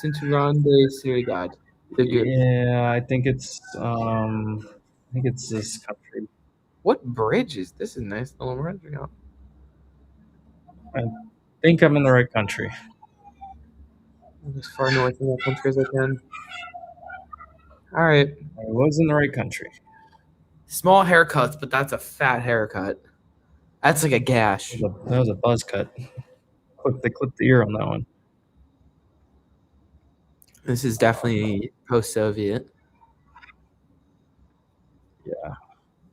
H: Cinturón de Ciudad.
F: Yeah, I think it's this country.
H: What bridge is this? Is a nice little bridge.
F: I think I'm in the right country.
H: As far north in that country as I can. All right.
F: I was in the right country.
H: Small haircuts, but that's a fat haircut. That's like a gash.
F: That was a buzz cut. They clipped the ear on that one.
H: This is definitely post-Soviet.
F: Yeah.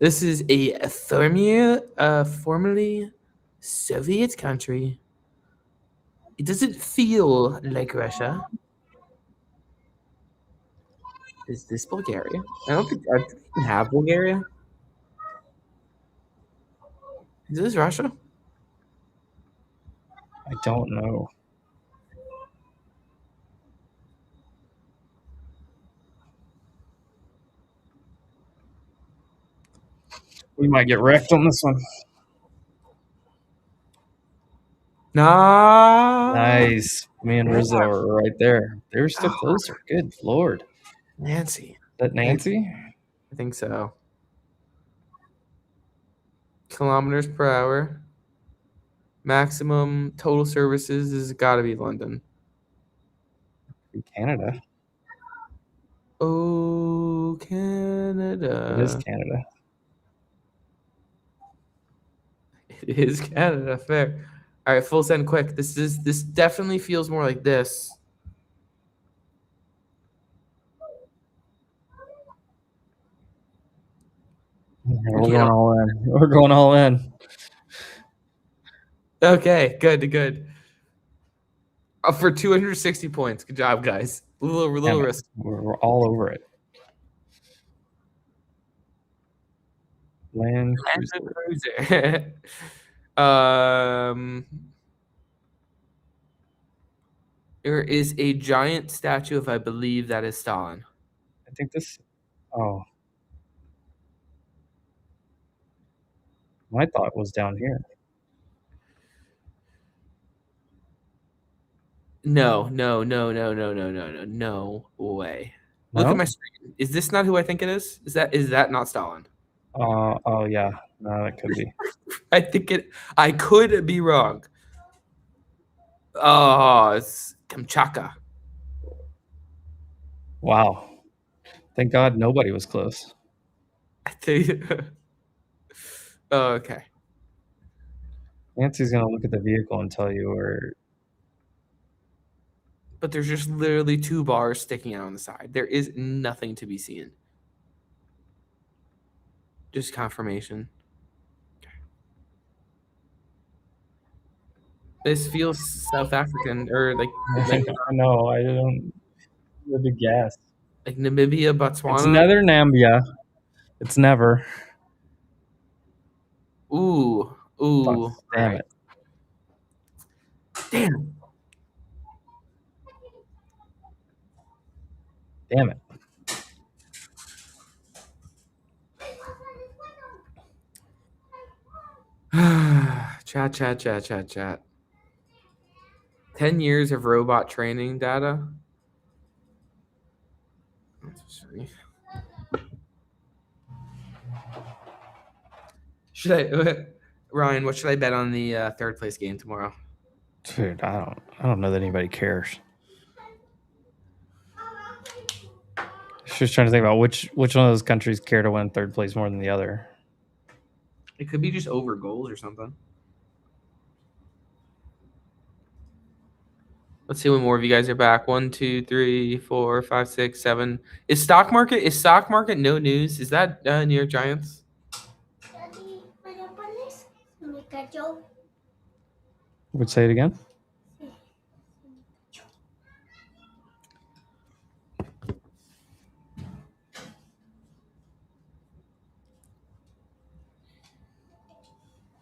H: This is a formerly Soviet country. It doesn't feel like Russia. Is this Bulgaria? I don't think I even have Bulgaria. Is this Russia?
F: I don't know. We might get wrecked on this one. Nice. Me and Rizzo are right there. They were still closer. Good Lord.
H: Nancy.
F: Is that Nancy?
H: I think so. kilometers per hour. Maximum total services has got to be London.
F: Canada.
H: Oh, Canada.
F: It is Canada.
H: It is Canada. Fair. All right, full send quick. This definitely feels more like this.
F: We're going all in. We're going all in.
H: Okay, good. For 260 points. Good job, guys. A little risk.
F: We're all over it. Land
H: Cruiser. There is a giant statue of, I believe, that is Stalin.
F: I think this. Oh. My thought was down here.
H: No way. Look
F: No?
H: at my screen. Is this not who I think it is? Is that not Stalin?
F: Oh yeah. No, it could be.
H: I could be wrong. Oh, it's Kamchatka.
F: Wow. Thank God nobody was close.
H: Oh, okay.
F: Nancy's gonna look at the vehicle and tell you where.
H: But there's just literally 2 bars sticking out on the side. There is nothing to be seen. Just confirmation. Okay. This feels South African or like
F: No, I don't. The gas.
H: Like Namibia, Botswana.
F: It's neither Nambia. It's never.
H: Ooh.
F: Damn
H: right.
F: it.
H: Damn.
F: Damn it.
H: Chat. 10 years of robot training data. Ryan, what should I bet on the third place game tomorrow?
F: Dude, I don't know that anybody cares. Just trying to think about which one of those countries care to win third place more than the other.
H: It could be just over goals or something. Let's see when more of you guys are back. 1, 2, 3, 4, 5, 6, 7. Is stock market no news? Is that New York Giants?
F: Would say it again?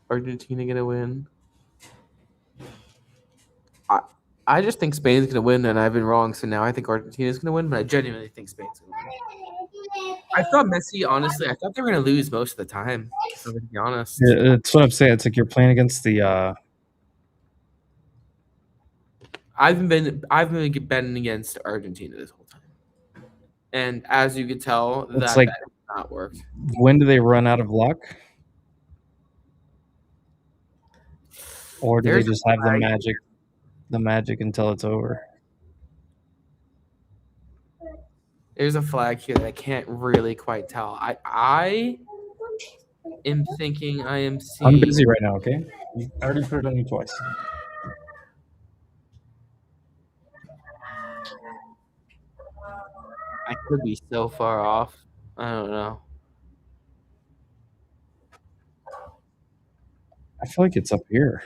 H: Argentina gonna win? I just think Spain's gonna win, and I've been wrong. So now I think Argentina's gonna win, but I genuinely think Spain's gonna win. I thought Messi, honestly, I thought they were gonna lose most of the time. So to be honest,
F: Yeah, that's what I'm saying. It's like you're playing against the.
H: I've been betting against Argentina this whole time, and as you could tell,
F: It's
H: that
F: like,
H: bet has not worked.
F: When do they run out of luck? Or do they just have the magic until it's over?
H: There's a flag here that I can't really quite tell. I am thinking I am seeing.
F: I'm busy right now, okay? I already put it on you twice.
H: I could be so far off. I don't know.
F: I feel like it's up here.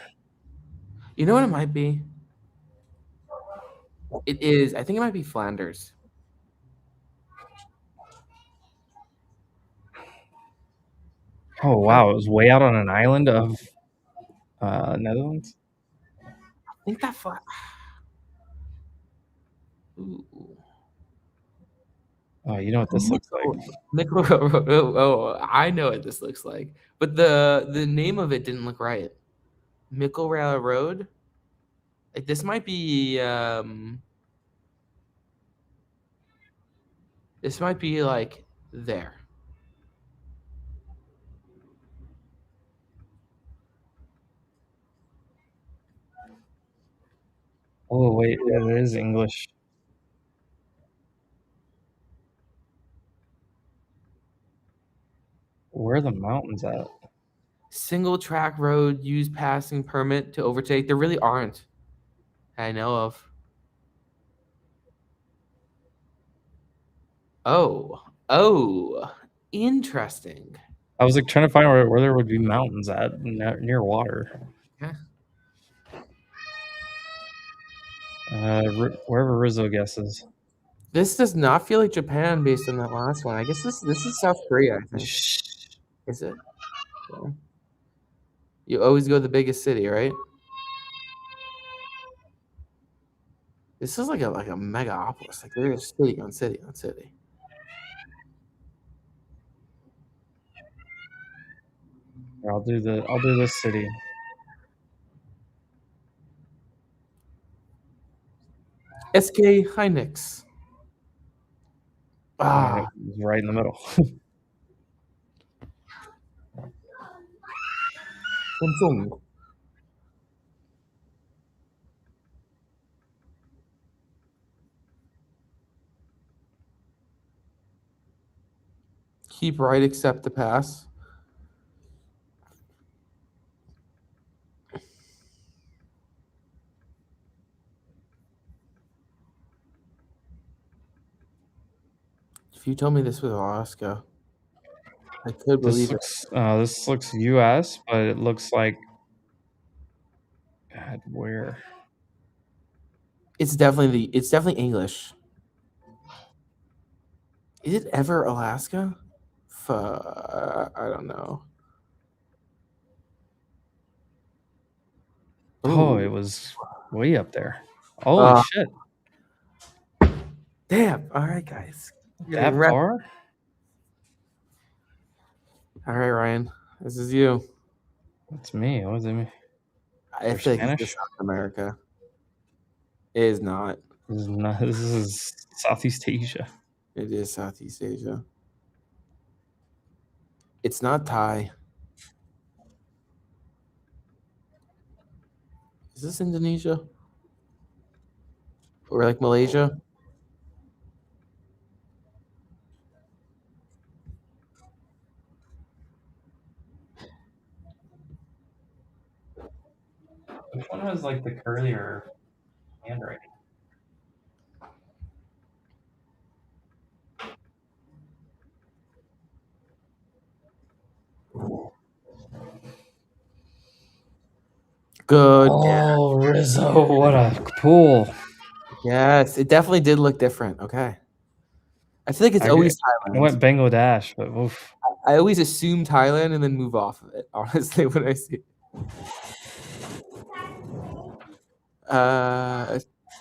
H: You know what it might be? It is. I think it might be Flanders.
F: Oh wow, it was way out on an island of Netherlands.
H: I think that flag. Ooh.
F: Oh, you know what this looks like.
H: Oh, I know what this looks like. But the name of it didn't look right. Mikkelrail Road. Like this might be like there.
F: Oh wait, it is English. Where are the mountains at?
H: Single track road, use passing permit to overtake. There really aren't. I know of. Oh, interesting.
F: I was like trying to find where there would be mountains at near water.
H: Yeah.
F: Wherever Rizzo guesses.
H: This does not feel like Japan based on that last one. I guess this is South Korea, I think. Is it? Yeah. You always go to the biggest city, right? This is like a megapolis. Like there's city on city on city.
F: I'll do this city.
H: SK Hynix.
F: It was right in the middle.
H: Samsung. Keep right, accept the pass. If you told me this was Alaska, I could believe
F: This looks U.S., but it looks like God, where?
H: It's definitely English. Is it ever Alaska? I don't know.
F: Oh, it was way up there. Holy shit.
H: Damn. All right, guys.
F: That far?
H: All right, Ryan. This is you.
F: That's me. What does it mean?
H: I feel like it's South America. It is not.
F: This is not. This is Southeast Asia.
H: It is Southeast Asia. It's not Thai. Is this Indonesia? Or like Malaysia?
F: Which one has like the curlier handwriting?
H: Good.
F: Oh, Rizzo, what a pool.
H: Yes, it definitely did look different. Okay. I feel like it's always Thailand.
F: I went Bangladesh, but oof.
H: I always assume Thailand and then move off of it, honestly, when I see it.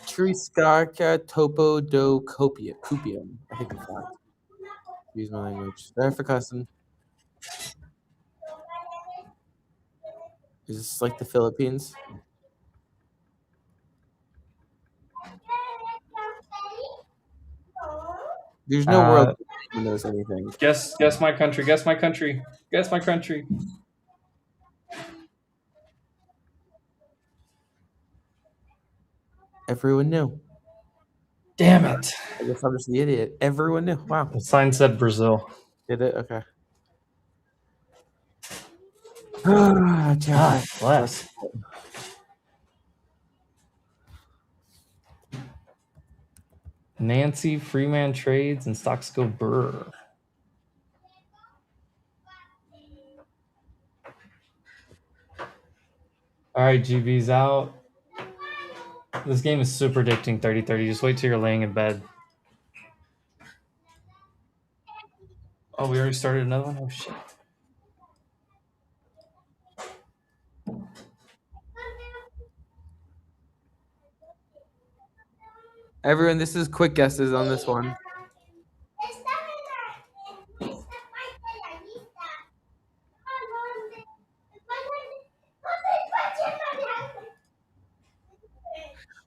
H: Triskaka Topo do Copium. I think it's that. Use my language. There for custom. Is this like the Philippines? There's no world that knows anything.
F: Guess my country. Guess my country. Guess my country.
H: Everyone knew.
F: Damn it.
H: I guess I'm just the idiot. Everyone knew. Wow.
F: The sign said Brazil.
H: Did it? Okay. God
F: bless. Nancy, Freeman Trades, and Stocks Go Burr. All right, GB's out. This game is super addicting, 30-30. Just wait till you're laying in bed. Oh, we already started another one? Oh, shit.
H: Everyone, this is quick guesses on this one.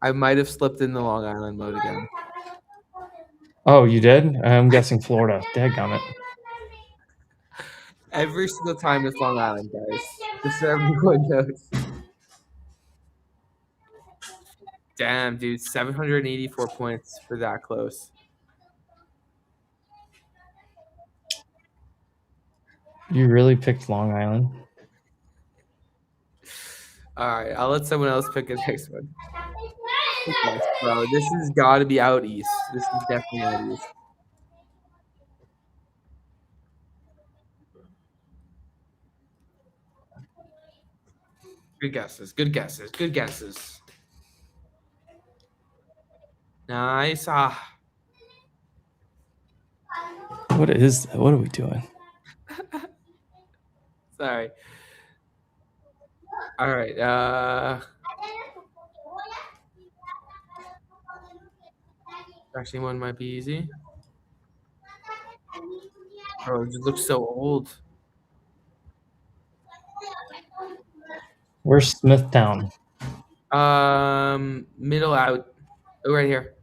H: I might have slipped in the Long Island mode again.
F: Oh, you did? I'm guessing Florida. Dadgummit.
H: Every single time it's Long Island, guys. Just so everyone knows. Damn, dude, 784 points for that close.
F: You really picked Long Island.
H: All right, I'll let someone else pick the next one. Yes, bro, this has got to be out east. This is definitely out east. Good guesses. Good guesses. Good guesses. Nice.
F: What is that? What are we doing?
H: Sorry. All right. Actually, one might be easy. Oh, it just looks so old.
F: Where's Smithtown?
H: Middle out. Oh, right here.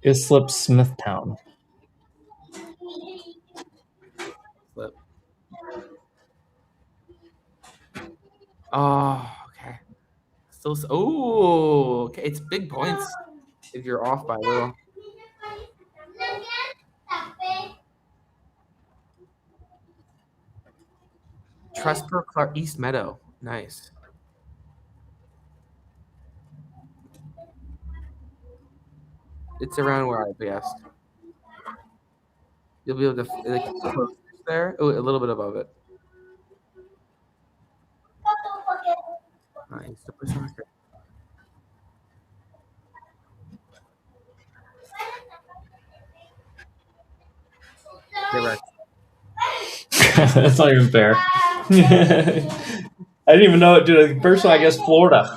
F: Islip Smithtown.
H: Flip. Oh, okay. Still. Oh, okay. It's big points if you're off by a little. Trustper Clark East Meadow. Nice. It's around where I guessed. You'll be able to like close there. Oh, a little bit above it. Nice. Super soccer. Correct.
F: That's not even fair. I didn't even know it, dude. First one, I guess Florida.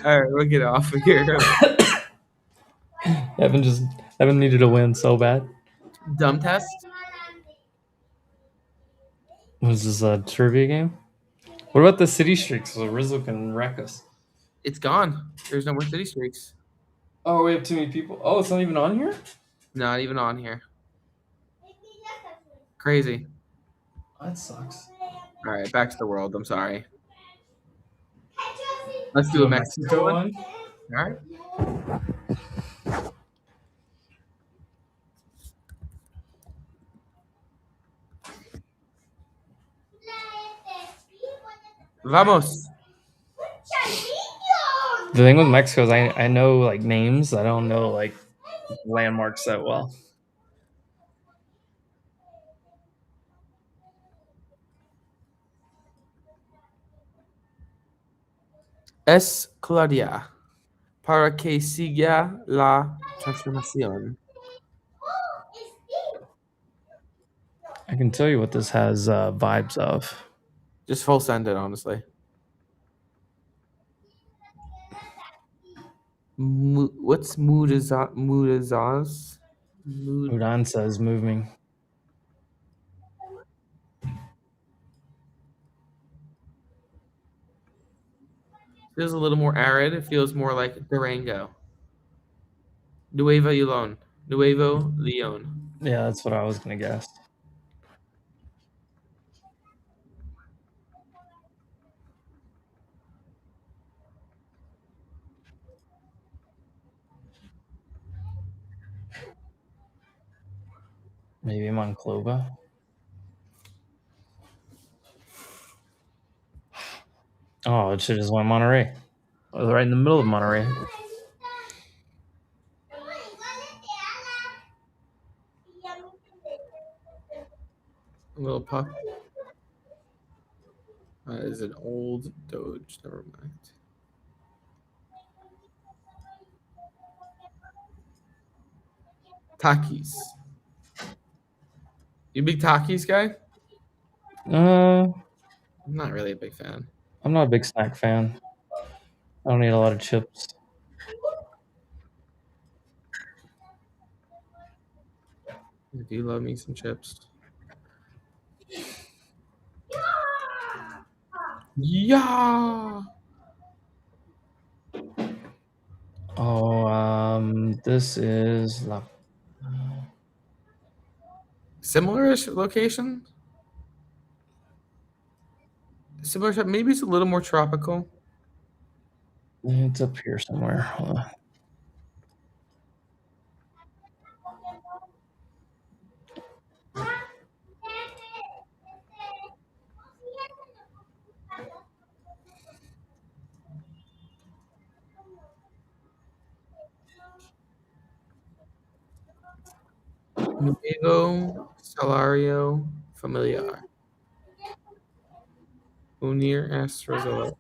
H: All right, we'll get off of here.
F: Evan needed a win so bad.
H: Dumb test.
F: Was this a trivia game? What about the city streaks so Rizzo can wreck us?
H: It's gone. There's no more city streaks.
F: Oh, we have too many people. Oh, it's not even on here?
H: Not even on here. Crazy.
F: That sucks.
H: All right, back to the world. I'm sorry. Let's do a Mexico one. All right. Vamos.
F: The thing with Mexico is I know like names. I don't know like landmarks that well.
H: Es Claudia. Para que siga la transformación.
F: I can tell you what this has vibes of.
H: Just full send it, honestly. What's Mudazaz?
F: Mudanza is moving.
H: Feels a little more arid. It feels more like Durango. Nuevo León. Nuevo León.
F: Yeah, that's what I was gonna guess. Maybe Monclova. Oh, it should just went Monterey. I was right in the middle of Monterey.
H: A little puck. That is an old Doge. Never mind. Takis. You a big Takis guy? I'm not really a big fan.
F: I'm not a big snack fan. I don't eat a lot of chips.
H: I do love me some chips. Yeah.
F: Oh, this is La.
H: Similar-ish location. Similar. Maybe it's a little more tropical.
F: It's up here somewhere. Hold on.
H: Nuevo Salario Familiar. Unir Astrozola.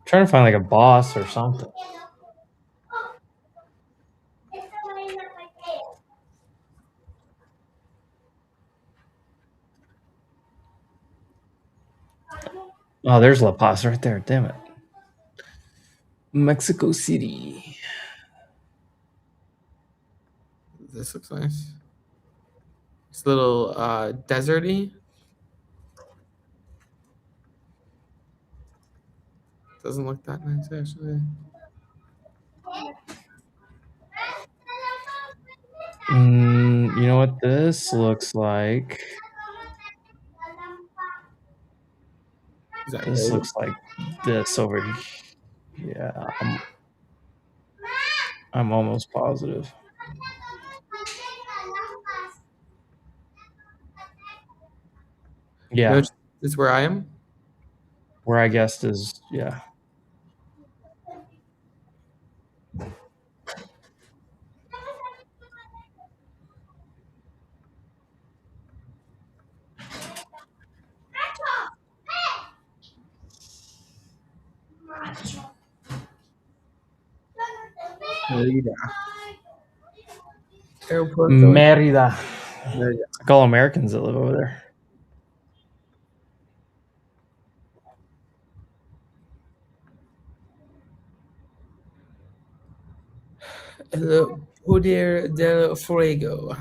F: Trying to find like a boss or something. Oh, there's La Paz right there. Damn it. Mexico City.
H: This looks nice. It's a little deserty. Doesn't look that nice actually.
F: You know what this looks like? This looks like this over here. Yeah, I'm almost positive. Yeah.
H: No, this is where I am.
F: Where I guessed is, yeah. Merida. I call Americans that live over there.
H: El Poder del Fuego.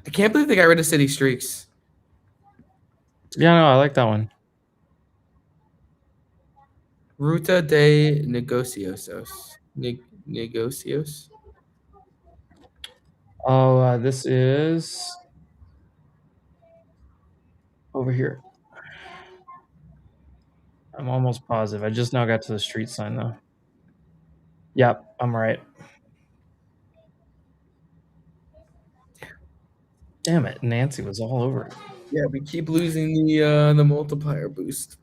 H: I can't believe they got rid of City Streaks.
F: Yeah, no, I like that one.
H: Ruta de Negocios. Negocios.
F: Oh, this is over here. I'm almost positive. I just now got to the street sign though. Yep, I'm right. Damn it, Nancy was all over it.
H: Yeah, we keep losing the multiplier boost.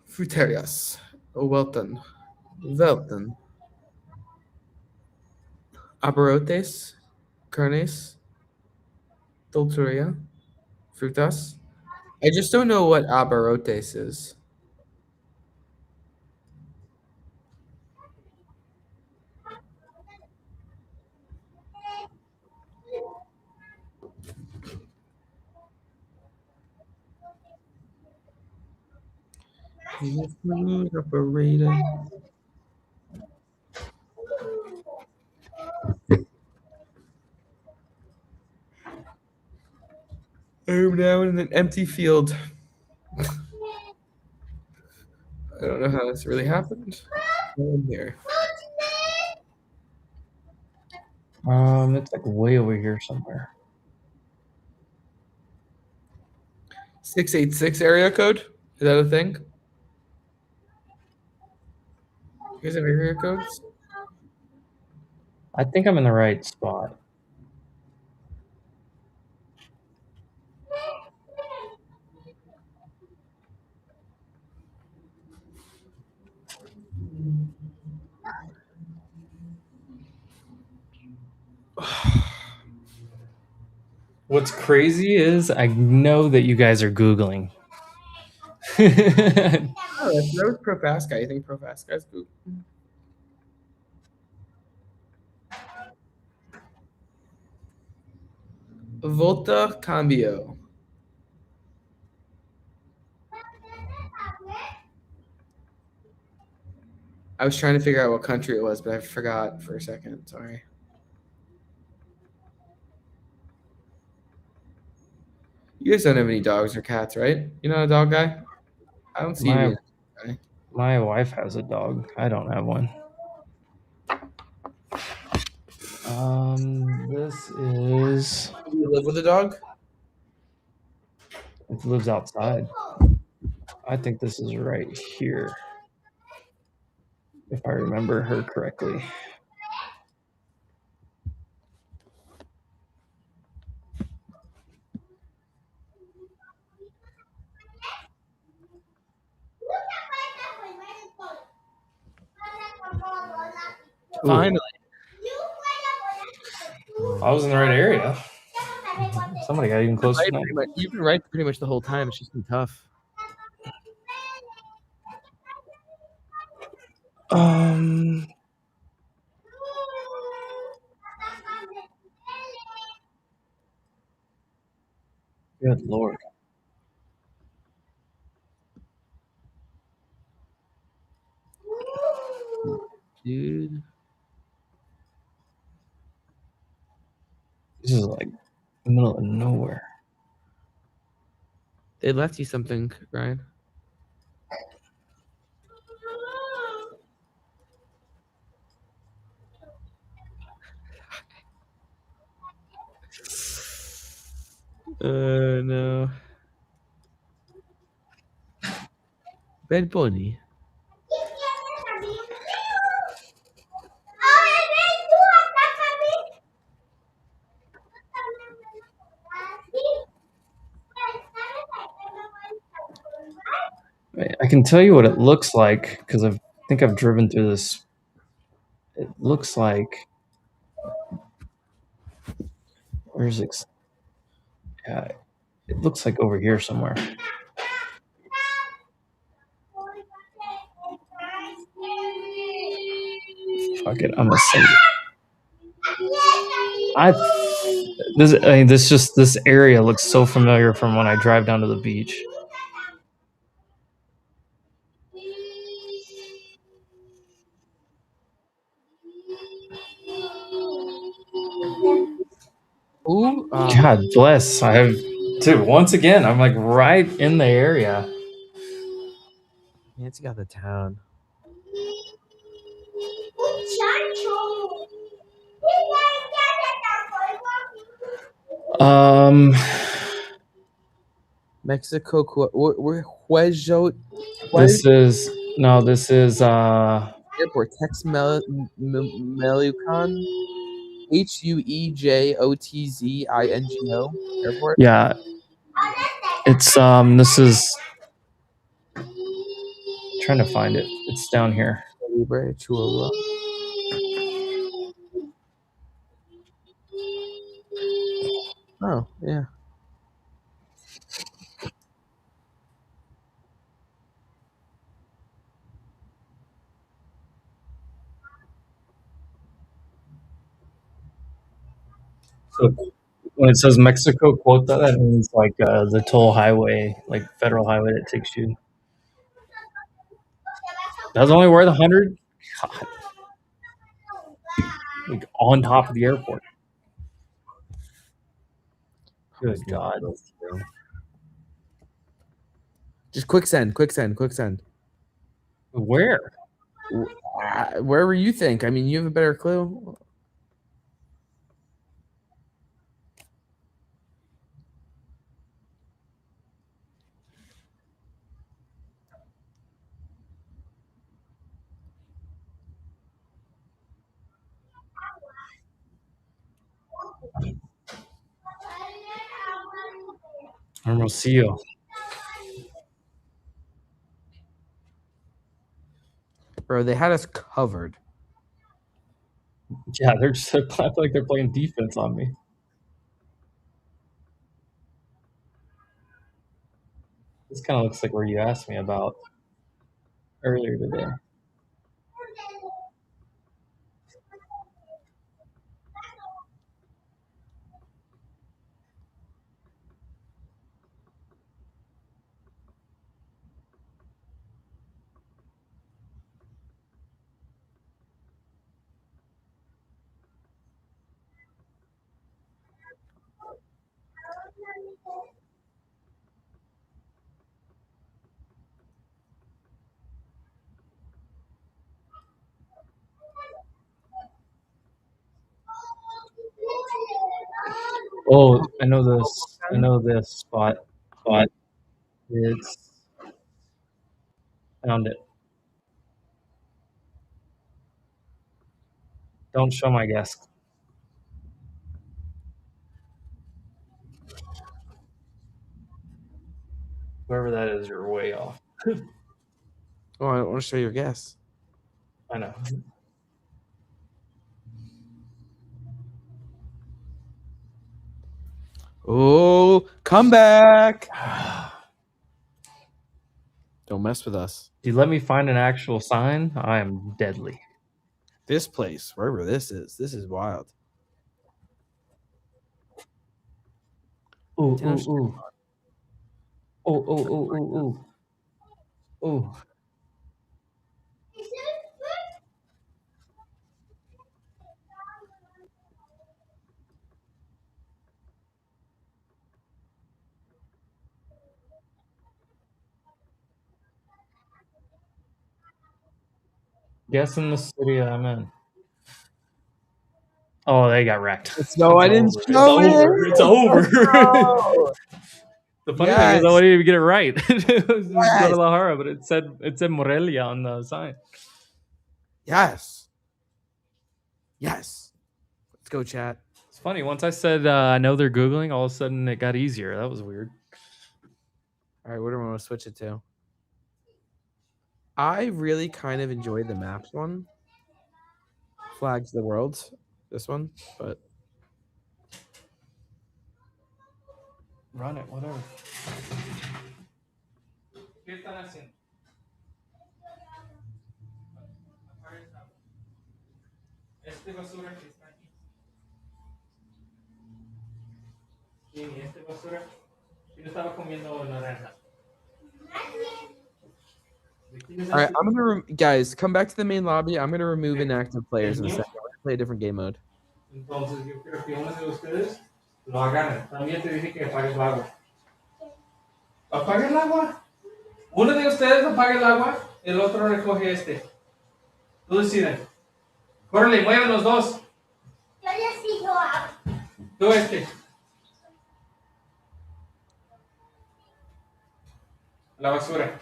H: Fruterias. Welton. Abarotes. Carnes. Dulturia. Frutas. I just don't know what abarotes is. Food operator. I'm now in an empty field. I don't know how this really happened. I'm here.
F: It's like way over here somewhere.
H: 686 area code? Is that a thing? You guys have area codes?
F: I think I'm in the right spot. What's crazy is I know that you guys are Googling.
H: that was Pro Fast Guy. You think Pro Fast Guy's good? Volta Cambio. I was trying to figure out what country it was, but I forgot for a second. Sorry. You guys don't have any dogs or cats, right? You're not a dog guy? I don't see you being a dog guy.
F: My wife has a dog. I don't have one. This is.
H: Do you live with a dog?
F: It lives outside. I think this is right here, if I remember her correctly.
H: Finally.
F: I was in the right area. Somebody got even close enough.
H: You've been right pretty much the whole time. It's just been tough.
F: Good Lord.
H: Dude.
F: This is like the middle of nowhere.
H: They left you something, Ryan. No. Bad Bunny.
F: I can tell you what it looks like because I think I've driven through this. It looks like. Where's it? Yeah, it looks like over here somewhere. Fuck it, I'm gonna send it. This area looks so familiar from when I drive down to the beach.
H: Ooh,
F: God bless. I have, dude. Once again, I'm like right in the area.
H: Nancy got the town. Mexico.
F: This is
H: Airport. Texmelucan. HUEJOTZINGO. Airport.
F: Yeah. It's this is trying to find it. It's down here.
H: Oh, yeah.
F: So when it says Mexico quota, that means like the toll highway, like federal highway that takes you. That's only worth 100. God. Like on top of the airport. Good God.
H: Just quick send.
F: Where?
H: Wherever you think. I mean, you have a better clue.
F: Hermosillo.
H: Bro, they had us covered.
F: Yeah, they're just I feel like they're playing defense on me. This kind of looks like where you asked me about. earlier today. Oh, I know this. I know this spot. It's found it. Don't show my guess. Whoever that is, you're way off.
H: Oh, I don't want to show your guess.
F: I know.
H: Oh, come back. Don't mess with us.
F: If you let me find an actual sign, I am deadly.
H: This place, wherever this is wild.
F: Ooh, ooh, ooh. Oh, oh, oh, oh, oh. Oh. Guess in the city I'm in. Oh, they got wrecked.
H: No, I didn't show it.
F: It's over.
H: No.
F: The funny thing is, I wouldn't even get it right. It was just
H: Yes.
F: Guadalajara, but it said Morelia on the sign.
H: Yes. Yes. Let's go, chat.
F: It's funny. Once I said I know they're Googling, all of a sudden it got easier. That was weird.
H: All right, what do we want to switch it to? I really kind of enjoyed the maps one. Flags of the World. This one, but
F: Run it, whatever.
H: all right, I'm gonna guys come back to the main lobby. I'm gonna remove inactive players in a second. We're gonna play a different game mode.
F: Entonces yo quiero que uno de ustedes lo agarre. También te dije que apagues el agua. Apague el agua. Uno de ustedes apague el agua, el otro recoge este. Tú decides. Córrele, mueven los dos.
N: Yo ya sí lo hago.
F: Tú este. La basura.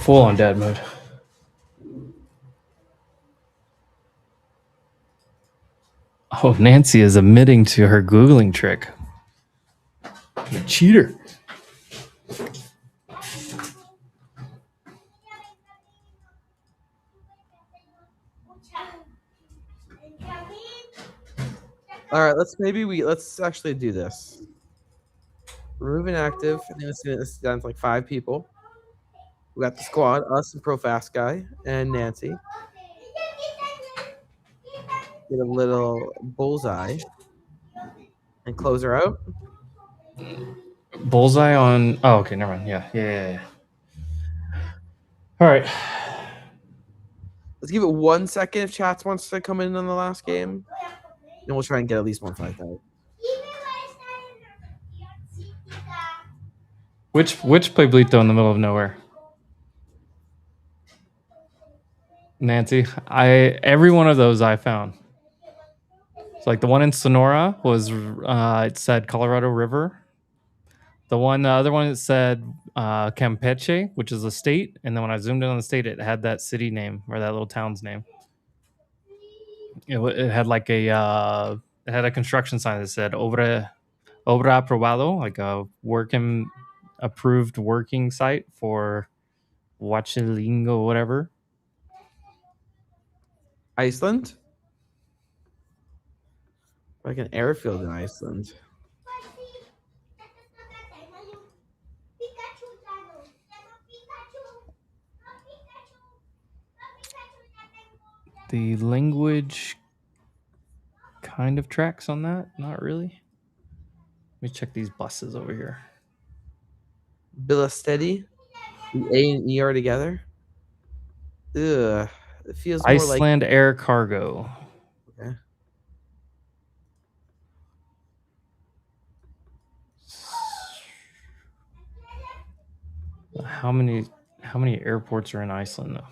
F: Full on dad mode. Oh, Nancy is admitting to her Googling trick. A cheater.
H: All right, let's actually do this. Remove inactive. I think let's down to like 5 people. We got the squad, us and Pro Fast Guy and Nancy. Get a little bullseye and close her out.
F: Bullseye on. Oh, okay, never mind. Yeah. All right.
H: Let's give it 1 second if chats wants to come in on the last game. And we'll try and get at least one fight out.
F: Which Pueblito in the middle of nowhere? Nancy, every one of those I found. So like the one in Sonora was it said Colorado River. The other one it said Campeche, which is a state, and then when I zoomed in on the state, it had that city name or that little town's name. It had like it had a construction sign that said obra aprobado, like a approved working site for Huachilingo, whatever.
H: Iceland? Like an airfield in Iceland.
F: The language kind of tracks on that. Not really. Let me check these buses over here.
H: Steady. The A and E are together. Ugh. It feels more like
F: Iceland Air Cargo.
H: okay.
F: How many airports are in Iceland though?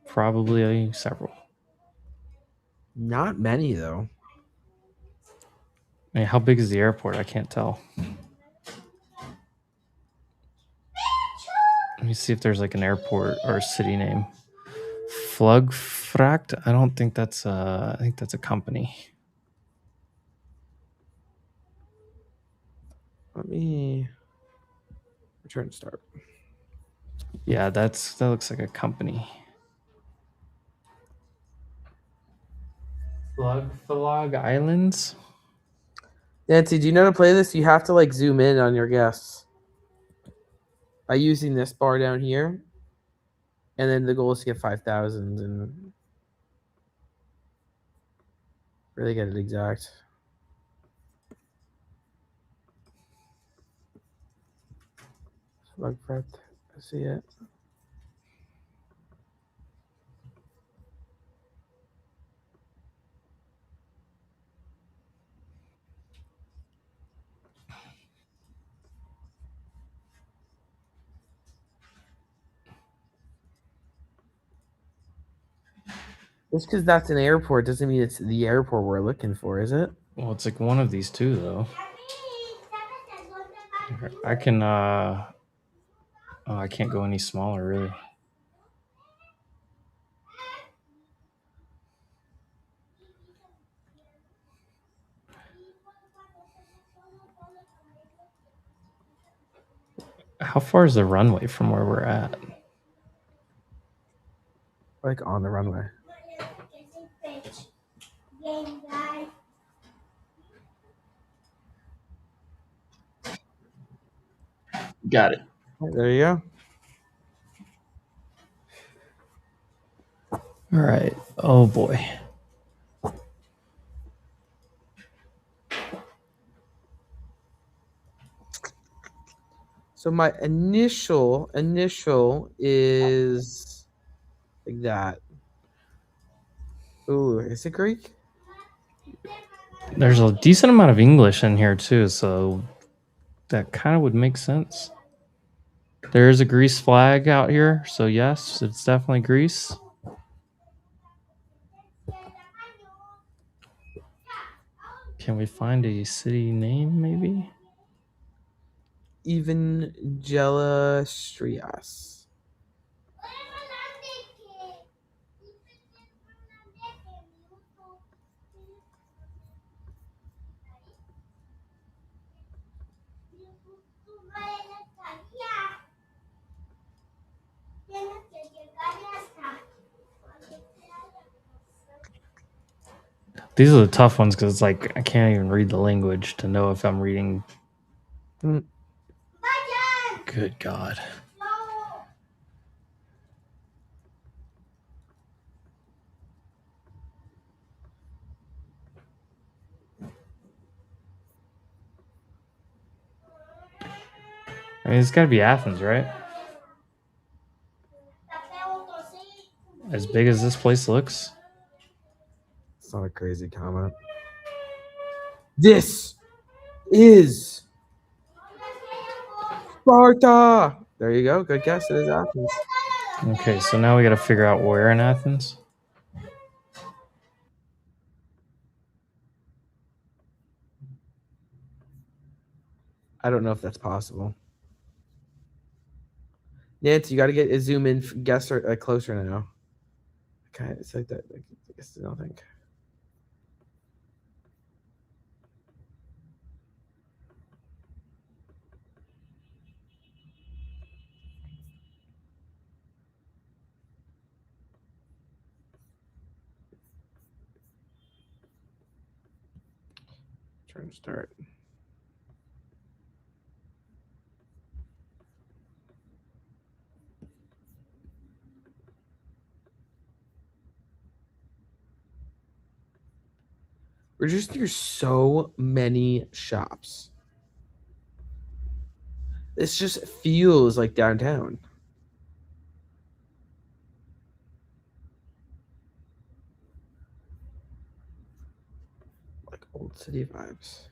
F: Probably several.
H: Not many though.
F: I mean, how big is the airport? I can't tell. Let me see if there's like an airport or a city name. Flugfrakt? I don't think that's I think that's a company.
H: Let me return to start.
F: Yeah, that looks like a company. Flug Islands?
H: Nancy, do you know how to play this? You have to like zoom in on your guess by using this bar down here. And then the goal is to get 5,000 and really get it exact. Slug prep. I see it. Just because that's an airport doesn't mean it's the airport we're looking for, is it?
F: Well, it's like one of these two though. I can oh, I can't go any smaller really. How far is the runway from where we're at?
H: Like on the runway.
F: Got it.
H: There you go.
F: All right. Oh boy.
H: So my initial is like that. Ooh, is it Greek?
F: There's a decent amount of English in here too, so that kind of would make sense. There is a Greece flag out here, so yes, it's definitely Greece. Can we find a city name maybe?
H: Evangelistrias.
F: These are the tough ones because it's like I can't even read the language to know if I'm reading. Good God. I mean, it's got to be Athens, right? As big as this place looks.
H: It's not a crazy comment. This is Sparta. There you go. Good guess. It is Athens.
F: Okay, so now we got to figure out where in Athens.
H: I don't know if that's possible. Nancy, you got to get a zoom in, guess or closer now. Okay, it's like that. I guess I don't think. Trying to start. We're just near so many shops. This just feels like downtown. Like old city vibes.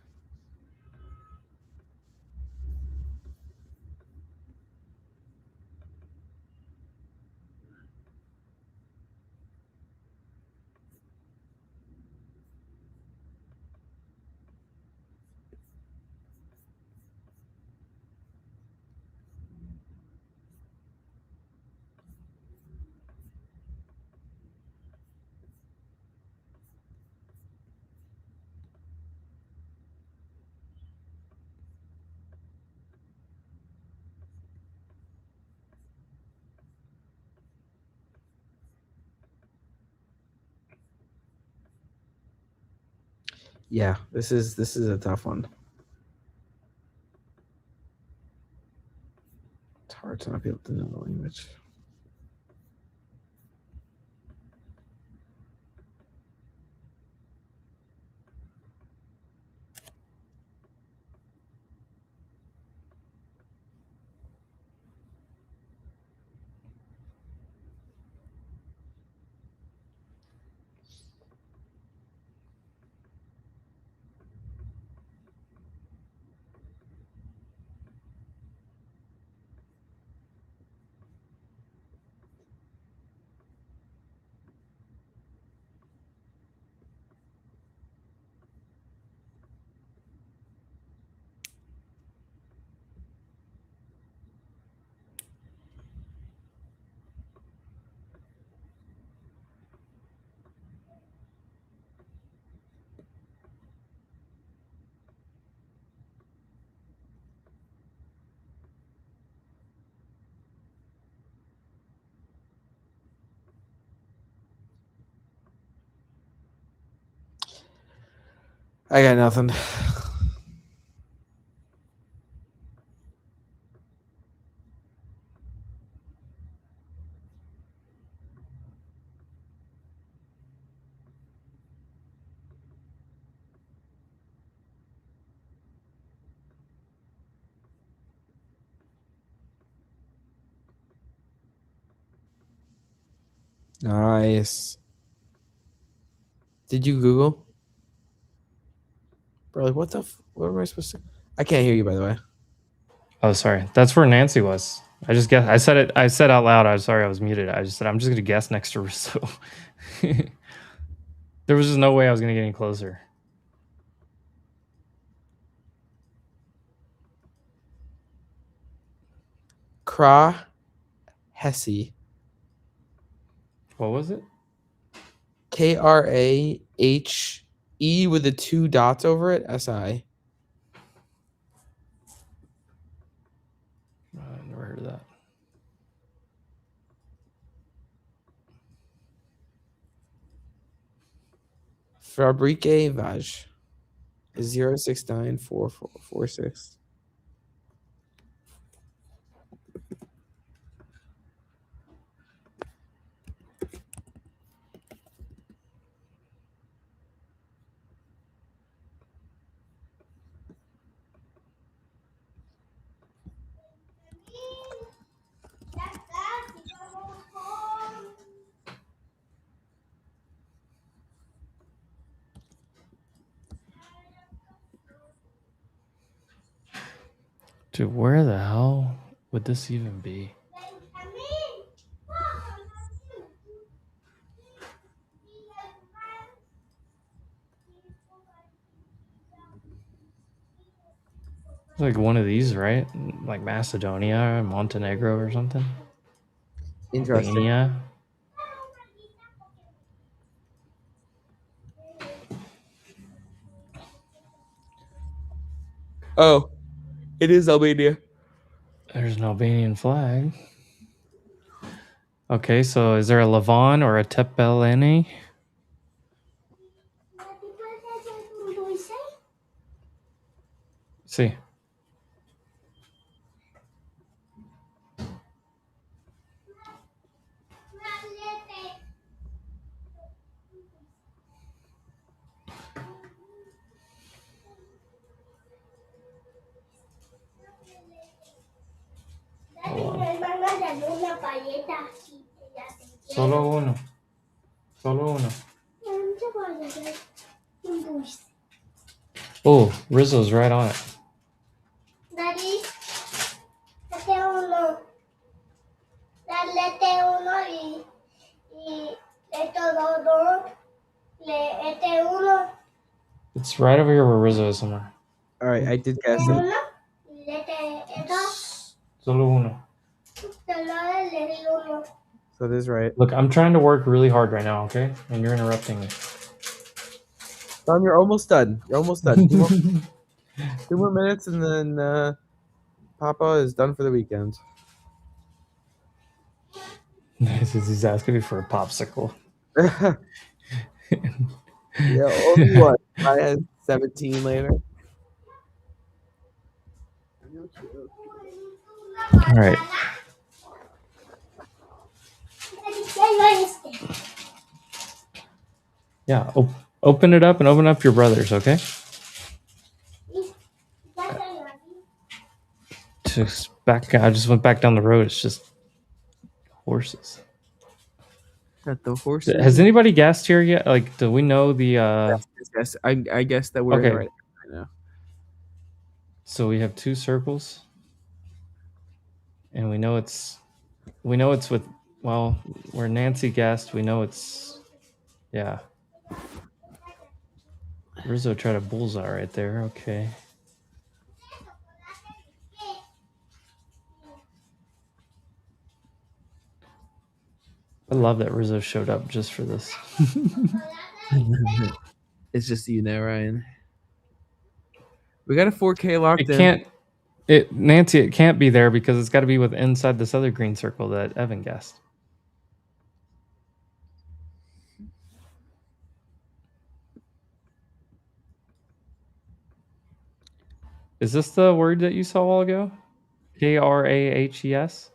H: Yeah, this is a tough one. It's hard to not be able to know the language. I got nothing. Nice. Did you Google? Bro, like, what am I supposed to? I can't hear you, by the way.
F: Oh, sorry. That's where Nancy was. I just guessed. I said it. I said out loud. I was sorry. I was muted. I just said I'm just gonna guess next to Russo. There was just no way I was gonna get any closer.
H: Kra Hesse.
F: What was it?
H: Krahe with the 2 dots over it. SI.
F: I never heard of that.
H: Fabrique Vaj. 0694446.
F: Dude, where the hell would this even be? It's like one of these, right? Like Macedonia, Montenegro, or something.
H: Interesting.
F: Albania.
H: Oh, it is Albania.
F: There's an Albanian flag. Okay, so is there a Lavon or a Tepeleni? See. Hold on.
N: Me van a dar una payeta así.
F: Solo uno. Solo uno.
N: Un dulce.
F: Oh, Rizzo's right on it.
N: Daddy, este uno. Dale uno y estos dos. Este uno.
F: It's right over here where Rizzo is somewhere.
H: All right, I did guess it.
N: Uno. Y esto.
F: Solo uno.
N: Solo le di uno.
H: So this is right.
F: Look, I'm trying to work really hard right now, okay? And you're interrupting me.
H: Tom, you're almost done. You're almost done. 2 more minutes, and then Papa is done for the weekend.
F: He's asking me for a popsicle.
H: Yeah, only what? I had 17 later.
F: All right. Yeah, open it up and open up your brothers, okay? Just back. I just went back down the road. It's just horses.
H: Got the horses.
F: Has anybody guessed here yet? Like, do we know the?
H: Yes. I guess that we're in
F: Okay.
H: right now.
F: So we have 2 circles, and we know it's with. Well, where Nancy guessed, we know it's. Yeah. Rizzo tried a bullseye right there. Okay. I love that Rizzo showed up just for this.
H: It's just Ryan. We got a 4K locked in.
F: Nancy, it can't be there because it's got to be with inside this other green circle that Evan guessed. Is this the word that you saw a while ago? KRAHES?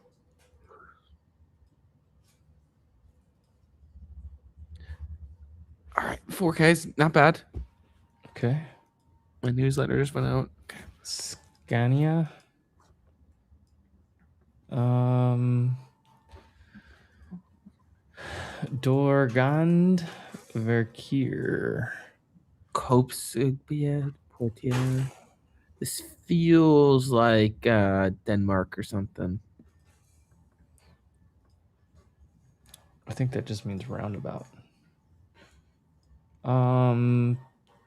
H: All right, 4K's not bad.
F: Okay.
H: My newsletter just went out.
F: Scania. Dorgand Verkeer.
H: Kopsugbiet Portier. This feels like Denmark or something.
F: I think that just means roundabout.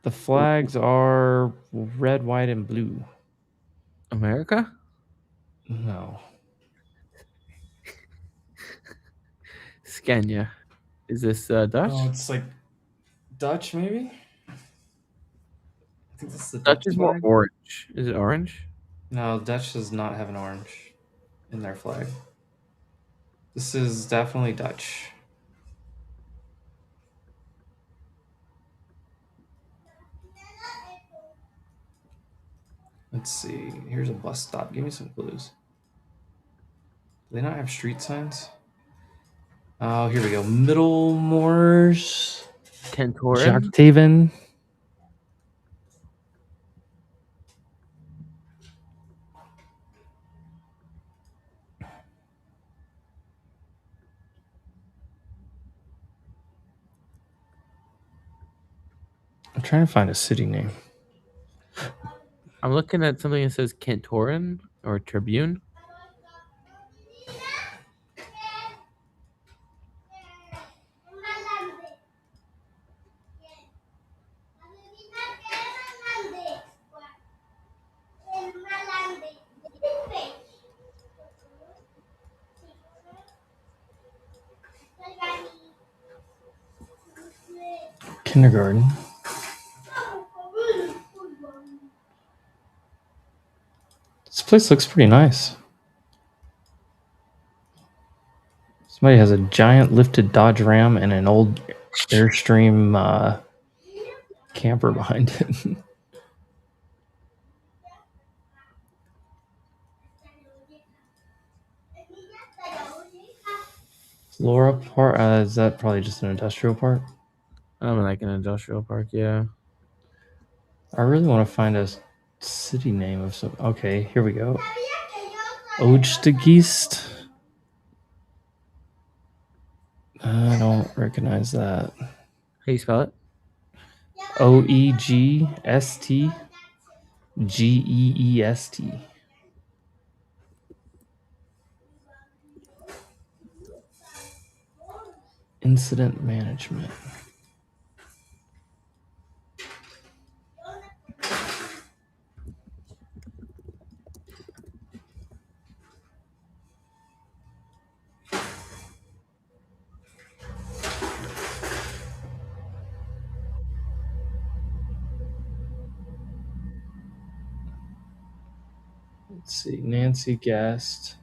F: The flags are red, white, and blue.
H: America?
F: No.
H: Scania. Is this Dutch?
F: Oh, it's like Dutch, maybe? I think this is the
H: Dutch is more
F: flag.
H: orange. Is it orange?
F: No, Dutch does not have an orange in their flag. This is definitely Dutch. Let's see. Here's a bus stop. Give me some clues. Do they not have street signs? Oh, here we go. Middlemoors.
H: Tentorin.
F: Jacktaven. I'm trying to find a city name.
H: I'm looking at something that says Cantorin or Tribune.
F: Kindergarten. This place looks pretty nice. Somebody has a giant lifted Dodge Ram and an old Airstream camper behind it. Flora Park. Is that probably just an industrial park?
H: Like an industrial park, yeah.
F: I really want to find a city name of some. Okay, here we go. Oegstgeest. I don't recognize that.
H: How you spell it?
F: OEGSTGEEST. Incident management. Let's see, Nancy Guest.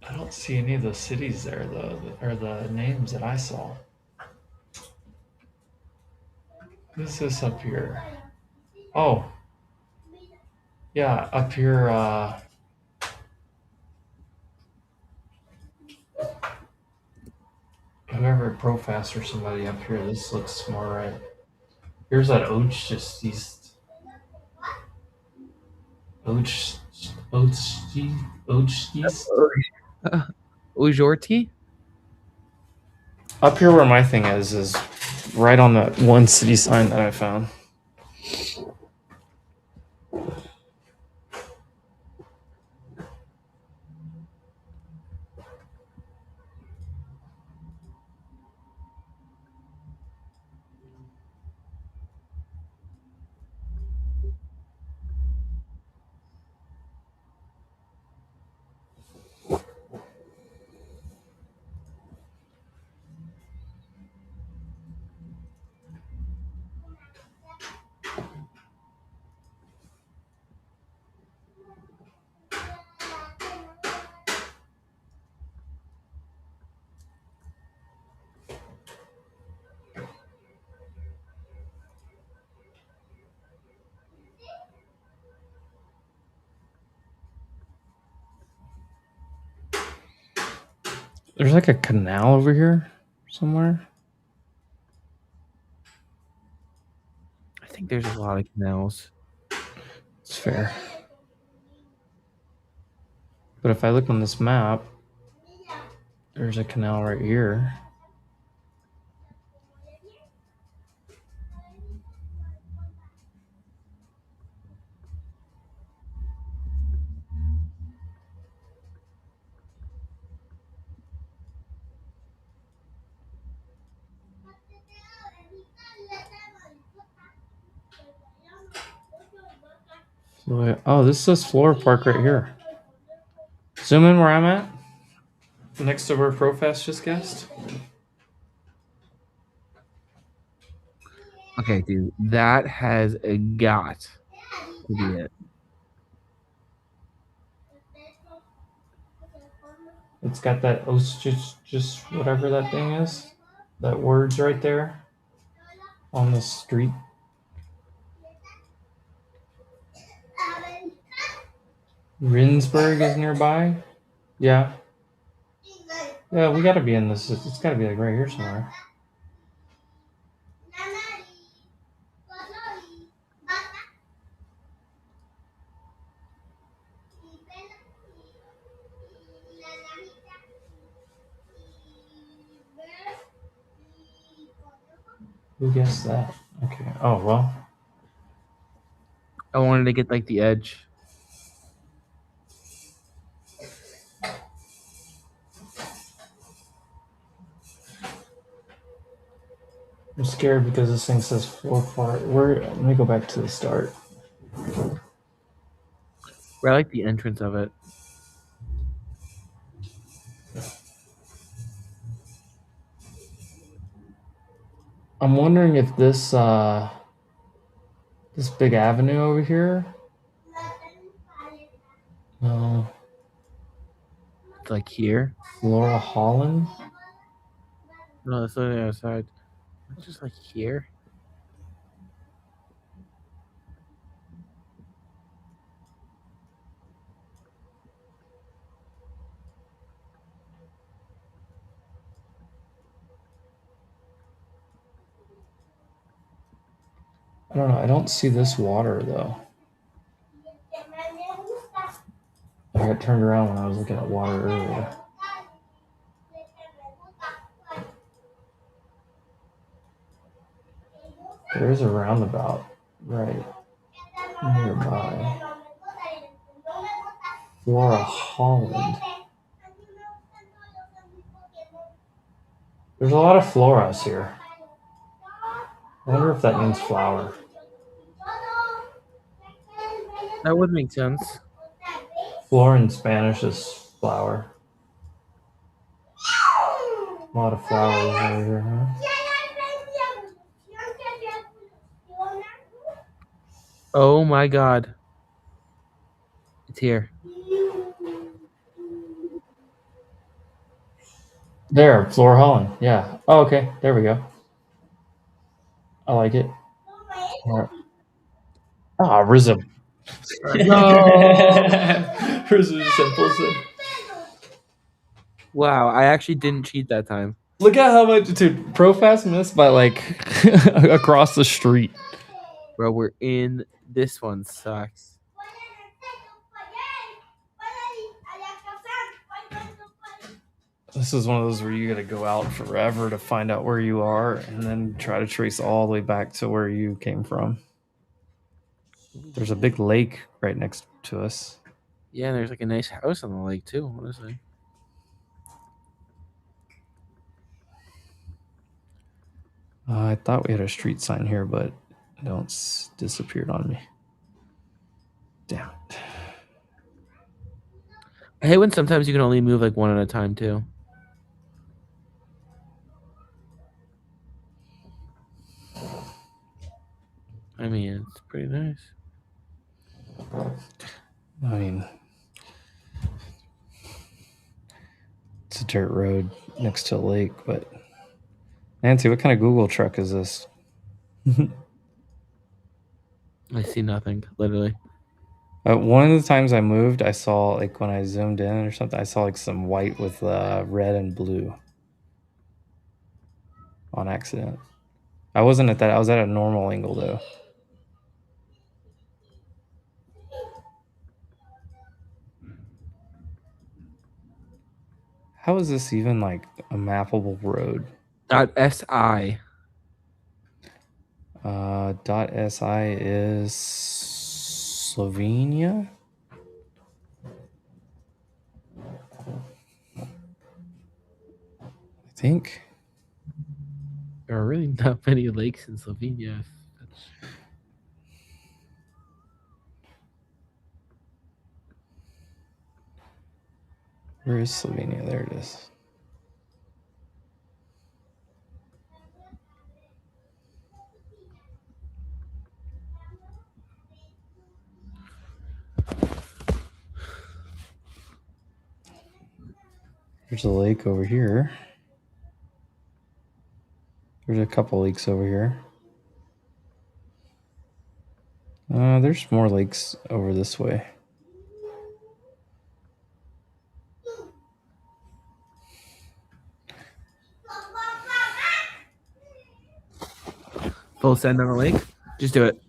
F: I don't see any of the cities there though, or the names that I saw. Who's this up here? Oh, yeah, up here. Whoever Profast or somebody up here. This looks more right. Here's that Oegstgeest. Oegstgeest.
H: Ujorti?
F: Up here where my thing is right on that one city sign that I found. There's like a canal over here somewhere.
H: I think there's a lot of canals.
F: It's fair. But if I look on this map, there's a canal right here. Oh, this says Flora Park right here. Zoom in where I'm at. Next to where Profast just guessed.
H: Okay, dude, that has got to be it.
F: It's got that just whatever that thing is. That word's right there on the street. Rinsburg is nearby. Yeah. Yeah, we gotta be in this. It's gotta be like right here somewhere. Who guessed that? Okay. Oh, well.
H: I wanted to get like the edge.
F: I'm scared because this thing says 4 part. Let me go back to the start.
H: I like the entrance of it.
F: I'm wondering if this this big avenue over here. No.
H: It's like here.
F: Laura Holland.
H: No, that's on the other side. It's just like here.
F: I don't know. I don't see this water though. I got turned around when I was looking at water earlier. There is a roundabout right nearby. Flora Holland. There's a lot of floras here. I wonder if that means flower.
H: That would make sense.
F: Flora in Spanish is flower. A lot of flowers over here, huh?
H: Oh my god. It's here.
F: There, Flora Holland. Yeah. Oh, okay. There we go. I like it. All right. Ah, Rizzo.
H: No.
F: Rizzo Simpleton.
H: Wow, I actually didn't cheat that time.
F: Look at how much, dude. Profast missed by like across the street.
H: Bro, we're in. This one sucks.
F: This is one of those where you got to go out forever to find out where you are and then try to trace all the way back to where you came from. There's a big lake right next to us.
H: Yeah, and there's like a nice house on the lake too, honestly.
F: I thought we had a street sign here, but it disappeared on me. Damn it.
H: I hate when sometimes you can only move like one at a time too. I mean, it's pretty nice.
F: I mean, it's a dirt road next to a lake, but Nancy, what kind of Google truck is this?
H: I see nothing, literally.
F: One of the times I moved, I saw like when I zoomed in or something, I saw like some white with red and blue on accident. I wasn't at that. I was at a normal angle though. How is this even like a mappable road?
H: .si.
F: .si is Slovenia. I think
H: There are really not many lakes in Slovenia.
F: Where is Slovenia? There it is. There's a lake over here. There's a couple lakes over here. There's more lakes over this way.
H: Full send on the lake? Just do it.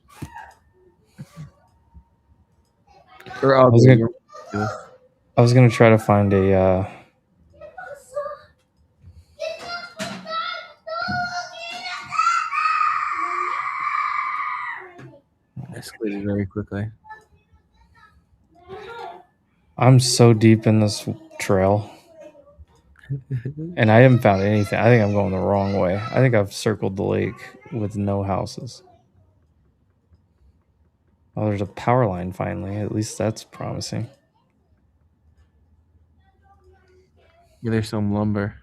H: Or
F: I was gonna try to find a
H: escalated very quickly.
F: I'm so deep in this trail. And I haven't found anything. I think I'm going the wrong way. I think I've circled the lake with no houses. Oh, there's a power line finally. At least that's promising.
H: Yeah, there's some lumber.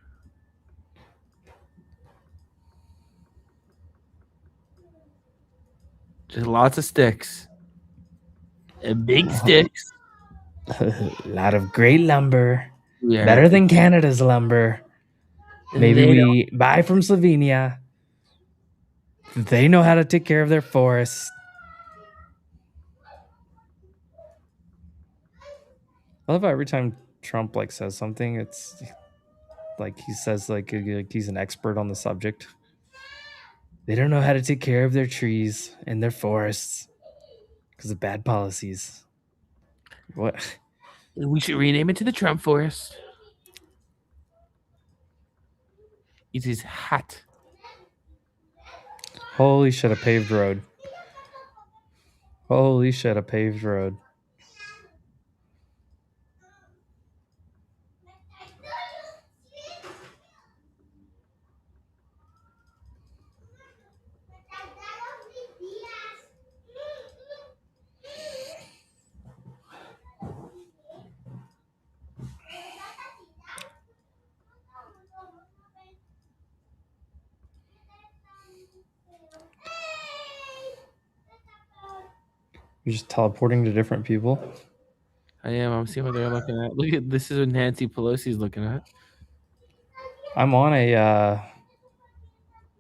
H: Just lots of sticks. And big sticks.
O: A lot of great lumber.
H: Yeah.
O: Better than Canada's lumber. Maybe we buy from Slovenia. They know how to take care of their forests.
F: I love how every time Trump like says something, it's like he says like he's an expert on the subject.
O: They don't know how to take care of their trees and their forests because of bad policies. What?
H: We should rename it to the Trump Forest. It is hot.
O: Holy shit, a paved road. Holy shit, a paved road. You're just teleporting to different people.
H: I am. I'm seeing what they're looking at. Look at this is what Nancy Pelosi's looking at.
O: I'm on a
H: I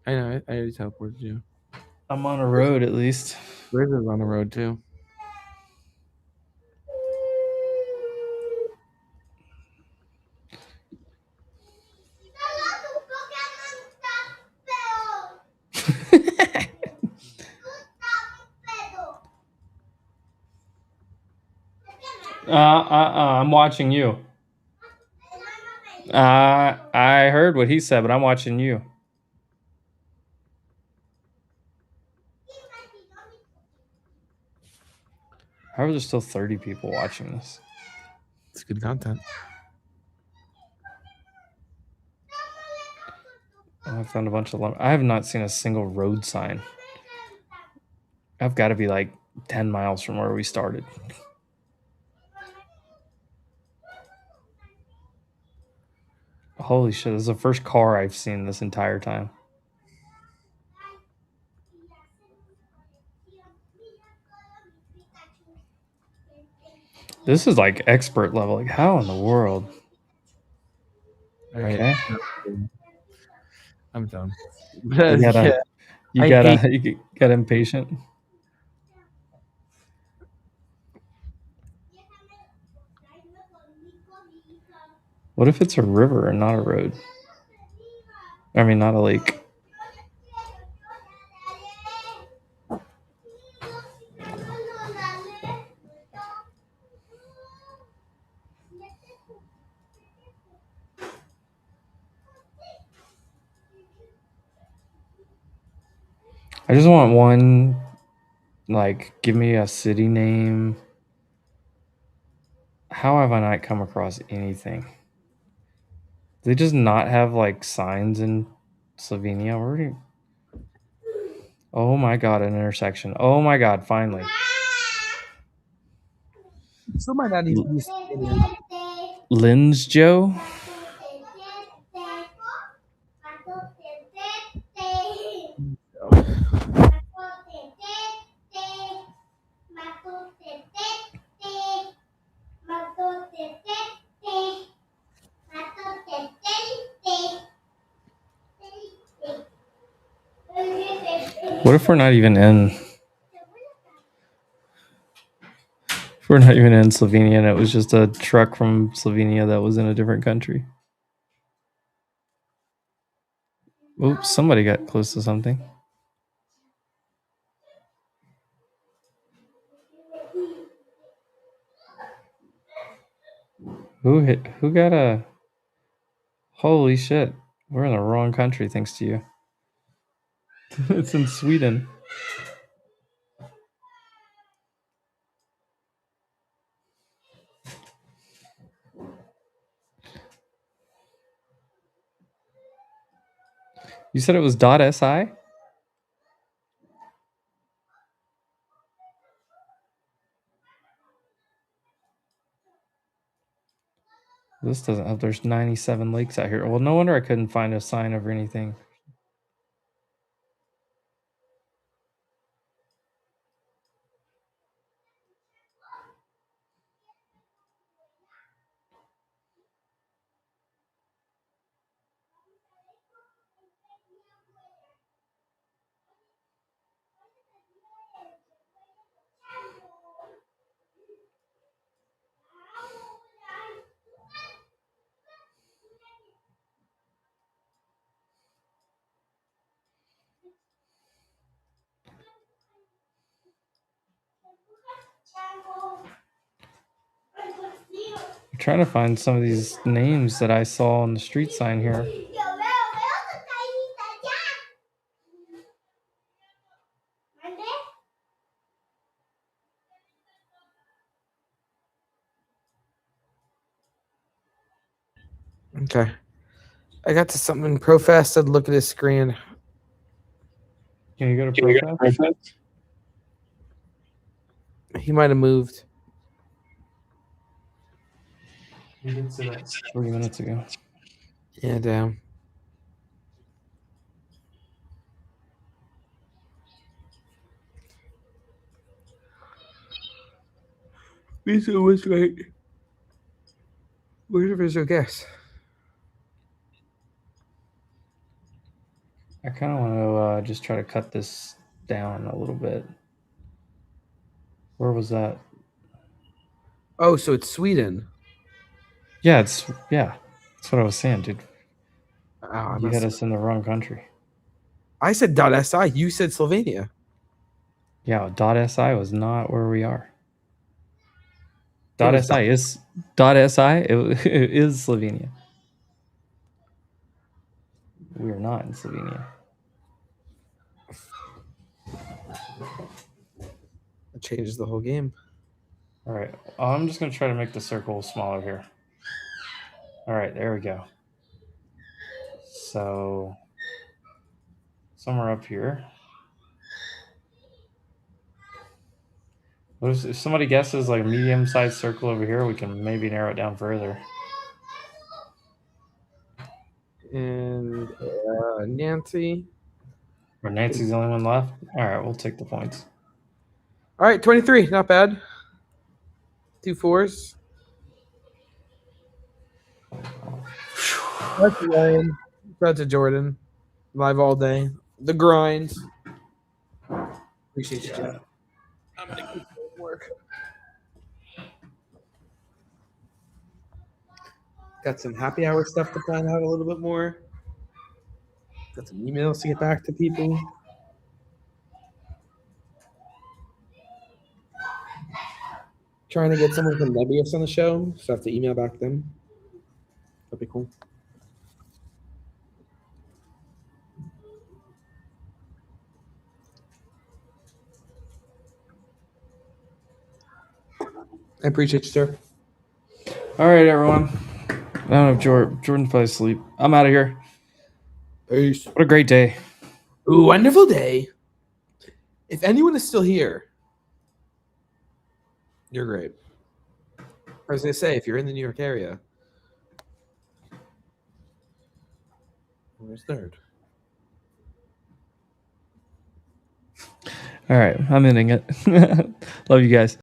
H: know. I already teleported you.
O: I'm on a road at least.
H: Rizzo's on the road too.
O: I'm watching you. I heard what he said, but I'm watching you. How are there still 30 people watching this?
H: It's good content.
O: Oh, I found a bunch of I have not seen a single road sign. I've got to be like 10 miles from where we started. Holy shit, this is the first car I've seen this entire time. This is like expert level. Like, how in the world? Okay.
H: I'm done.
O: You got impatient. What if it's a river and not a road? I mean, not a lake. I just want one, like, give me a city name. How have I not come across anything? Do they just not have, like, signs in Slovenia? Where do you... Oh my god, an intersection. Oh my god, finally.
H: Still might not even be
O: Linz Joe? What if we're not even in? If we're not even in Slovenia and it was just a truck from Slovenia that was in a different country? Oops, somebody got close to something. Who got a... Holy shit. We're in the wrong country thanks to you. It's in Sweden. You said it was .si? This doesn't have... There's 97 lakes out here. Well, no wonder I couldn't find a sign of anything.
F: trying to find some of these names that I saw on the street sign here.
H: Okay. I got to something ProFast. I'd look at his screen.
F: Can you go to ProFast?
H: He might have moved.
F: He did say that 3 minutes ago.
H: Yeah, damn. Visa was right. Where's your visual guess?
F: I kind of want to just try to cut this down a little bit. Where was that?
H: Oh, so it's Sweden.
F: Yeah, that's what I was saying, dude.
H: Oh,
F: You had us in the wrong country.
H: I said .si. You said Slovenia.
F: Yeah, .si was not where we are.
H: It was
F: .si is .si. It is Slovenia. We are not in Slovenia.
H: It changes the whole game.
F: All right, I'm just gonna try to make the circle smaller here. All right, there we go. So somewhere up here. If somebody guesses like a medium-sized circle over here, we can maybe narrow it down further.
H: And Nancy.
F: Or Nancy's the only one left? All right, we'll take the points.
H: All right, 23. Not bad. 2 4s. That's Ryan. Shout to Jordan. Live all day. The grind. Appreciate you, Jeff. I'm going to keep doing work. Got some happy hour stuff to plan out a little bit more. Got some emails to get back to people. Trying to get someone from Nebius on the show, so I have to email back them. That'd be cool. I appreciate you, sir.
F: All right, everyone. I don't know if Jordan probably asleep. I'm out of here.
H: Peace.
F: What a great day.
H: Ooh, wonderful day. If anyone is still here, you're great. I was going to say, if you're in the New York area, where's third?
F: All right, I'm ending it. Love you guys.